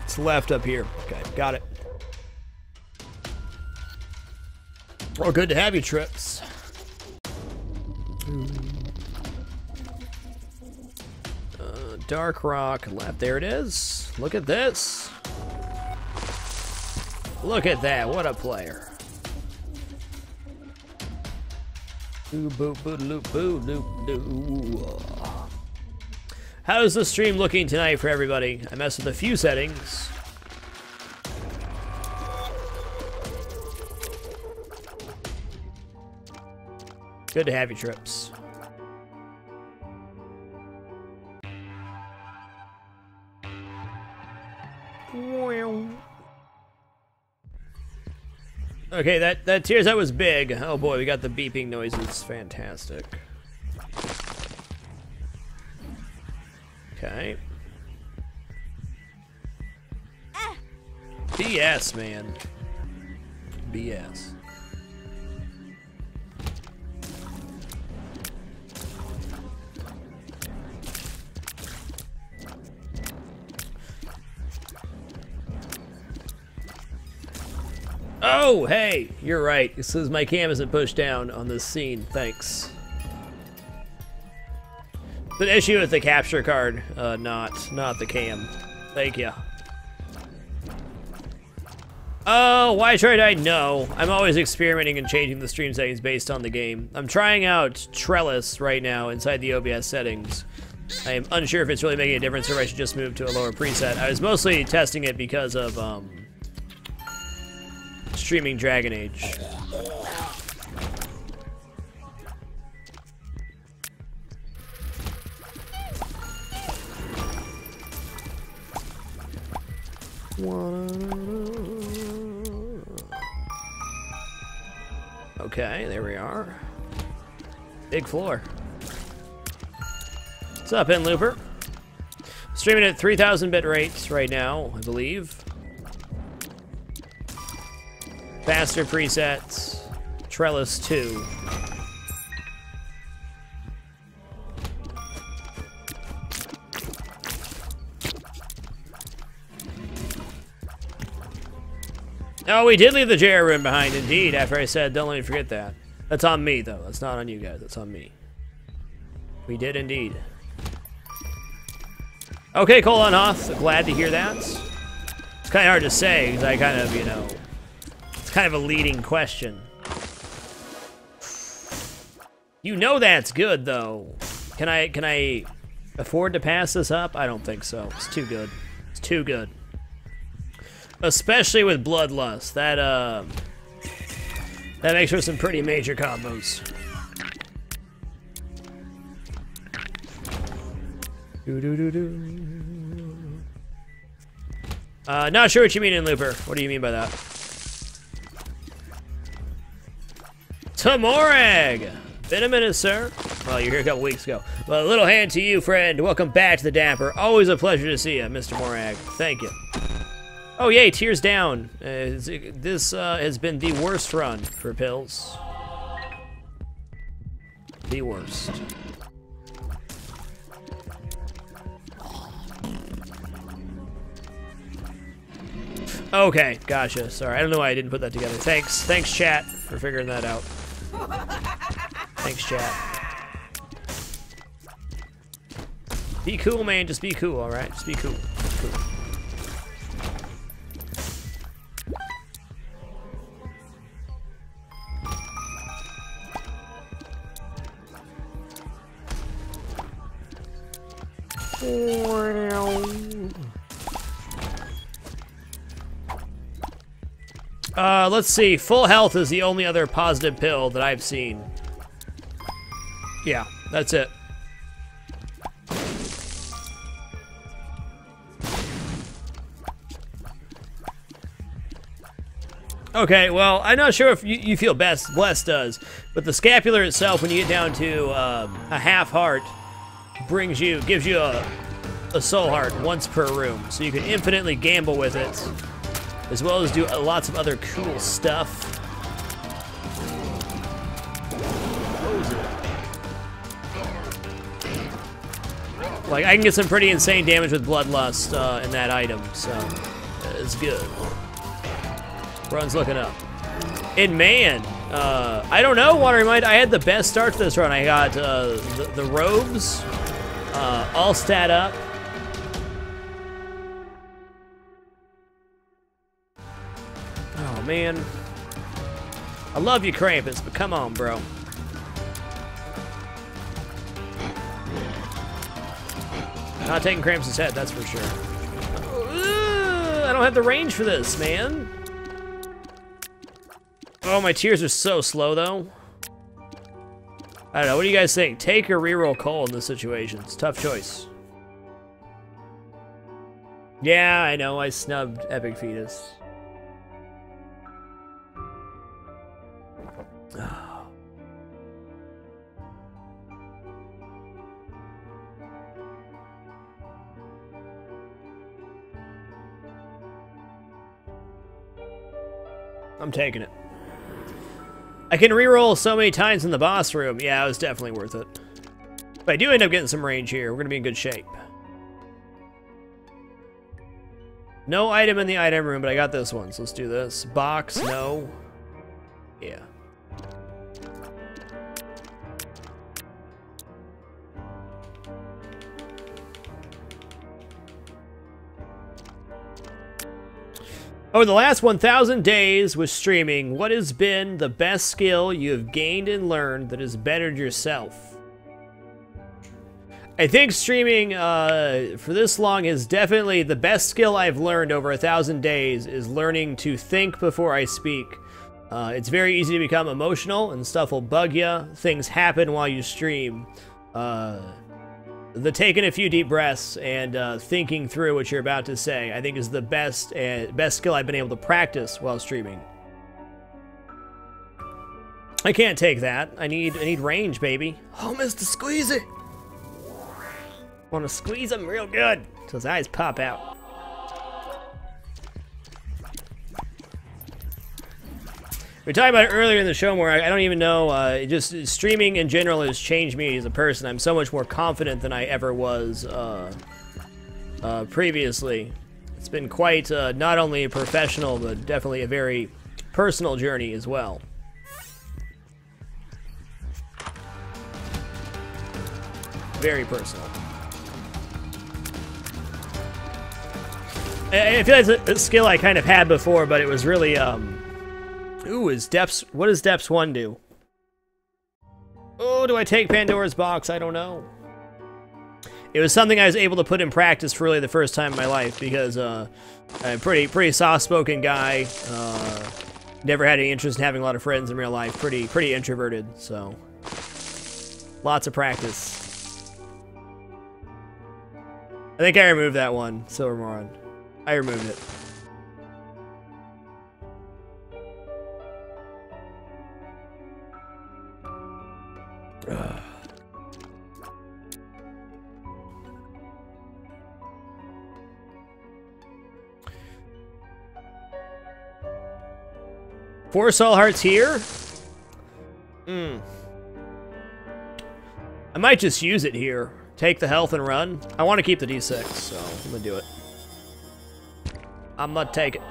It's left up here. Okay, got it. Well, good to have you, Trips. Dark rock left. There it is. Look at this. Look at that. What a player. How's the stream looking tonight for everybody? I messed with a few settings. Good to have you, Trips. Okay, that Tears Out was big. Oh boy, we got the beeping noises. Fantastic. Okay. BS, man. BS. Oh, hey, you're right. It says my cam isn't pushed down on this scene. Thanks. The issue with the capture card, not the cam. Thank you. Oh, why tried I? No. I'm always experimenting and changing the stream settings based on the game. I'm trying out Trellis right now inside the OBS settings. I am unsure if it's really making a difference or if I should just move to a lower preset. I was mostly testing it because of, streaming Dragon Age. Okay, there we are. Big floor. What's up, Looper? Streaming at 3,000 bit rates right now, I believe. Faster presets, Trellis 2. Oh, we did leave the JR room behind, indeed, after I said, don't let me forget that. That's on me, though. That's not on you guys. That's on me. We did, indeed. Okay, Colon Hoth, glad to hear that. It's kind of hard to say, because I kind of, you know... It's kind of a leading question. You know that's good, though. Can I afford to pass this up? I don't think so. It's too good. It's too good. Especially with Bloodlust. That makes for some pretty major combos. Not sure what you mean in Looper. What do you mean by that? Tamorag! Been a minute, sir. Well, you're here a couple weeks ago. Well, a little hand to you, friend. Welcome back to the Damper. Always a pleasure to see you, Mr. Morag. Thank you. Oh, yay, Tears down. This has been the worst run for Pills. The worst. Okay, gotcha. Sorry, I don't know why I didn't put that together. Thanks, chat, for figuring that out. Thanks, chat. Be cool, man. Just be cool, all right? Just be cool. Be cool. Let's see. Full health is the only other positive pill that I've seen. Yeah, that's it. Okay, well, I'm not sure if you feel blessed does, but the scapular itself, when you get down to a half heart, gives you a soul heart once per room, so you can infinitely gamble with it, as well as do lots of other cool stuff. Like, I can get some pretty insane damage with Bloodlust in that item, so it's good. Run's looking up. And man, I don't know, Watery Mind, I had the best start to this run. I got the robes all stat up. Oh man. I love you, Krampus, but come on, bro. Not taking Krampus' head, that's for sure. I don't have the range for this, man. Oh, my tears are so slow, though. I don't know, what do you guys think? Take or reroll Cole in this situation? It's a tough choice. Yeah, I know, I snubbed Epic Fetus. I'm taking it. I can reroll so many times in the boss room. Yeah, it was definitely worth it. But I do end up getting some range here. We're gonna be in good shape. No item in the item room, but I got this one, so let's do this. Box, no. Yeah. Over the last 1,000 days with streaming, what has been the best skill you have gained and learned that has bettered yourself? I think streaming for this long is definitely the best skill I've learned over 1,000 days is learning to think before I speak. It's very easy to become emotional and stuff will bug you. Things happen while you stream. The taking a few deep breaths and thinking through what you're about to say, I think is the best skill I've been able to practice while streaming. I can't take that. I need range, baby. Oh, Mr. Squeezy. Want to squeeze him real good so his eyes pop out. We were talking about it earlier in the show where I don't even know, just streaming in general has changed me as a person. I'm so much more confident than I ever was previously. It's been quite not only a professional, but definitely a very personal journey as well. Very personal. I feel like it's a skill I kind of had before, but it was really, ooh, what does Depths 1 do? Oh, do I take Pandora's Box? I don't know. It was something I was able to put in practice for really the first time in my life because I'm a pretty soft-spoken guy. Never had any interest in having a lot of friends in real life. Pretty introverted, so lots of practice. I think I removed that one, Silver Moron. I removed it. Four soul hearts here? I might just use it here. Take the health and run. I want to keep the D6, so I'm gonna do it. I'm gonna take it.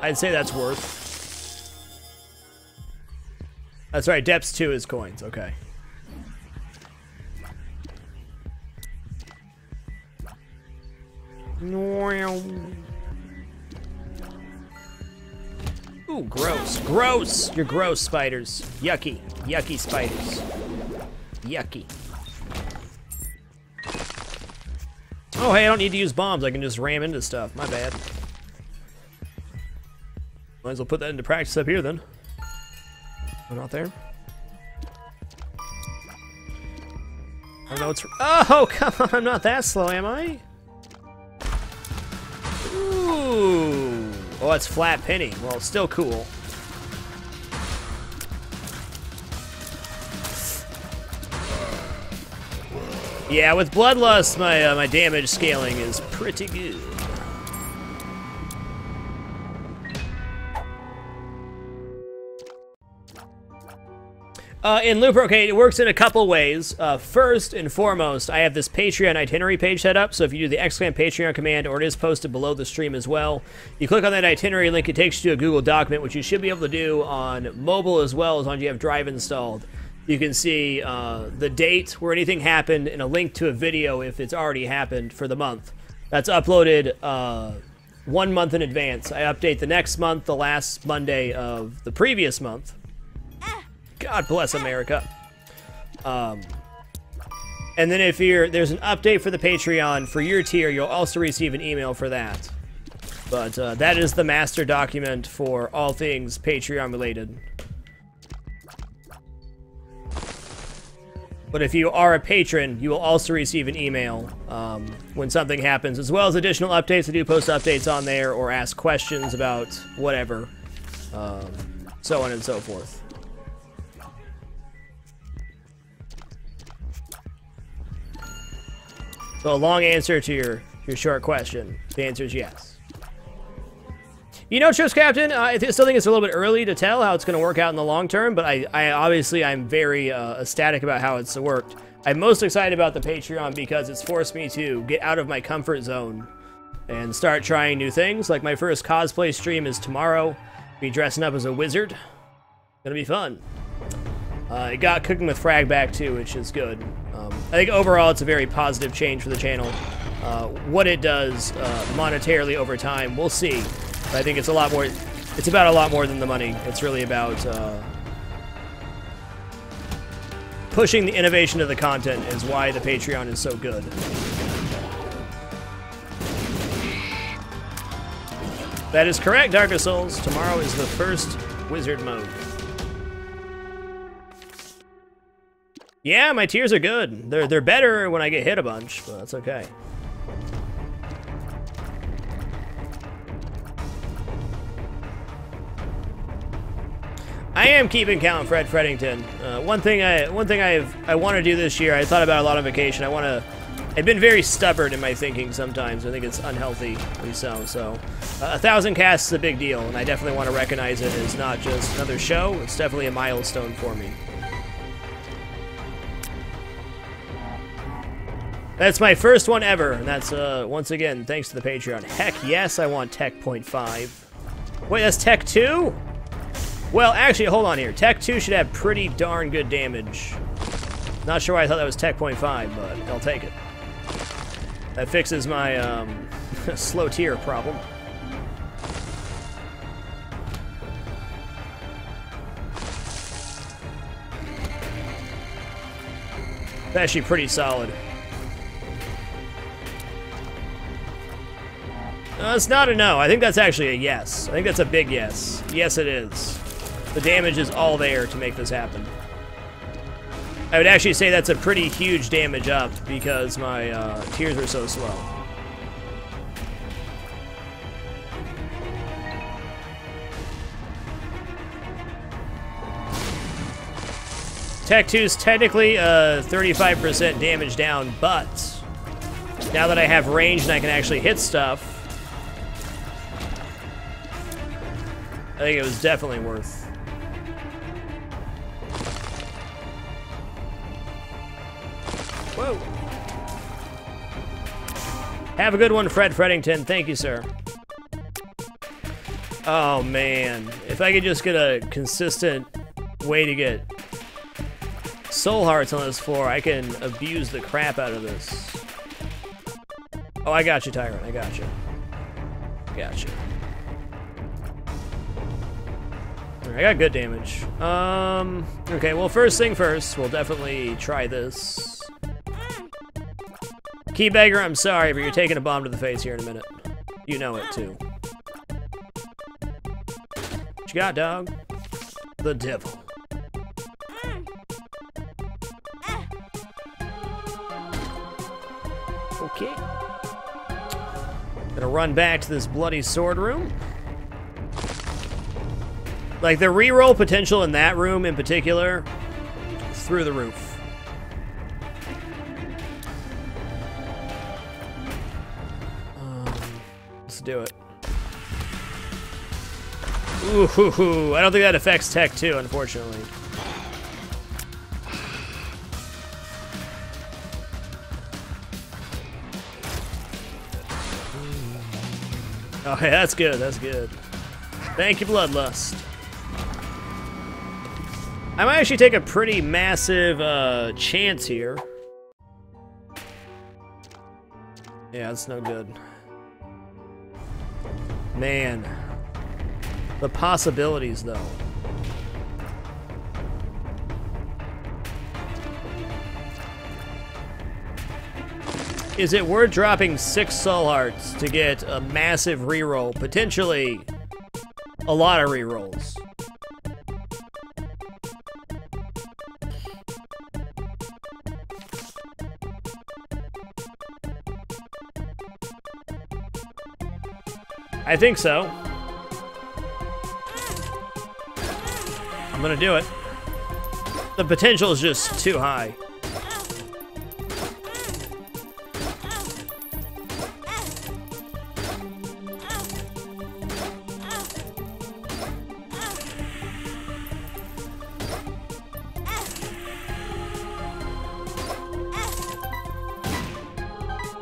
I'd say that's worth. That's right, Depths 2 is coins, okay. Ooh, gross. Gross! You're gross, spiders. Yucky. Yucky spiders. Yucky. Oh, hey, I don't need to use bombs. I can just ram into stuff. My bad. Might as well put that into practice up here, then. Oh, not there? I don't know what's... Oh, come on. I'm not that slow, am I? Ooh. Oh, it's flat penny. Well, it's still cool. Yeah, with Bloodlust, my damage scaling is pretty good. In Looper, okay, it works in a couple ways. First and foremost, I have this Patreon itinerary page set up, so if you do the !Patreon command, or it is posted below the stream as well, you click on that itinerary link, it takes you to a Google document, which you should be able to do on mobile as well, as long as you have Drive installed. You can see the date where anything happened and a link to a video if it's already happened for the month. That's uploaded 1 month in advance. I update the next month, the last Monday of the previous month. God bless America. And then if there's an update for the Patreon for your tier, you'll also receive an email for that. But that is the master document for all things Patreon related. But if you are a patron, you will also receive an email when something happens, as well as additional updates. I do post updates on there or ask questions about whatever, so on and so forth. So a long answer to your short question. The answer is yes. You know, Trips Captain, I still think it's a little bit early to tell how it's going to work out in the long term, but I obviously I'm very ecstatic about how it's worked. I'm most excited about the Patreon because it's forced me to get out of my comfort zone and start trying new things. Like my first cosplay stream is tomorrow. Be dressing up as a wizard. Gonna be fun. It got Cooking with Frag back too, which is good. I think overall it's a very positive change for the channel. What it does monetarily over time, we'll see. But I think it's a lot more. It's about a lot more than the money. It's really about pushing the innovation of the content is why the Patreon is so good. That is correct, Darker Souls. Tomorrow is the first wizard mode. Yeah, my tiers are good. They're better when I get hit a bunch, but that's okay. I am keeping count, Fred Freddington. One thing I want to do this year. I thought about it a lot on vacation. I've been very stubborn in my thinking sometimes. I think it's unhealthy, so. 1,000 casts is a big deal, and I definitely want to recognize it as not just another show. It's definitely a milestone for me. That's my first one ever, and that's, once again, thanks to the Patreon. Heck yes, I want Tech 0.5. Wait, that's Tech 2? Well, actually, hold on here. Tech 2 should have pretty darn good damage. Not sure why I thought that was Tech 0.5, but I'll take it. That fixes my, slow tier problem. It's actually pretty solid. It's not a no. I think that's actually a yes. I think that's a big yes. Yes, it is. The damage is all there to make this happen. I would actually say that's a pretty huge damage up because my tiers are so slow. Tech 2 is technically 35% damage down, but now that I have range and I can actually hit stuff, I think it was definitely worth. Whoa. Have a good one, Fred Freddington. Thank you, sir. Oh, man. If I could just get a consistent way to get soul hearts on this floor, I can abuse the crap out of this. Oh, I got you, Tyrant. I got you. Got you. I got good damage. Okay, well, first thing first, we'll definitely try this. Keybagger, I'm sorry, but you're taking a bomb to the face here in a minute. You know it, too. What you got, dog? The devil. Okay. Gonna run back to this bloody sword room. Like, the reroll potential in that room in particular, through the roof. let's do it. Ooh, hoo, hoo. I don't think that affects Tech 2, unfortunately. Okay, that's good, that's good. Thank you, Bloodlust. I might actually take a pretty massive chance here. Yeah, that's no good. Man. The possibilities, though. Is it worth dropping 6 soul hearts to get a massive reroll? Potentially a lot of rerolls. I think so. I'm gonna do it. The potential is just too high.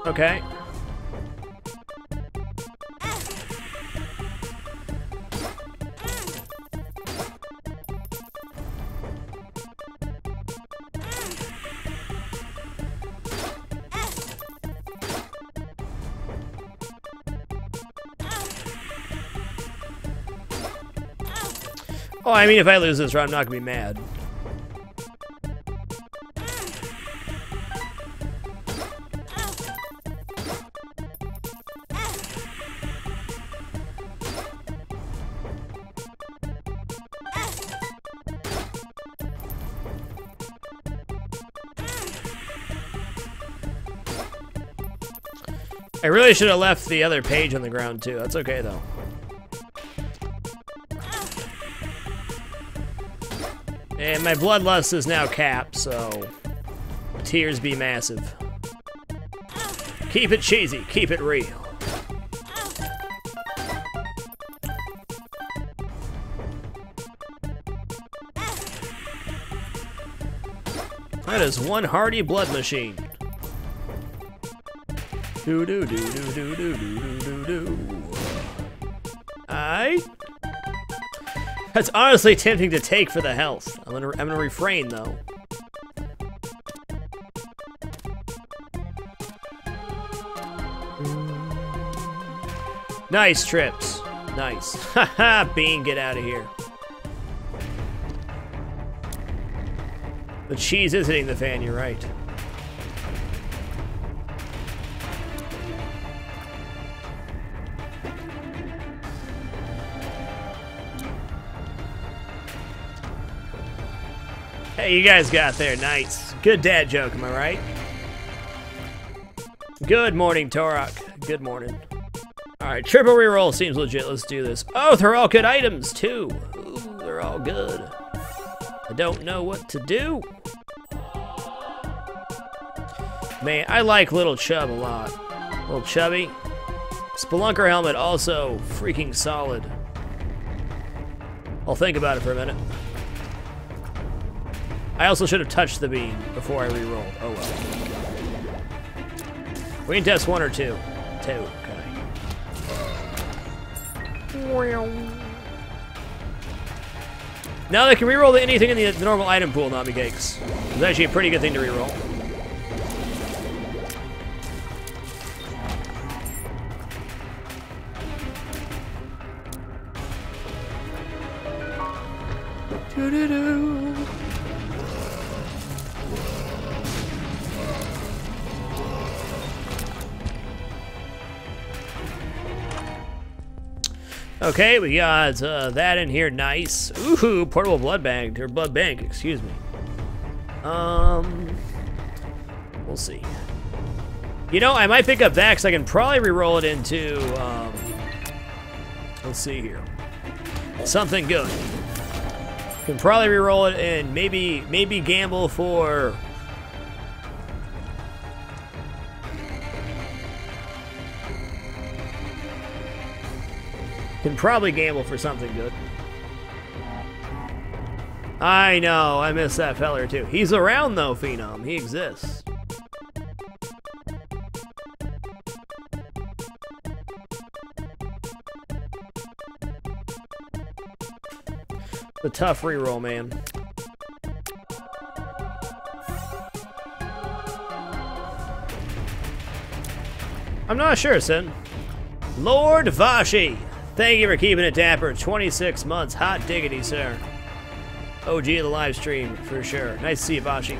Okay. Oh, I mean, if I lose this round, I'm not gonna be mad. I really should have left the other page on the ground, too. That's okay, though. And my bloodlust is now capped, so tears be massive. Keep it cheesy, keep it real. That is one hardy blood machine. Do do do do do do do do do. That's honestly tempting to take for the health. I'm gonna refrain though. Nice trips. Nice. Haha, Bean, get out of here. The cheese is hitting the fan, you're right. Hey, you guys got there, nice. Good dad joke, am I right? Good morning, Torok. Good morning. Alright, triple reroll seems legit, let's do this. Oh, they're all good items, too. Ooh, they're all good. I don't know what to do. Man, I like Little Chub a lot. Little Chubby. Spelunker helmet also freaking solid. I'll think about it for a minute. I also should have touched the bean before I re-rolled. Oh well. We can test 1 or 2. 2, okay. Now they can re-roll anything in the normal item pool, not me cakes. It's actually a pretty good thing to re-roll. Doo-doo-doo. Okay, we got that in here, nice. Ooh, portable blood bank, or blood bank, excuse me. We'll see. You know, I might pick up that because I can probably re-roll it into, let's see here. Something good. Can probably re-roll it and maybe gamble for... Can probably gamble for something good. I know, I miss that feller too. He's around though, Phenom. He exists. The tough reroll, man. I'm not sure, Sin. Lord Vashi, thank you for keeping it dapper. 26 months. Hot diggity, sir. OG of the live stream, for sure. Nice to see you, Vashi.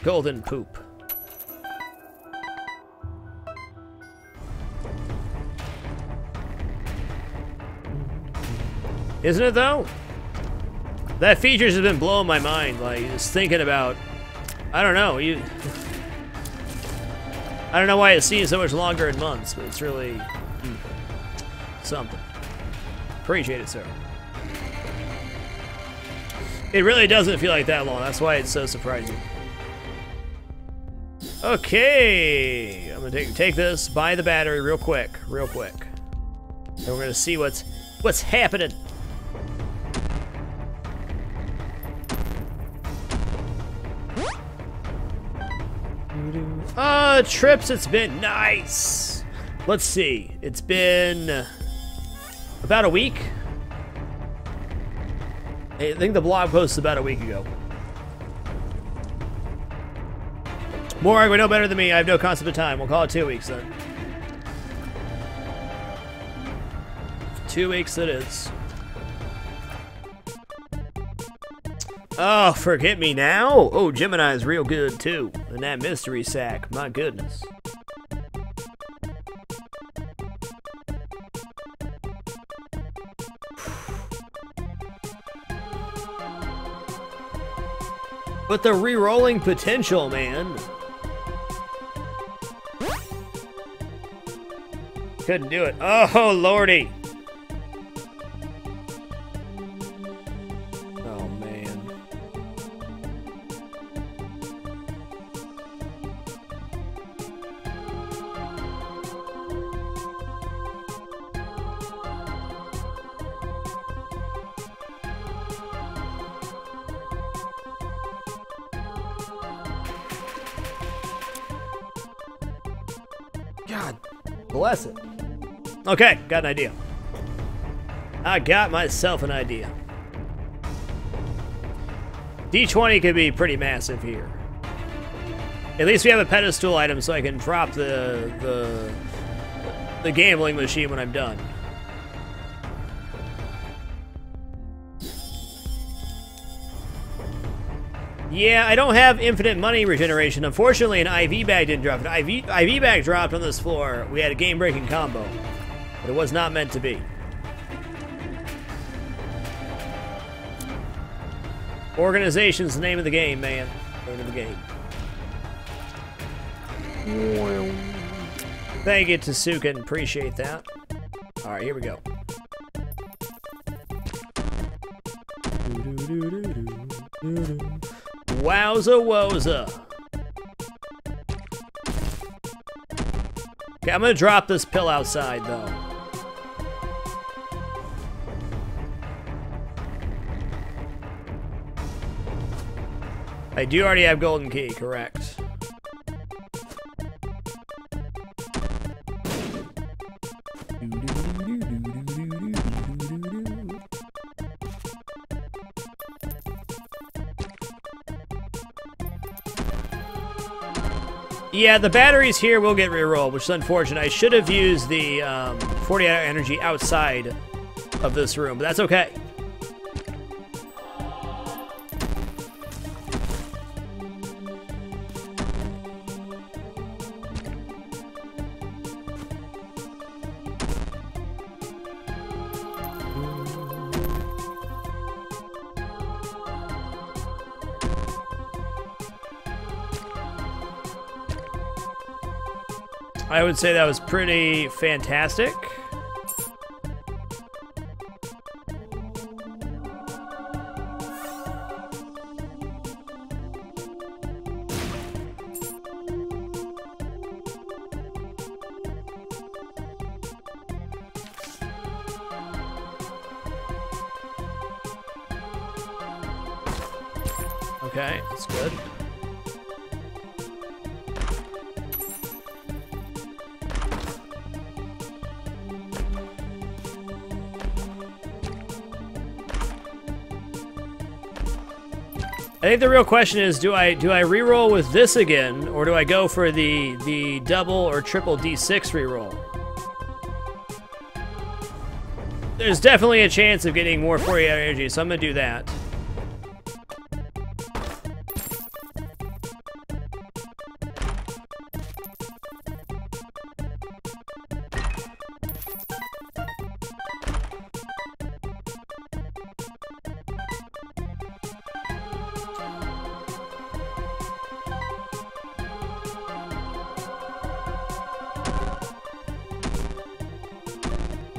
Golden poop. Isn't it though? That features has been blowing my mind. Like just thinking about, I don't know. I don't know why it seems so much longer in months, but it's really something. Appreciate it, sir. It really doesn't feel like that long. That's why it's so surprising. Okay, I'm gonna take this, buy the battery real quick. And we're gonna see what's happening. Trips, it's been nice. Let's see, it's been about a week. I think the blog post is about a week ago. Morag would know better than me. I have no concept of time. We'll call it 2 weeks then. 2 weeks it is. Oh, forget me now? Oh, Gemini's real good too. And that mystery sack, my goodness. But the re-rolling potential, man. Couldn't do it. Oh, lordy. Oh, man. God bless it. Okay, got an idea. I got myself an idea. D20 could be pretty massive here. At least we have a pedestal item so I can drop the gambling machine when I'm done. Yeah, I don't have infinite money regeneration. Unfortunately, an IV bag didn't drop. An IV bag dropped on this floor. We had a game-breaking combo. But it was not meant to be. Organization's the name of the game, man. Name of the game. Thank you, Tsuken. Appreciate that. Alright, here we go. Wowza woza. Okay, I'm gonna drop this pill outside, though. I do already have golden key, correct. Yeah, the batteries here will get rerolled, which is unfortunate. I should have used the 40-hour energy outside of this room, but that's okay. I would say that was pretty fantastic. Okay, that's good. I think the real question is, do I reroll with this again, or do I go for the double or triple D6 reroll? There's definitely a chance of getting more 48-hour energy, so I'm gonna do that.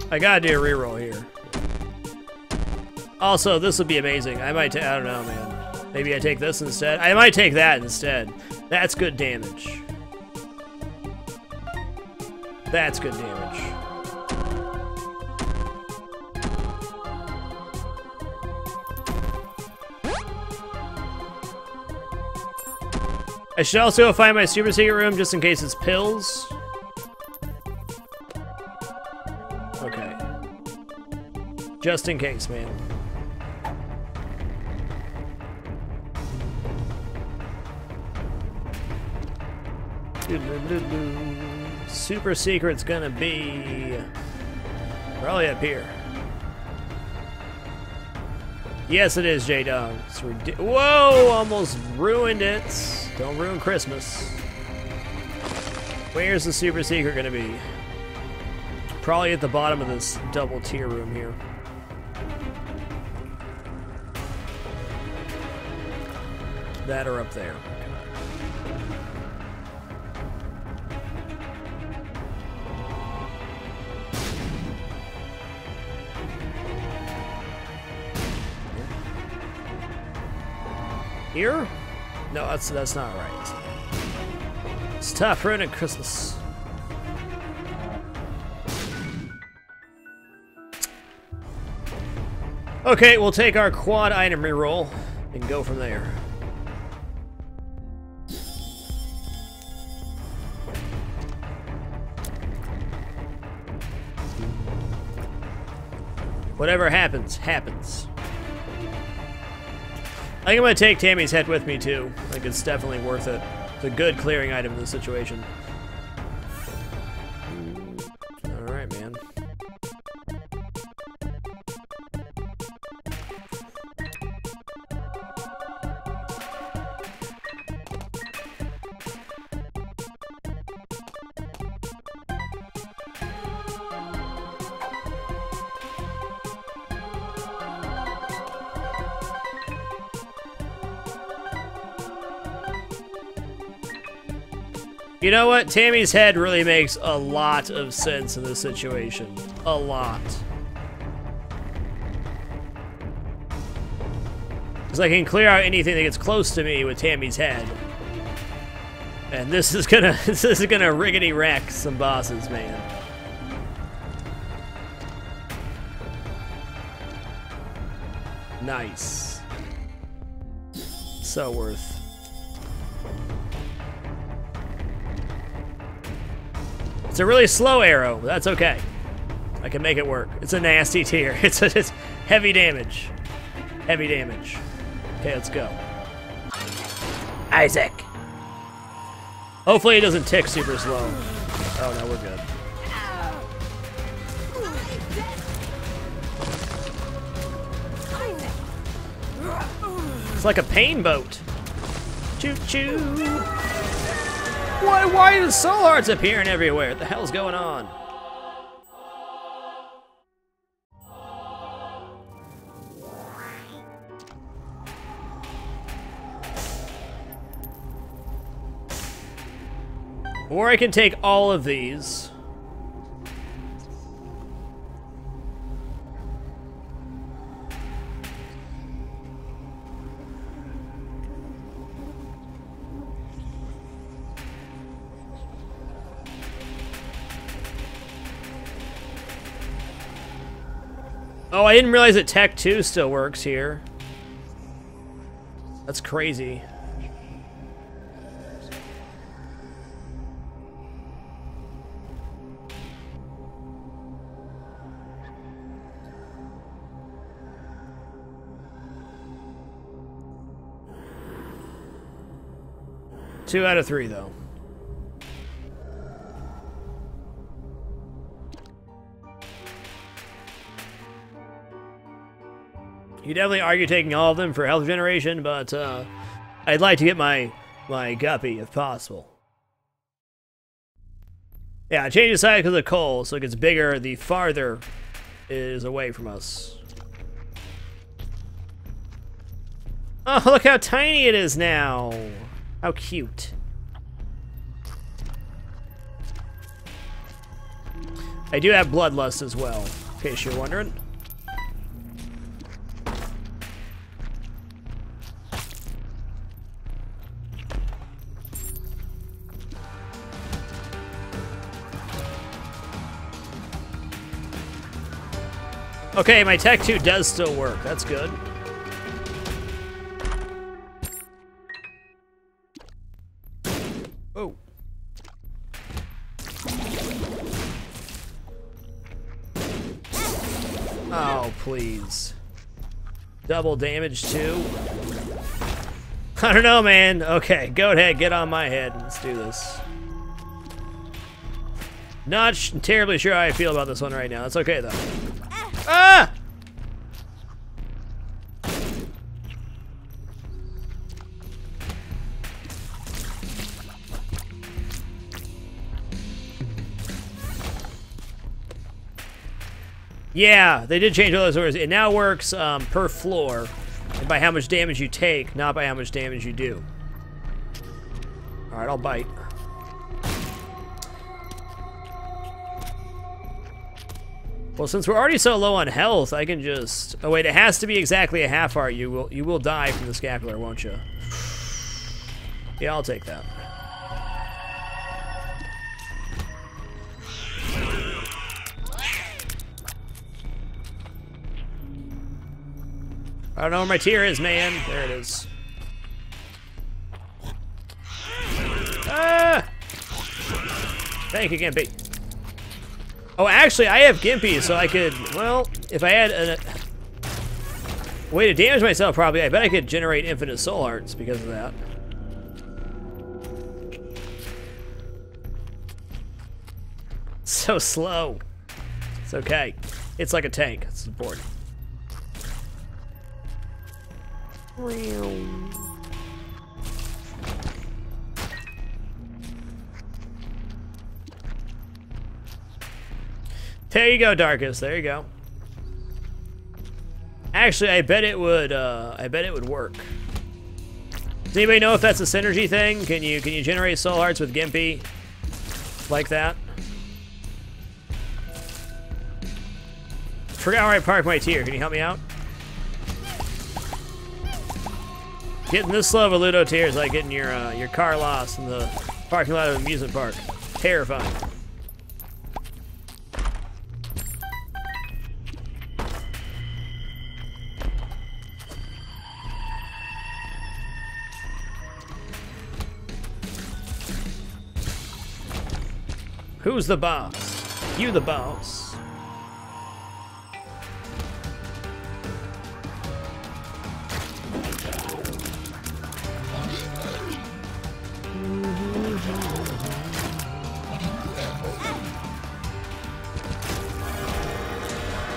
I gotta do a reroll here. Also, this would be amazing. I might I don't know, man. Maybe I take this instead. I might take that instead. That's good damage. That's good damage. I should also find my super secret room just in case it's pills. Okay. Just in case, man. Super secret's gonna be probably up here. Yes, it is, J-Dog. Whoa! Almost ruined it. Don't ruin Christmas. Where's the super secret gonna be? Probably at the bottom of this double tier room here. That or up there. Here? No, that's not right. It's tough ruining Christmas. Okay, we'll take our quad item reroll and go from there. Whatever happens, happens. I think I'm gonna take Tammy's head with me too. I think it's definitely worth it. It's a good clearing item in this situation. Alright, man. You know what? Tammy's head really makes a lot of sense in this situation. A lot. Because I can clear out anything that gets close to me with Tammy's head. And this is gonna riggedy wreck some bosses, man. Nice. So worth. It's a really slow arrow, but that's okay. I can make it work. It's a nasty tier. It's heavy damage. Heavy damage. Okay, let's go. Isaac. Hopefully it doesn't tick super slow. Oh no, we're good. It's like a pain boat. Choo-choo. Why is soul hearts appearing everywhere? What the hell's going on? Or I can take all of these. Oh, I didn't realize that Tech 2 still works here. That's crazy. Two out of 3, though. You definitely argue taking all of them for health generation, but I'd like to get my guppy if possible. Yeah, change the size because of coal, so it gets bigger the farther it is away from us. Oh, look how tiny it is now. How cute. I do have bloodlust as well, in case you're wondering. Okay, my Tech 2 does still work. That's good. Oh. Oh, please. Double damage too? I don't know, man. Okay, go ahead, get on my head. Let's do this. Not terribly sure how I feel about this one right now. It's okay, though. Ah! Yeah, they did change all those orders. It now works per floor, and by how much damage you take, not by how much damage you do. All right, I'll bite. Well, since we're already so low on health, I can just... Oh, wait, it has to be exactly a half heart. You will die from the scapular, won't you? Yeah, I'll take that. I don't know where my tier is, man. There it is. Ah! Thank you, Gimpy. Oh, actually, I have Gimpy, so I could, well, if I had a way to damage myself, probably, I bet I could generate infinite soul hearts because of that. So slow. It's okay. It's like a tank. It's important. There you go, Darkus. There you go. Actually, I bet it would work. Does anybody know if that's a synergy thing? Can you generate soul hearts with Gimpy like that? Forgot where I parked my tier. Can you help me out? Getting this slow of a Ludo tier is like getting your car lost in the parking lot of an amusement park. Terrifying. Who's the boss? You the boss.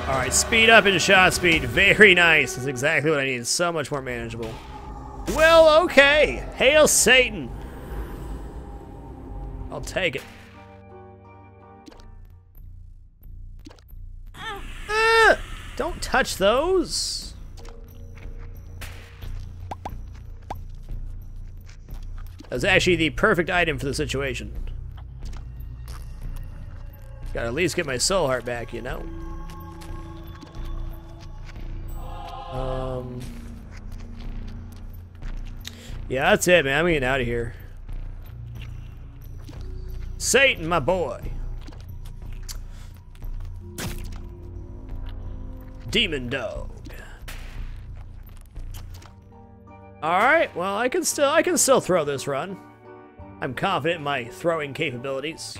Alright, speed up and shot speed. Very nice. That's exactly what I need. So much more manageable. Well, okay. Hail Satan. I'll take it. Don't touch those. That's actually the perfect item for the situation. Gotta at least get my soul heart back, you know? Yeah, that's it, man. I'm getting out of here. Satan, my boy. Demon dog. Alright, well I can still throw this run. I'm confident in my throwing capabilities.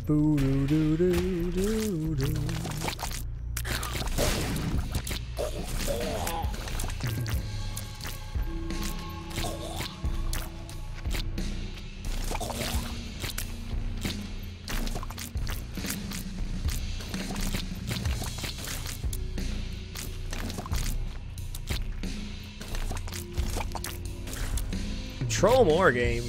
Boo doo doo doo doo doo. Control more game.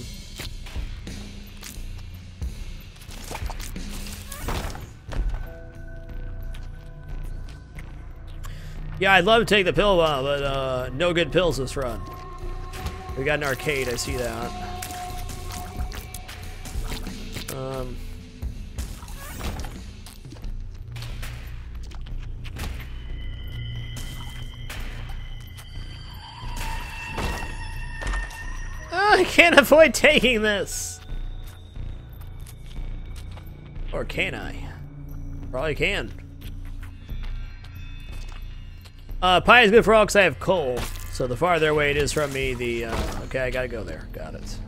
Yeah, I'd love to take the pill bomb, but no good pills this run. We got an arcade, I see that. I can't avoid taking this. Or can I? Probably can. Pie is good for all because I have coal. So the farther away it is from me, the... okay, I gotta go there. Got it.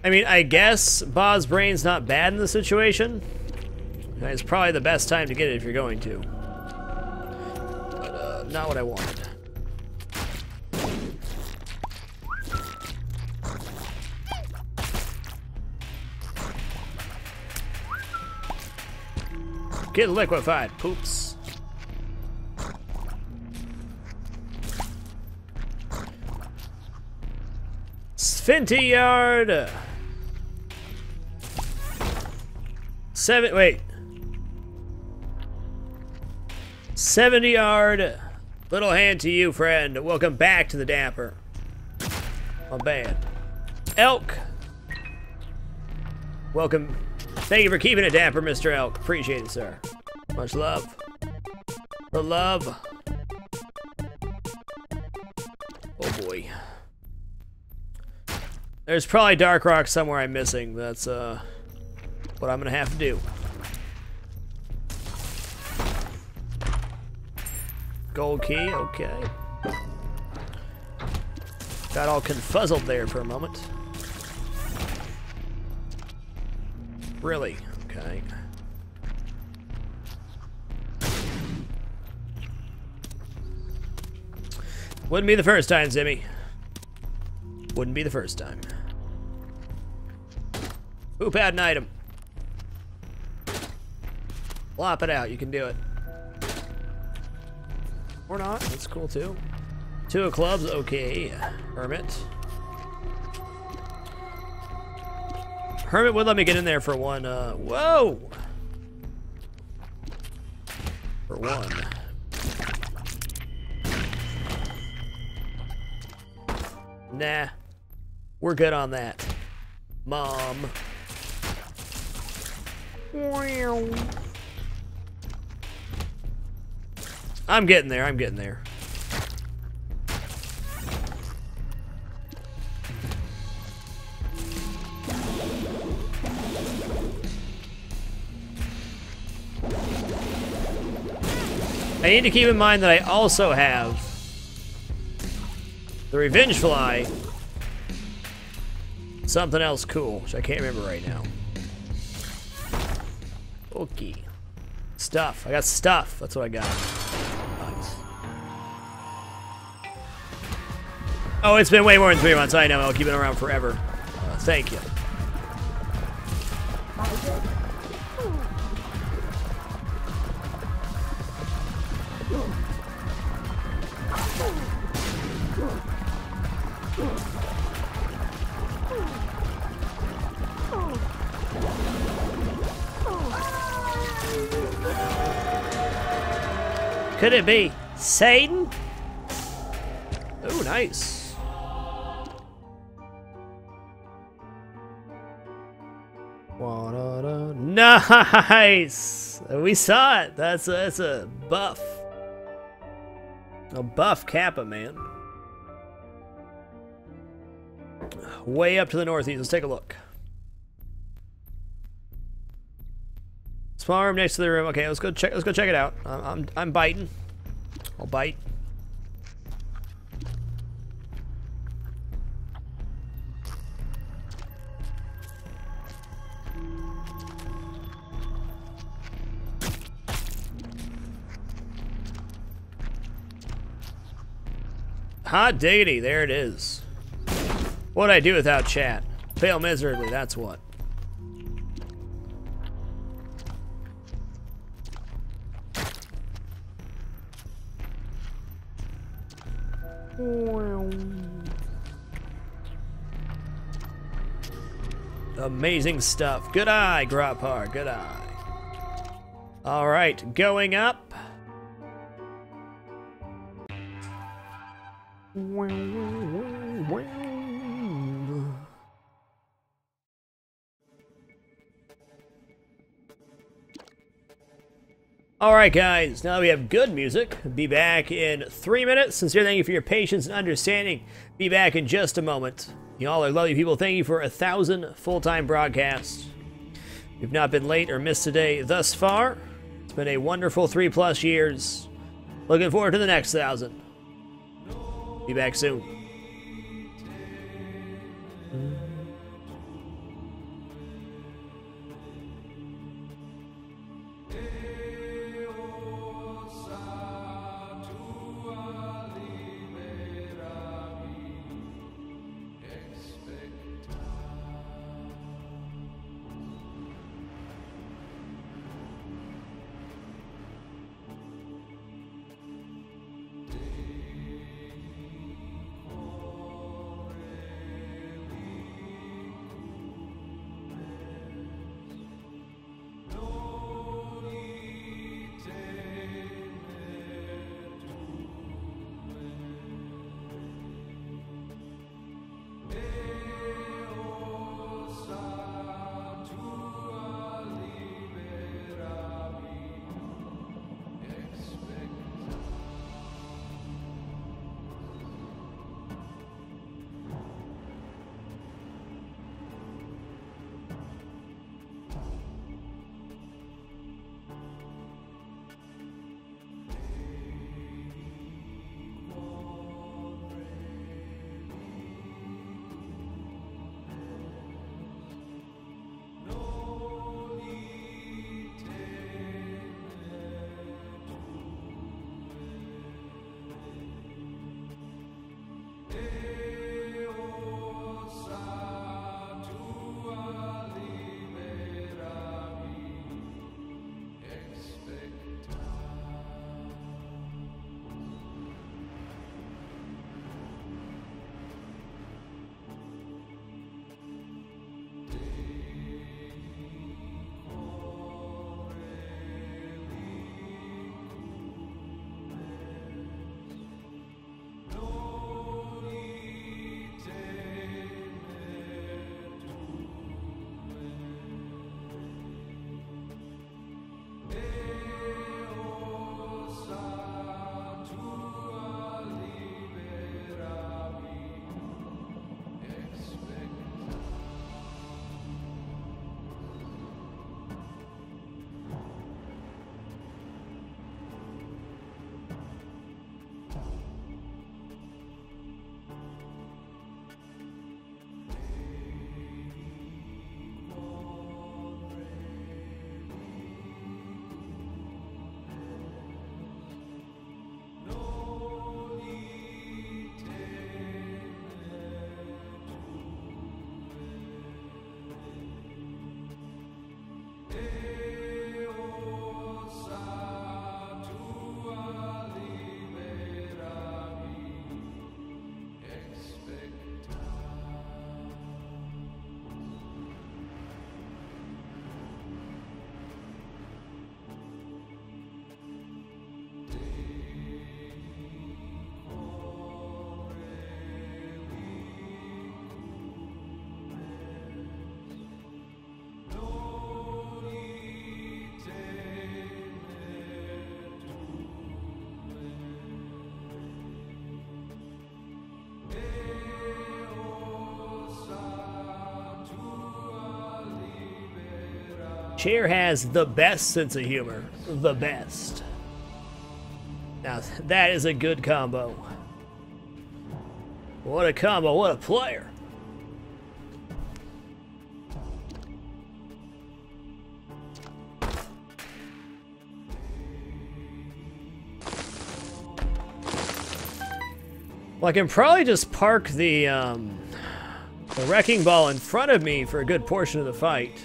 I mean, I guess Bob's brain's not bad in this situation. It's probably the best time to get it if you're going to. But, not what I wanted. Get liquefied, poops. Sfinty yard. 70 yard. Little hand to you, friend. Welcome back to the Dapper. Not bad. Elk. Welcome. Thank you for keeping it dapper, Mr. Elk. Appreciate it, sir. Much love. The love. Oh boy. There's probably dark rock somewhere I'm missing. That's what I'm gonna have to do. Gold key, okay. Got all confuzzled there for a moment. Really? Okay. Wouldn't be the first time, Zimmy. Wouldn't be the first time. Poop out an item. Flop it out, you can do it. Or not, that's cool too. 2 of clubs, okay. Hermit. Hermit would let me get in there for one, whoa! For one. Nah. We're good on that. Mom. I'm getting there, I'm getting there. I need to keep in mind that I also have the Revenge Fly. Something else cool, which I can't remember right now. Okay. Stuff. I got stuff. That's what I got. Nice. Oh, it's been way more than 3 months. I know. I'll keep it around forever. Thank you. Could it be Satan? Oh, nice. Nice. We saw it. That's a buff. A buff Kappa, man. Way up to the northeast. Let's take a look. Small room next to the room. Okay, let's go check. Let's go check it out. I'm biting. I'll bite. Hot diggity, there it is. What'd I do without chat? Fail miserably, that's what. Amazing stuff. Good eye, Groppar, good eye. Alright, going up. Alright guys, now we have good music. Be back in 3 minutes. Sincere thank you for your patience and understanding. Be back in just a moment. Y'all are lovely people. Thank you for 1,000 full-time broadcasts. We've not been late or missed a day thus far. It's been a wonderful 3+ years. Looking forward to the next 1,000. Be back soon. Chair has the best sense of humor. The best. Now, that is a good combo. What a combo, what a player. Well, I can probably just park the wrecking ball in front of me for a good portion of the fight.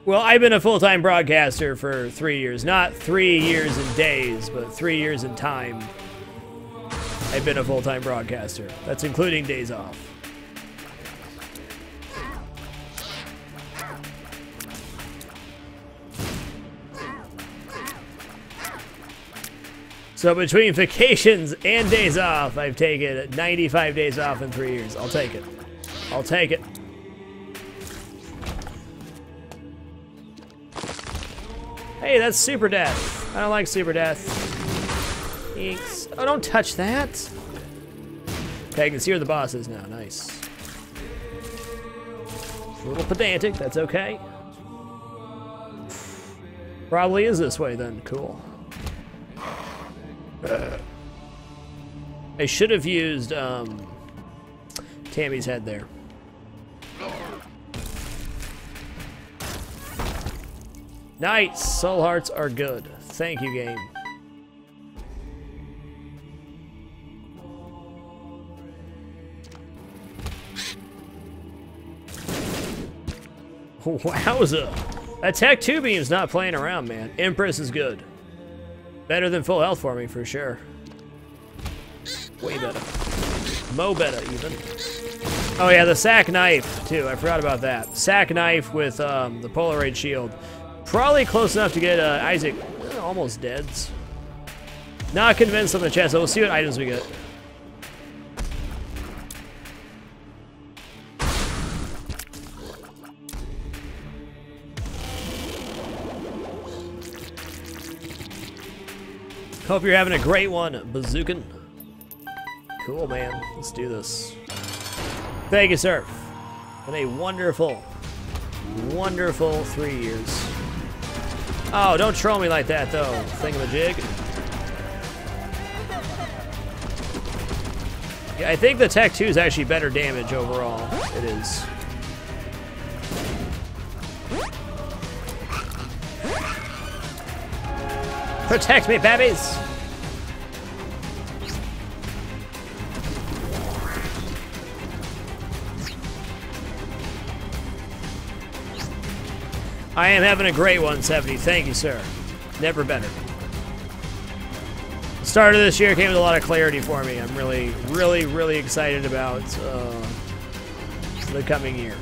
Well, I've been a full-time broadcaster for 3 years. Not 3 years in days, but 3 years in time. I've been a full-time broadcaster. That's including days off. So between vacations and days off, I've taken 95 days off in 3 years. I'll take it. I'll take it. Hey, that's super death. I don't like super death. Thanks. Oh, don't touch that. Okay, I can see where the boss is now. Nice. A little pedantic. That's okay. Probably is this way then. Cool. I should have used Tammy's head there. Nice! Soul hearts are good. Thank you, game. Wowza! That Tech 2 beam's not playing around, man. Empress is good. Better than full health for me, for sure. Way better. Mo better, even. Oh yeah, the sack knife, too. I forgot about that. Sack knife with the Polaroid shield. Probably close enough to get Isaac almost deads. Not convinced on the chest, so we'll see what items we get. Hope you're having a great one, Bazookin. Cool, man. Let's do this. Thank you, sir. And a wonderful, wonderful 3 years. Oh, don't troll me like that, though, thingamajig. Yeah, I think the Tech 2 is actually better damage overall. It is. Protect me, babies! I am having a great 170. Thank you, sir. Never better. The start of this year came with a lot of clarity for me. I'm really, really, really excited about the coming year.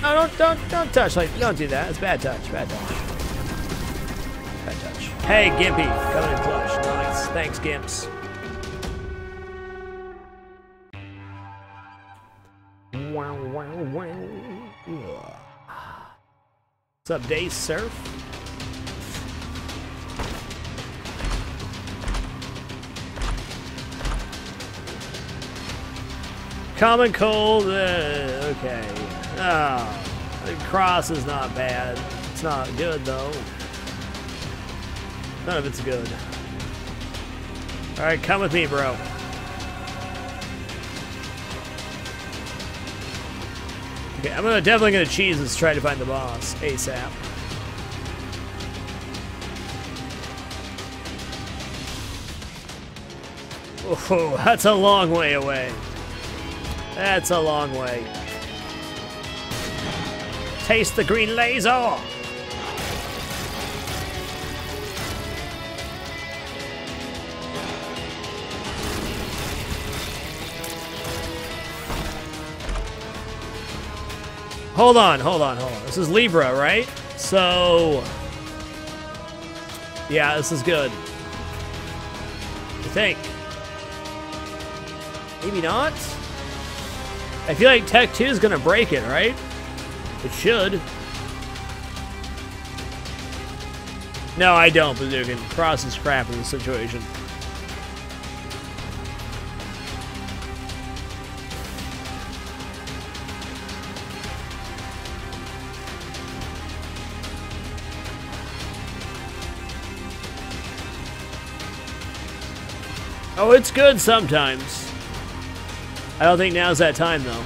No, don't touch. Like, don't do that. It's bad touch. Bad touch. Bad touch. Hey, Gimpy, coming in clutch. Nice. Thanks, Gimps. What's up, Days Surf? Common cold, okay. Oh, the cross is not bad. It's not good, though. None of it's good. Alright, come with me, bro. Okay, I'm definitely gonna cheese this, try to find the boss ASAP. Oh, that's a long way away. That's a long way. Taste the green laser! Hold on. This is Libra, right? So... yeah, this is good. I think. Maybe not? I feel like Tech 2 is gonna break it, right? It should. No, I don't, Bazookin. Cross is crap in this situation. Oh, it's good sometimes. I don't think now's that time, though.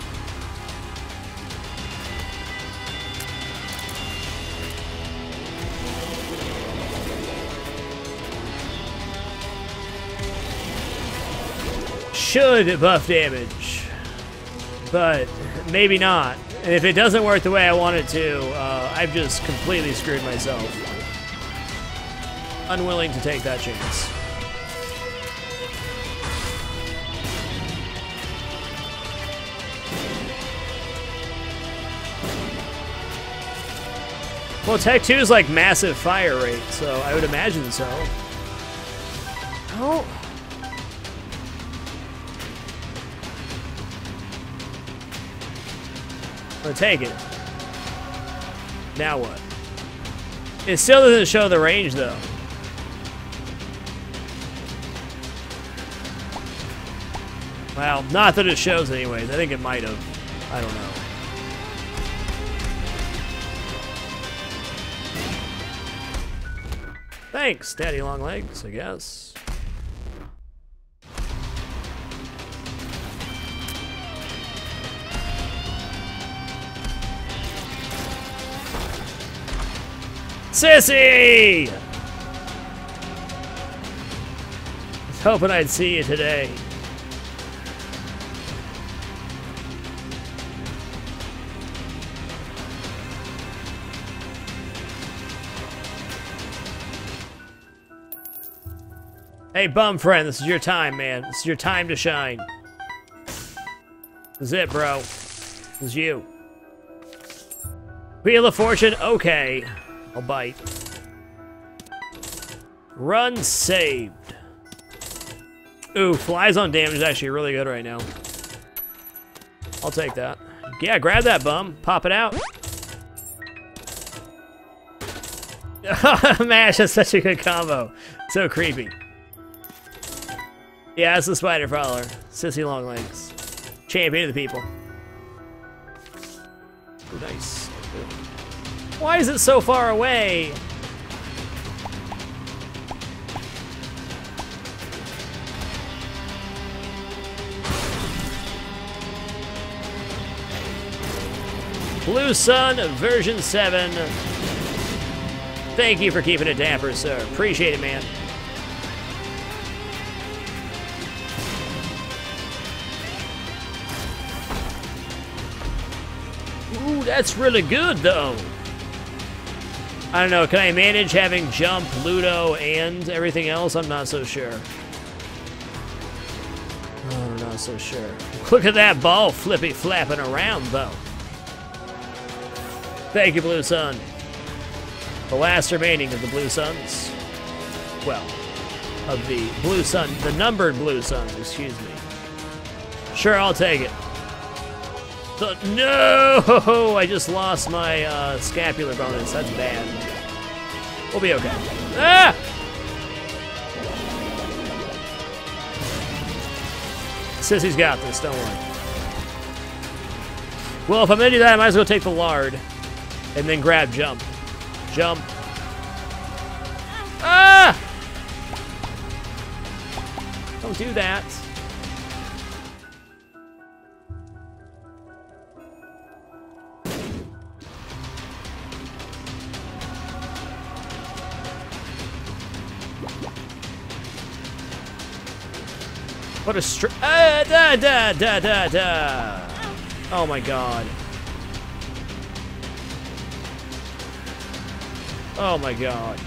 Should buff damage, but maybe not. And if it doesn't work the way I want it to, I've just completely screwed myself. Unwilling to take that chance. Well, Tech 2 is like massive fire rate, so I would imagine so. Oh. I'm gonna take it. Now what? It still doesn't show the range, though. Well, not that it shows anyways. I think it might have. I don't know. Thanks, Daddy Long Legs, I guess. Sissy! I was hoping I'd see you today. Hey, bum friend, this is your time, man. This is your time to shine. This is it, bro. This is you. Wheel of Fortune, okay. I'll bite. Run saved. Ooh, flies on damage is actually really good right now. I'll take that. Yeah, grab that, bum. Pop it out. Mash, that's such a good combo. So creepy. Yeah, it's the spider follower. Sissy Long Legs. Champion of the people. Ooh, nice. Why is it so far away? Blue Sun version 7. Thank you for keeping it damper, sir. Appreciate it, man. Ooh, that's really good, though. I don't know, can I manage having jump, Ludo, and everything else? I'm not so sure. Oh, I'm not so sure. Look at that ball flippy flapping around, though. Thank you, Blue Sun. The last remaining of the Blue Suns. Well, of the Blue Sun, the numbered Blue Suns, excuse me. Sure, I'll take it. No! I just lost my scapular bonus. That's bad. We'll be okay. Ah! Sissy's got this, don't worry. Well, if I'm gonna do that, I might as well take the lard and then grab jump. Jump. Ah! Don't do that. What a Oh my god. Oh my god.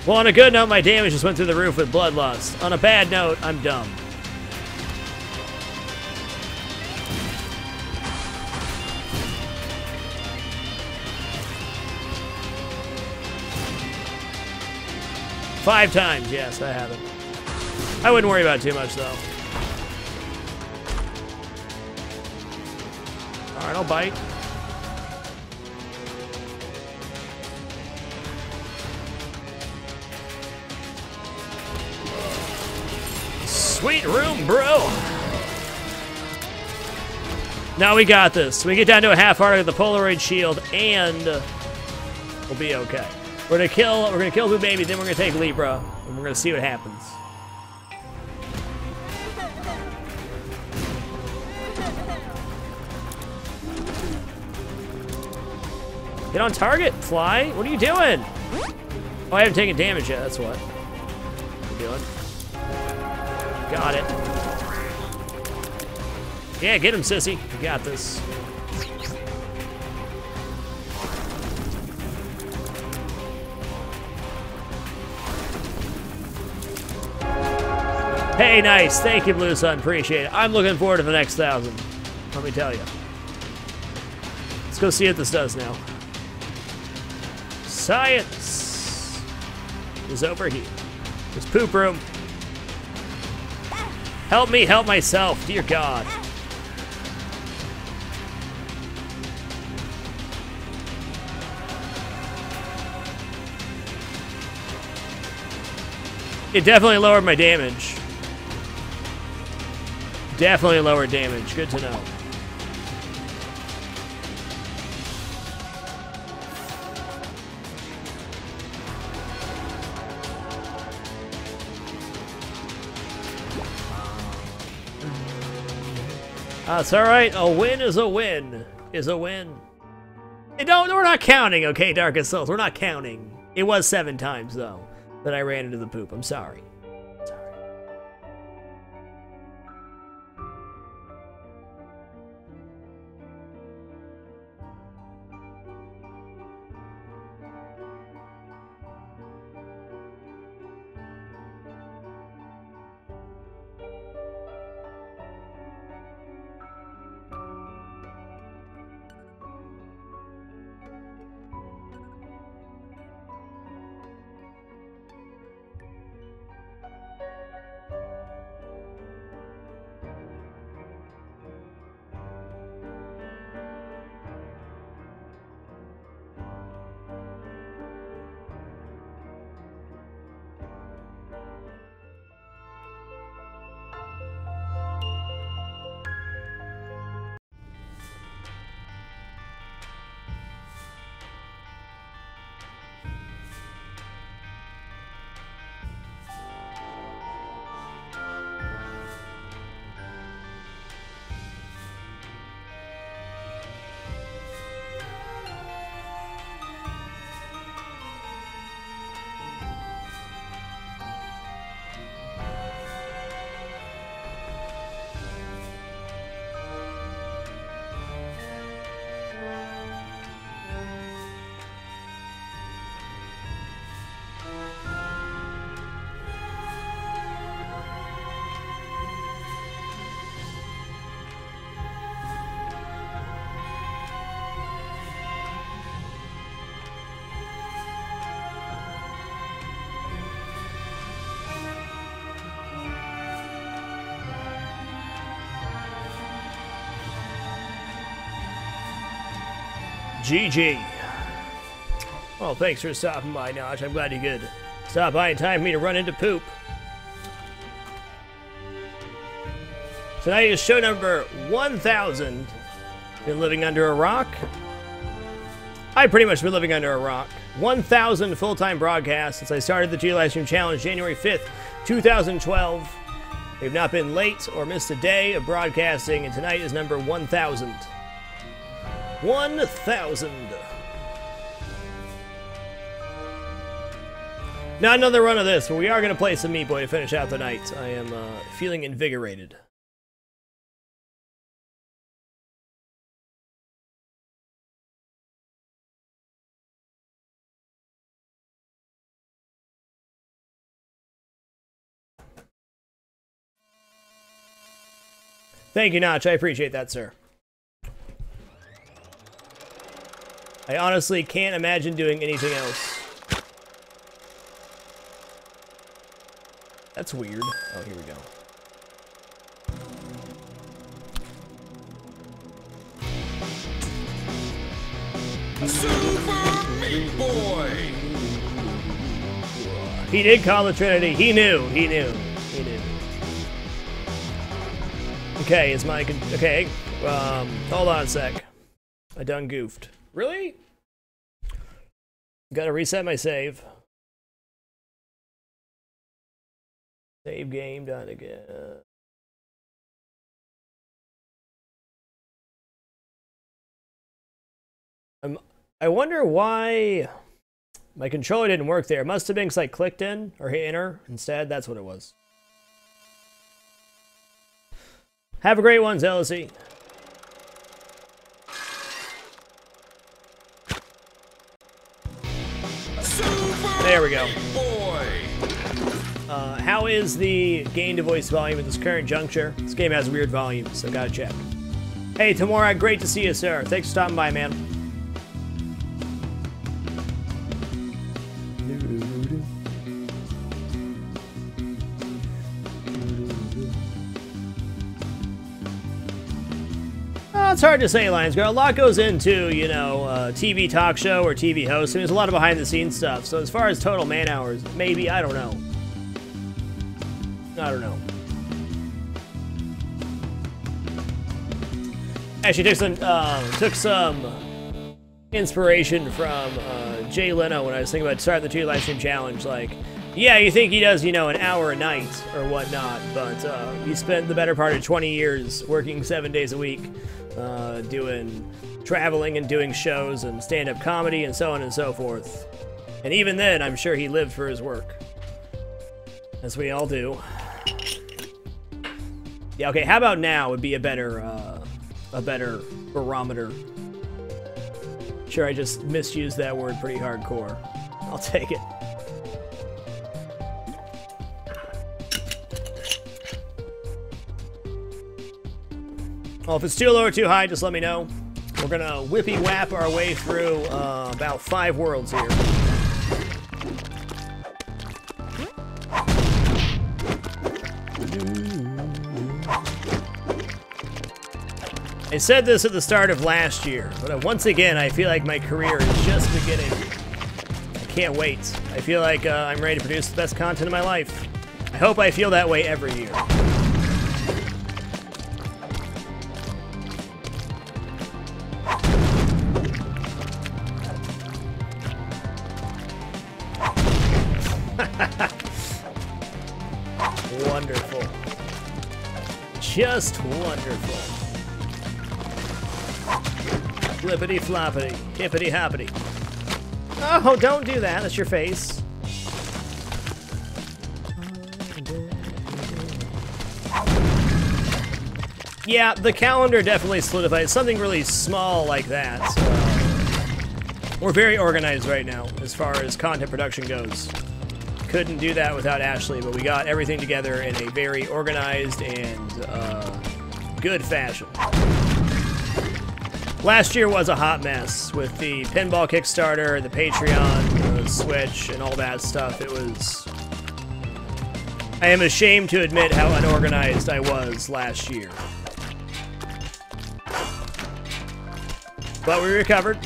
Well, on a good note, my damage just went through the roof with Bloodlust. On a bad note, I'm dumb. Five times, yes, I have it. I wouldn't worry about it too much, though. Alright, I'll bite. Sweet room, bro! Now we got this. We get down to a half heart of the Polaroid shield, and we'll be okay. We're gonna kill Blue Baby, then we're gonna take Libra, and we're gonna see what happens. Get on target, fly. What are you doing? Oh, I haven't taken damage yet, that's what. What are you doing? Got it. Yeah, get him, sissy. You got this. Hey, nice. Thank you, Blue Sun. Appreciate it. I'm looking forward to the next 1,000. Let me tell you. Let's go see what this does now. Science is over here. There's poop room. Help me help myself, dear God. It definitely lowered my damage. Definitely lowered damage. Good to know. It's alright. A win is a win. Is a win. Hey, we're not counting, okay, Darkest Souls. We're not counting. It was 7 times, though, that I ran into the poop. I'm sorry. GG. Well, thanks for stopping by, Notch. I'm glad you could stop by in time for me to run into poop. Tonight is show number 1,000. Been living under a rock? I've pretty much been living under a rock. 1,000 full-time broadcasts since I started the G Livestream Challenge January 5th, 2012. We've not been late or missed a day of broadcasting, and tonight is number 1,000. 1,000. Not another run of this, but we are going to play some MeatBoy to finish out the night. I am feeling invigorated. Thank you, Notch. I appreciate that, sir. I honestly can't imagine doing anything else. That's weird. Oh, here we go. Super Meat Boy! He did call the Trinity. He knew. He knew. He knew. Okay, is my... Okay, hold on a sec. I done goofed. Really? Gotta reset my save. Save game, done again. I wonder why my controller didn't work there. It must have been because I clicked in or hit enter instead. That's what it was. Have a great one, Zealousy. There we go. How is the gain to voice volume at this current juncture? This game has weird volume, so gotta check. Hey, Tamora, great to see you, sir. Thanks for stopping by, man. It's hard to say, Lions Girl. A lot goes into, you know, TV talk show or TV host. I mean, there's a lot of behind-the-scenes stuff. So as far as total man hours, maybe, I don't know. I don't know. Actually, took some inspiration from Jay Leno when I was thinking about starting the 2 livestream challenge. Like, yeah, you think he does, you know, an hour a night or whatnot, but he spent the better part of 20 years working 7 days a week, doing traveling and doing shows and stand-up comedy and so on and so forth. And even then, I'm sure he lived for his work, as we all do. Yeah, okay, how about now would be a better barometer. Sure, I just misused that word pretty hardcore. I'll take it. Well, if it's too low or too high, just let me know. We're gonna whippy-whap our way through about 5 worlds here. I said this at the start of last year, but once again, I feel like my career is just beginning. I can't wait. I feel like I'm ready to produce the best content of my life. I hope I feel that way every year. Wonderful. Just wonderful. Flippity floppity, hippity hoppity. Oh, don't do that. That's your face. Yeah, the calendar definitely solidified. Something really small like that. We're very organized right now as far as content production goes. Couldn't do that without Ashley, but we got everything together in a very organized and good fashion. Last year was a hot mess with the pinball Kickstarter, the Patreon, the Switch, and all that stuff. It was... I am ashamed to admit how unorganized I was last year. But we recovered.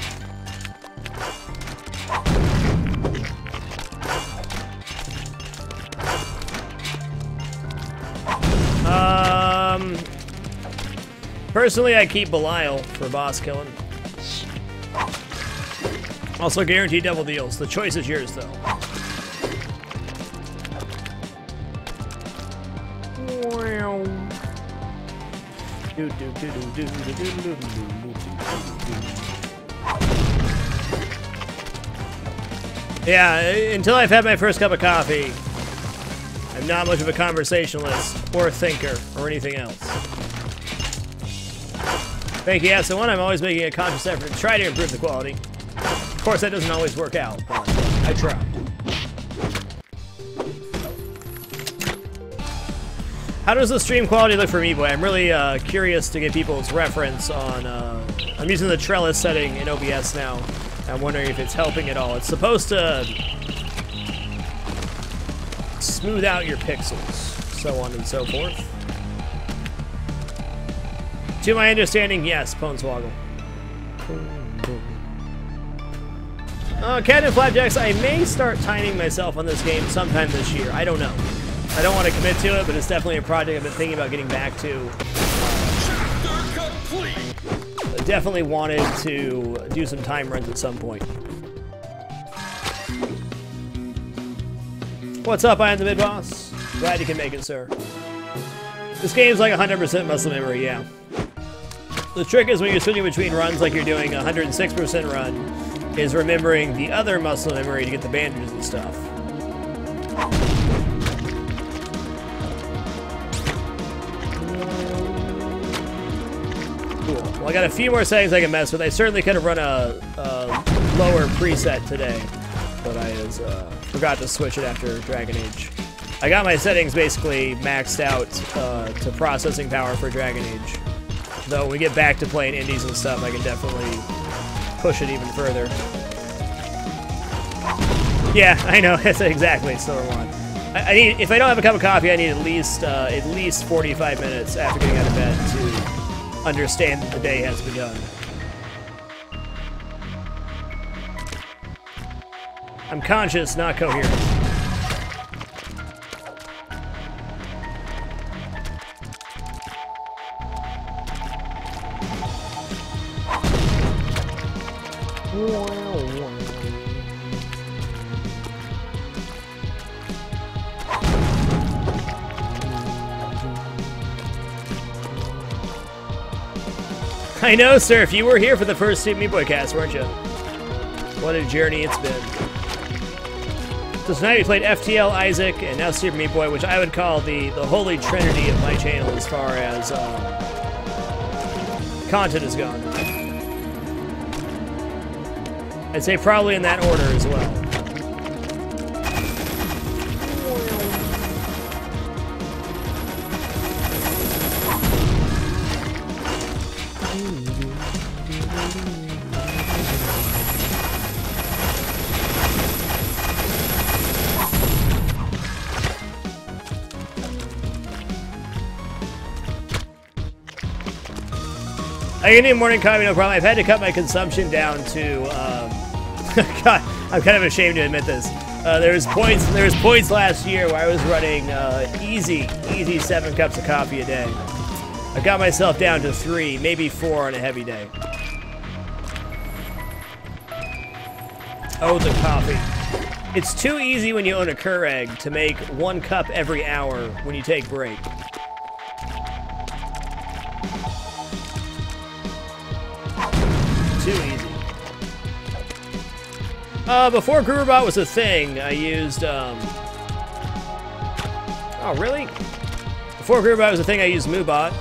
Personally, I keep Belial for boss killing. Also guaranteed double deals. The choice is yours, though. Yeah, until I've had my first cup of coffee, I'm not much of a conversationalist or a thinker or anything else. Thank you, S01. I'm always making a conscious effort to try to improve the quality. Of course, that doesn't always work out, but I try. How does the stream quality look for MeatBoy? I'm really curious to get people's reference on... I'm using the trellis setting in OBS now. I'm wondering if it's helping at all. It's supposed to smooth out your pixels, so on and so forth. To my understanding, yes, Poneswoggle. Captain Flapjacks, I may start timing myself on this game sometime this year. I don't know. I don't want to commit to it, but it's definitely a project I've been thinking about getting back to. Chapter complete. I definitely wanted to do some time runs at some point. What's up, I am the mid-boss. Glad you can make it, sir. This game's like 100% muscle memory, yeah. The trick is when you're switching between runs like you're doing a 106% run is remembering the other muscle memory to get the bandages and stuff. Cool. Well, I got a few more settings I can mess with. I certainly could have run a lower preset today, but I forgot to switch it after Dragon Age. I got my settings basically maxed out to processing power for Dragon Age. Though when we get back to playing indies and stuff, I can definitely push it even further. Yeah, I know. That's exactly Silver One. I need, if I don't have a cup of coffee, I need at least 45 minutes after getting out of bed to understand that the day has begun. I'm conscious, not coherent. I know, sir. If you were here for the first MeatBoy cast, weren't you? What a journey it's been. So tonight we played FTL, Isaac, and now Super MeatBoy, which I would call the holy trinity of my channel as far as content is gone. I'd say probably in that order as well. I can do morning coffee, no problem. I've had to cut my consumption down to, God, I'm kind of ashamed to admit this. There was points last year where I was running easy 7 cups of coffee a day. I got myself down to 3, maybe 4 on a heavy day. Oh, the coffee. It's too easy when you own a Keurig to make 1 cup every hour when you take break. Too easy. Before Gruberbot was a thing, I used, oh, really? Before Gruberbot was a thing, I used MooBot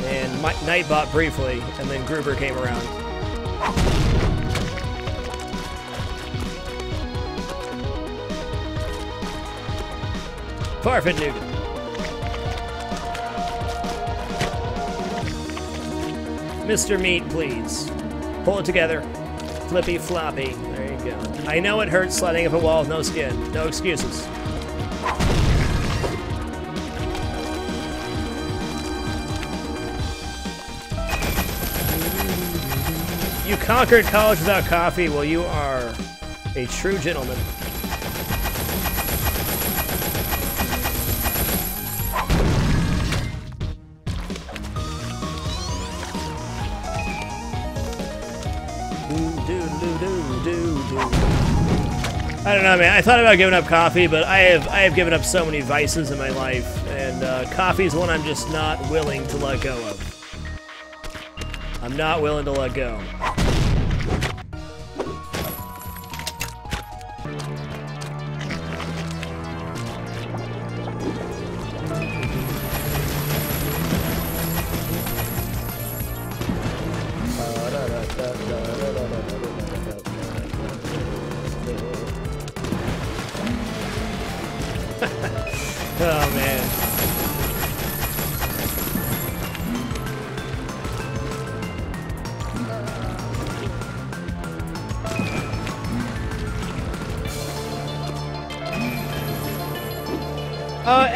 and Nightbot briefly, and then Gruber came around. Farfit Nougat. Mr. Meat, please. Pull it together. Flippy floppy. There you go. I know it hurts sledding up a wall with no skin. No excuses. You conquered college without coffee. Well, you are a true gentleman. I don't know, man. I thought about giving up coffee, but I have given up so many vices in my life, and coffee is one I'm just not willing to let go of. I'm not willing to let go. Oh, man.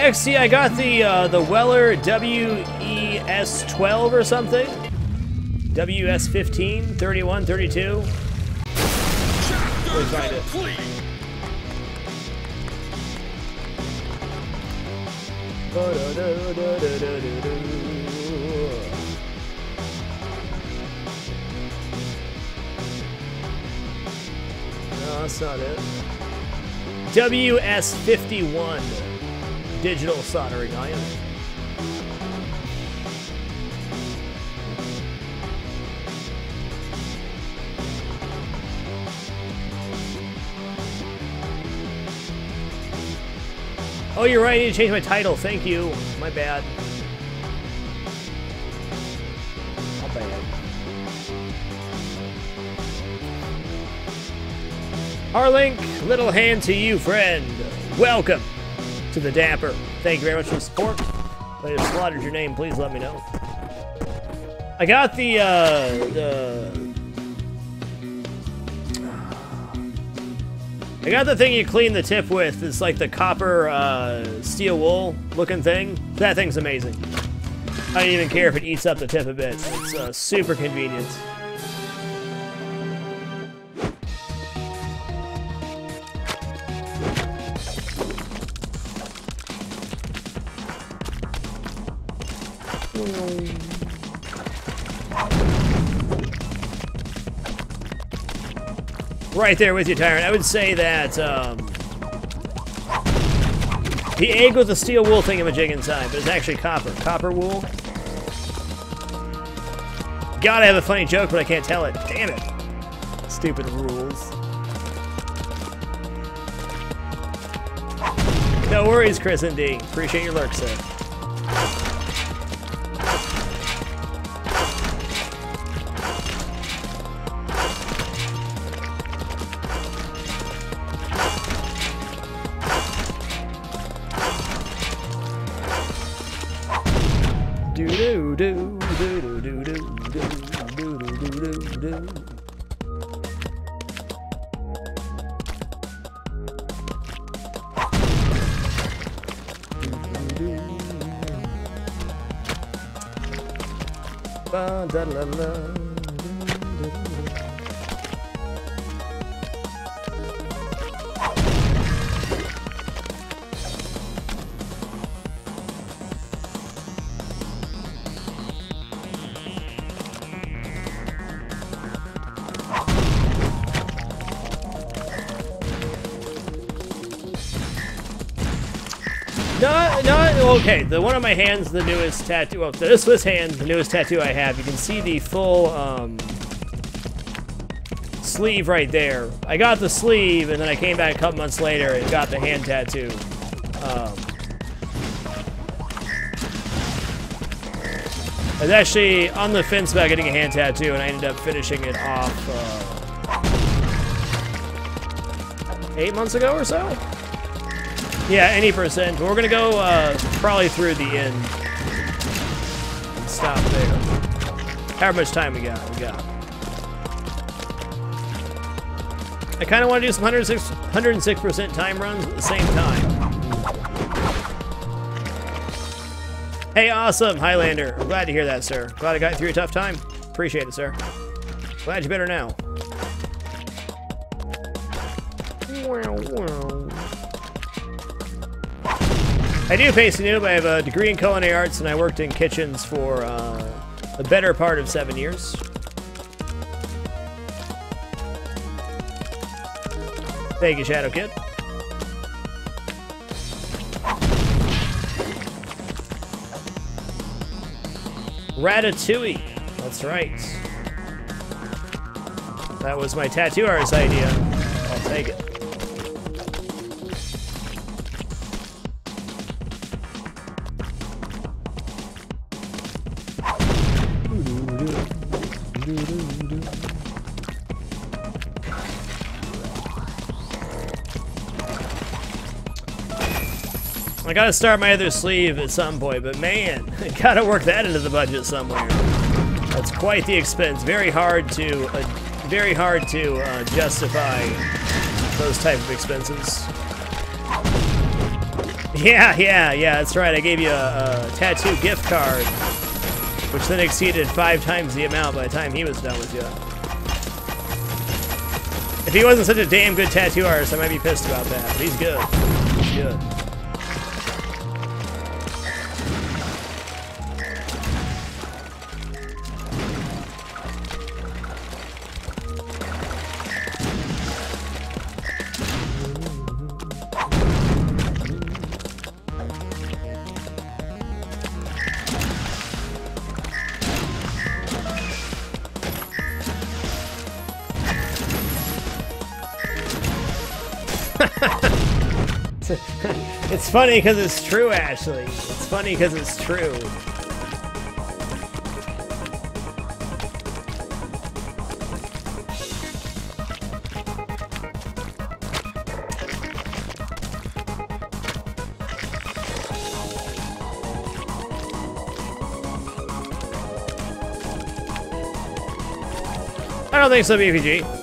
XT, I got the Weller WES12 or something. WS15, 31, 32. Let me find it. No, that's not it. WS51 digital soldering iron. Oh, you're right. I need to change my title. Thank you. My bad. My bad. Harlink, little hand to you, friend. Welcome to the Dapper. Thank you very much for the support. If I have slaughtered your name, please let me know. I got the I got the thing you clean the tip with. It's like the copper steel wool looking thing. That thing's amazing. I don't even care if it eats up the tip a bit. It's super convenient. Right there with you, Tyrant. I would say that the egg with the steel wool thingamajig inside, but it's actually copper wool. God, I have a funny joke, but I can't tell it. Damn it. Stupid rules. No worries, Chris and D. Appreciate your lurk, sir. Okay, the one on my hand's the newest tattoo. Well, this hand, the newest tattoo I have. You can see the full sleeve right there. I got the sleeve, and then I came back a couple months later and got the hand tattoo. I was actually on the fence about getting a hand tattoo, and I ended up finishing it off 8 months ago or so. Yeah, any percent. We're gonna go probably through the end and stop there. However much time we got. I kind of want to do some 106% time runs at the same time. Hey, awesome, Highlander. I'm glad to hear that, sir. Glad I got you through a tough time. Appreciate it, sir. Glad you're better now. I do paste a noob. I have a degree in culinary arts, and I worked in kitchens for the better part of 7 years. Thank you, Shadow Kid. Ratatouille. That's right. That was my tattoo artist idea. I'll take it. I gotta start my other sleeve at some point, but man, I gotta work that into the budget somewhere. That's quite the expense. Very hard to justify those type of expenses. Yeah, that's right. I gave you a tattoo gift card, which then exceeded 5 times the amount by the time he was done with you. If he wasn't such a damn good tattoo artist, I might be pissed about that, but he's good. He's good. It's funny because it's true, Ashley. It's funny because it's true. I don't think so, BPG.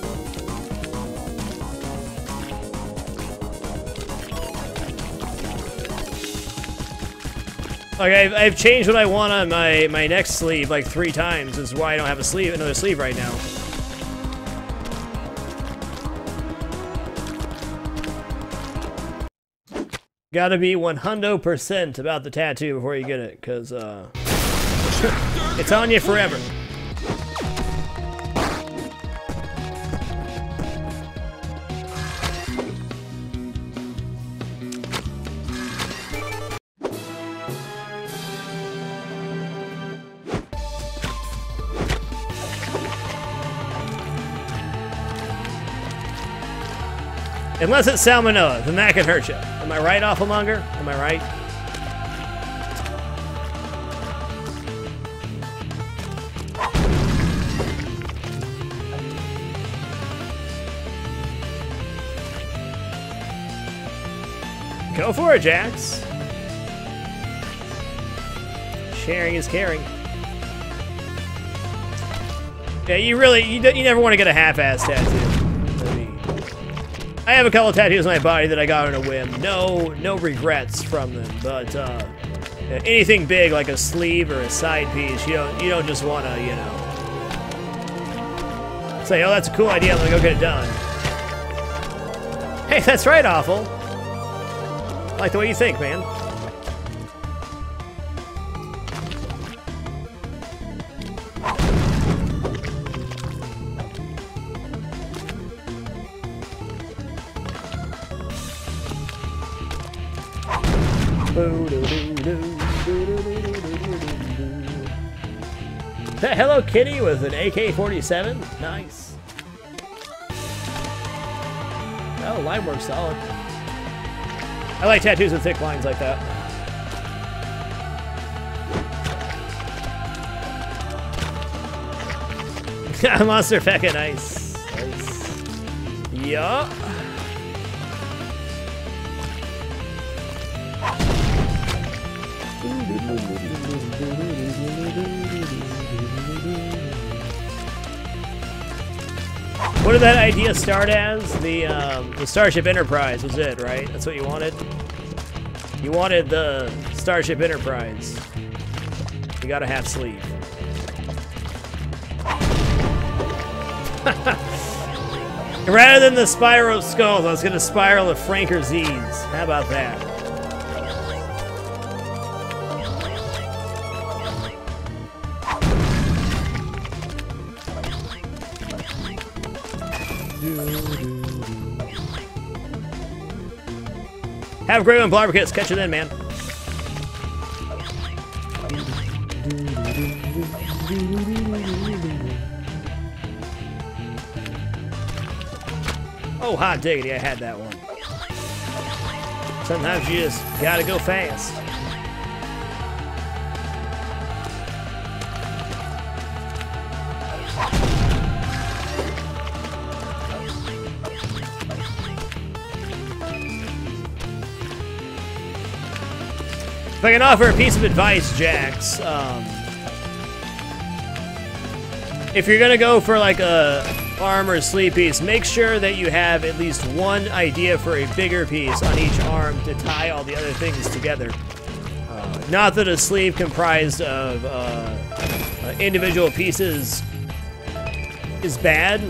Like, I've changed what I want on my next sleeve like 3 times. This is why I don't have another sleeve right now. Gotta be 100% about the tattoo before you get it, because it's on you forever. Unless it's salmonella, then that can hurt you. Am I right, Awfulmonger? Am I right? Go for it, Jax. Sharing is caring. Yeah, you never want to get a half-ass tattoo. I have a couple of tattoos on my body that I got on a whim. No regrets from them, but anything big like a sleeve or a side piece, you don't just want to, you know, say, oh, that's a cool idea, let me go get it done. Hey, that's right, Awful. I like the way you think, man. Hello Kitty with an AK-47. Nice. Oh, line work's solid. I like tattoos with thick lines like that. Monster Fecka, nice. Nice. Yup. What did that idea start as? The Starship Enterprise was it, right? That's what you wanted? You wanted the Starship Enterprise. You got a half sleeve. Rather than the Spyro Skulls, I was gonna spiral the Franker Z's. How about that? Have a great one, Blobberkits. Catch you then, man. Oh, hot diggity, I had that one. Sometimes you just gotta go fast. If I can offer a piece of advice, Jax, if you're gonna go for like a arm or a sleeve piece, make sure that you have at least one idea for a bigger piece on each arm to tie all the other things together. Not that a sleeve comprised of individual pieces is bad,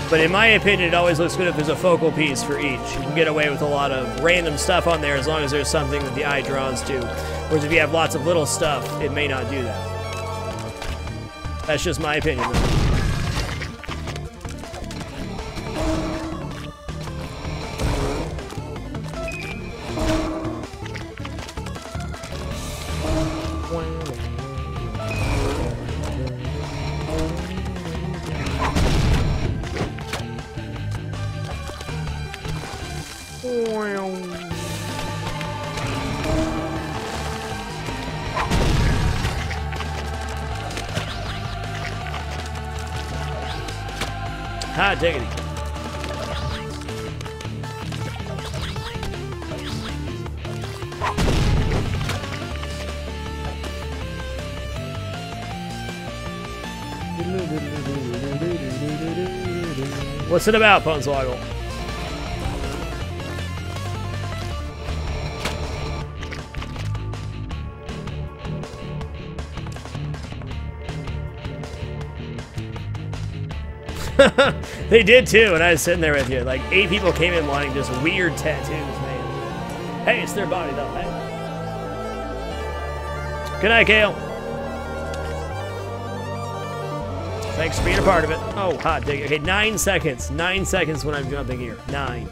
but in my opinion, it always looks good if there's a focal piece for each. You can get away with a lot of random stuff on there as long as there's something that the eye draws to. Whereas if you have lots of little stuff, it may not do that. That's just my opinion, though. Hot diggity. What's it about, Punswoggle? They did too, and I was sitting there with you. Like 8 people came in wanting just weird tattoos, man. Hey, it's their body though, hey. Good night, Kale. Thanks for being a part of it. Oh, hot dig. Okay, 9 seconds. 9 seconds when I'm jumping here. 9.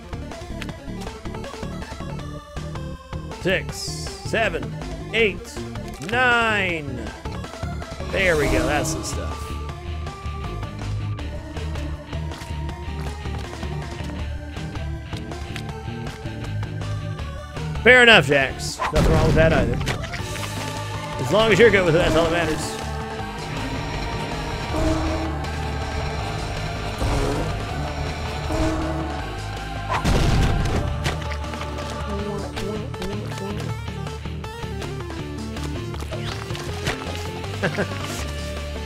6, 7, 8, 9. There we go. That's the stuff. Fair enough, Jax. Nothing wrong with that either. As long as you're good with it, that's all that matters.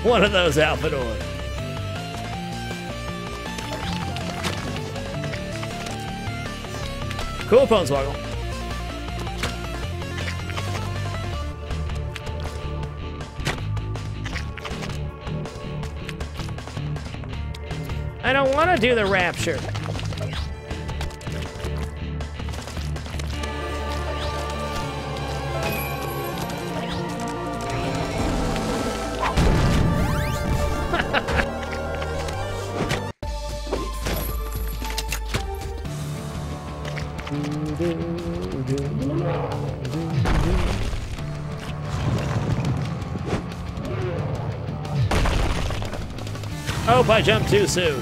One of those Alphador. Cool, Punswoggle. I don't want to do the rapture. Hope I jumped too soon.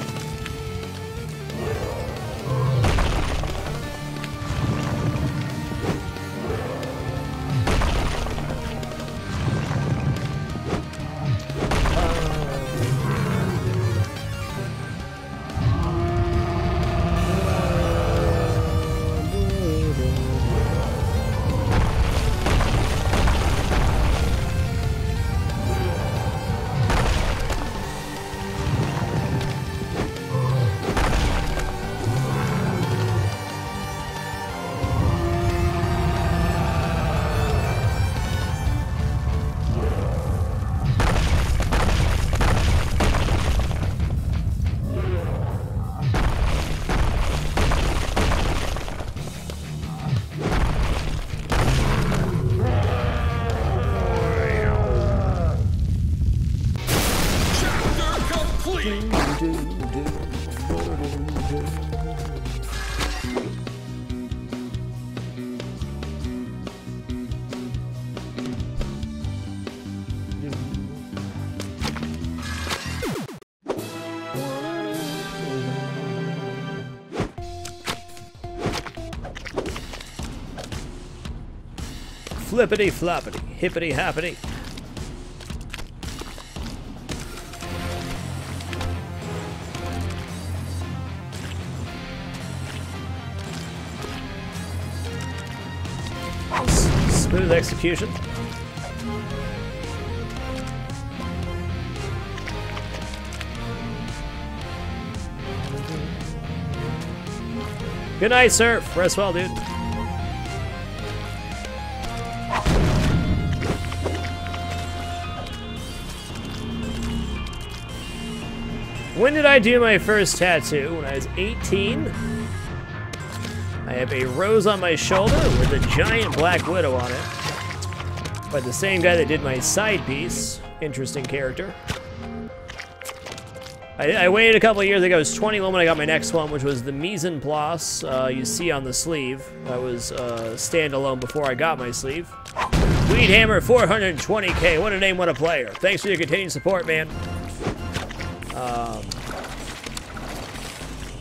Flippity floppity, hippity hoppity. Smooth execution. Good night, Surf. Rest well, dude. When did I do my first tattoo? When I was 18. I have a rose on my shoulder with a giant black widow on it. By the same guy that did my side piece. Interesting character. I waited a couple of years ago. I was 21 when I got my next one, which was the mise en place you see on the sleeve. I was standalone before I got my sleeve. Weed Hammer 420K. What a name, what a player. Thanks for your continued support, man.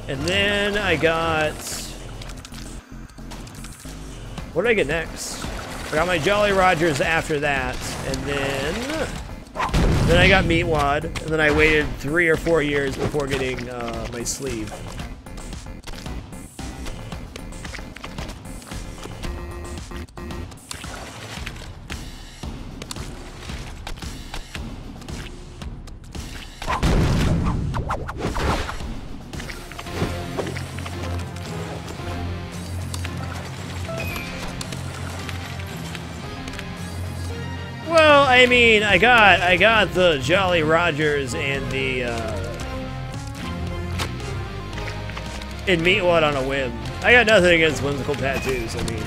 And then I got... What did I get next? I got my Jolly Rogers after that, and then... Then I got MeatWad, and then I waited 3 or 4 years before getting my sleeve. Well, I mean, I got the Jolly Rogers and the and MeatWad on a whim. I got nothing against whimsical tattoos, I mean.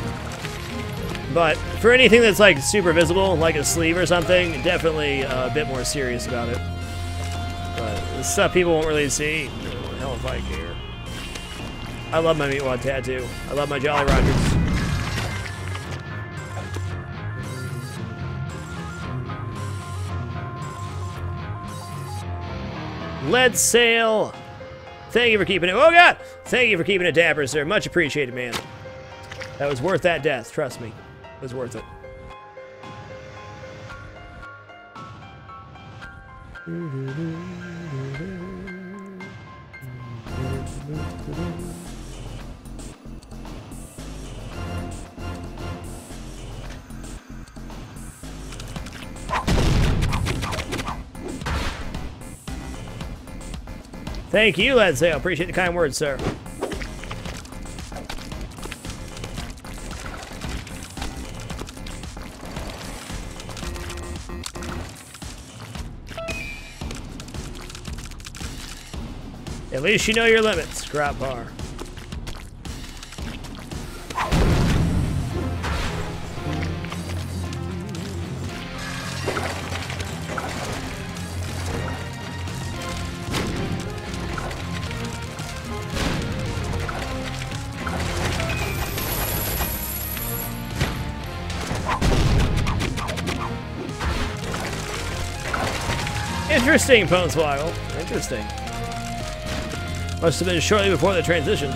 But for anything that's like super visible, like a sleeve or something, definitely a bit more serious about it. But the stuff people won't really see, hell if I care. I love my MeatWad tattoo. I love my Jolly Rogers. Lead Sail. Thank you for keeping it. Oh God! Thank you for keeping it dapper, sir. Much appreciated, man. That was worth that death. Trust me, it was worth it. Thank you, Lead Sail. Appreciate the kind words, sir. At least you know your limits, Grot Bar. Interesting, Poneswoggle. Interesting. Must have been shortly before the transition.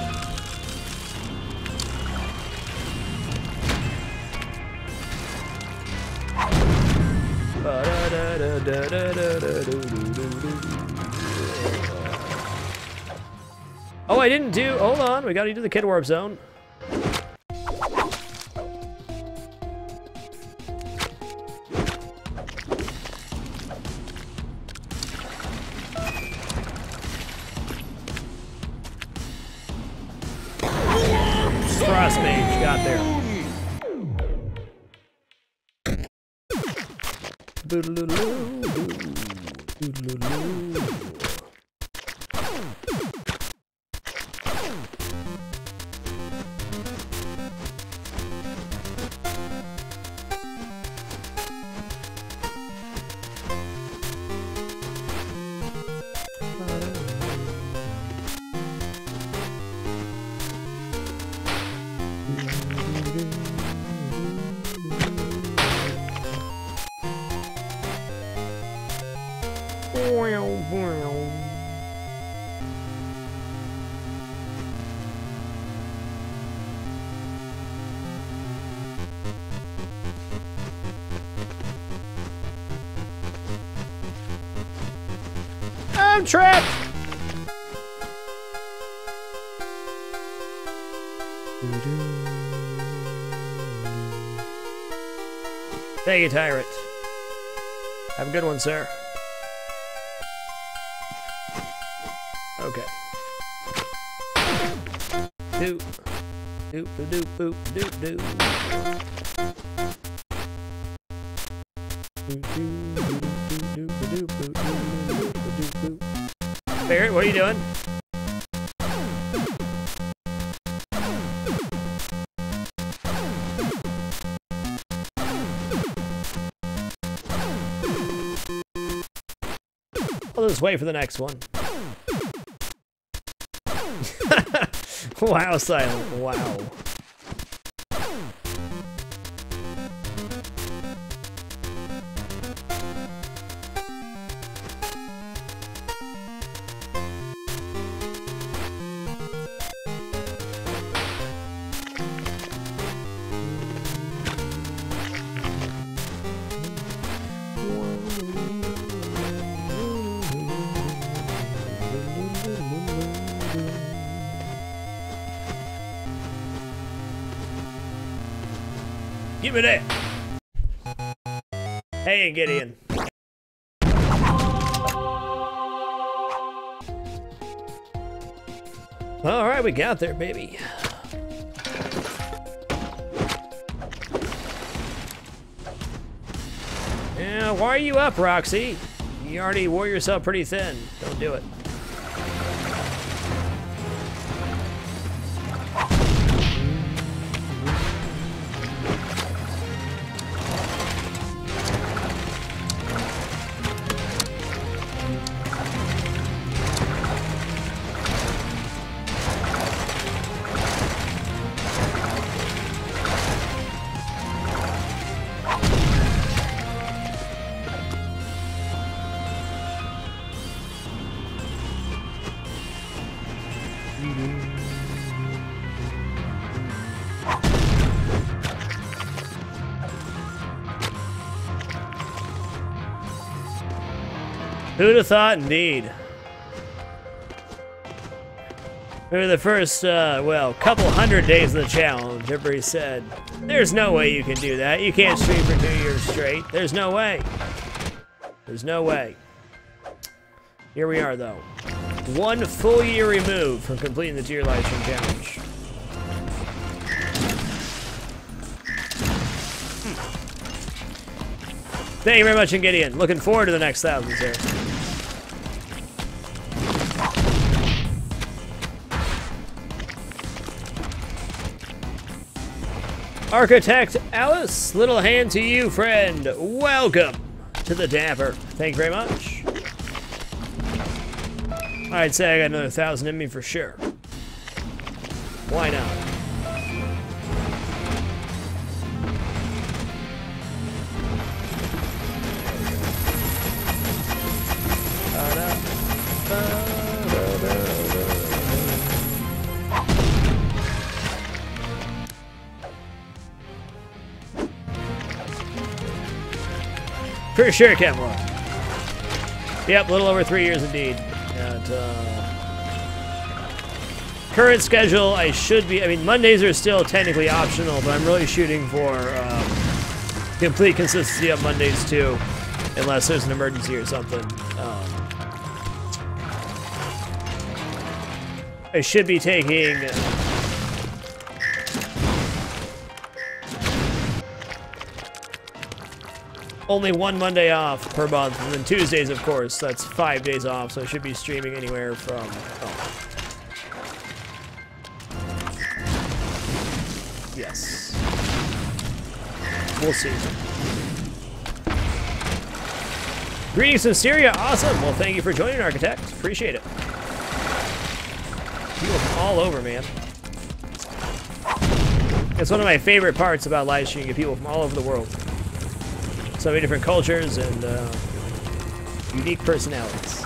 Oh, I didn't do. Hold on, we gotta do the Kid Warp Zone. Frostmage got there. I'm trapped! Thank you, Tyrant. Have a good one, sir. Okay. Doop. Doop, doop, doop, doop, doop. Barrett, what are you doing? I'll just wait for the next one. Wow, Silent. Wow. Give me that. Hey, Gideon. All right, we got there, baby. Yeah, why are you up, Roxy? You already wore yourself pretty thin. Don't do it. Who'd have thought, indeed. Maybe the first, well, couple hundred days of the challenge, everybody said, there's no way you can do that. You can't stream for 2 years straight. There's no way. There's no way. Here we are, though. 1 full year removed from completing the tier live stream challenge. Thank you very much, Gideon. Looking forward to the next 1,000, sir. Architect Alice, little hand to you, friend. Welcome to the Dapper. Thank you very much. I'd say I got another 1,000 in me for sure. Why not? For sure, Kemla. Yep, a little over 3 years indeed. And, current schedule, I should be, I mean, Mondays are still technically optional, but I'm really shooting for complete consistency on Mondays too, unless there's an emergency or something. I should be taking only 1 Monday off per month, and then Tuesdays, of course, that's 5 days off, so I should be streaming anywhere from, yes. We'll see. Greetings from Syria, awesome. Well, thank you for joining, Architect. Appreciate it. People from all over, man. It's one of my favorite parts about live streaming, get people from all over the world. So many different cultures and unique personalities.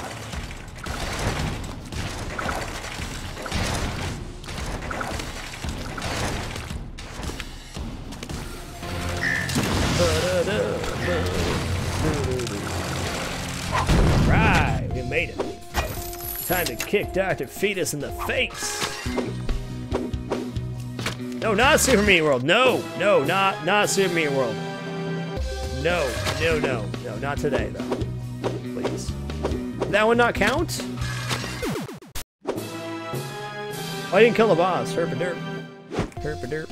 Right, we made it. Time to kick Dr. Fetus in the face. No, not Super Meat World. No, no, not Super Meat World. No, no, no, no, not today, though. Please. Did that one not count? Oh, I didn't kill the boss. Herp-a-derp. Herp-a-derp.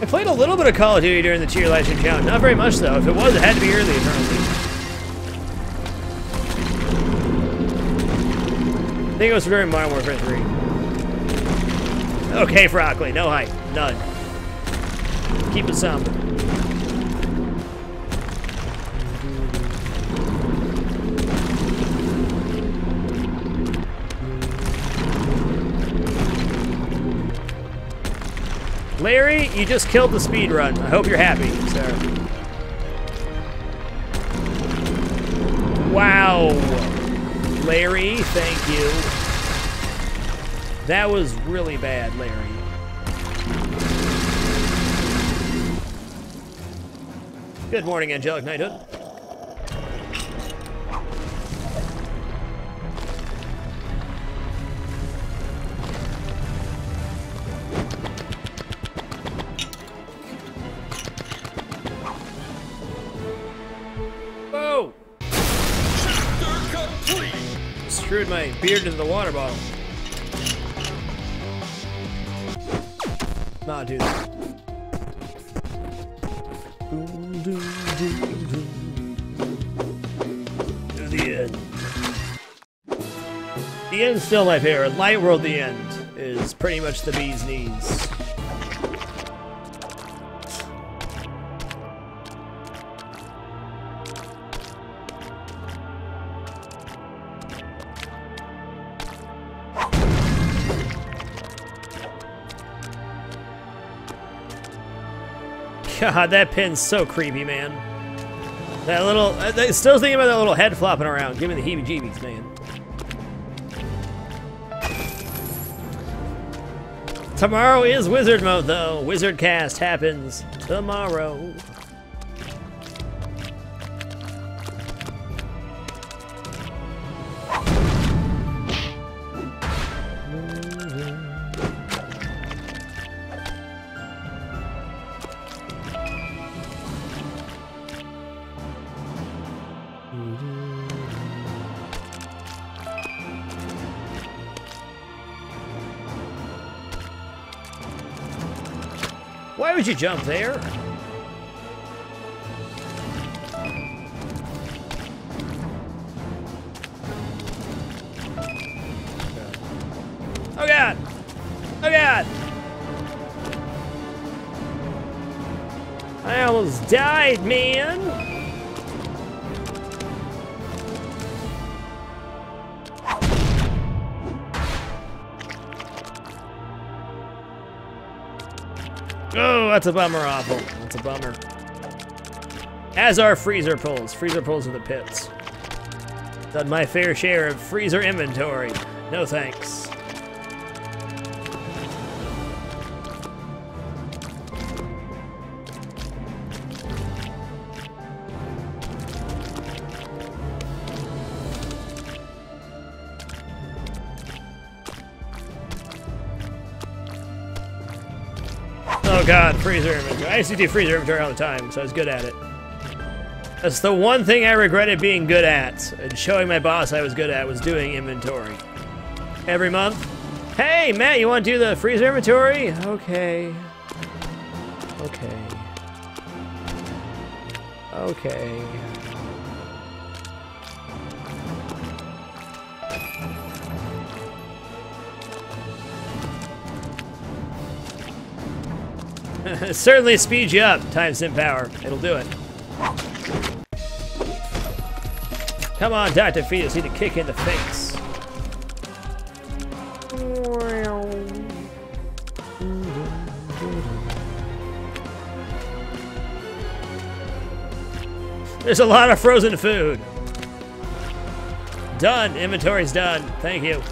I played a little bit of Call of Duty during the tier live stream challenge. Not very much, though. If it was, it had to be early, apparently. I think it was during Modern Warfare 3. Okay, Frockley, no hype, none. Keep it somber. Larry, you just killed the speed run. I hope you're happy, sir. Wow. Larry, thank you. That was really bad, Larry. Good morning, Angelic Knighthood. screwed my beard into the water bottle. Not do that. To the end. The end's still my favorite. Light World, the end, is pretty much the bee's knees. God, that pin's so creepy, man. That little... still thinking about that little head flopping around. Give me the heebie-jeebies, man. Tomorrow is Wizard Mode, though. Wizard Cast happens tomorrow. Why would you jump there? Oh God! Oh God! I almost died, man! Oh, that's a bummer, awful. That's a bummer. As are freezer pulls. Freezer pulls are the pits. Done my fair share of freezer inventory. No thanks. Oh God, freezer inventory. I used to do freezer inventory all the time, so I was good at it. That's the one thing I regretted being good at, and showing my boss I was good at, was doing inventory. Every month. Hey, Matt, you want to do the freezer inventory? Okay. Okay. Okay. Certainly speeds you up, time sim power. It'll do it. Come on, Dr. Fetus, need a kick in the face. There's a lot of frozen food. Done. Inventory's done. Thank you.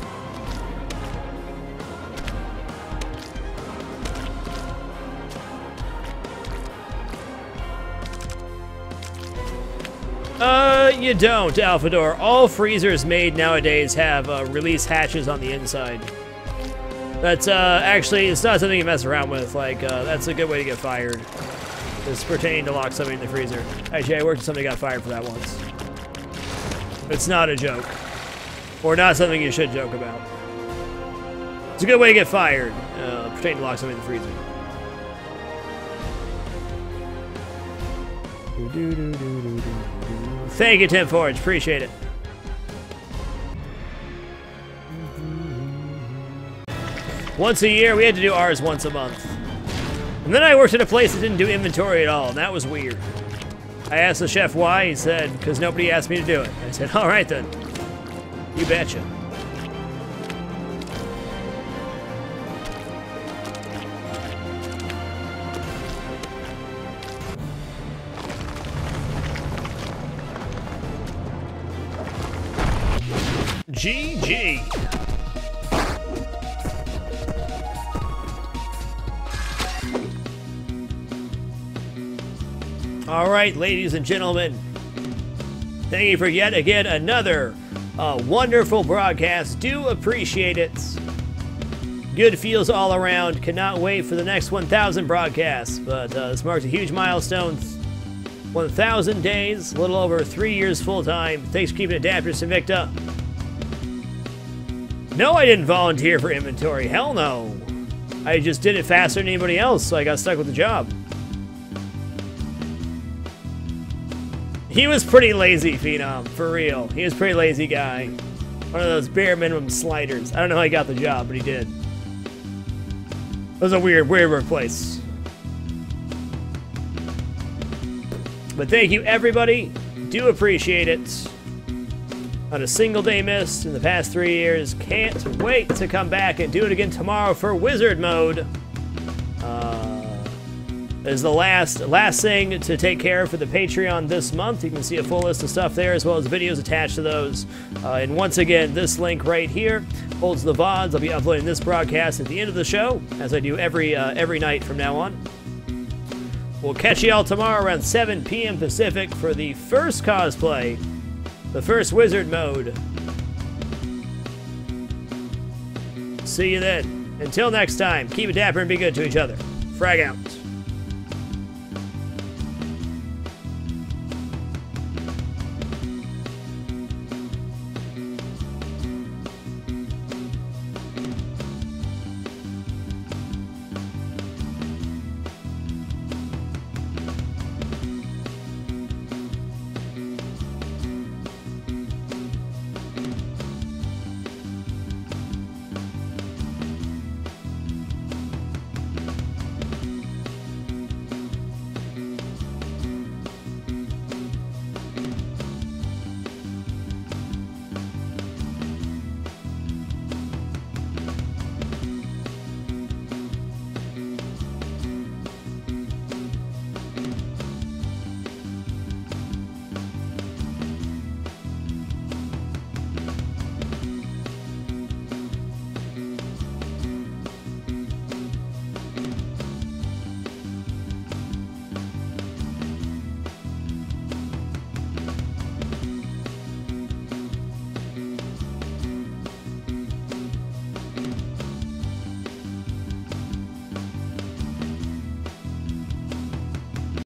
You don't, Alphador. All freezers made nowadays have release hatches on the inside. That's actually, it's not something you mess around with. Like, that's a good way to get fired. It's pertaining to lock somebody in the freezer. Actually, I worked with somebody who got fired for that once. It's not a joke. Or not something you should joke about. It's a good way to get fired, pertaining to lock somebody in the freezer. Thank you, Tim Forge. Appreciate it. Once a year, we had to do ours once a month. And then I worked at a place that didn't do inventory at all, and that was weird. I asked the chef why. He said, because nobody asked me to do it. I said, all right then. You betcha. GG. All right, ladies and gentlemen, thank you for yet again another wonderful broadcast. Do appreciate it. Good feels all around. Cannot wait for the next 1,000 broadcasts. But this marks a huge milestone. 1,000 days, a little over 3 years full time. Thanks for keeping it adapters, Invicta. No, I didn't volunteer for inventory. Hell no. I just did it faster than anybody else, so I got stuck with the job. He was pretty lazy, Phenom, for real. He was a pretty lazy guy. One of those bare minimum sliders. I don't know how he got the job, but he did. It was a weird workplace. But thank you, everybody. Do appreciate it. On a single day missed in the past 3 years. Can't wait to come back and do it again tomorrow for Wizard Mode. Is the last thing to take care of for the Patreon this month. You can see a full list of stuff there, as well as videos attached to those. And once again, this link right here holds the VODs. I'll be uploading this broadcast at the end of the show, as I do every night from now on. We'll catch you all tomorrow around 7 p.m. Pacific for the first cosplay, the first Wizard Mode. See you then. Until next time, keep it dapper and be good to each other. Frag out.